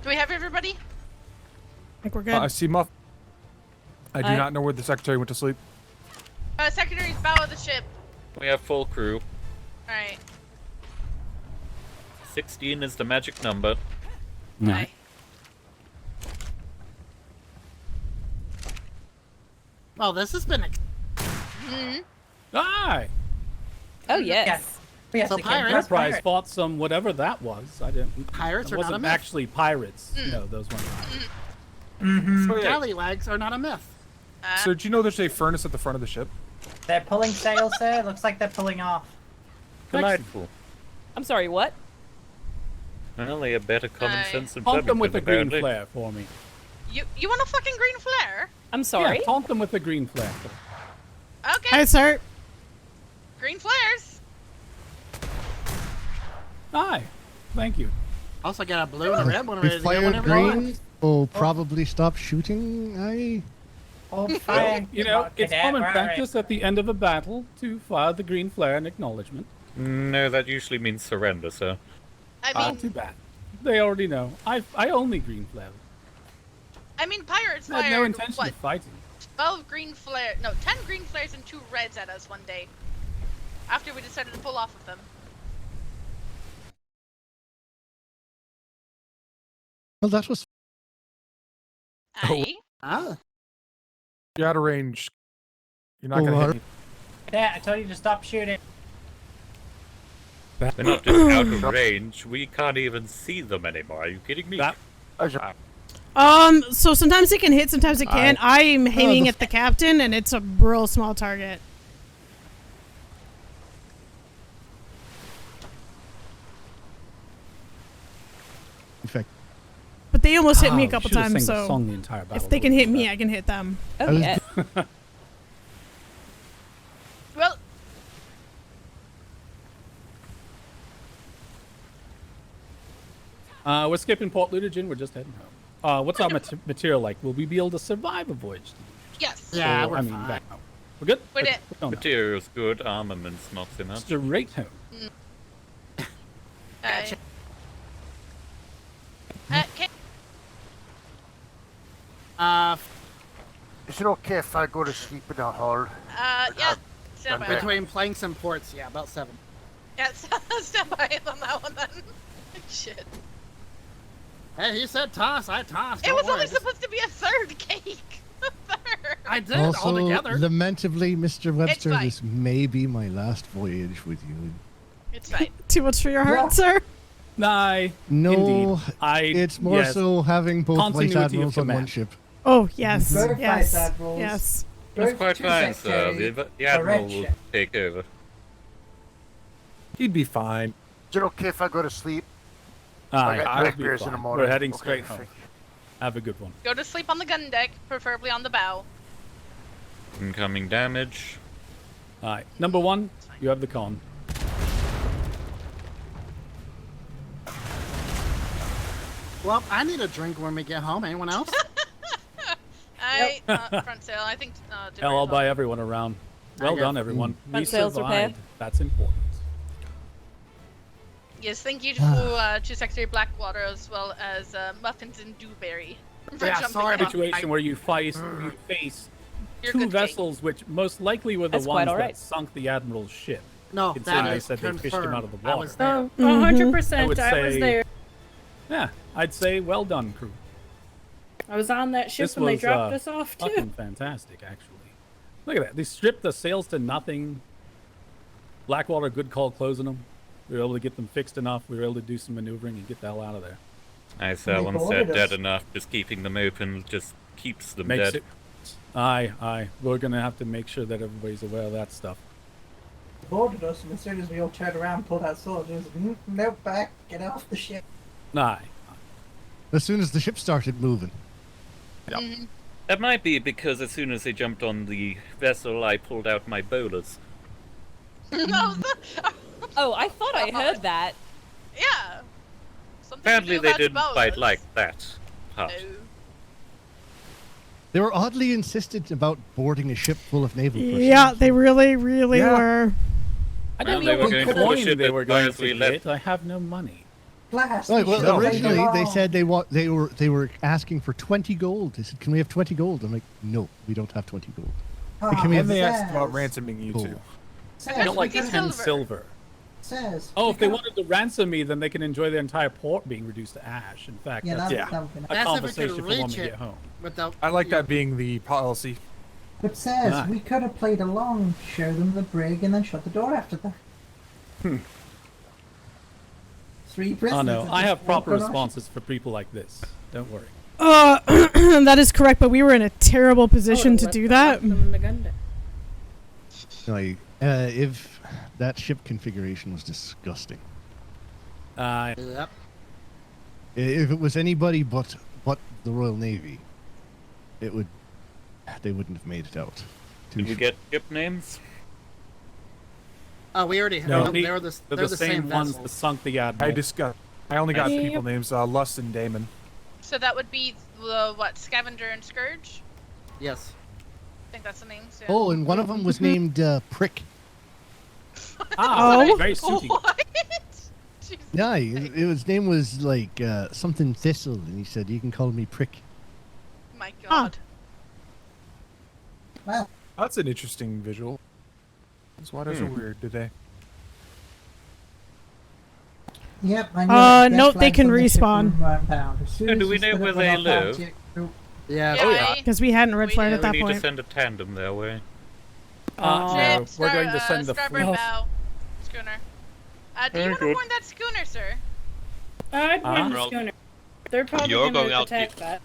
Do we have everybody? I think we're good. I see Muff. I do I- not know where the secretary went to sleep. Secretary's bow of the ship. We have full crew. Alright. 16 is the magic number. Aye. Oh, this has been. Hmm. Aye! Oh, yes. Yes. We have So to get pirates- past Enterprise pirates. fought some whatever that was. I didn't. Pirates It are not a wasn't myth. actually pirates. Mm. No, those weren't. Mm-hmm. Scallywags are not a myth. Sir, do you know there's a furnace at the front of the ship? They're pulling sail, sir. Looks like they're pulling off. Delightful. I'm sorry, what? Well, they have better common Aye. sense than Taunt them Flemington, with the green apparently. flare for me. You want a fucking green flare? I'm sorry. Yeah, taunt them with the green flare. Okay. Hi, sir. Green flares. Aye. Thank you. Also got a blue and a red one ready We to go fired whenever you want. green. Oh, probably stop shooting. Aye. Hold Well, fire. you know, it's Cadet, common right. practice at the end of a battle to fire the green flare in acknowledgement. No, that usually means surrender, sir. I Ah, mean, too bad. They already know. I only green flare. pirates I had no fired, intention what, of fighting. 12 green flare, no, 10 green flares and 2 reds at us one day. After we decided to pull off of them. Well, that was. Aye. Ah. You're out of range. You're not gonna hit me. Dad, I told you to stop shooting. They're not just out of range, we can't even see them anymore. Are you kidding me? So sometimes it can hit, sometimes it can't. I'm aiming at the captain, and it's a real small target. In fact, but they almost hit me a Oh, couple should've times, sang the so song the entire battle. if they can hit me, I can hit them. Oh, yeah. Well, we're skipping Port Ludogen. We're just heading home. What's our material like? Will we be able to survive a voyage? yes. Yeah, Or, we're I mean, fine. back home. We're good. We're dead. We're going Material's good, armament's not so much. straight home. Aye. Okay. Is it okay if I go to sleep in the hall? Yeah. Stand by. Between planks and ports, yeah, about 7. Yeah, stand by on that one then. Shit. Hey, he said toss. I tossed. It was don't only worry. supposed to be a third cake. I did also, altogether. lamentably, Mr. Webster, fine. this may be my last voyage with you. It's fine. Too much for your heart, sir? No, No, indeed. it's more yes. so having both Vice Continuity of Admirals on one command. ship. Oh, yes. Both Yes. Vice Admirals. Yes. That's Both quite two fine, sir. secretary, The a Admiral red will ship. take over. He'd be fine. Is it okay if I go to sleep? Aye, got I'll black be beers in fine. the morning. We're heading Okay, straight home. thank Have a good one. Go to sleep on the gun deck, preferably on the bow. Incoming damage. Alright, number 1, you have the con. Well, I need a drink when we get home. Anyone else? Front sail. I think. Hell, I'll buy everyone around. Well I done, got- everyone. We Front sails repair. survived. That's important. Yes, thank you to Secretary Blackwater as well as Muffins and Dewberry. For Yeah, jumping sorry in. about- Situation where you face You're two good, Kate. vessels, which most likely were the That's quite ones alright. that sunk the Admiral's ship. No, Considering that they is said they fished him out of the confirmed. I water. was there. Mhm. 100%. I was say- there. Yeah, I'd say well done, crew. I was on that ship This when they was dropped us off too. fucking fantastic, actually. Look at that. They stripped the sails to nothing. Blackwater, good call closing them. We were able to get them fixed enough. We were able to do some maneuvering and get the hell out of there. I saw one said dead enough. Just keeping them open just keeps them Makes dead. it. Aye. We're gonna have to make sure that everybody's aware of that stuff. Boarded us, and as soon as we all turned around, pulled out swords, it was nope, back, get off the ship. Aye. As soon as the ship started moving. That might be because as soon as they jumped on the vessel, I pulled out my bowlers. Oh, I thought I heard that. Yeah. Something Apparently to do they about didn't bows. quite like that part. They were oddly insistent about boarding a ship full of naval personnel. Yeah, they really, really were. I Well, didn't they know were what going to coin push it they as were far going as we to left. get. I have no money. Blast! Right, we well, should've originally taken they off. said they were asking for 20 gold. They said, "Can we have 20 gold?" I'm like, "No, we don't have 20 gold." Can we And they have asked about ransoming you too. Cool. I don't like 20 10 silver. silver. Says. Oh, if they wanted to ransom me, then they can enjoy their entire port being reduced to ash. In fact, Yeah, that's that would be nice. a That's if we conversation could for when we reach get it home. without. I like that being the policy. But says Ah. we could have played along, show them the brig, and then shut the door after that. 3 prisoners. Oh no, and I just have proper walk on our responses for people like this. Don't worry. That is correct, but we were in a terrible position to do that. Like, if that ship configuration was disgusting. Yep. If it was anybody but the Royal Navy, they wouldn't have made it out. Did we get ship names? Oh, we already have. No, they're they're the same ones that vessels. sunk the Admiral. I only got Yep. people names, Lust and Damon. So that would be the what? Scavenger and Scourge. Yes. I think that's the names. Yeah. Oh, and one of them was named Prick. Ah, very suiting. What? Yeah, his name was like something Thistle, and he said, "You can call me Prick." My God. Well, That's an interesting visual. These waters are weird today. Yep, I know. Nope, they can respawn. Do we know where they live? Yeah. Oh yeah. Because we hadn't red flared at that We need to point. send a tandem their way. No, we're going to send the starboard fleet. bow schooner. Do you Very want to good. warn that schooner, sir? I'd warn the Well, schooner. They're probably you're going going to out attack deep. that.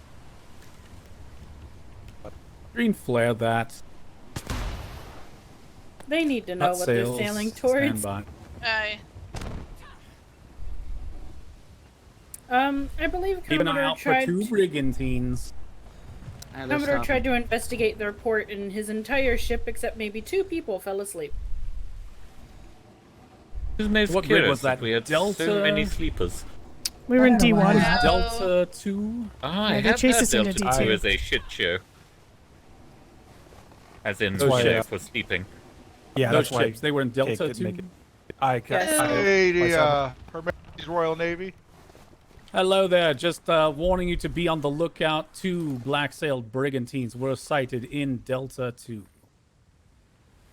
Green flare that. They need to know Cut what sails, they're sailing towards. Stand Aye. I believe by. Keep an eye Commodore out for tried. two brigantines. Commodore tried to investigate their port, and his entire ship, except maybe 2 people, fell asleep. It was most What grid curious was that? we had Delta? so many sleepers. We were in D1. Delta 2? I Yeah, they have chased heard us into Delta 2 D2. as a shit show. As in, Those ship ships. for sleeping. Yeah, Those that's why ships, they were in Kate Delta couldn't 2? make it. I can't. Yes. Hey, the Her Majesty's Royal Navy. Hello there, just warning you to be on the lookout. 2 black-sailed brigantines were sighted in Delta 2.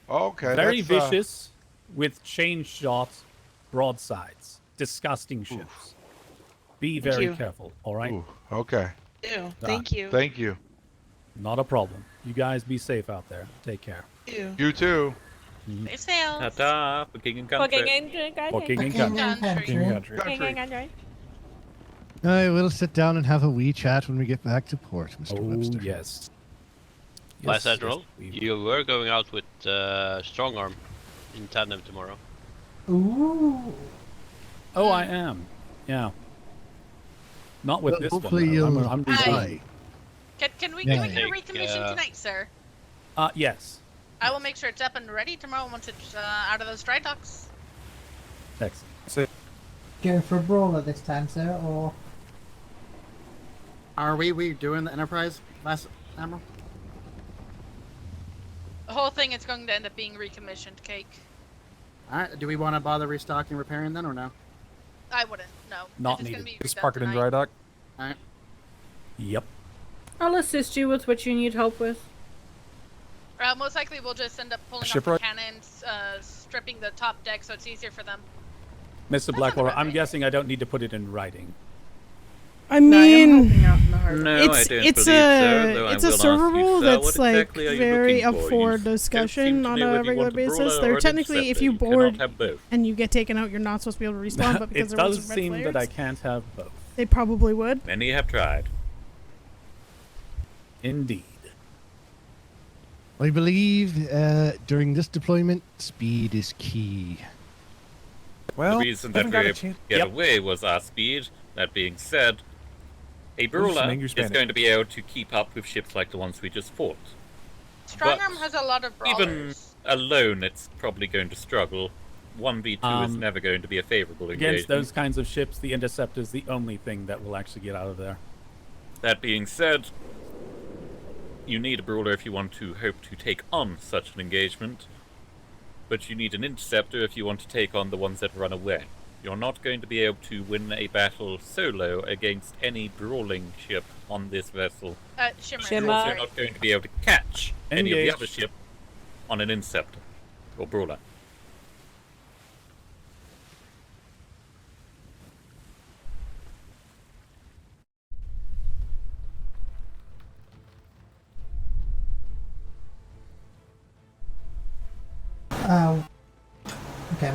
Okay. Very that's, vicious, with chain shot broadsides. Disgusting ships. Be Thank very you. careful, alright? Ooh, okay. Ew, thank you. Thank you. Not a problem. You guys be safe out there. Take care. Ew. You too. They sail. Ta-ta, for king and country. For king and country. King and Country. I will sit down and have a wee chat when we get back to port, Mr. Oh, Webster. yes. Vice Yes, Admiral, yes, you were going out with Strong Arm in tandem tomorrow. Ooh. Oh, I am. Yeah. Not with Well, this hopefully one. though. you'll I'm die. Can we Yeah. get a recommission tonight, sir? Yes. I will make sure it's up and ready tomorrow once it's out of those dry docks. Excellent. So, Go for a brawler this time, sir, or Are we doing the Enterprise, Vice Admiral? The whole thing is going to end up being recommissioned, Cake. Alright, do we want to bother restocking, repairing then, or no? I wouldn't. No. Not it's needed. Gonna be just redone park it in tonight. dry dock. Alright. Yep. I'll assist you with what you need help with. Most likely we'll just end up pulling off the Shipwreck? cannons, stripping the top deck so it's easier for them. Mr. Blackwater, I'm guessing I don't need to put it in writing. I mean, No, it's I don't it's believe so, though I it's a will ask server you, rule sir, that's what like exactly are you very looking up for? for You discussion don't on seem to know a whether you regular want a basis. brawler or They're an technically, if interceptor. you You cannot board have both. and you get taken out, you're not supposed to be able to respawn. But because It there does wasn't red seem that I flares, can't have both. they probably would. Many have tried. Indeed. I believe during this deployment, speed is key. Well, the reason that we were able to get away was our speed. That being said, a brawler English is Spanish. going to be able to keep up with ships like the ones we just fought. Strongarm has a lot of brawlers. Even alone, it's probably going to struggle. 1v2 is never going to be a favorable Against engagement. those kinds of ships, the Interceptor is the only thing that will actually get out of there. That being said, you need a brawler if you want to hope to take on such an engagement, but you need an interceptor if you want to take on the ones that run away. You're not going to be able to win a battle solo against any brawling ship on this vessel. Shimmer. You're also not going to be able to catch any of Engage. the other ship on an interceptor or brawler. Okay,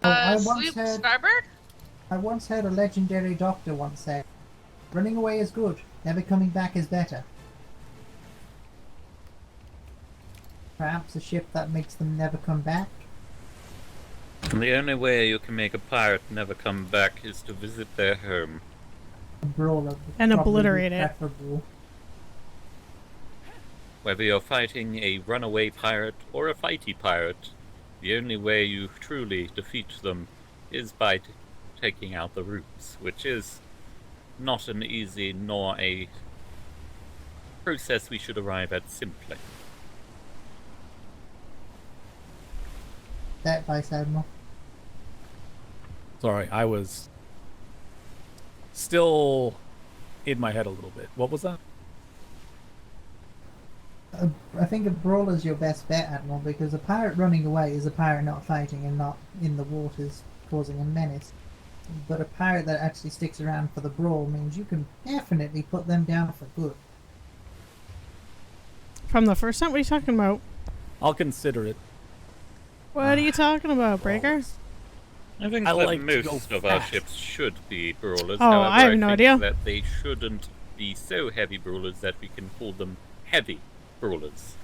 I once Sloop heard. starboard? I once heard a legendary doctor once say, "Running away is good. Never coming back is better." Perhaps a ship that makes them never come back. And the only way you can make a pirate never come back is to visit their home. A brawler would And probably be obliterate it. preferable. Whether you're fighting a runaway pirate or a fighty pirate, the only way you truly defeat them is by taking out the roots, which is not an easy nor a process we should arrive at simply. That Vice Admiral. Sorry, I was still in my head a little bit. What was that? I think a brawler's your best bet, Admiral, because a pirate running away is a pirate not fighting and not in the waters causing a menace. But a pirate that actually sticks around for the brawl means you can definitely put them down for good. From the first time? What are you talking about? I'll consider it. What are you talking about, Breaker? I think I that like to go most of our fast. ships should be brawlers. Oh, However, I have no think idea. that they shouldn't be so heavy brawlers that we can call them heavy brawlers.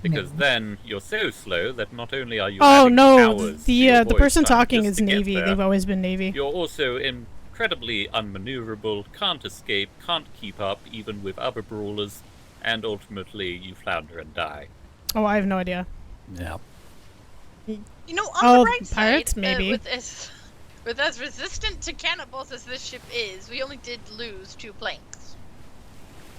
Because then you're so slow that not only are you Oh having no, hours to the avoid person time talking just is to get Navy. there, They've always been Navy. you're also incredibly unmaneuverable, can't escape, can't keep up even with other brawlers, and ultimately you flounder and die. Oh, I have no idea. Yeah. You know, on Oh, the right pirates, side, maybe. with as resistant to cannonballs as this ship is, we only did lose 2 planks.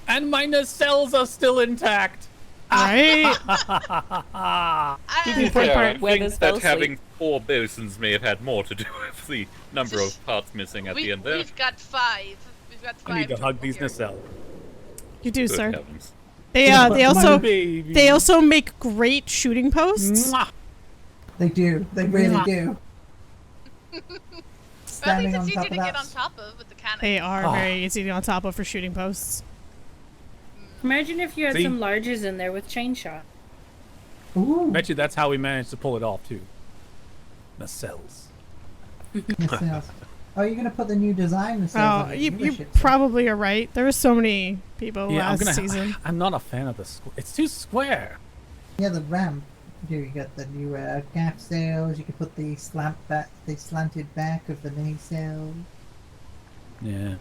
And my nacelles are still intact. Right? To be fair, I think that having 4 bosuns may have had more to do with the number of parts missing at the end there. We've got 5. We've got 5. I need to hug total these here. nacelles. You do, Good sir. heavens. They Yeah, they but also my they also make great shooting posts. They do. They really do. But at Standing least on it's top easy of to get that. on top of with the cannon. They are very easy to get on top of for shooting posts. Imagine if you had See? some larges in there with chain shot. Ooh. Bet you that's how we managed to pull it off too. Nacelles. Nacelles. Oh, you're gonna put the new design nacelles Oh, on the you newer ships, then? probably are right. There were so many people Yeah, last season. I'm not a fan of the it's too square. Yeah, the ramp. Here you got the new gaff sails. You can put the slanted back of the nacelle. Yeah.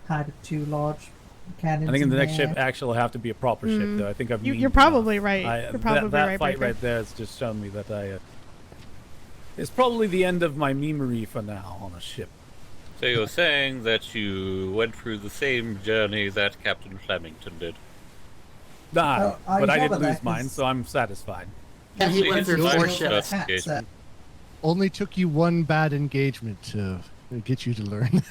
Height of 2 large cannons. I think in the next there. ship actually will have to be a proper ship though. I think I've You're probably right. You're probably that right, fight Breaker. right there has just shown me that I it's probably the end of my memery for now on a ship. So you're saying that you went through the same journey that Captain Flemington did? Nah, Oh, but you I got didn't that, lose mine, 'cause- so I'm satisfied. Yeah, he went through 4 ships. Investigation. Only took you one bad engagement to get you to learn.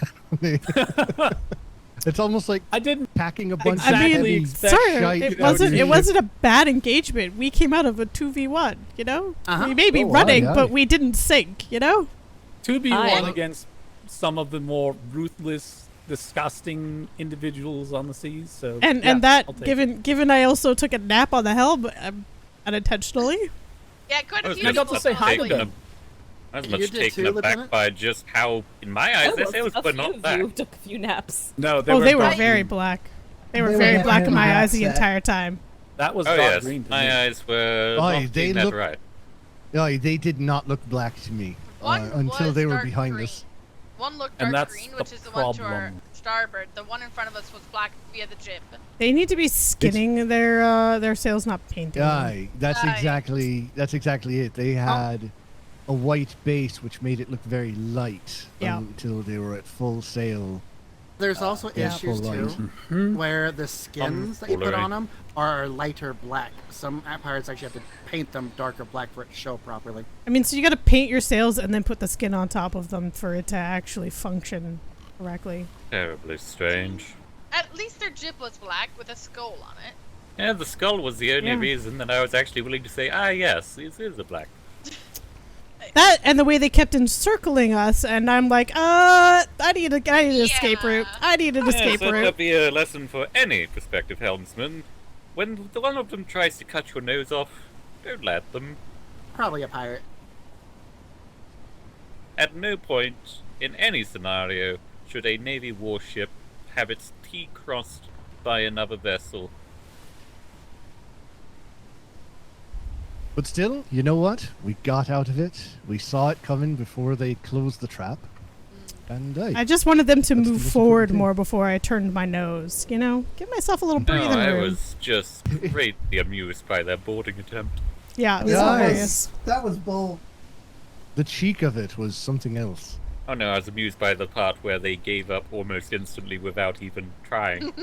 It's almost like I didn't packing a bunch I of mean, heavy sir, shite it out wasn't. of It your wasn't a bad engagement. We came out of a 2v1. You know, we may be Oh, running, aye. but we didn't sink. You know. 2v1 against some of the more ruthless, disgusting individuals on the seas. So And yeah, and that I'll take given I also took a nap on the helm unintentionally. Yeah, quite I a was few much people hi to probably- them. I was You much did taken too, aback Lieutenant? by just how, in my eyes, their sails were not black. You took a few naps. No, They were dark very green. black. They were They were very black in definitely my eyes the upset. entire time. That was Oh dark yes, green to my me. eyes were Aye, not they seeing that look- right. No, they did not look black to me until was they were dark behind green. us. One looked And dark that's green, the which is the one to our problem. starboard. The one in front of us was black via the jib. They need to be skinning their sails, not painting. them. Aye, that's exactly it. They had a white base which made it look very light Yeah. until they were at full sail. There's also yeah, issues full light. too, where the skins that you put Foolery. on them are lighter black. Some pirates actually have to paint them darker black for it to show properly. I mean, so you got to paint your sails and then put the skin on top of them for it to actually function correctly. Terribly strange. At least their jib was black with a skull on it. Yeah, the skull was the only Yeah. reason that I was actually willing to say, ah, yes, this is a black. That and the way they kept encircling us, and I'm like, I need an escape route. I need an escape Yes, that route. would be a lesson for any prospective helmsman. When the one of them tries to cut your nose off, don't let them. Probably a pirate. At no point in any scenario should a Navy warship have its T crossed by another vessel. But still, you know what? We got out of it. We saw it coming before they closed the trap. And I just wanted them to That's the move most forward important thing. more before I turned my nose. You know, give myself a little No, breathing I room. was just greatly amused by their boarding attempt. Yeah, it was Yeah, hilarious. That was bull. the cheek of it was something else. Oh no, I was amused by the part where they gave up almost instantly without even trying.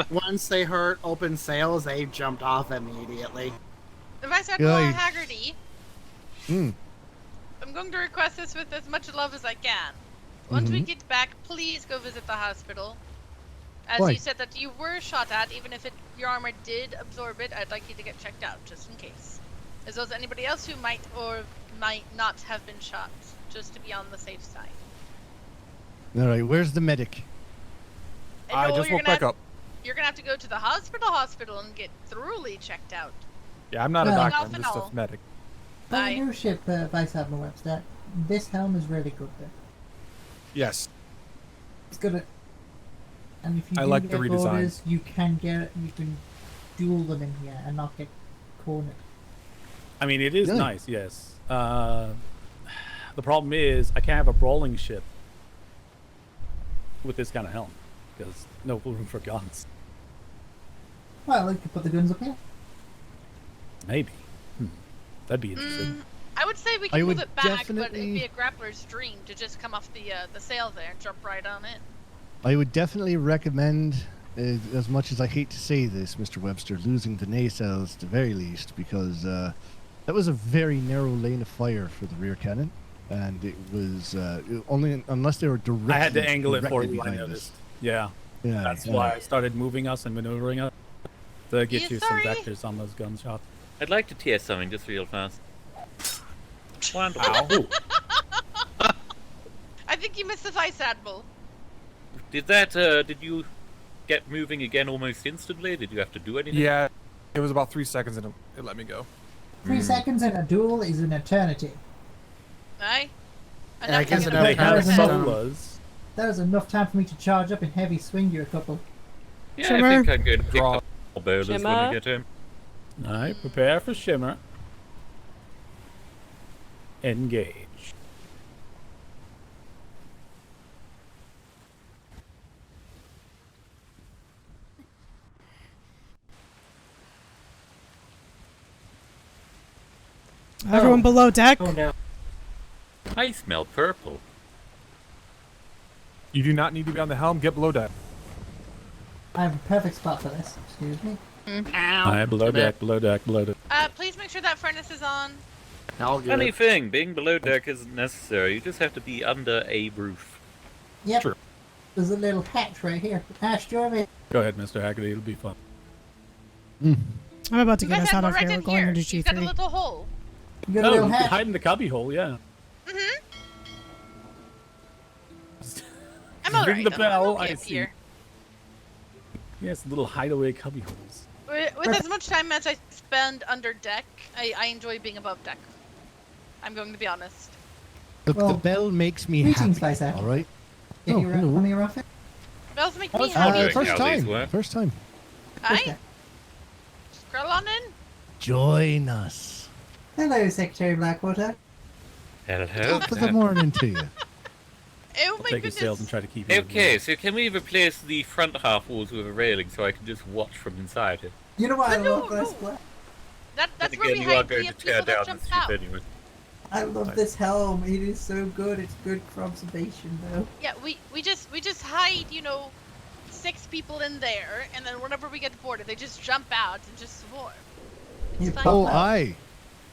Once they heard open sails, they jumped off immediately. Vice Admiral Yeah, Haggerty, Hmm. I'm going to request this with as much love as I can. Once we Mhm. get back, please go visit the hospital. As Why? you said that you were shot at, even if your armor did absorb it, I'd like you to get checked out, just in case. As well as anybody else who might or might not have been shot, just to be on the safe side. All right, where's the medic? And I no, just you're woke gonna back have- up. You're gonna have to go to the hospital and get thoroughly checked out. Yeah, I'm not a Well, doctor. off I'm and just all. a medic. On your ship, Vice Admiral Webster, this helm is really good there. Yes. It's good at... And if you I do like the get redesign. orders, you can duel them in here and not get cornered. I mean, it is Really? nice, yes. The problem is, I can't have a brawling ship with this kind of helm because no room for guns. Well, you could put the guns up here. Maybe. That'd be interesting. I would say we I can would move it back, but it'd definitely- be a grappler's dream to just come off the sail there and jump right on in. I would definitely recommend, as much as I hate to say this, Mr. Webster, losing the nacelles at the very least, because that was a very narrow lane of fire for the rear cannon, and it was only unless they were directly. I had to angle it for directly you, I behind us. noticed. Yeah. Yeah, That's yeah. why I started moving us and maneuvering us to get Yeah, you sorry. some vectors on those gunshots. I'd like to tear something just real fast. Wonderful. Ow. I think you missed the Vice Admiral. Did you get moving again almost instantly? Did you have to do anything? Yeah, it was about 3 seconds and it let me go. 3 seconds in a duel is an eternity. Aye? And I guess Enough enough to time get to a- Solas. That was enough time for me to charge up and heavy swing you a couple. Yeah, Shimmer. I think I'm going to pick up more bowlers when Shimmer. we get home. Alright, prepare for Shimmer. Engage. Everyone below deck. Oh no. I smell purple. You do not need to be on the helm. Get below deck. I have a perfect spot for this. Excuse me. Alright, below deck, below deck, below deck. Please make sure that furnace is on. All good. Funny thing, being below deck isn't necessary. You just have to be under a roof. Yep. True. There's a little hatch right here. Ash, join me. Go ahead, Mr. Haggerty, it'll be fun. I'm about to You get guys us have out one of right here. We're in going here. into You've got a G3. little hole. You got a No, little you can hatch. hide in the cubby hole, yeah. I'm Ring alright. the bell, I'm okay I up see. here. Yes, little hideaway cubby holes. With as much time as I spend under deck, I enjoy being above deck. I'm going to be honest. The Well, bell makes me greetings, happy. Vice Admiral. All right. Yeah, Oh, you're hello. on your office? Bells make me how happy. doing First how these time. work. First time. Aye? Scroll on in. Join us. Hello, Secretary Blackwater. Hello. Top of the morning to you. Oh I'll my take his goodness. sails and try to keep it. Okay, so can we replace the front half walls with a railing so I can just watch from inside it? You know what I No, love this? no. That's And where again, we you are hide going the to tear people that down the jump out. ship anyway. I love this helm. It is so good. It's good for observation, though. Yeah, we just hide, 6 people in there, and then whenever we get bored, they just jump out and just swarm. It's You fine. pop Oh, out. aye.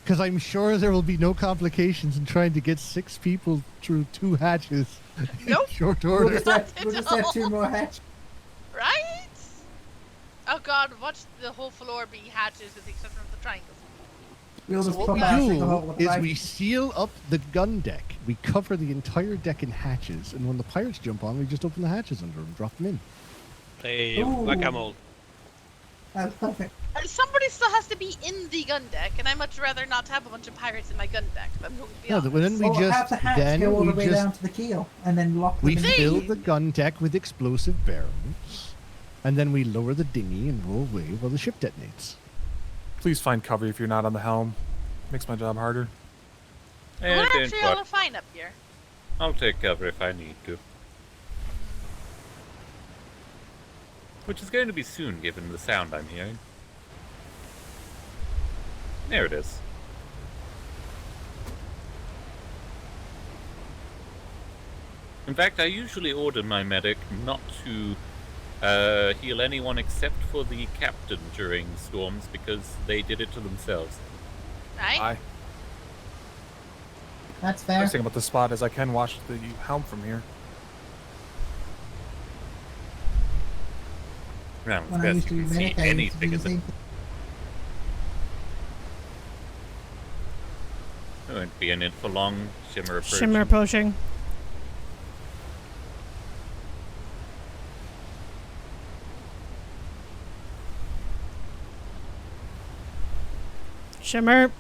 Because I'm sure there will be no complications in trying to get 6 people through 2 hatches in Nope. short We'll order. just have 2 more hatches. Right? Oh god, watch the whole floor be hatches with the exception of the triangles. We'll just What pop we out through the hole do with is the we seal up the gun deck, we cover the entire deck in hatches, and when the pirates jump on, we just open the hatches under them, drop them in. Play Ooh. whack-a-mole. I love it. Somebody still has to be in the gun deck, and I'd much rather not have a bunch of pirates in my gun deck. If I'm going to be Yeah, honest. but then we Or have just the hatch go all the way down to the keel and then lock them we in. fill the gun deck with explosive barrels, and then we lower the dinghy and roll away while the ship detonates. Please find cover if you're not on the helm. Makes my job harder. We're don't actually all worry. fine up here. I'll take cover if I need to. Which is going to be soon, given the sound I'm hearing. There it is. In fact, I usually order my medic not to heal anyone except for the captain during storms because they did it to themselves. Right? Aye. That's fair. Nice thing about the spot is I can watch the helm from here. Well, When I best used to you be can see medic, I used to do anything the in the... same thing. We won't be in it for long. Shimmer approaching. Shimmer approaching. Shimmer.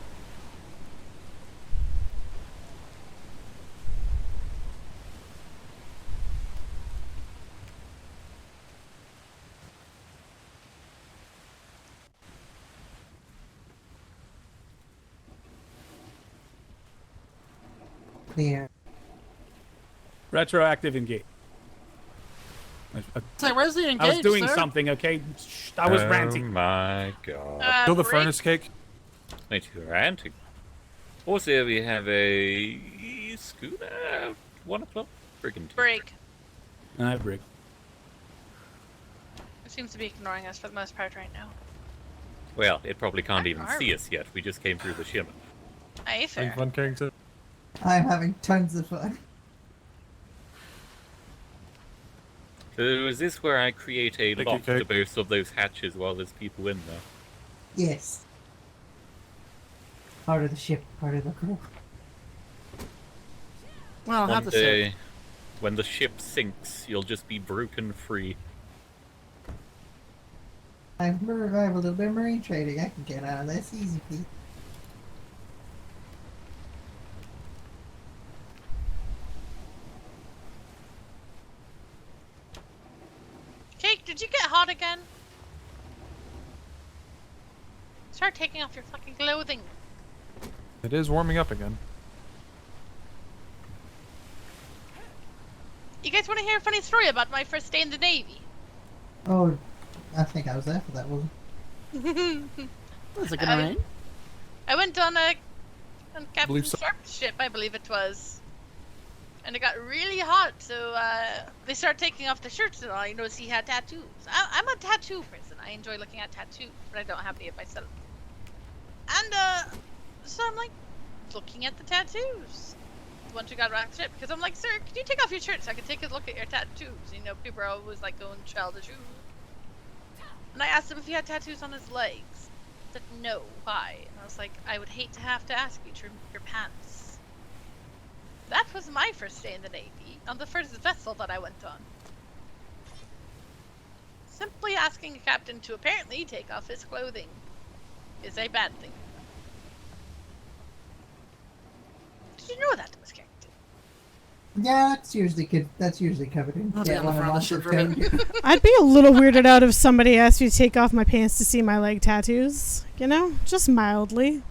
Clear. Retroactive engage. Say, where's the engage, I was doing sir? something, okay? Shh, I was Oh ranting. my god. Kill the furnace cake. Wait, you're ranting. Also, we have a scooter. 1 o'clock. Brigand. Break. I break. It seems to be ignoring us for the most part right now. Well, it probably can't Where even are see we? us yet. We just came through the shimmer. Aye, fair. Fun character. I'm having tons of fun. So is this where I create a Thank lock you, to Kate. both of those hatches while there's people in there? Yes. Part of the ship, part of the crew. Well, One have to day, say. when the ship sinks, you'll just be broken free. I have a little bit of marine trading. I can get out of this easy peasy. Cake, did you get hot again? Start taking off your fucking clothing. It is warming up again. You guys want to hear a funny story about my first day in the Navy? Oh, I think I was there for that, wasn't Was it gonna rain? I went on Captain Believe so. Sharp's ship, I believe it was. And it got really hot, so they started taking off the shirts and all. You notice he had tattoos. I'm a tattoo person. I enjoy looking at tattoos, but I don't have any of myself. And so I'm like looking at the tattoos once we got back to the ship, because I'm like, sir, can you take off your shirt so I can take a look at your tattoos? You know, people are always like going child de jour. And I asked him if he had tattoos on his legs. He said no. Why? And I was like, I would hate to have to ask you to remove your pants. That was my first day in the Navy, on the first vessel that I went on. Simply asking a captain to apparently take off his clothing is a bad thing. Did you know that, Miss Carrington? Yeah, that's usually covered in. I'll be Yeah, on the one of front of the months ship of for a code. I'd be a little weirded out if somebody asked me to take off my pants to see my leg tattoos. You know, just mildly.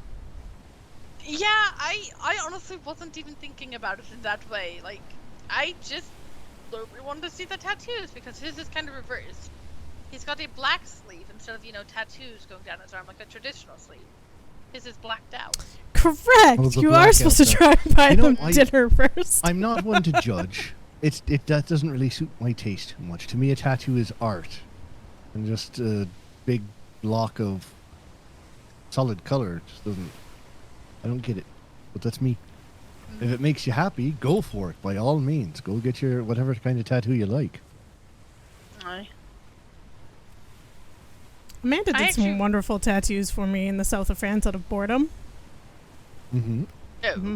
Yeah, I honestly wasn't even thinking about it in that way. Like, I just wanted to see the tattoos because his is kind of reversed. He's got a black sleeve instead of, you know, tattoos going down his arm like a traditional sleeve. His is blacked out. Correct. Oh, the You are supposed to try blackout and buy You know, them dinner first. I'm not one to judge. That doesn't really suit my taste too much. To me, a tattoo is art, and just a big block of solid color just doesn't. I don't get it, but that's me. If it makes you happy, go for it. By all means, go get your whatever kind of tattoo you like. Aye. Amanda did some wonderful tattoos for me in the south of France out of boredom. Mm-hmm. Oh. Mm-hmm.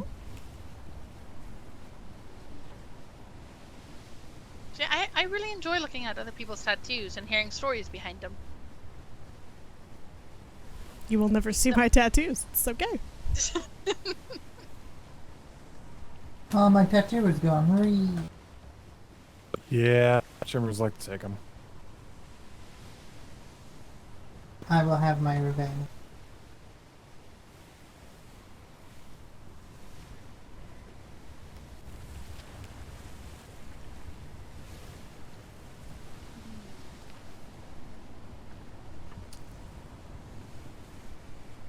See, I really enjoy looking at other people's tattoos and hearing stories behind them. You will never see my tattoos. It's okay. Oh, my tattoo is gone. Hurry. Yeah, Shimmers like to take them. I will have my revenge.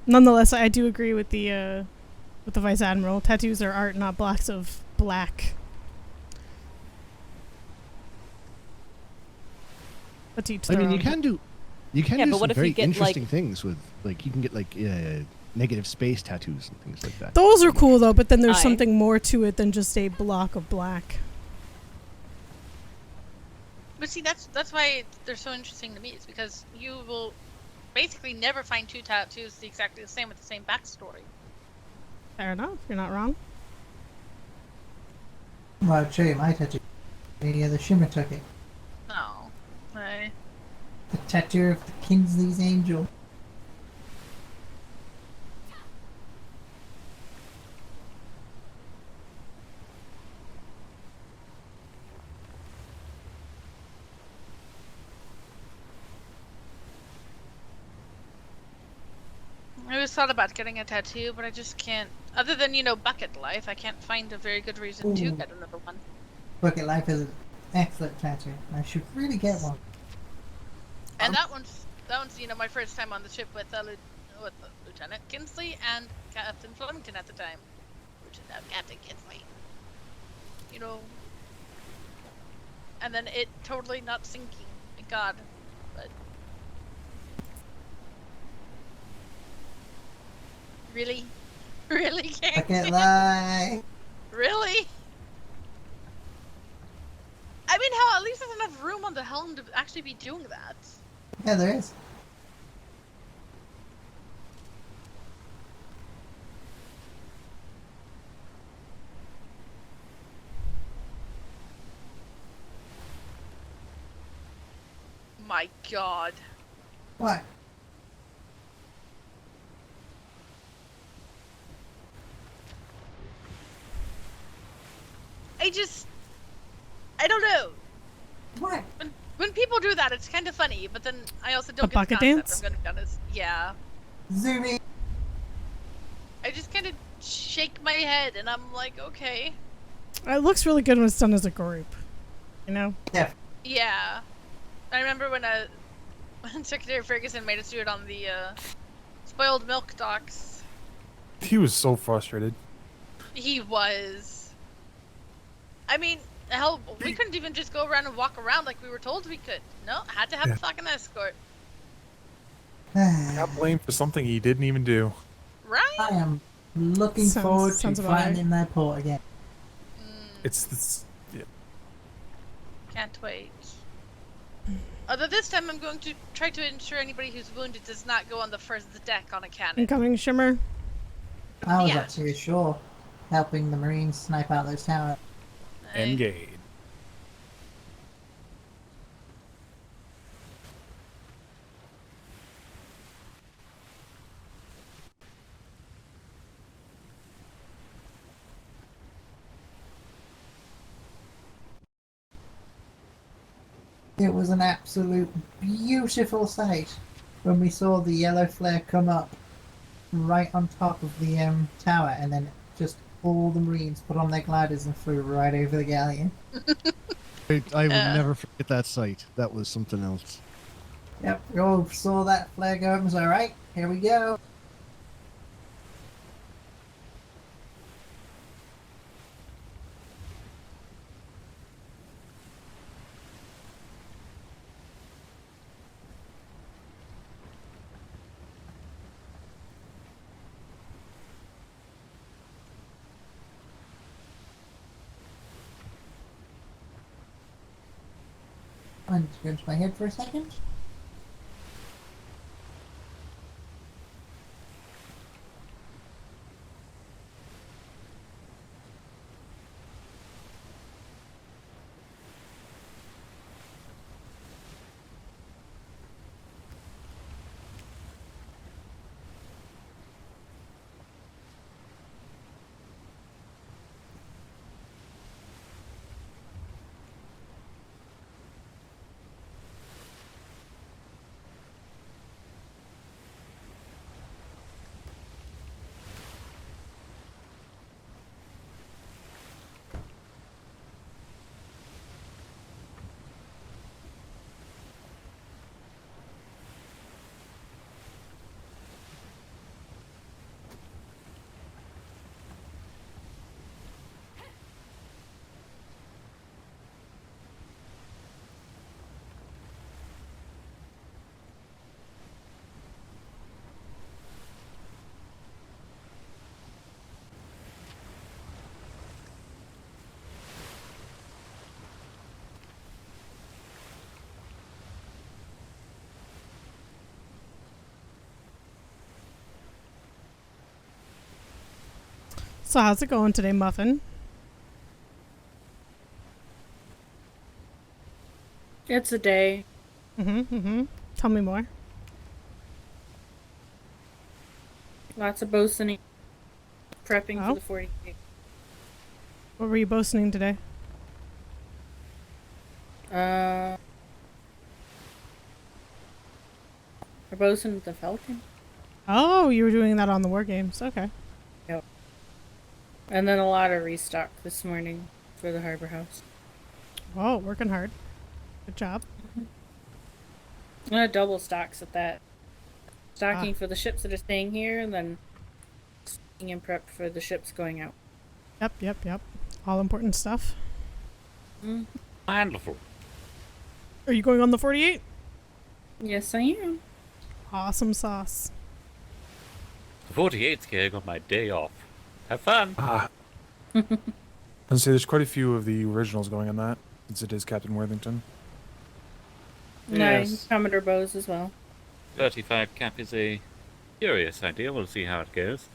Nonetheless, I do agree with the Vice Admiral. Tattoos are art, not blocks of black. But to each I their mean, own. you can do Yeah, but some what if you very get, interesting like- things with, like, you can get like negative space tattoos and things like that. Those are cool though, but then there's Aye. something more to it than just a block of black. But see, that's why they're so interesting to me. Is because you will basically never find two tattoos exactly the same with the same backstory. Fair enough. You're not wrong. Well, I'll show you my tattoo. The Shimmer took it. No. I... The tattoo of the Kingsley's angel. I always thought about getting a tattoo, but I just can't. Other than, Bucket Life, I can't find a very good reason to Ooh. get another one. Bucket Life is an excellent tattoo. I should really get one. And that one's my first time on the ship with Lieutenant Kinsley and Captain Flemington at the time. Captain Kinsley. And then it totally not sinking. Thank God. But really? Really can't. Bucket Life. Really? I mean, hell, at least there's enough room on the helm to actually be doing that. Yeah, there is. My God. What? I don't know. What? When people do that, it's kind of funny, but then I also don't The get bucket the concept. dance? I'm gonna be honest. Yeah. Zooming. I just kind of shake my head, and I'm like, okay. It looks really good when it's done as a group. Yeah. Yeah. I remember when Secretary Ferguson made us do it on the spoiled milk docks. He was so frustrated. He was. I mean, hell, we couldn't even just go around and walk around like we were told we could. No, had to have a fucking escort. Got blamed for something he didn't even do. Right? I am looking forward to finding that port again. It's this. Yeah. Can't wait. Although this time I'm going to try to ensure anybody who's wounded does not go on the first deck on a cannon. Incoming Shimmer. I was actually ashore, helping the Marines snipe out those towers. Engage. It was an absolute beautiful sight when we saw the yellow flare come up right on top of the tower, and then just all the Marines put on their gliders and flew right over the galleon. I will never forget that sight. That was something else. Yep, we all saw that flare go up and was like, alright, here we go. I'm just going to my head for a second. So how's it going today, Muffin? It's a day. Tell me more. Lots of bosoning. Prepping Oh. for the 48. What were you bosoning today? I boasted the Falcon. Oh, you were doing that on the War Games. Okay. Yep. And then a lot of restock this morning for the Harbor House. Whoa, working hard. Good job. Double stocks at that. Stocking for the ships that are staying here, and then stocking in prep for the ships going out. Yep. All important stuff. Wonderful. Are you going on the 48? Yes, I am. Awesome sauce. The 48's going on my day off. Have fun. I'd say there's quite a few of the originals going on that, since it is Captain Worthington. Nice. Commodore Bose as well. 35 cap is a curious idea. We'll see how it goes.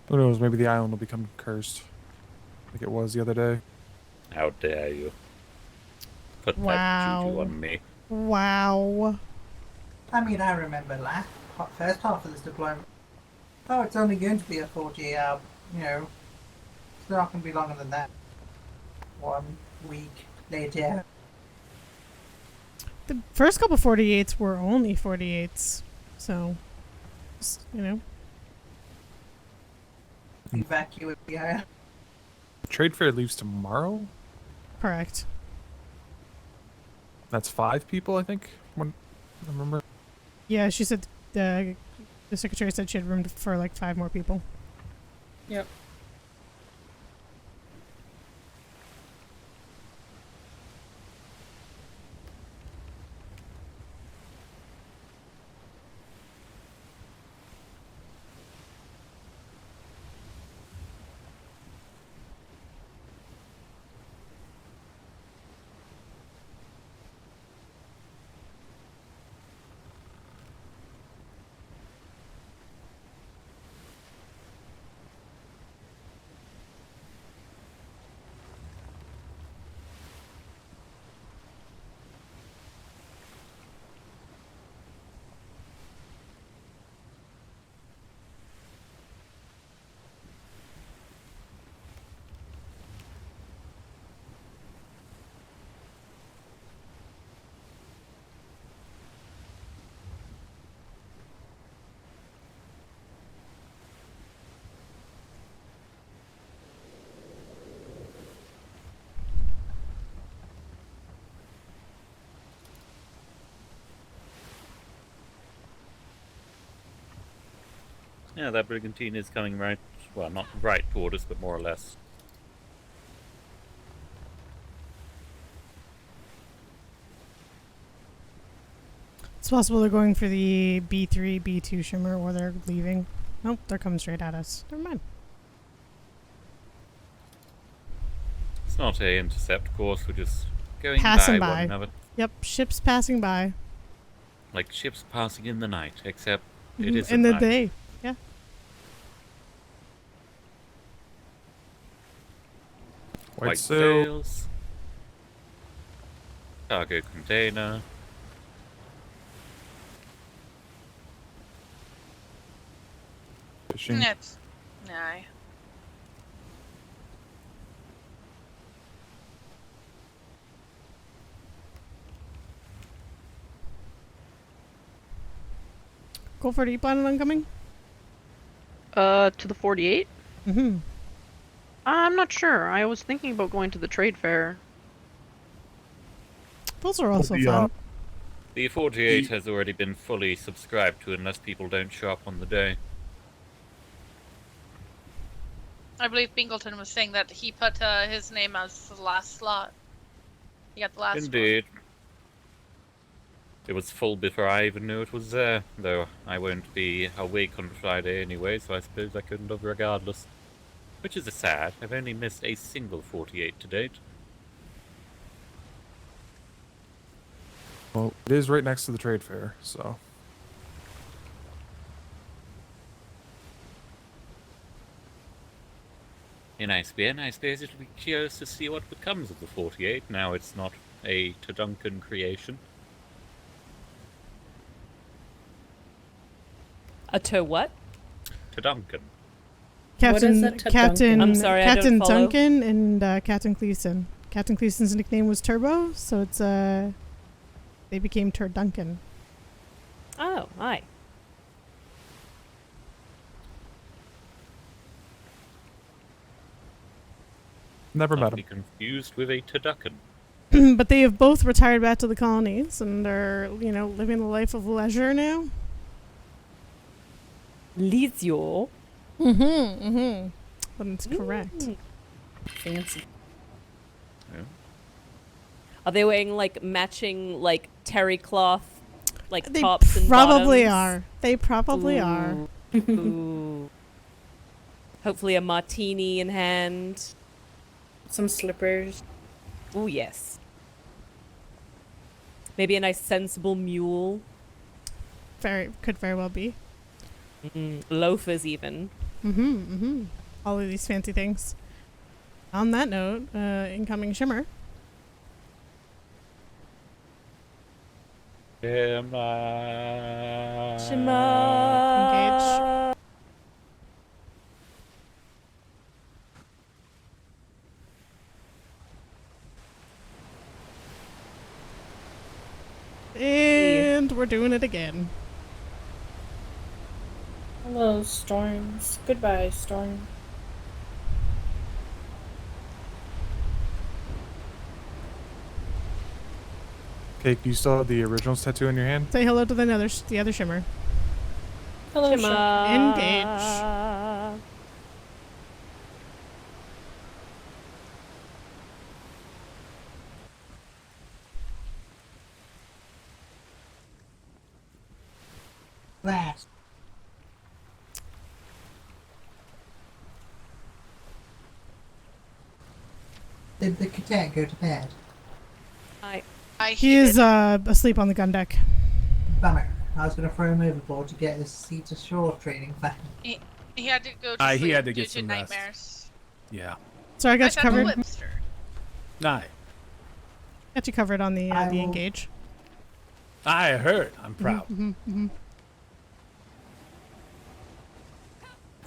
Who knows, maybe the island will become cursed, like it was the other day. How dare you put that juju on me. Wow. I mean, I remember first half of this deployment. Oh, it's only going to be a 48-hour, it's not going to be longer than that. 1 week later. The first couple 48s were only 48s. So, Evacuate the island. Trade fair leaves tomorrow? Correct. That's 5 people, I think. I remember. Yeah, she said the secretary said she had room for like 5 more people. Yep. Yeah, that brigantine is coming right, well, not right toward us, but more or less. It's possible they're going for the B3, B2 shimmer, or they're leaving. Nope, they're coming straight at us. Never mind. It's not a intercept course, we're just going Passing by by. one another. Yep, ships passing by. Like ships passing in the night, except it is in the day. Yeah. White sails. Cargo container. Fishing. It's no. Goldford, are you planning on coming? To the 48? Mm-hmm. I'm not sure. I was thinking about going to the trade fair. Those are also fun. The 48 has already been fully subscribed to unless people don't show up on the day. I believe Bingleton was saying that he put his name as the last slot. He got the last Indeed. It was full before I even knew it was there, though I won't be awake on Friday anyway, so I suppose I couldn't have regardless. Which is sad. I've only missed a single 48 to date. Well, it is right next to the trade fair, so. A nice beer, nice beers. It'll be curious to see what becomes of the 48. Now it's not a Duncan creation. A to what? Duncan. Captain I'm sorry, I Captain don't follow. Duncan and Captain Cleason. Captain Cleason's nickname was Turbo, so it's they became Turduncan. Oh, hi. Never met Not him. be confused with a Turducken. But they have both retired back to the colonies and are, living the life of leisure now. Lizio. That's correct. Fancy. Yeah. Are they wearing like matching like terry cloth, like They tops and probably bottoms? are. They probably are. Ooh. Hopefully a martini in hand. Some slippers. Oh yes. Maybe a nice sensible mule. Could very well be. Loafers even. All of these fancy things. On that note, incoming shimmer. Shimmer. And we're doing it again. Hello, storms. Goodbye, storm. Cake, do you still have the originals tattoo in your hand? Say hello to the other shimmer. Hello, Shimmer. Engage. Last. Did the cadet go to bed? He is asleep on the gun deck. Bummer. I was going to throw him overboard to get his seat ashore training back. He had to go to sleep He had to due get to some rest. nightmares. Yeah. So I got you covered. Webster. Aye. Got you covered on the engage. I heard. I'm proud.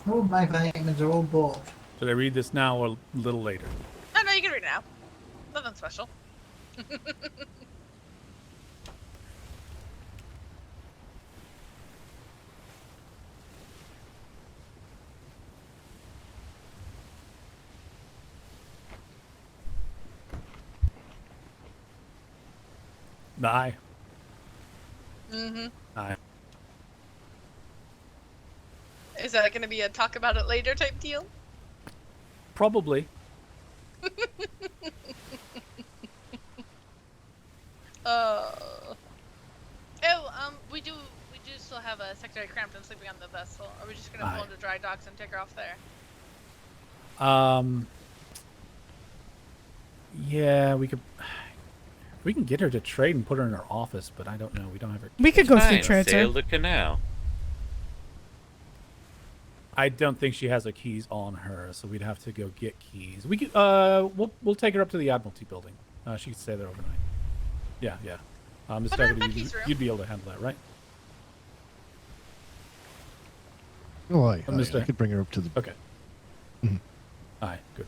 All my vitamins are all bought. Should I read this now or a little later? No, you can read it now. Nothing special. Aye. Aye. Is that going to be a talk about it later type deal? Probably. We do still have a Secretary Crampton sleeping on the vessel. Are we just gonna pull him to dry docks and take her off there? Yeah, we can get her to trade and put her in her office, but I don't know. We don't have her. We could go through Fine, trade, sail sir. the canal. I don't think she has the keys on her, so we'd have to go get keys. We could, we'll take her up to the Admiralty building. She could stay there overnight. Yeah. Miss Put her in Dougherty, Becky's room. you'd be able to handle that, right? Oh, I Mr. could bring her up to the. Okay. Mhm. Aye, good.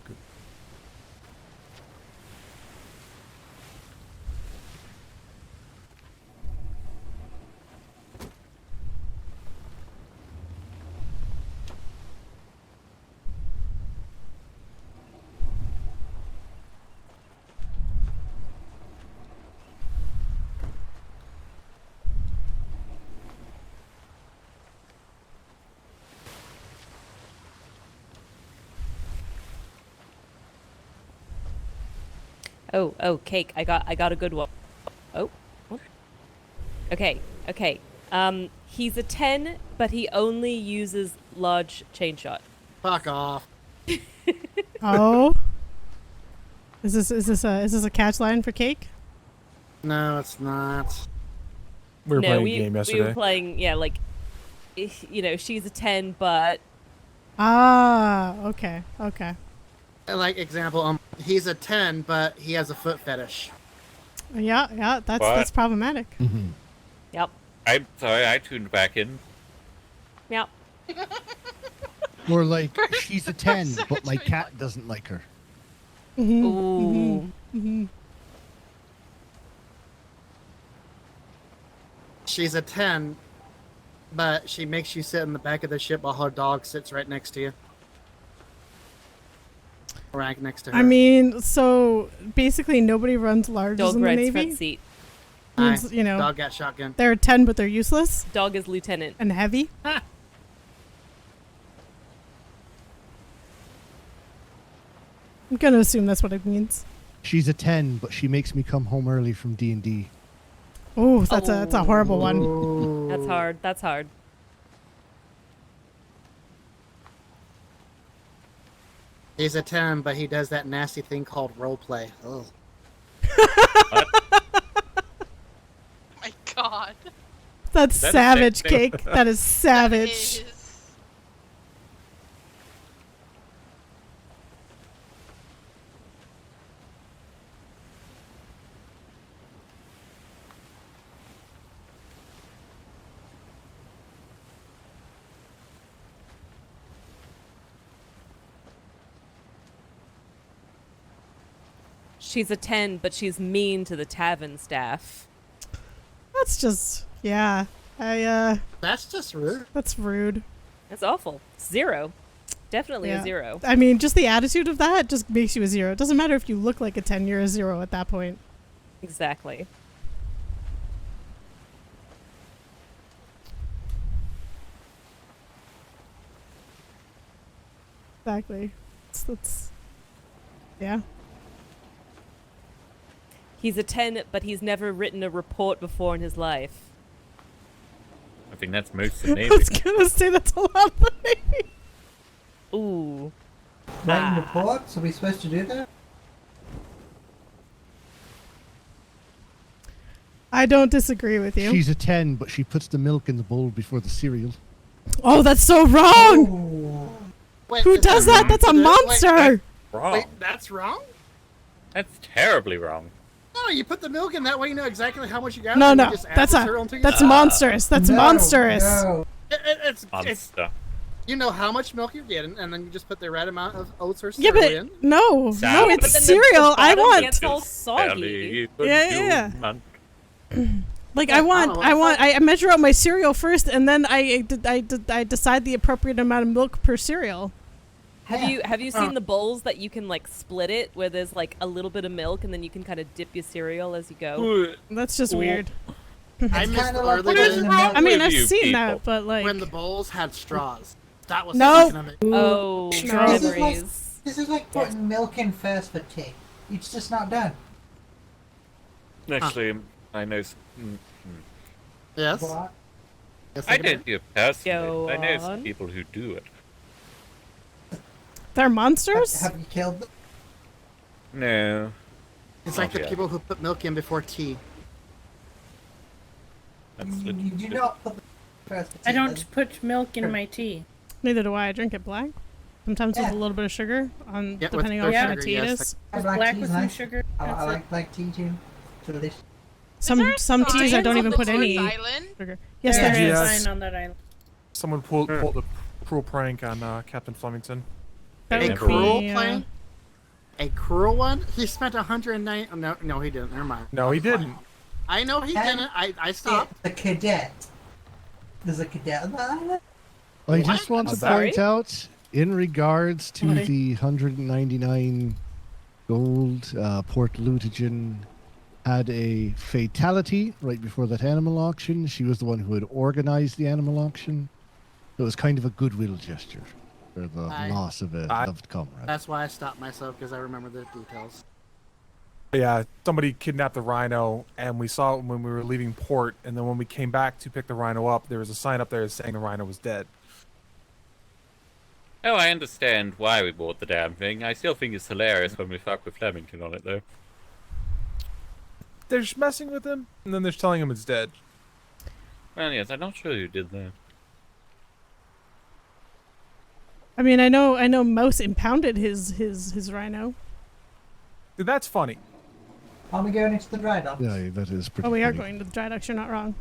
Oh, Cake. I got a good one. Oh. What? Okay. He's a 10, but he only uses large chain shot. Fuck off. Oh. Is this a catch line for Cake? No, it's not. We were no, playing we, a game we yesterday. were playing, yeah, like, you know, she's a 10, but... Ah, okay, okay. Like example, he's a 10, but he has a foot fetish. Yeah, that's problematic. Yep. I'm sorry, I tuned back in. Yep. Or like, she's a 10, but my cat doesn't like her. Ooh. She's a 10, but she makes you sit in the back of the ship while her dog sits right next to you. Right next to her. I mean, so basically nobody runs larges Dog in the rides Navy. front seat. Means, you know, Dog got shotgun. they're 10, but they're useless. Dog is lieutenant. And heavy. I'm gonna assume that's what it means. She's a 10, but she makes me come home early from D&D. Oh, that's a horrible one. That's hard. That's hard. He's a 10, but he does that nasty thing called roleplay. Oh. My God. That's That is savage, sexy. Cake. That is savage. She's a 10, but she's mean to the tavern staff. That's just, yeah. That's just rude. That's rude. That's awful. 0. Definitely Yeah. a 0. I mean, just the attitude of that just makes you a 0. It doesn't matter if you look like a 10, you're a 0 at that point. Exactly. Exactly. That's yeah. He's a 10, but he's never written a report before in his life. I think that's most of the I Navy. was gonna say that's a lot of the Navy. Ooh. Writing reports? Are we supposed to do that? I don't disagree with you. She's a 10, but she puts the milk in the bowl before the cereal. Oh, that's so wrong! Wait, Who is does that that? wrong That's a to do? monster! Wrong. Wait, that's wrong? That's terribly wrong. No, you put the milk in that way. You know exactly how much you got. No, and you no, just add that's the cereal until you that's stop. monstrous. That's monstrous. It's Monster. you know how much milk you're getting, and then you just put the right amount of oats or Yeah, cereal but in. no, Sour. it's But then cereal. I want. gets all soggy. Yeah. Like Yeah, I measure out my cereal first, and then I decide the appropriate amount of milk per cereal. Have you seen the bowls that you can like split it, where there's like a little bit of milk, and then you can kind of dip your cereal as you go? That's just weird. I missed kinda the like early what is days. wrong I mean, with I've you seen people? that, but like When the bowls had straws. That was No. the economic. Oh, This is like, memories. this is like putting milk in first for tea. It's just not done. Actually, I know. Yes. What? Yes, I can. don't do it personally. Go I know some on. people who do it. they're monsters. Have you killed them? No. It's like Oh, the yeah. people who put milk in before tea. That's You do legit. not put the first for tea. I don't put milk in my tea. Neither do I. I drink it black. Sometimes with Yeah. a little bit of sugar, on Yeah, with depending on dark what kind of sugar, tea it yes, is. I It's like black teas, with some nice. sugar. I That's it. like black tea too. Delicious. Some there a teas I sign don't on even the put any North Island? sugar. Yes, Yeah. there is. Yes. Sign on that island. Someone pulled the cruel prank on Captain Flemington. That A would cruel be, plan? A cruel one? He spent 109. No, he didn't. Never mind. No, he didn't. I know he And didn't. I stopped. The cadet. There's a cadet on the island? I just want I'm to sorry? point out, in regards to Why? the 199 gold, Port Lutagen had a fatality right before that animal auction. She was the one who had organized the animal auction. So it was kind of a goodwill gesture for the loss of a loved comrade. That's why I stopped myself, because I remember the details. Yeah, somebody kidnapped the rhino, and we saw it when we were leaving port. And then when we came back to pick the rhino up, there was a sign up there saying the rhino was dead. Oh, I understand why we bought the damn thing. I still think it's hilarious when we fuck with Flemington on it, though. they're messing with him, and then they're telling him it's dead. Well, yes, I'm not sure who did that. I mean, I know Mouse impounded his rhino. Dude, that's funny. Are we going into the dry docks? Yeah, that is pretty Oh, we are funny. going to the dry docks. You're not wrong.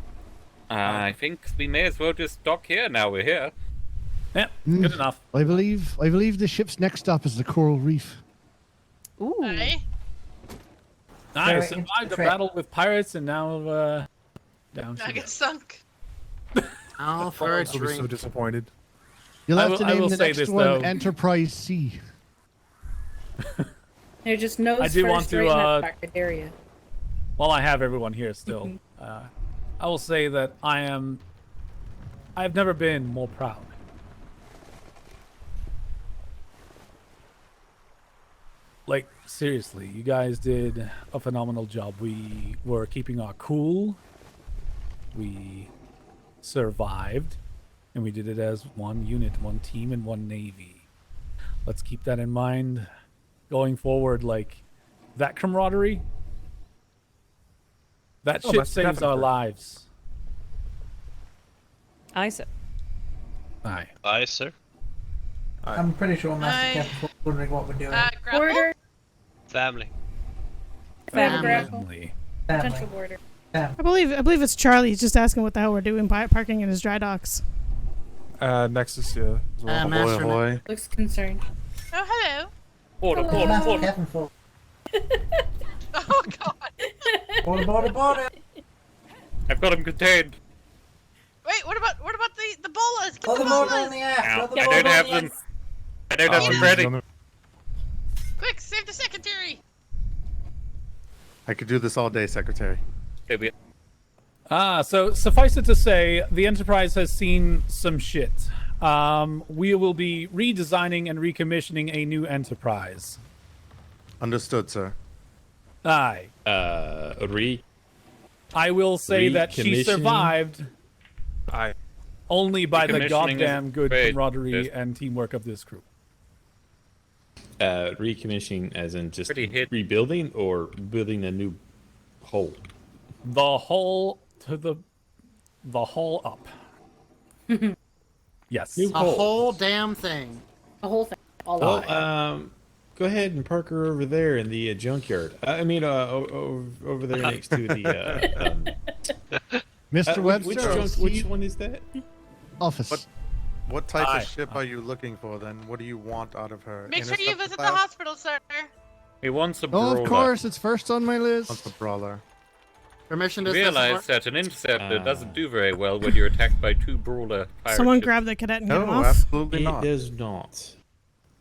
I think we may as well just dock here now we're here. Yeah, good enough. I believe the ship's next stop is the Coral Reef. Ooh. Aye. I survived a battle with pirates and now down. I get sunk. Oh, for a I'll be so drink. disappointed. You'll have I to will name the say next this, one though. Enterprise C. They're just nose I do first want to, right in that bacteria. While I have everyone here still, I will say that I've never been more proud. Like, seriously, you guys did a phenomenal job. We were keeping our cool. We survived. And we did it as one unit, one team, and one navy. Let's keep that in mind going forward. Like, that camaraderie, that shit that's saves our definitely. lives. Aye, sir. Aye. Aye, sir. I'm pretty sure Master Aye. Kevin's wondering what we're doing. Grapple? Border. Family. Family. Potential border. I believe it's Charlie. He's just asking what the hell we're doing parking in his dry docks. Nexus, yeah. As well. Master Ahoy. Looks concerned. Oh, hello. Border, Hello. border, Master border. Kevin for Oh, God. border. I've got him contained. Wait, what about the bolas? Get Put the the border bolas. on the ass. Ow, Put the I border don't on have the them. ass. I don't have them ready. Quick, save the secretary. I could do this all day, Secretary. Okay, So suffice it to say, the Enterprise has seen some shit. We will be redesigning and recommissioning a new Enterprise. Understood, sir. Aye. I will say that she Recommissioning? survived Aye. only by the Recommissioning is goddamn good great. camaraderie Yes. and teamwork of this crew. Recommissioning as in just Pretty hit. rebuilding or building a new hull? The hull to the hull up. Yes. A whole damn thing. The whole thing. All Well, of it. go ahead and park her over there in the junkyard. I mean, over there next to the. Mr. Webster, Which one is that? office. What type Aye. of ship are you looking for then? What do you want out of her? Make sure you Interceptor visit the class? hospital, sir. He wants a Oh, brawler. of course, it's first on my list. Wants a brawler. Permission to Realize that an interceptor doesn't do very well when you're attacked by two brawler pirate Someone ships. grab the cadet and get him No, off. absolutely It not. does not.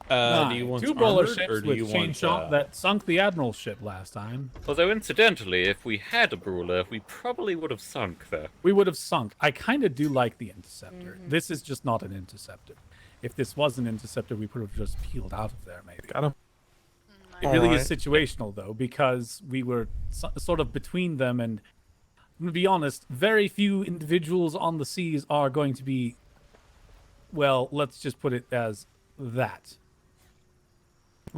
Do you want Two brawler armored, ships or do with you chain want, shot that sunk the Admiral's ship last time. Although, incidentally, if we had a brawler, we probably would have sunk there. We would have sunk. I kind of do like the interceptor. This is just not an interceptor. If this was an interceptor, we could have just peeled out of there, maybe. Got him. It really is situational, though, because we were sort of between them, and to be honest, very few individuals on the seas are going to be, well, let's just put it as that.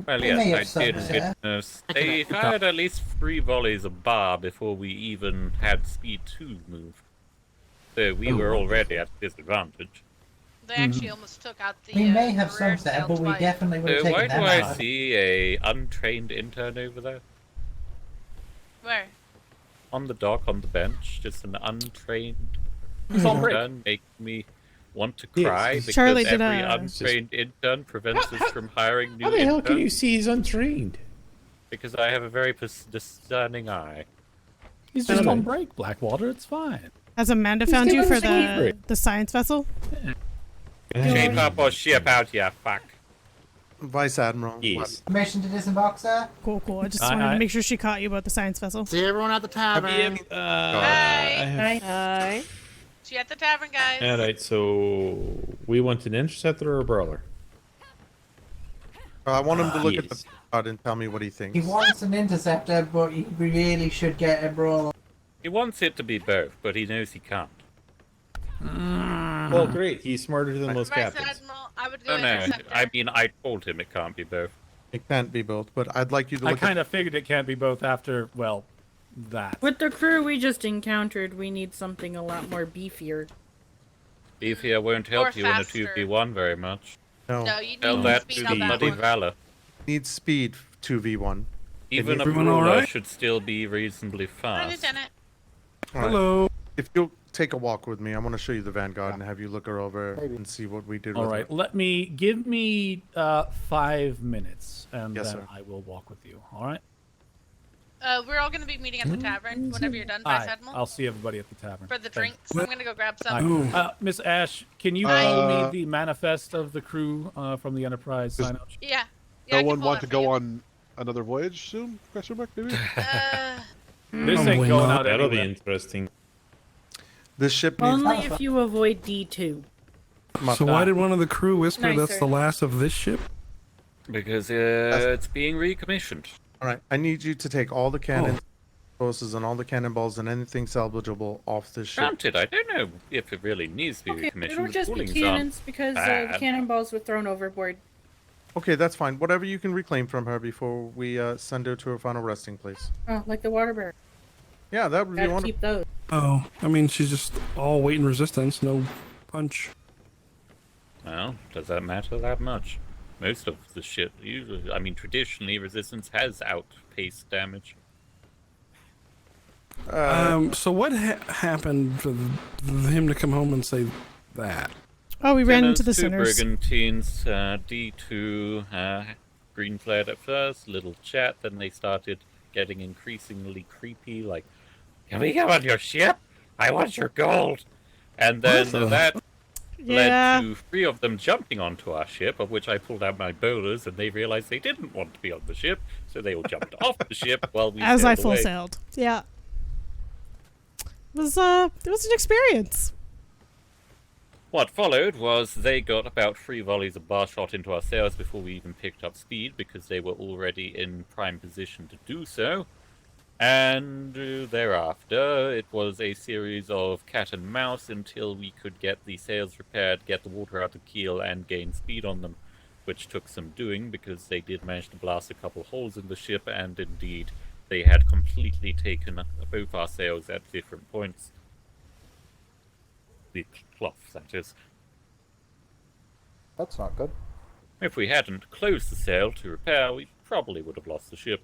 Well, We may yes, have I did some, sir. witness. They fired at least 3 volleys of bar before we even had speed 2 move. So we were already at disadvantage. They actually almost took out the. We may have the some rear there, sail but we twice. definitely would have So why taken do them I out. see a untrained intern over there? Where? On the dock, on the bench, just an untrained He's on break. intern make me want to Yes. cry because Charlie did every a- untrained intern prevents us from hiring new How the hell can you interns. see he's untrained? Because I have a very discerning eye. He's just on break, Blackwater. It's fine. Has Amanda He's found you given for us a break. the science vessel? Shape up or ship out, yeah, fuck. Vice Admiral. Yes. Permission to disembark, sir? Cool, cool. I just I- wanted I- to make sure she caught you about the science vessel. See everyone at the tavern. Hi. Aye. She at the tavern, guys. All right, so we want an interceptor or a brawler? I want him to look at the Yes. card and tell me what he He thinks. wants an interceptor, but he really should get a brawler. He wants it to be both, but he knows he can't. Well, great. He's smarter than most Vice captains. Admiral, I would go No, no, interceptor. I mean, I told him it can't be both. It can't be both, but I'd like you to I look kind at. of figured it can't be both after, well, that. With the crew we just encountered, we need something a lot more beefier. Beefier won't help you faster. in a 2v1 very much. No, you Tell need that speed to on the that bloody one. Valor. Need speed 2v1. Even a Everyone brawler alright? should still be reasonably Hi, fast. Lieutenant. Alright. Hello. If you'll take a walk with me, I want to show you the Vanguard and have you look her over and see what we did All with right, her. give me 5 minutes, and Yes, then sir. I will walk with you. All right. We're all going to be meeting at the tavern whenever you're done, Vice Aye, Admiral. I'll see everybody at the tavern. For the Thanks. drinks. I'm going to go grab some. Miss Ash, can you pull me the manifest of the crew from the Enterprise sign up? Yeah. No one want to go on another voyage soon? Question mark, maybe? This ain't going out That'll be anywhere. interesting. This ship needs... Only if you avoid D2. So why did one of the crew whisper that's Nicer. the last of this ship? Because it's being recommissioned. Alright, I need you to take all the cannons, explosives, and all the cannonballs and anything salvageable off this ship. Granted, I don't know if it really needs to be Okay, recommissioned. it'll just be Coolings cannons aren't because the bad. cannonballs were thrown overboard. Okay, that's fine. Whatever you can reclaim from her before we send her to her final resting place. Oh, like the water bear. Yeah, that would be Gotta wonderful. keep those. Oh, I mean, she's just all weight and resistance, no punch. Well, does that matter that much? Most of the shit, usually, I mean, traditionally, resistance has outpaced damage. So what happened for him to come home and say that? Oh, we ran into the Two sinners. brigantines, D2, green flared at first, little chat, then they started getting increasingly creepy, like, can we go on your ship? I want your gold! And then that Yeah. led to 3 of them jumping onto our ship, of which I pulled out my bowlers, and they realized they didn't want to be on the ship, so they all jumped off the ship while we As I sailed full away. sailed. Yeah. It was an experience. What followed was they got about 3 volleys of bar shot into our sails before we even picked up speed, because they were already in prime position to do so. And thereafter, it was a series of cat and mouse until we could get the sails repaired, get the water out of keel, and gain speed on them, which took some doing because they did manage to blast a couple holes in the ship, and indeed, they had completely taken both our sails at different points. The cloth, that is. That's not good. If we hadn't closed the sail to repair, we probably would have lost the ship.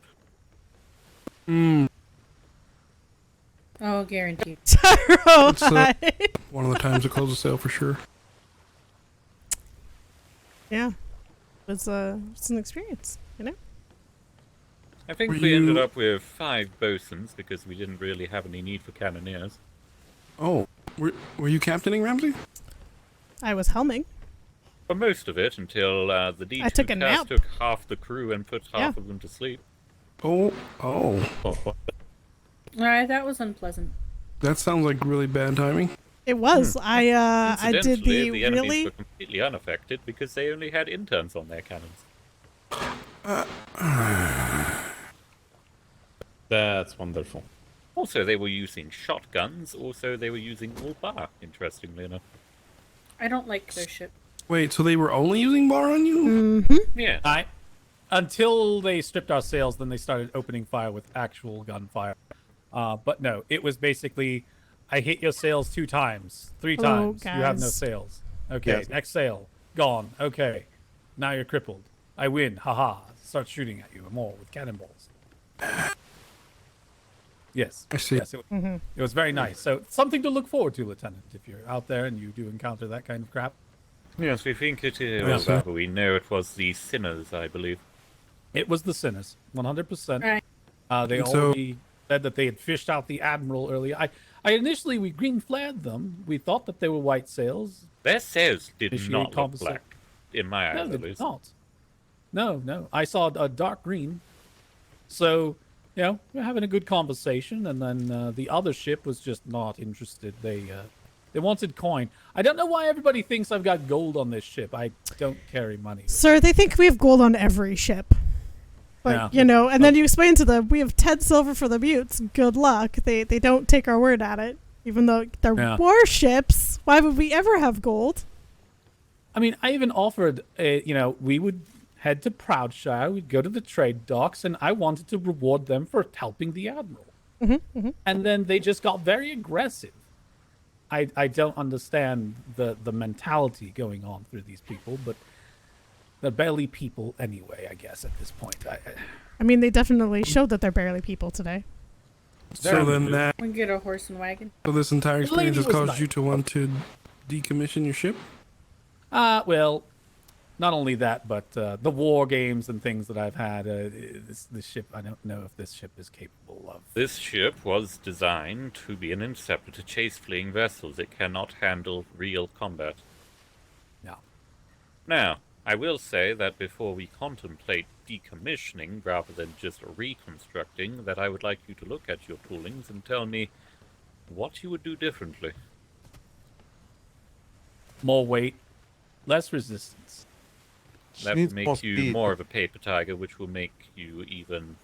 Hmm. Oh, guaranteed. Taro, hi. One of the times to close the sale for sure. Yeah. It's an experience, you know? I think Were we ended you- up with 5 bosuns because we didn't really have any need for cannoneers. Oh, were you captaining, Ramsey? I was helming. For most of it, until the D2 I took a cast nap. took half the crew and put half Yeah. of them to sleep. Oh. Alright, that was unpleasant. That sounds like really bad timing. It was. I did Incidentally, the enemies really... were completely unaffected because they only had interns on their cannons. That's wonderful. Also, they were using shotguns. Also, they were using all bar, interestingly enough. I don't like their ship. Wait, so they were only using bar on you? Mm-hmm. Yeah. Until they stripped our sails, then they started opening fire with actual gunfire. But no, it was basically, I hit your sails 2 times, 3 times. You have no guys. sails. Okay, Yes. next sail, gone. Okay, now you're crippled. I win. Haha. Start shooting at you more with cannonballs. Yes. I see. Yes, it was very nice. So something to look forward to, Lieutenant, if you're out there and you do encounter that kind of crap. Yes, we think it is. Yes, sir. We know it was the sinners, I believe. It was the sinners, 100%. Right. They So- already said that they had fished out the admiral earlier. I initially we green flagged them. We thought that they were white sails. Their sails did Initiate not look composite. black, in my eyes No, at they least. did not. No. I saw a dark green. So, we're having a good conversation, and then the other ship was just not interested. They wanted coin. I don't know why everybody thinks I've got gold on this ship. I don't carry money. Sir, they think we have gold on every ship. But, Yeah. and then you explain to them, we have 10 silver for the mutes. Good luck. They don't take our word at it. Even though they're Yeah. warships, why would we ever have gold? I mean, I even offered, we would head to Proudshire, we'd go to the trade docks, and I wanted to reward them for helping the admiral. And then they just got very aggressive. I don't understand the mentality going on through these people, but they're barely people anyway, I guess, at this point. I mean, they definitely showed that they're barely people today. So then that. We get a horse and wagon. So this entire The lady experience has was caused nice. you to want to decommission your ship? Well, not only that, but the war games and things that I've had. This ship, I don't know if this ship is capable of. This ship was designed to be an interceptor to chase fleeing vessels. It cannot handle real combat. No. Now, I will say that before we contemplate decommissioning rather than just reconstructing, that I would like you to look at your toolings and tell me what you would do differently. More weight, less resistance. That would make you more of a paper tiger, which will make you even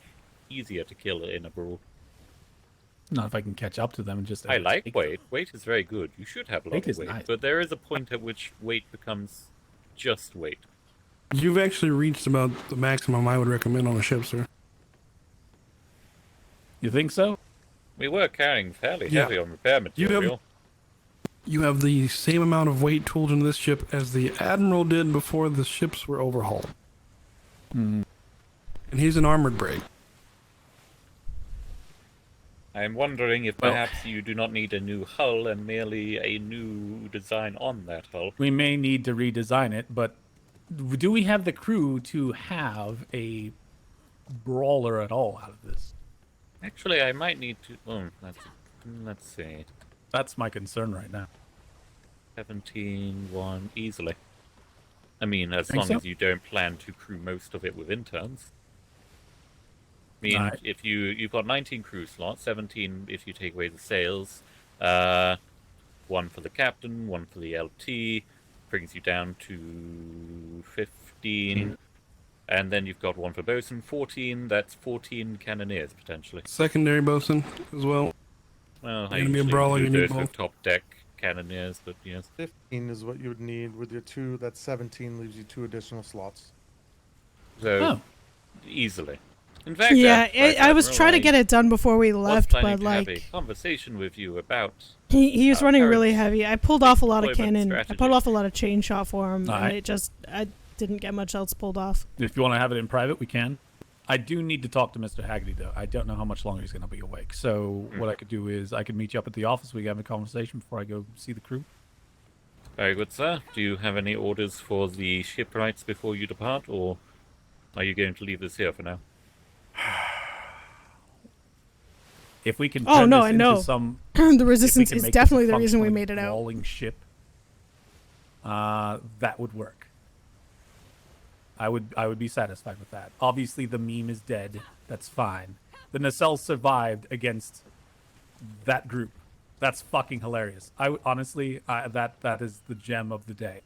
easier to kill in a brawl. Not if I can catch up to them and just. I like overtake weight. Weight is very good. You should have a lot Weight of is weight. nice. But there is a point at which weight becomes just weight. You've actually reached about the maximum I would recommend on a ship, sir. You think so? We were carrying fairly Yeah. heavy on repair material. You have the same amount of weight tooled into this ship as the Admiral did before the ships were overhauled. Hmm. And he's an armored brig. I am wondering if Well- perhaps you do not need a new hull and merely a new design on that hull. We may need to redesign it, but do we have the crew to have a brawler at all out of this? Actually, I might need to... let's see. That's my concern right now. 17-1 easily. I mean, as Think long so? as you don't plan to crew most of it with interns. I mean, Alright. if you've got 19 crew slots, 17 if you take away the sails, 1 for the captain, 1 for the LT, brings you down to 15, and then you've got 1 for bosun, 14. That's 14 cannoneers potentially. Secondary bosun as well. Well, I You're gonna be a usually brawler, do you need those with both. top deck cannoneers, but yes. 15 is what you would need. With your 2, that's 17, leaves you 2 additional slots. So, easily. In fact, Yeah, Vice I was Admiral, trying to I get it done before we was left, planning but to have a like conversation with you about he was running really heavy. I pulled off a lot of deployment cannon. I strategy. pulled off a lot of chain shot for him, Alright. and I didn't get much else pulled off. If you want to have it in private, we can. I do need to talk to Mr. Haggerty, though. I don't know how much longer he's going to be awake. So what I could do is I could meet you up at the office. We can have a conversation before I go see the crew. Very good, sir. Do you have any orders for the shipwrights before you depart, or are you going to leave this here for now? If we can Oh turn no, this I into know. some The if we resistance can is make this a definitely the reason we functionally made it out. crawling ship, that would work. I would be satisfied with that. Obviously, the meme is dead. That's fine. The nacelles survived against that group. That's fucking hilarious. Honestly, that is the gem of the day.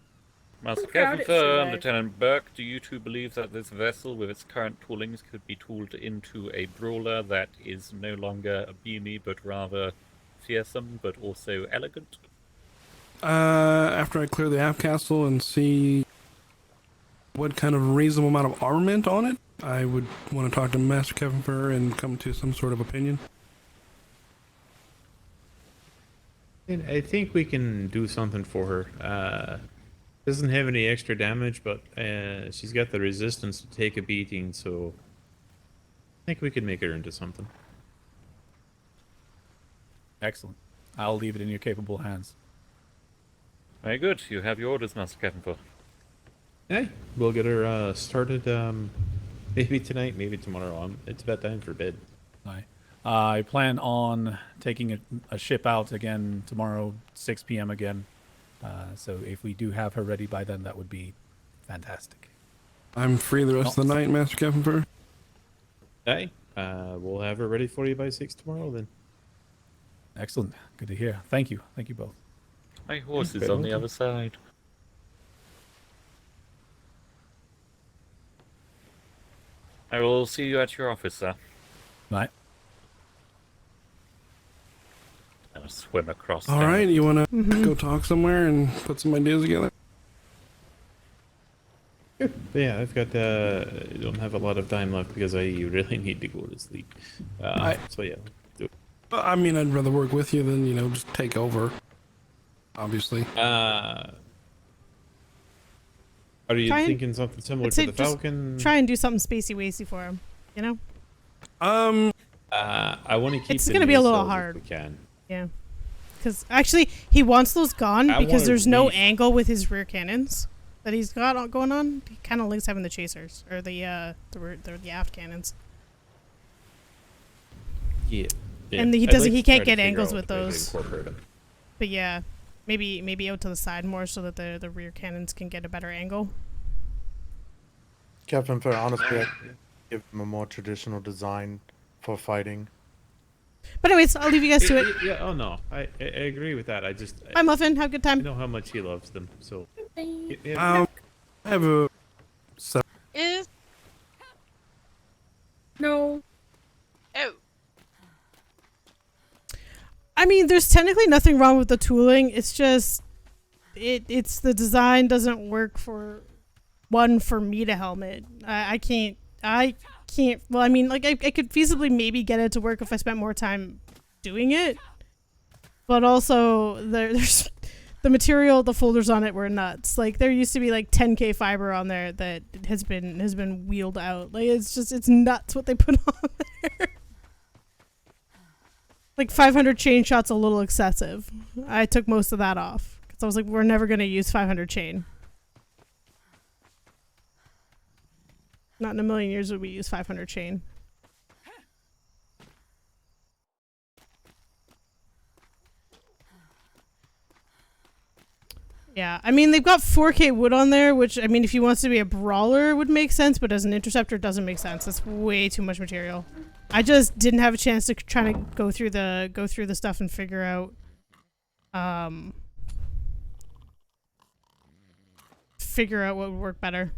Master proud it Kevin and survived. Lieutenant Burke, do you two believe that this vessel with its current toolings could be tooled into a brawler that is no longer a beamy, but rather fearsome, but also elegant? After I clear the aft castle and see what kind of reasonable amount of armament on it, I would want to talk to Master Kevin and come to some sort of opinion. I think we can do something for her. Doesn't have any extra damage, but she's got the resistance to take a beating, so I think we could make her into something. Excellent. I'll leave it in your capable hands. Very good. You have your orders, Master Kevin. Hey, we'll get her started maybe tonight, maybe tomorrow. It's about time for bed. Aye. I plan on taking a ship out again tomorrow, 6 p.m. again. So if we do have her ready by then, that would be fantastic. I'm free the rest of the night, Master Kevin. Hey, we'll have her ready for you by 6 tomorrow then. Excellent. Good to hear. Thank you. Thank you both. My horse is Very on the welcome. other side. I will see you at your office, sir. Right. I'll swim across. All down. right, you want to go talk somewhere and put some ideas together? But yeah, I've got I don't have a lot of time left because I really need to go to sleep. So yeah. I mean, I'd rather work with you than, just take over. Obviously. Are you thinking something similar I'd to say the just Falcon? try and do something spacey wacy for him. You know. I want to keep. It's the gonna be a little neo-cells hard. if we can. Yeah. Because actually, he wants those gone I because wanna there's no leave. angle with his rear cannons that he's got going on. He kind of likes having the chasers or the aft cannons. Yeah. And he I'd doesn't. like He to try can't to get figure angles out with a way to those. incorporate 'em. But yeah, maybe out to the side more so that the rear cannons can get a better angle. Captain, for honestly, I give him a more traditional design for fighting. But anyways, I'll leave you guys to it. Yeah. Oh no, I agree with that. Bye, Muffin. Have a good time. I know how much he loves them. So. I have a. Is no. Oh. I mean, there's technically nothing wrong with the tooling. It's just it's the design doesn't work for me to helmet. I can't. Well, I mean, like I could feasibly maybe get it to work if I spent more time doing it. But also there's the material, the folders on it were nuts. Like there used to be like 10K fiber on there that has been wheeled out. Like it's nuts what they put on there. Like 500 chain shot's a little excessive. I took most of that off because I was like, we're never gonna use 500 chain. Not in a million years would we use 500 chain. Yeah, I mean, they've got 4K wood on there, which, I mean, if he wants to be a brawler would make sense, but as an interceptor it doesn't make sense. That's way too much material. I just didn't have a chance to try to go through the stuff and figure out what would work better.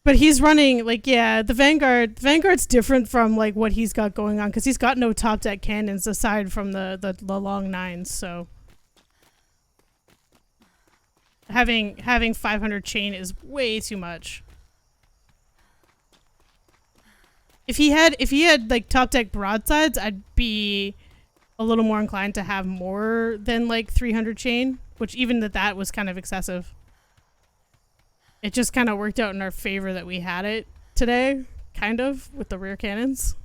But he's running, like, yeah, the Vanguard's different from, like, what he's got going on, because he's got no top deck cannons aside from the long nines, so. Having 500 chain is way too much. If he had, like, top deck broadsides, I'd be a little more inclined to have more than, like, 300 chain, which even that was kind of excessive. It just kind of worked out in our favor that we had it today, kind of, with the rear cannons.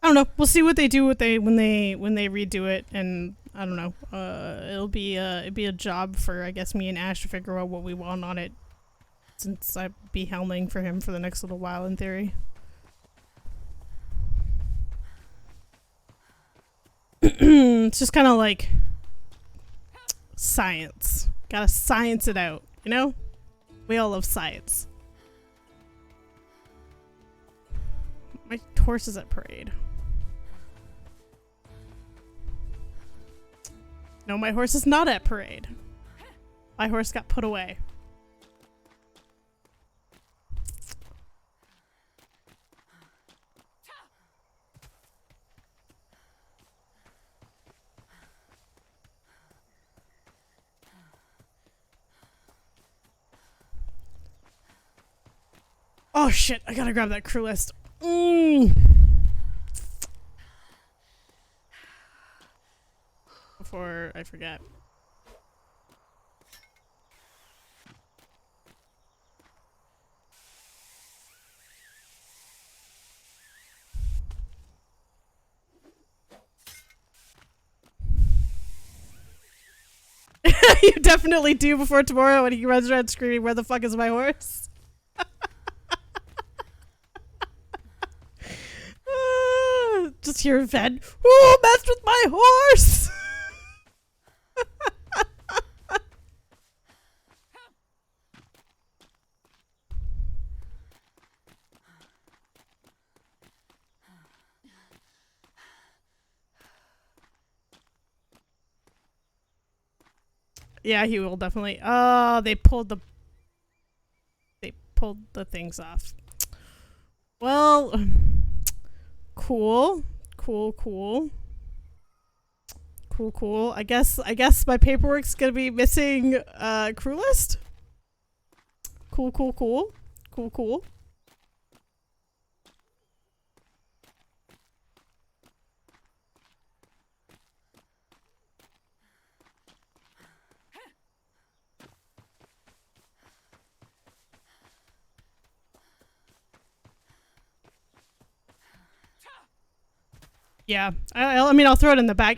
I don't know. We'll see what they do when they redo it, and I don't know. It'd be a job for, I guess, me and Ash to figure out what we want on it, since I'd be helming for him for the next little while in theory. It's just kind of like science. Gotta science it out, you know? We all love science. My horse is at parade. No, my horse is not at parade. My horse got put away. Oh shit, I gotta grab that crew list. Before I forget. You definitely do before tomorrow when he runs around screaming, "Where the fuck is my horse?" Just hear Ven, "Who messed with my horse?" Yeah, he will definitely. Oh, they pulled the things off. Well, cool. I guess my paperwork's gonna be missing crew list. Cool. Yeah, I mean, I'll throw it in the back.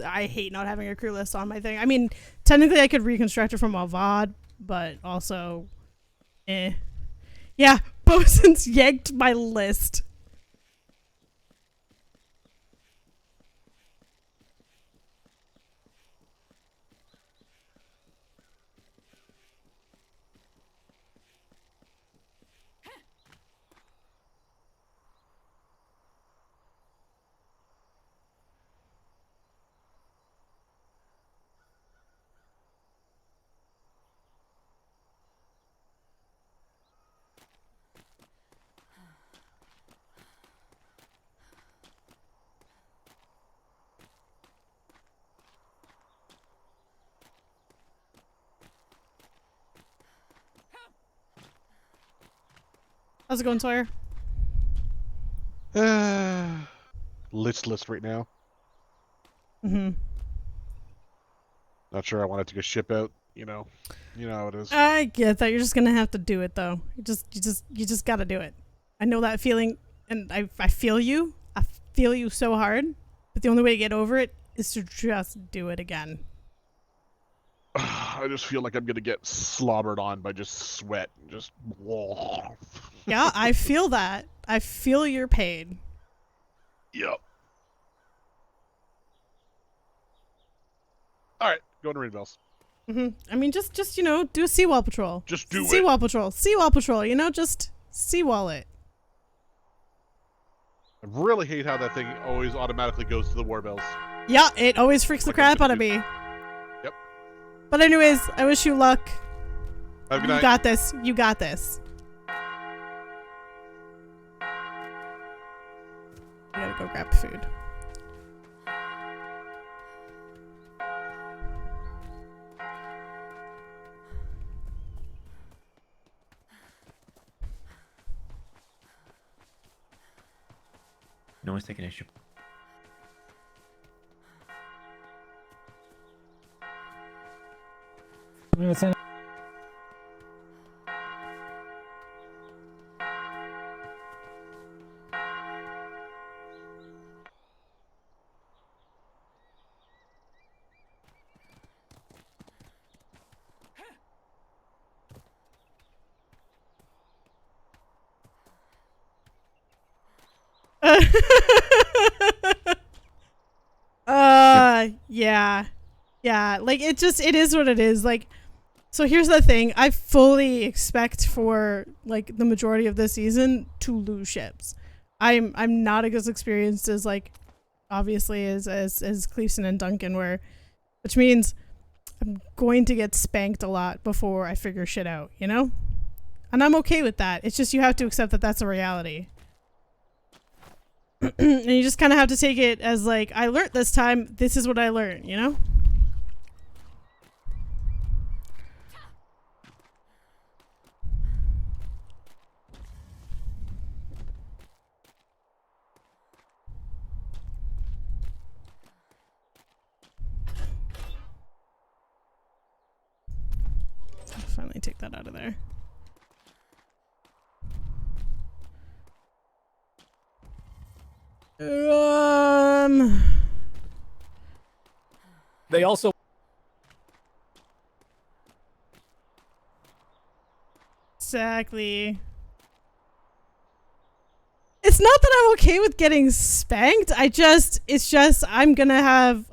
I hate not having a crew list on my thing. I mean, technically I could reconstruct it from a VOD, but also, yeah, Bosun's yanked my list. How's it going, Sawyer? List right now. Mm-hmm. Not sure I want to take a ship out. You know how it is. I get that. You're just gonna have to do it, though. You just gotta do it. I know that feeling, and I feel you. I feel you so hard. But the only way to get over it is to just do it again. I just feel like I'm gonna get slobbered on by just sweat. Just. Yeah, I feel that. I feel your pain. Yep. All right, going to ring bells. I mean, just do a seawall patrol. Just do it. Seawall patrol. Seawall patrol. Just seawall it. I really hate how that thing always automatically goes to the war bells. Yeah, it always freaks the crap out of me. Yep. But anyways, I wish you luck. Have a good night. night. Got this. You got this. I gotta go grab food. No one's taking issue. Yeah, like it is what it is. Like, so here's the thing, I fully expect for like the majority of this season to lose ships. I'm not as experienced as like obviously as Cleveson and Duncan were, which means I'm going to get spanked a lot before I figure shit out, and I'm okay with that. It's just you have to accept that that's a reality. And you just kind of have to take it as like, I learned this time, this is what I learned, I'll finally take that out of there. They also. Exactly. It's not that I'm okay with getting spanked. It's just I'm gonna have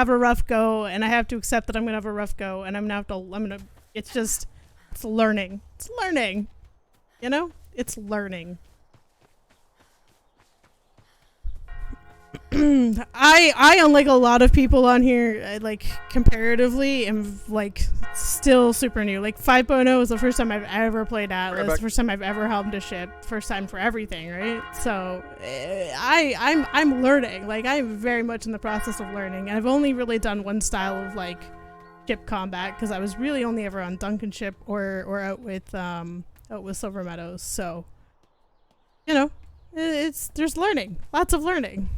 a rough go, and I have to accept that I'm gonna have a rough go, and it's learning. It's learning. It's learning. I unlike a lot of people on here, like comparatively, am like still super new. Like 5.0 is the first time I've ever played Atlas, first time I've ever helmed a ship, first time for everything, right? So I'm learning. Like I'm very much in the process of learning. I've only really done one style of like ship combat because I was really only ever on Duncan ship or out with Silver Meadows. So you know, there's learning, lots of learning.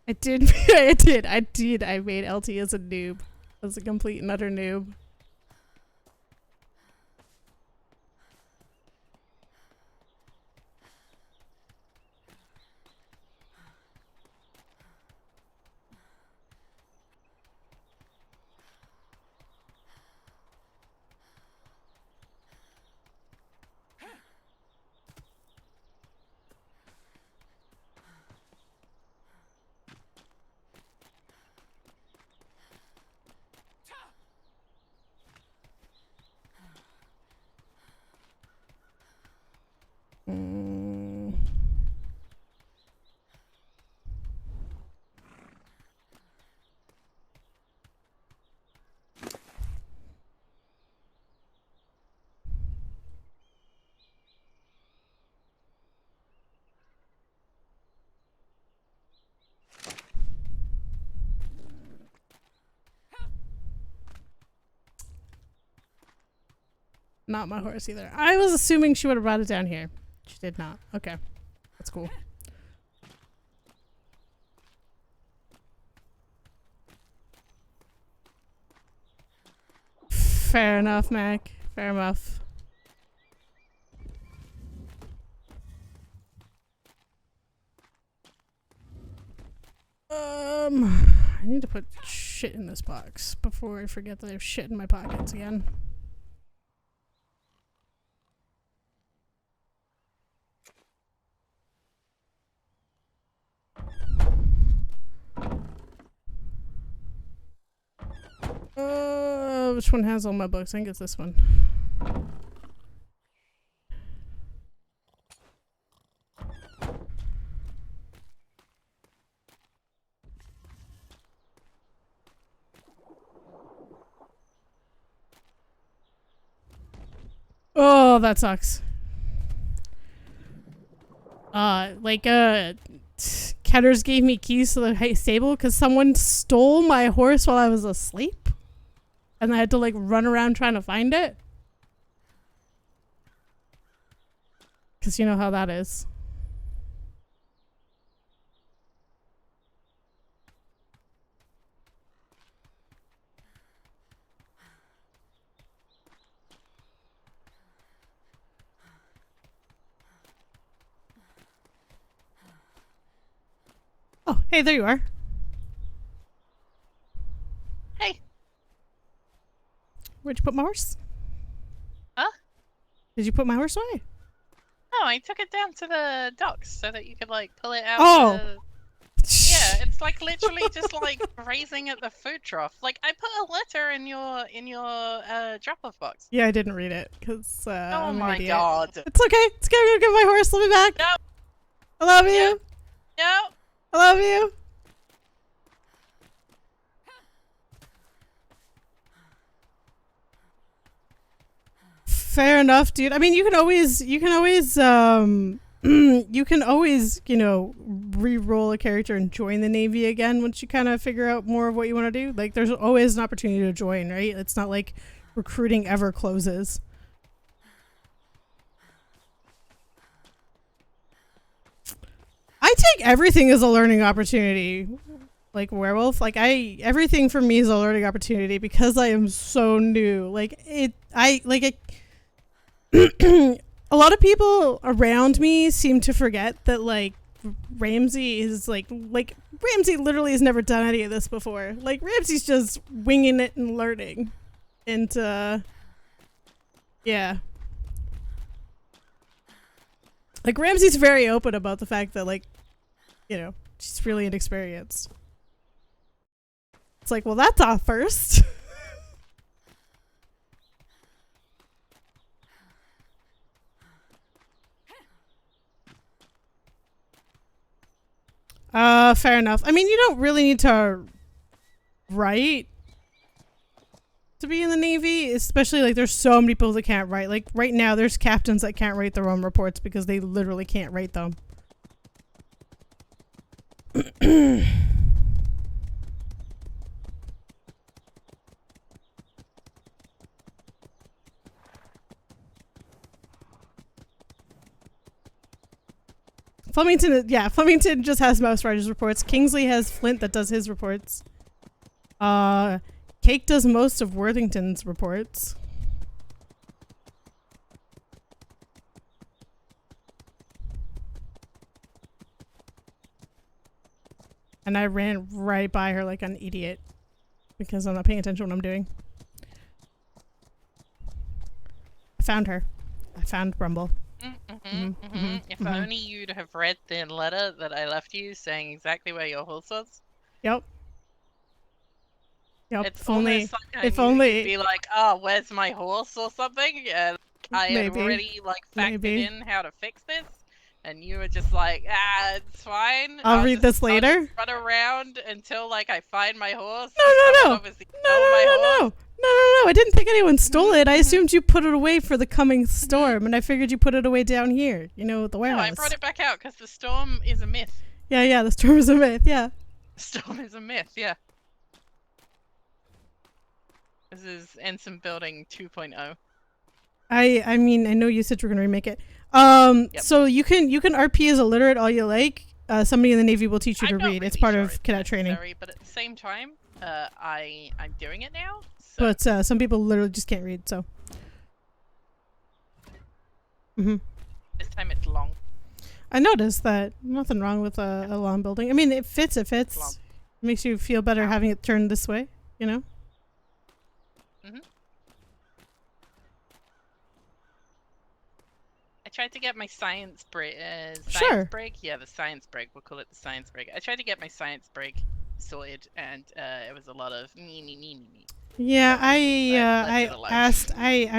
I did. I made LT as a noob. As a complete and utter noob. Not my horse either. I was assuming she would have brought it down here. She did not. Okay. That's cool. Fair enough, Mac. Fair enough. I need to put shit in this box before I forget that I have shit in my pockets again. Which one has all my books? I think it's this one. Oh, that sucks. Ketters gave me keys to the stable because someone stole my horse while I was asleep. And I had to, like, run around trying to find it. Because you know how that is. Oh, hey, there you are. Hey. Where'd you put my horse? Huh? Did you put my horse away? No, I took it down to the docks so that you could, like, pull it out. Oh! Yeah, it's like literally just like grazing at the food trough. Like I put a letter in your drop-off box. Yeah, I didn't read it because oh I'm an my idiot. god! It's okay. It's okay. I'm gonna get my horse. Let me back. No. I love you. No. I love you. Fair enough, dude. I mean, you can always, you can always, you know, re-roll a character and join the Navy again once you kind of figure out more of what you want to do. Like, there's always an opportunity to join, right? It's not like recruiting ever closes. I take everything as a learning opportunity. Like werewolf, like everything for me is a learning opportunity because I am so new. Like a lot of people around me seem to forget that like Ramsey is like Ramsey literally has never done any of this before. Like Ramsey's just winging it and learning. And yeah. Like Ramsey's very open about the fact that like, you know, she's really inexperienced. It's like, well, that's off first. Fair enough. I mean, you don't really need to write to be in the Navy, especially like there's so many people that can't write. Like right now, there's captains that can't write their own reports because they literally can't write them. Flemington just has Mouse Rider's reports. Kingsley has Flint that does his reports. Cake does most of Worthington's reports. And I ran right by her like an idiot because I'm not paying attention to what I'm doing. I found her. I found Brumble. If only you'd have read the letter that I left you saying exactly where your horse was. Yep. Yep. It's If only. almost like If I knew only. you'd be like, oh, where's my horse or something? And I had Maybe. already like factored Maybe. in how to fix this. And you were just like, it's fine. I'll read this I'll later. just run around until like I find my horse. No. Obviously No. I didn't think anyone stole it. I assumed you put it away for the coming storm, and I figured you put it away down here, you know, at the No, warehouse. I brought it back out because the storm is a myth. Yeah, the storm is a myth, yeah. The storm is a myth, yeah. This is Ensign Building 2.0. I mean, I know you said you were gonna remake it. So you can RP as illiterate all you like. Somebody in the Navy will teach you to read. It's part of cadet training. But at the same time, I'm doing it now. But some people literally just can't read, so. This time it's long. I noticed that. Nothing wrong with a long building. I mean, it fits. It makes you feel better having it turned this way, you know? I tried to get my science break. Sure. Yeah, the science break. We'll call it the science break. I tried to get my science break sorted, and it was a lot of me. Yeah, I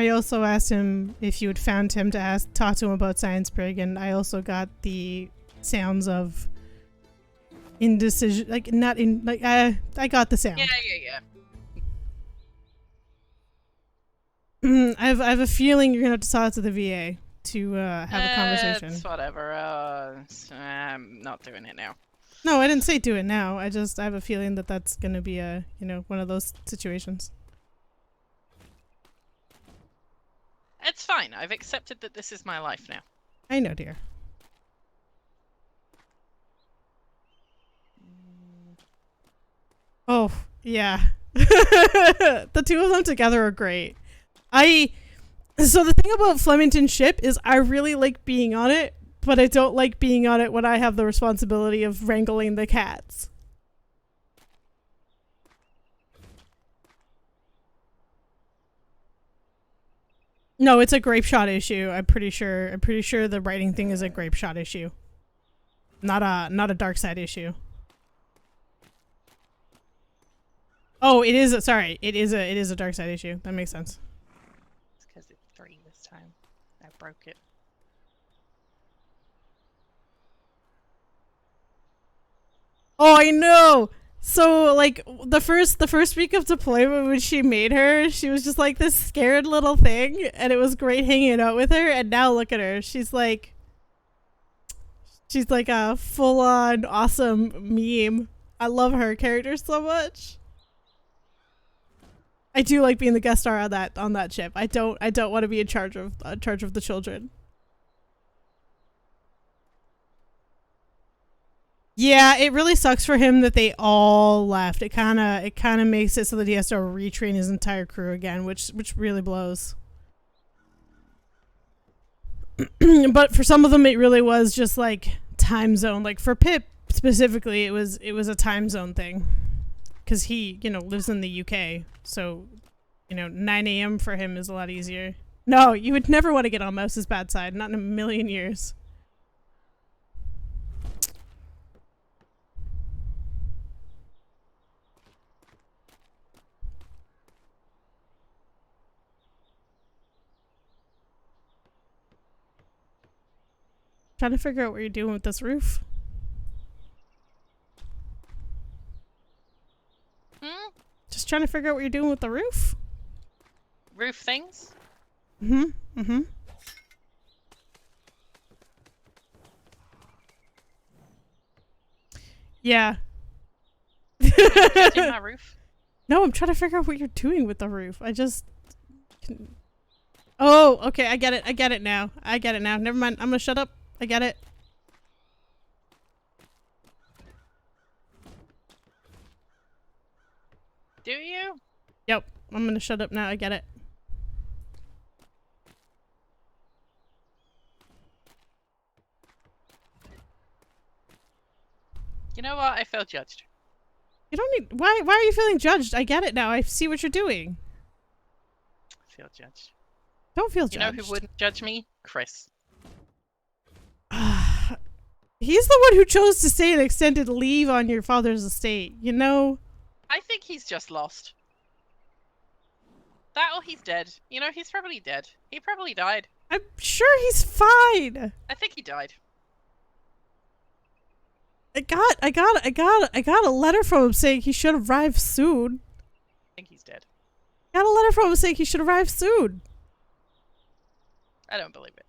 also asked him if you had found him to talk to him about Science Brig, and I also got the sounds of indecision, like not in, like I got the sound. Yeah. I have a feeling you're gonna have to talk to the VA to have a conversation. It's whatever. I'm not doing it now. No, I didn't say do it now. I have a feeling that that's gonna be one of those situations. It's fine. I've accepted that this is my life now. I know, dear. Oh, yeah. The two of them together are great. So the thing about Flemington's ship is I really like being on it, but I don't like being on it when I have the responsibility of wrangling the cats. No, it's a grape shot issue. I'm pretty sure the writing thing is a grape shot issue. Not a dark side issue. Oh, it is a dark side issue. That makes sense. It's because it's 3 this time. I broke it. Oh, I know. So like the first week of deployment when she made her, she was just like this scared little thing, and it was great hanging out with her. And now look at her. She's like a full-on awesome meme. I love her character so much. I do like being the guest star on that ship. I don't want to be in charge of the children. Yeah, it really sucks for him that they all left. It kind of makes it so that he has to retrain his entire crew again, which really blows. But for some of them, it really was just like time zone. Like for Pip specifically, it was a time zone thing, because he lives in the UK, so 9 a.m. for him is a lot easier. No, you would never want to get on Mouse's bad side, not in a million years. Trying to figure out what you're doing with this roof. trying to figure out what you're doing with the roof? Roof things? Mm-hmm. Mm-hmm. Yeah. Judging my roof? No, I'm trying to figure out what you're doing with the roof. I just... Oh, okay, I get it. I get it now. I get it now. Never mind. I'm gonna shut up. I get it. Do you? Yep. I'm gonna shut up now. I get it. You know what? I feel judged. You don't need... Why are you feeling judged? I get it now. I see what you're doing. I feel judged. Don't feel You know judged. who wouldn't judge me? Chris. He's the one who chose to stay an extended leave on your father's estate, you know? I think he's just lost. That or he's dead. You know, he's probably dead. He probably died. I'm sure he's fine. I think he died. I got a letter from him saying he should arrive soon. I think he's dead. Got a letter from him saying he should arrive soon. I don't believe it.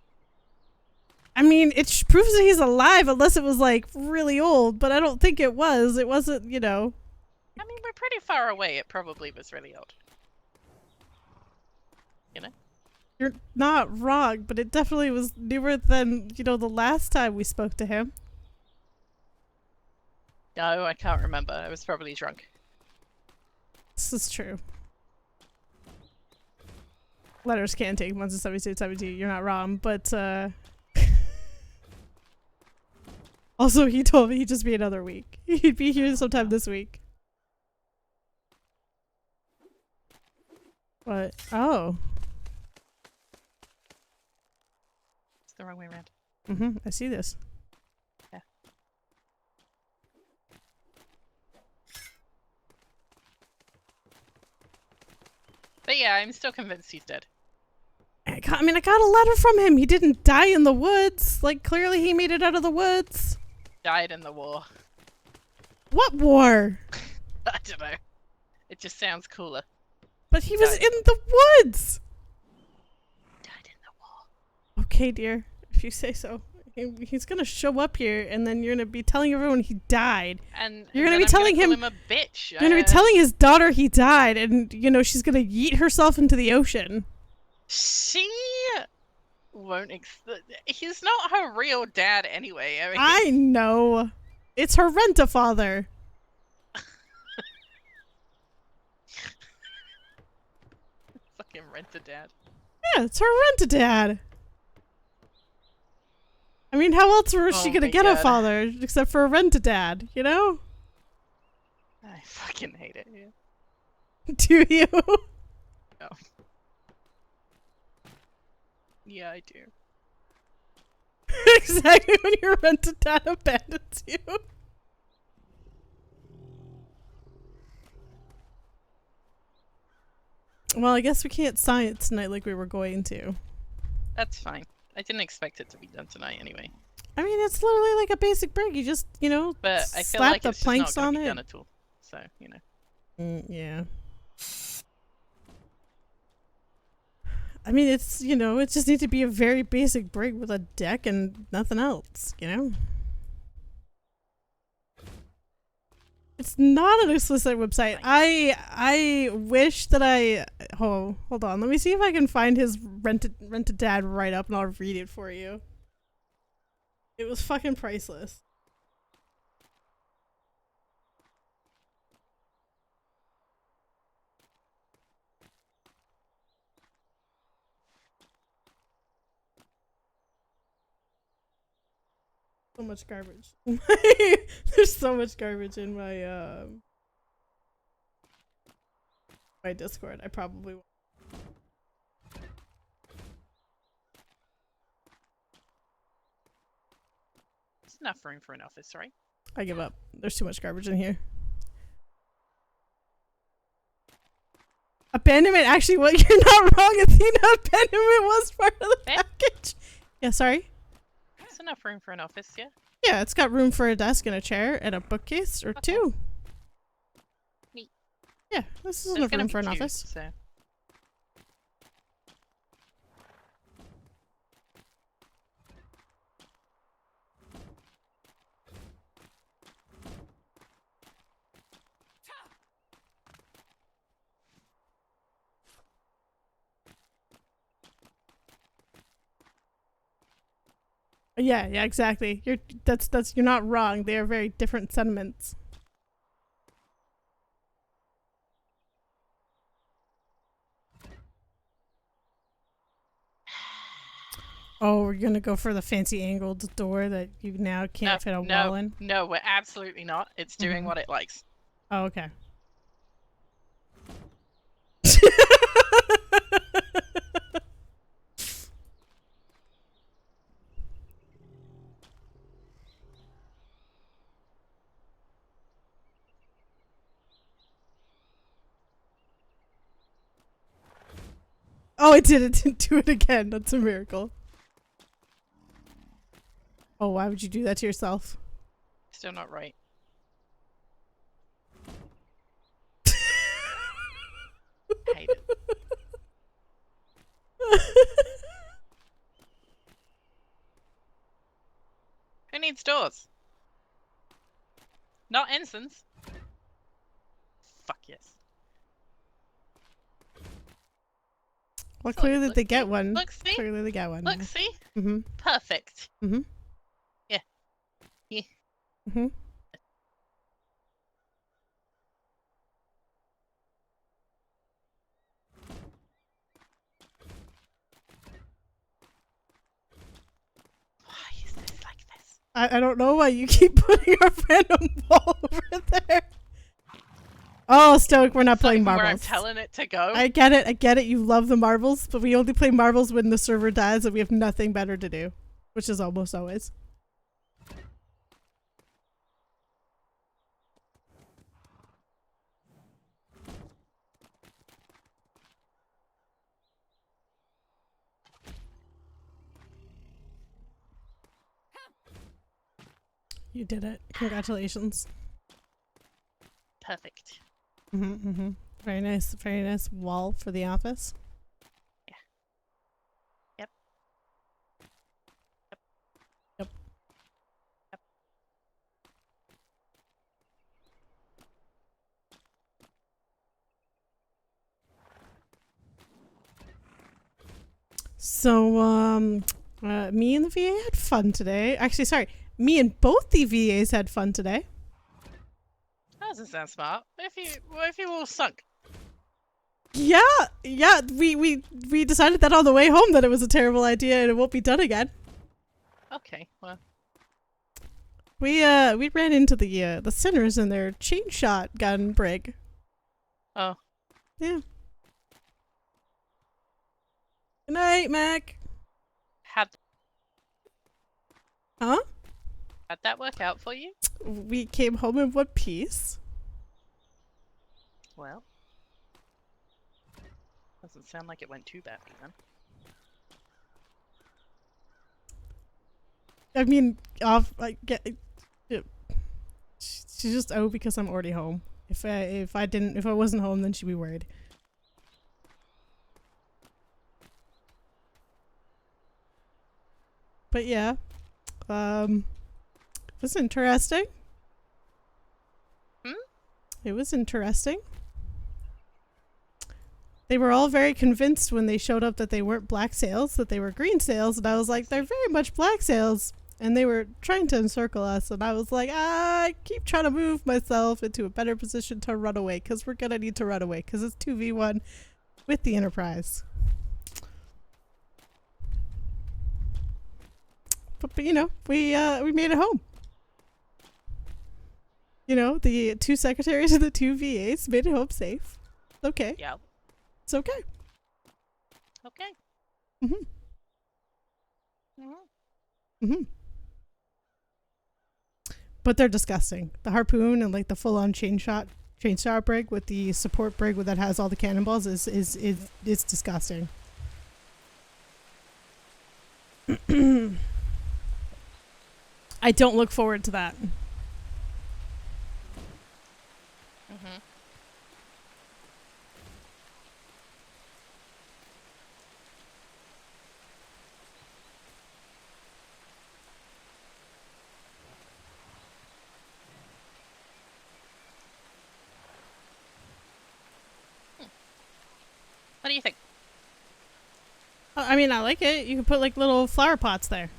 I mean, it proves that he's alive unless it was, like, really old, but I don't think it was. It wasn't, you know. I mean, we're pretty far away. It probably was really old. You know? You're not wrong, but it definitely was newer than, you know, the last time we spoke to him. No, I can't remember. I was probably drunk. This is true. Letters can take months of 72. You're not wrong, but, also, he told me he'd just be another week. He'd be here sometime this week. What? Oh. It's the wrong way around. Mm-hmm. I see this. Yeah. But yeah, I'm still convinced he's dead. I got a letter from him. He didn't die in the woods. Like, clearly he made it out of the woods. Died in the war. What war? I don't know. It just sounds cooler. But he was in the woods. Died in the war. Okay, dear. If you say so. He's gonna show up here, and then you're gonna be telling everyone he died. And you're gonna then be telling call him a bitch. You're gonna be telling his daughter he died, and you know she's gonna yeet herself into the ocean. She won't. He's not her real dad anyway. I mean, I know. It's her rent-a-father. Fucking rent-a-dad. Yeah, it's her rent-a-dad. I mean, how else was she gonna get a father except for a rent-a-dad, you know? I fucking hate it. Yeah. Do you? No. Yeah, I do. Exactly when your rent-a-dad abandons you. Well, I guess we can't sign it tonight like we were going to. That's fine. I didn't expect it to be done tonight anyway. I mean, it's literally like a basic brick. You just, you know, But I feel slap like the it's planks just not on gonna be it. done at all. So, you know. Yeah. I mean, it's, you know, it just needs to be a very basic brick with a deck and nothing else, you know? It's not an explicit website. I wish that hold on. Let me see if I can find his rented dad write up and I'll read it for you. It was fucking priceless. So much garbage. There's so much garbage in my my Discord. I probably won't. There's enough room for an office, right? I give up. There's too much garbage in here. Abandonment, actually, well, you're not wrong, Athena. Abandonment was part of the package. Yeah, sorry? There's enough room for an office, yeah? Yeah, it's got room for a desk and a chair and a bookcase or two. Neat. Yeah, this is There's enough gonna room be for an two, office. So. Yeah, yeah, exactly. You're not wrong. They are very different sentiments. Oh, we're gonna go for the fancy angled door that you now can't fit a wall in? No, we're absolutely not. It's doing what it likes. Oh, okay. Oh, it didn't do it again. That's a miracle. Oh, why would you do that to yourself? Still not right. Hate it. Who needs doors? Not ensigns. Fuck yes. Well, So, clearly look, they get one. Look, see? Clearly they get one. Look, see? Mm-hmm. Perfect. Mm-hmm. Yeah. Yeah. Mm-hmm. Why is this like this? I don't know why you keep putting a random wall over there. Oh, Stoic, we're not playing marbles. Where I'm telling it to go. I get it. You love the marbles, but we only play marbles when the server dies and we have nothing better to do, which is almost always. You did it. Congratulations. Perfect. Mm-hmm, mm-hmm. Very nice wall for the office. Yeah. Yep. Yep. Yep. Yep. So, me and the VA had fun today. Actually, sorry, me and both the VAs had fun today. That doesn't sound smart. What if you all sunk? Yeah, we decided that on the way home that it was a terrible idea and it won't be done again. Okay, well. We ran into the sinners in their chain shotgun brig. Oh. Yeah. Good night, Mac. How'd Huh? that work out for you? We came home in one piece. Well. Doesn't sound like it went too badly then. I mean, she's just because I'm already home. If I wasn't home, then she'd be worried. But yeah, it was interesting. It was interesting. They were all very convinced when they showed up that they weren't black sails, that they were green sails, and I was like, they're very much black sails. And they were trying to encircle us, and I was like, I keep trying to move myself into a better position to run away, because we're gonna need to run away, because it's 2v1 with the Enterprise. But you know, we made it home. You know, the 2 secretaries and the 2 VAs made it home safe. Okay. Yeah. It's okay. Okay. Mhm. Mhm. Mhm. But they're disgusting. The harpoon and like the full-on chain shot brig with the support brig that has all the cannonballs is disgusting. I don't look forward to that. What do you think? I mean, I like it. You can put like little flower pots there.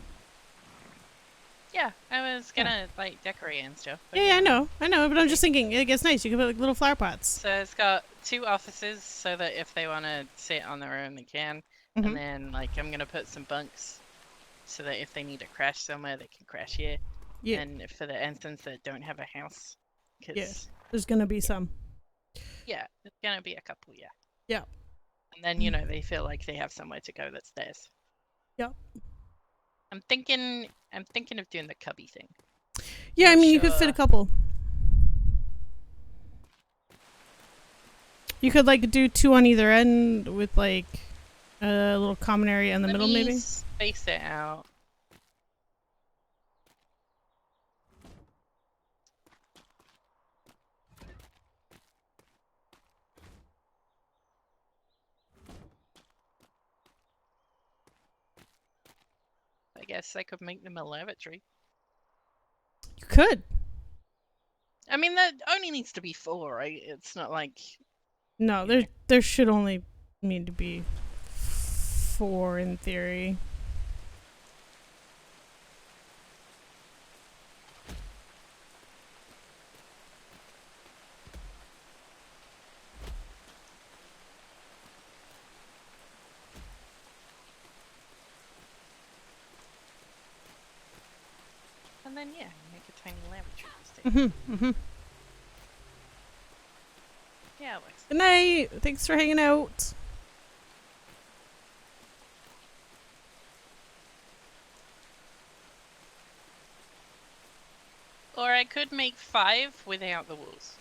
Yeah, I was gonna like decorate and stuff. But Yeah, I know, but I'm just thinking it gets nice. You can put like little flower pots. So it's got 2 offices, so that if they want to sit on their own, they can. Mhm. And then like I'm gonna put some bunks, so that if they need to crash somewhere, they can crash here. Yeah. And for the instance that don't have a house, cause Yeah, there's gonna be some. yeah, it's gonna be a couple, yeah. Yeah. And then you know they feel like they have somewhere to go that's theirs. Yep. I'm thinking of doing the cubby thing. Yeah, I mean, you could fit a couple. You could like do 2 on either end with like a little common area in the middle, maybe. Space it out. I guess I could make them a lavatory. You could. I mean, that only needs to be 4, right? It's not like... No, there should only need to be 4 in theory. And then, yeah, make a tiny lavatory. Yeah, it works. Good night. Thanks for hanging out. Or I could make 5 without the walls.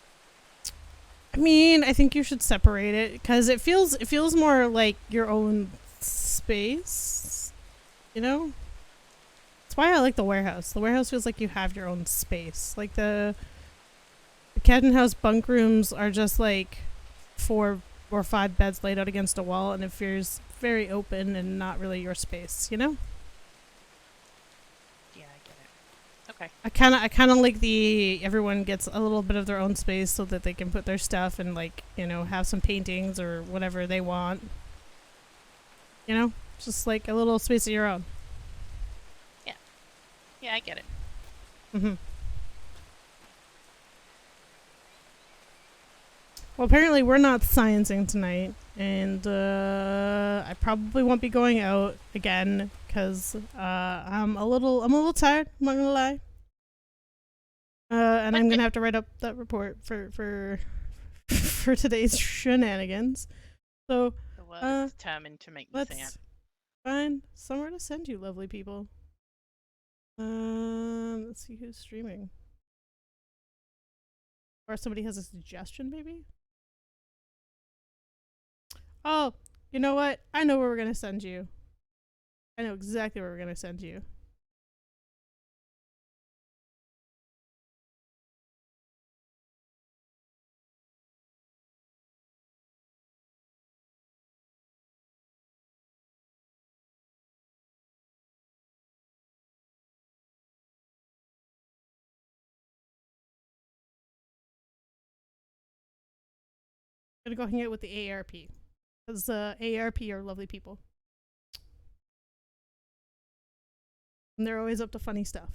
I mean, I think you should separate it because it feels more like your own space. You know? That's why I like the warehouse. The warehouse feels like you have your own space. Like the cabin house bunk rooms are just like 4 or 5 beds laid out against a wall, and it feels very open and not really your space. You know? Yeah, I get it. Okay. I kind of like the everyone gets a little bit of their own space so that they can put their stuff and like, you know, have some paintings or whatever they want. You know, just like a little space of your own. Yeah. Yeah, I get it. Well, apparently we're not sciencing tonight, and I probably won't be going out again because I'm a little tired. I'm not gonna lie. And I'm gonna have to write up that report for today's shenanigans. So The world is determined to make me sad. let's find somewhere to send you, lovely people. Let's see who's streaming. Or if somebody has a suggestion, maybe. Oh, you know what? I know where we're gonna send you. I know exactly where we're gonna send you. I'm gonna go hang out with the AARP. Because AARP are lovely people. And they're always up to funny stuff.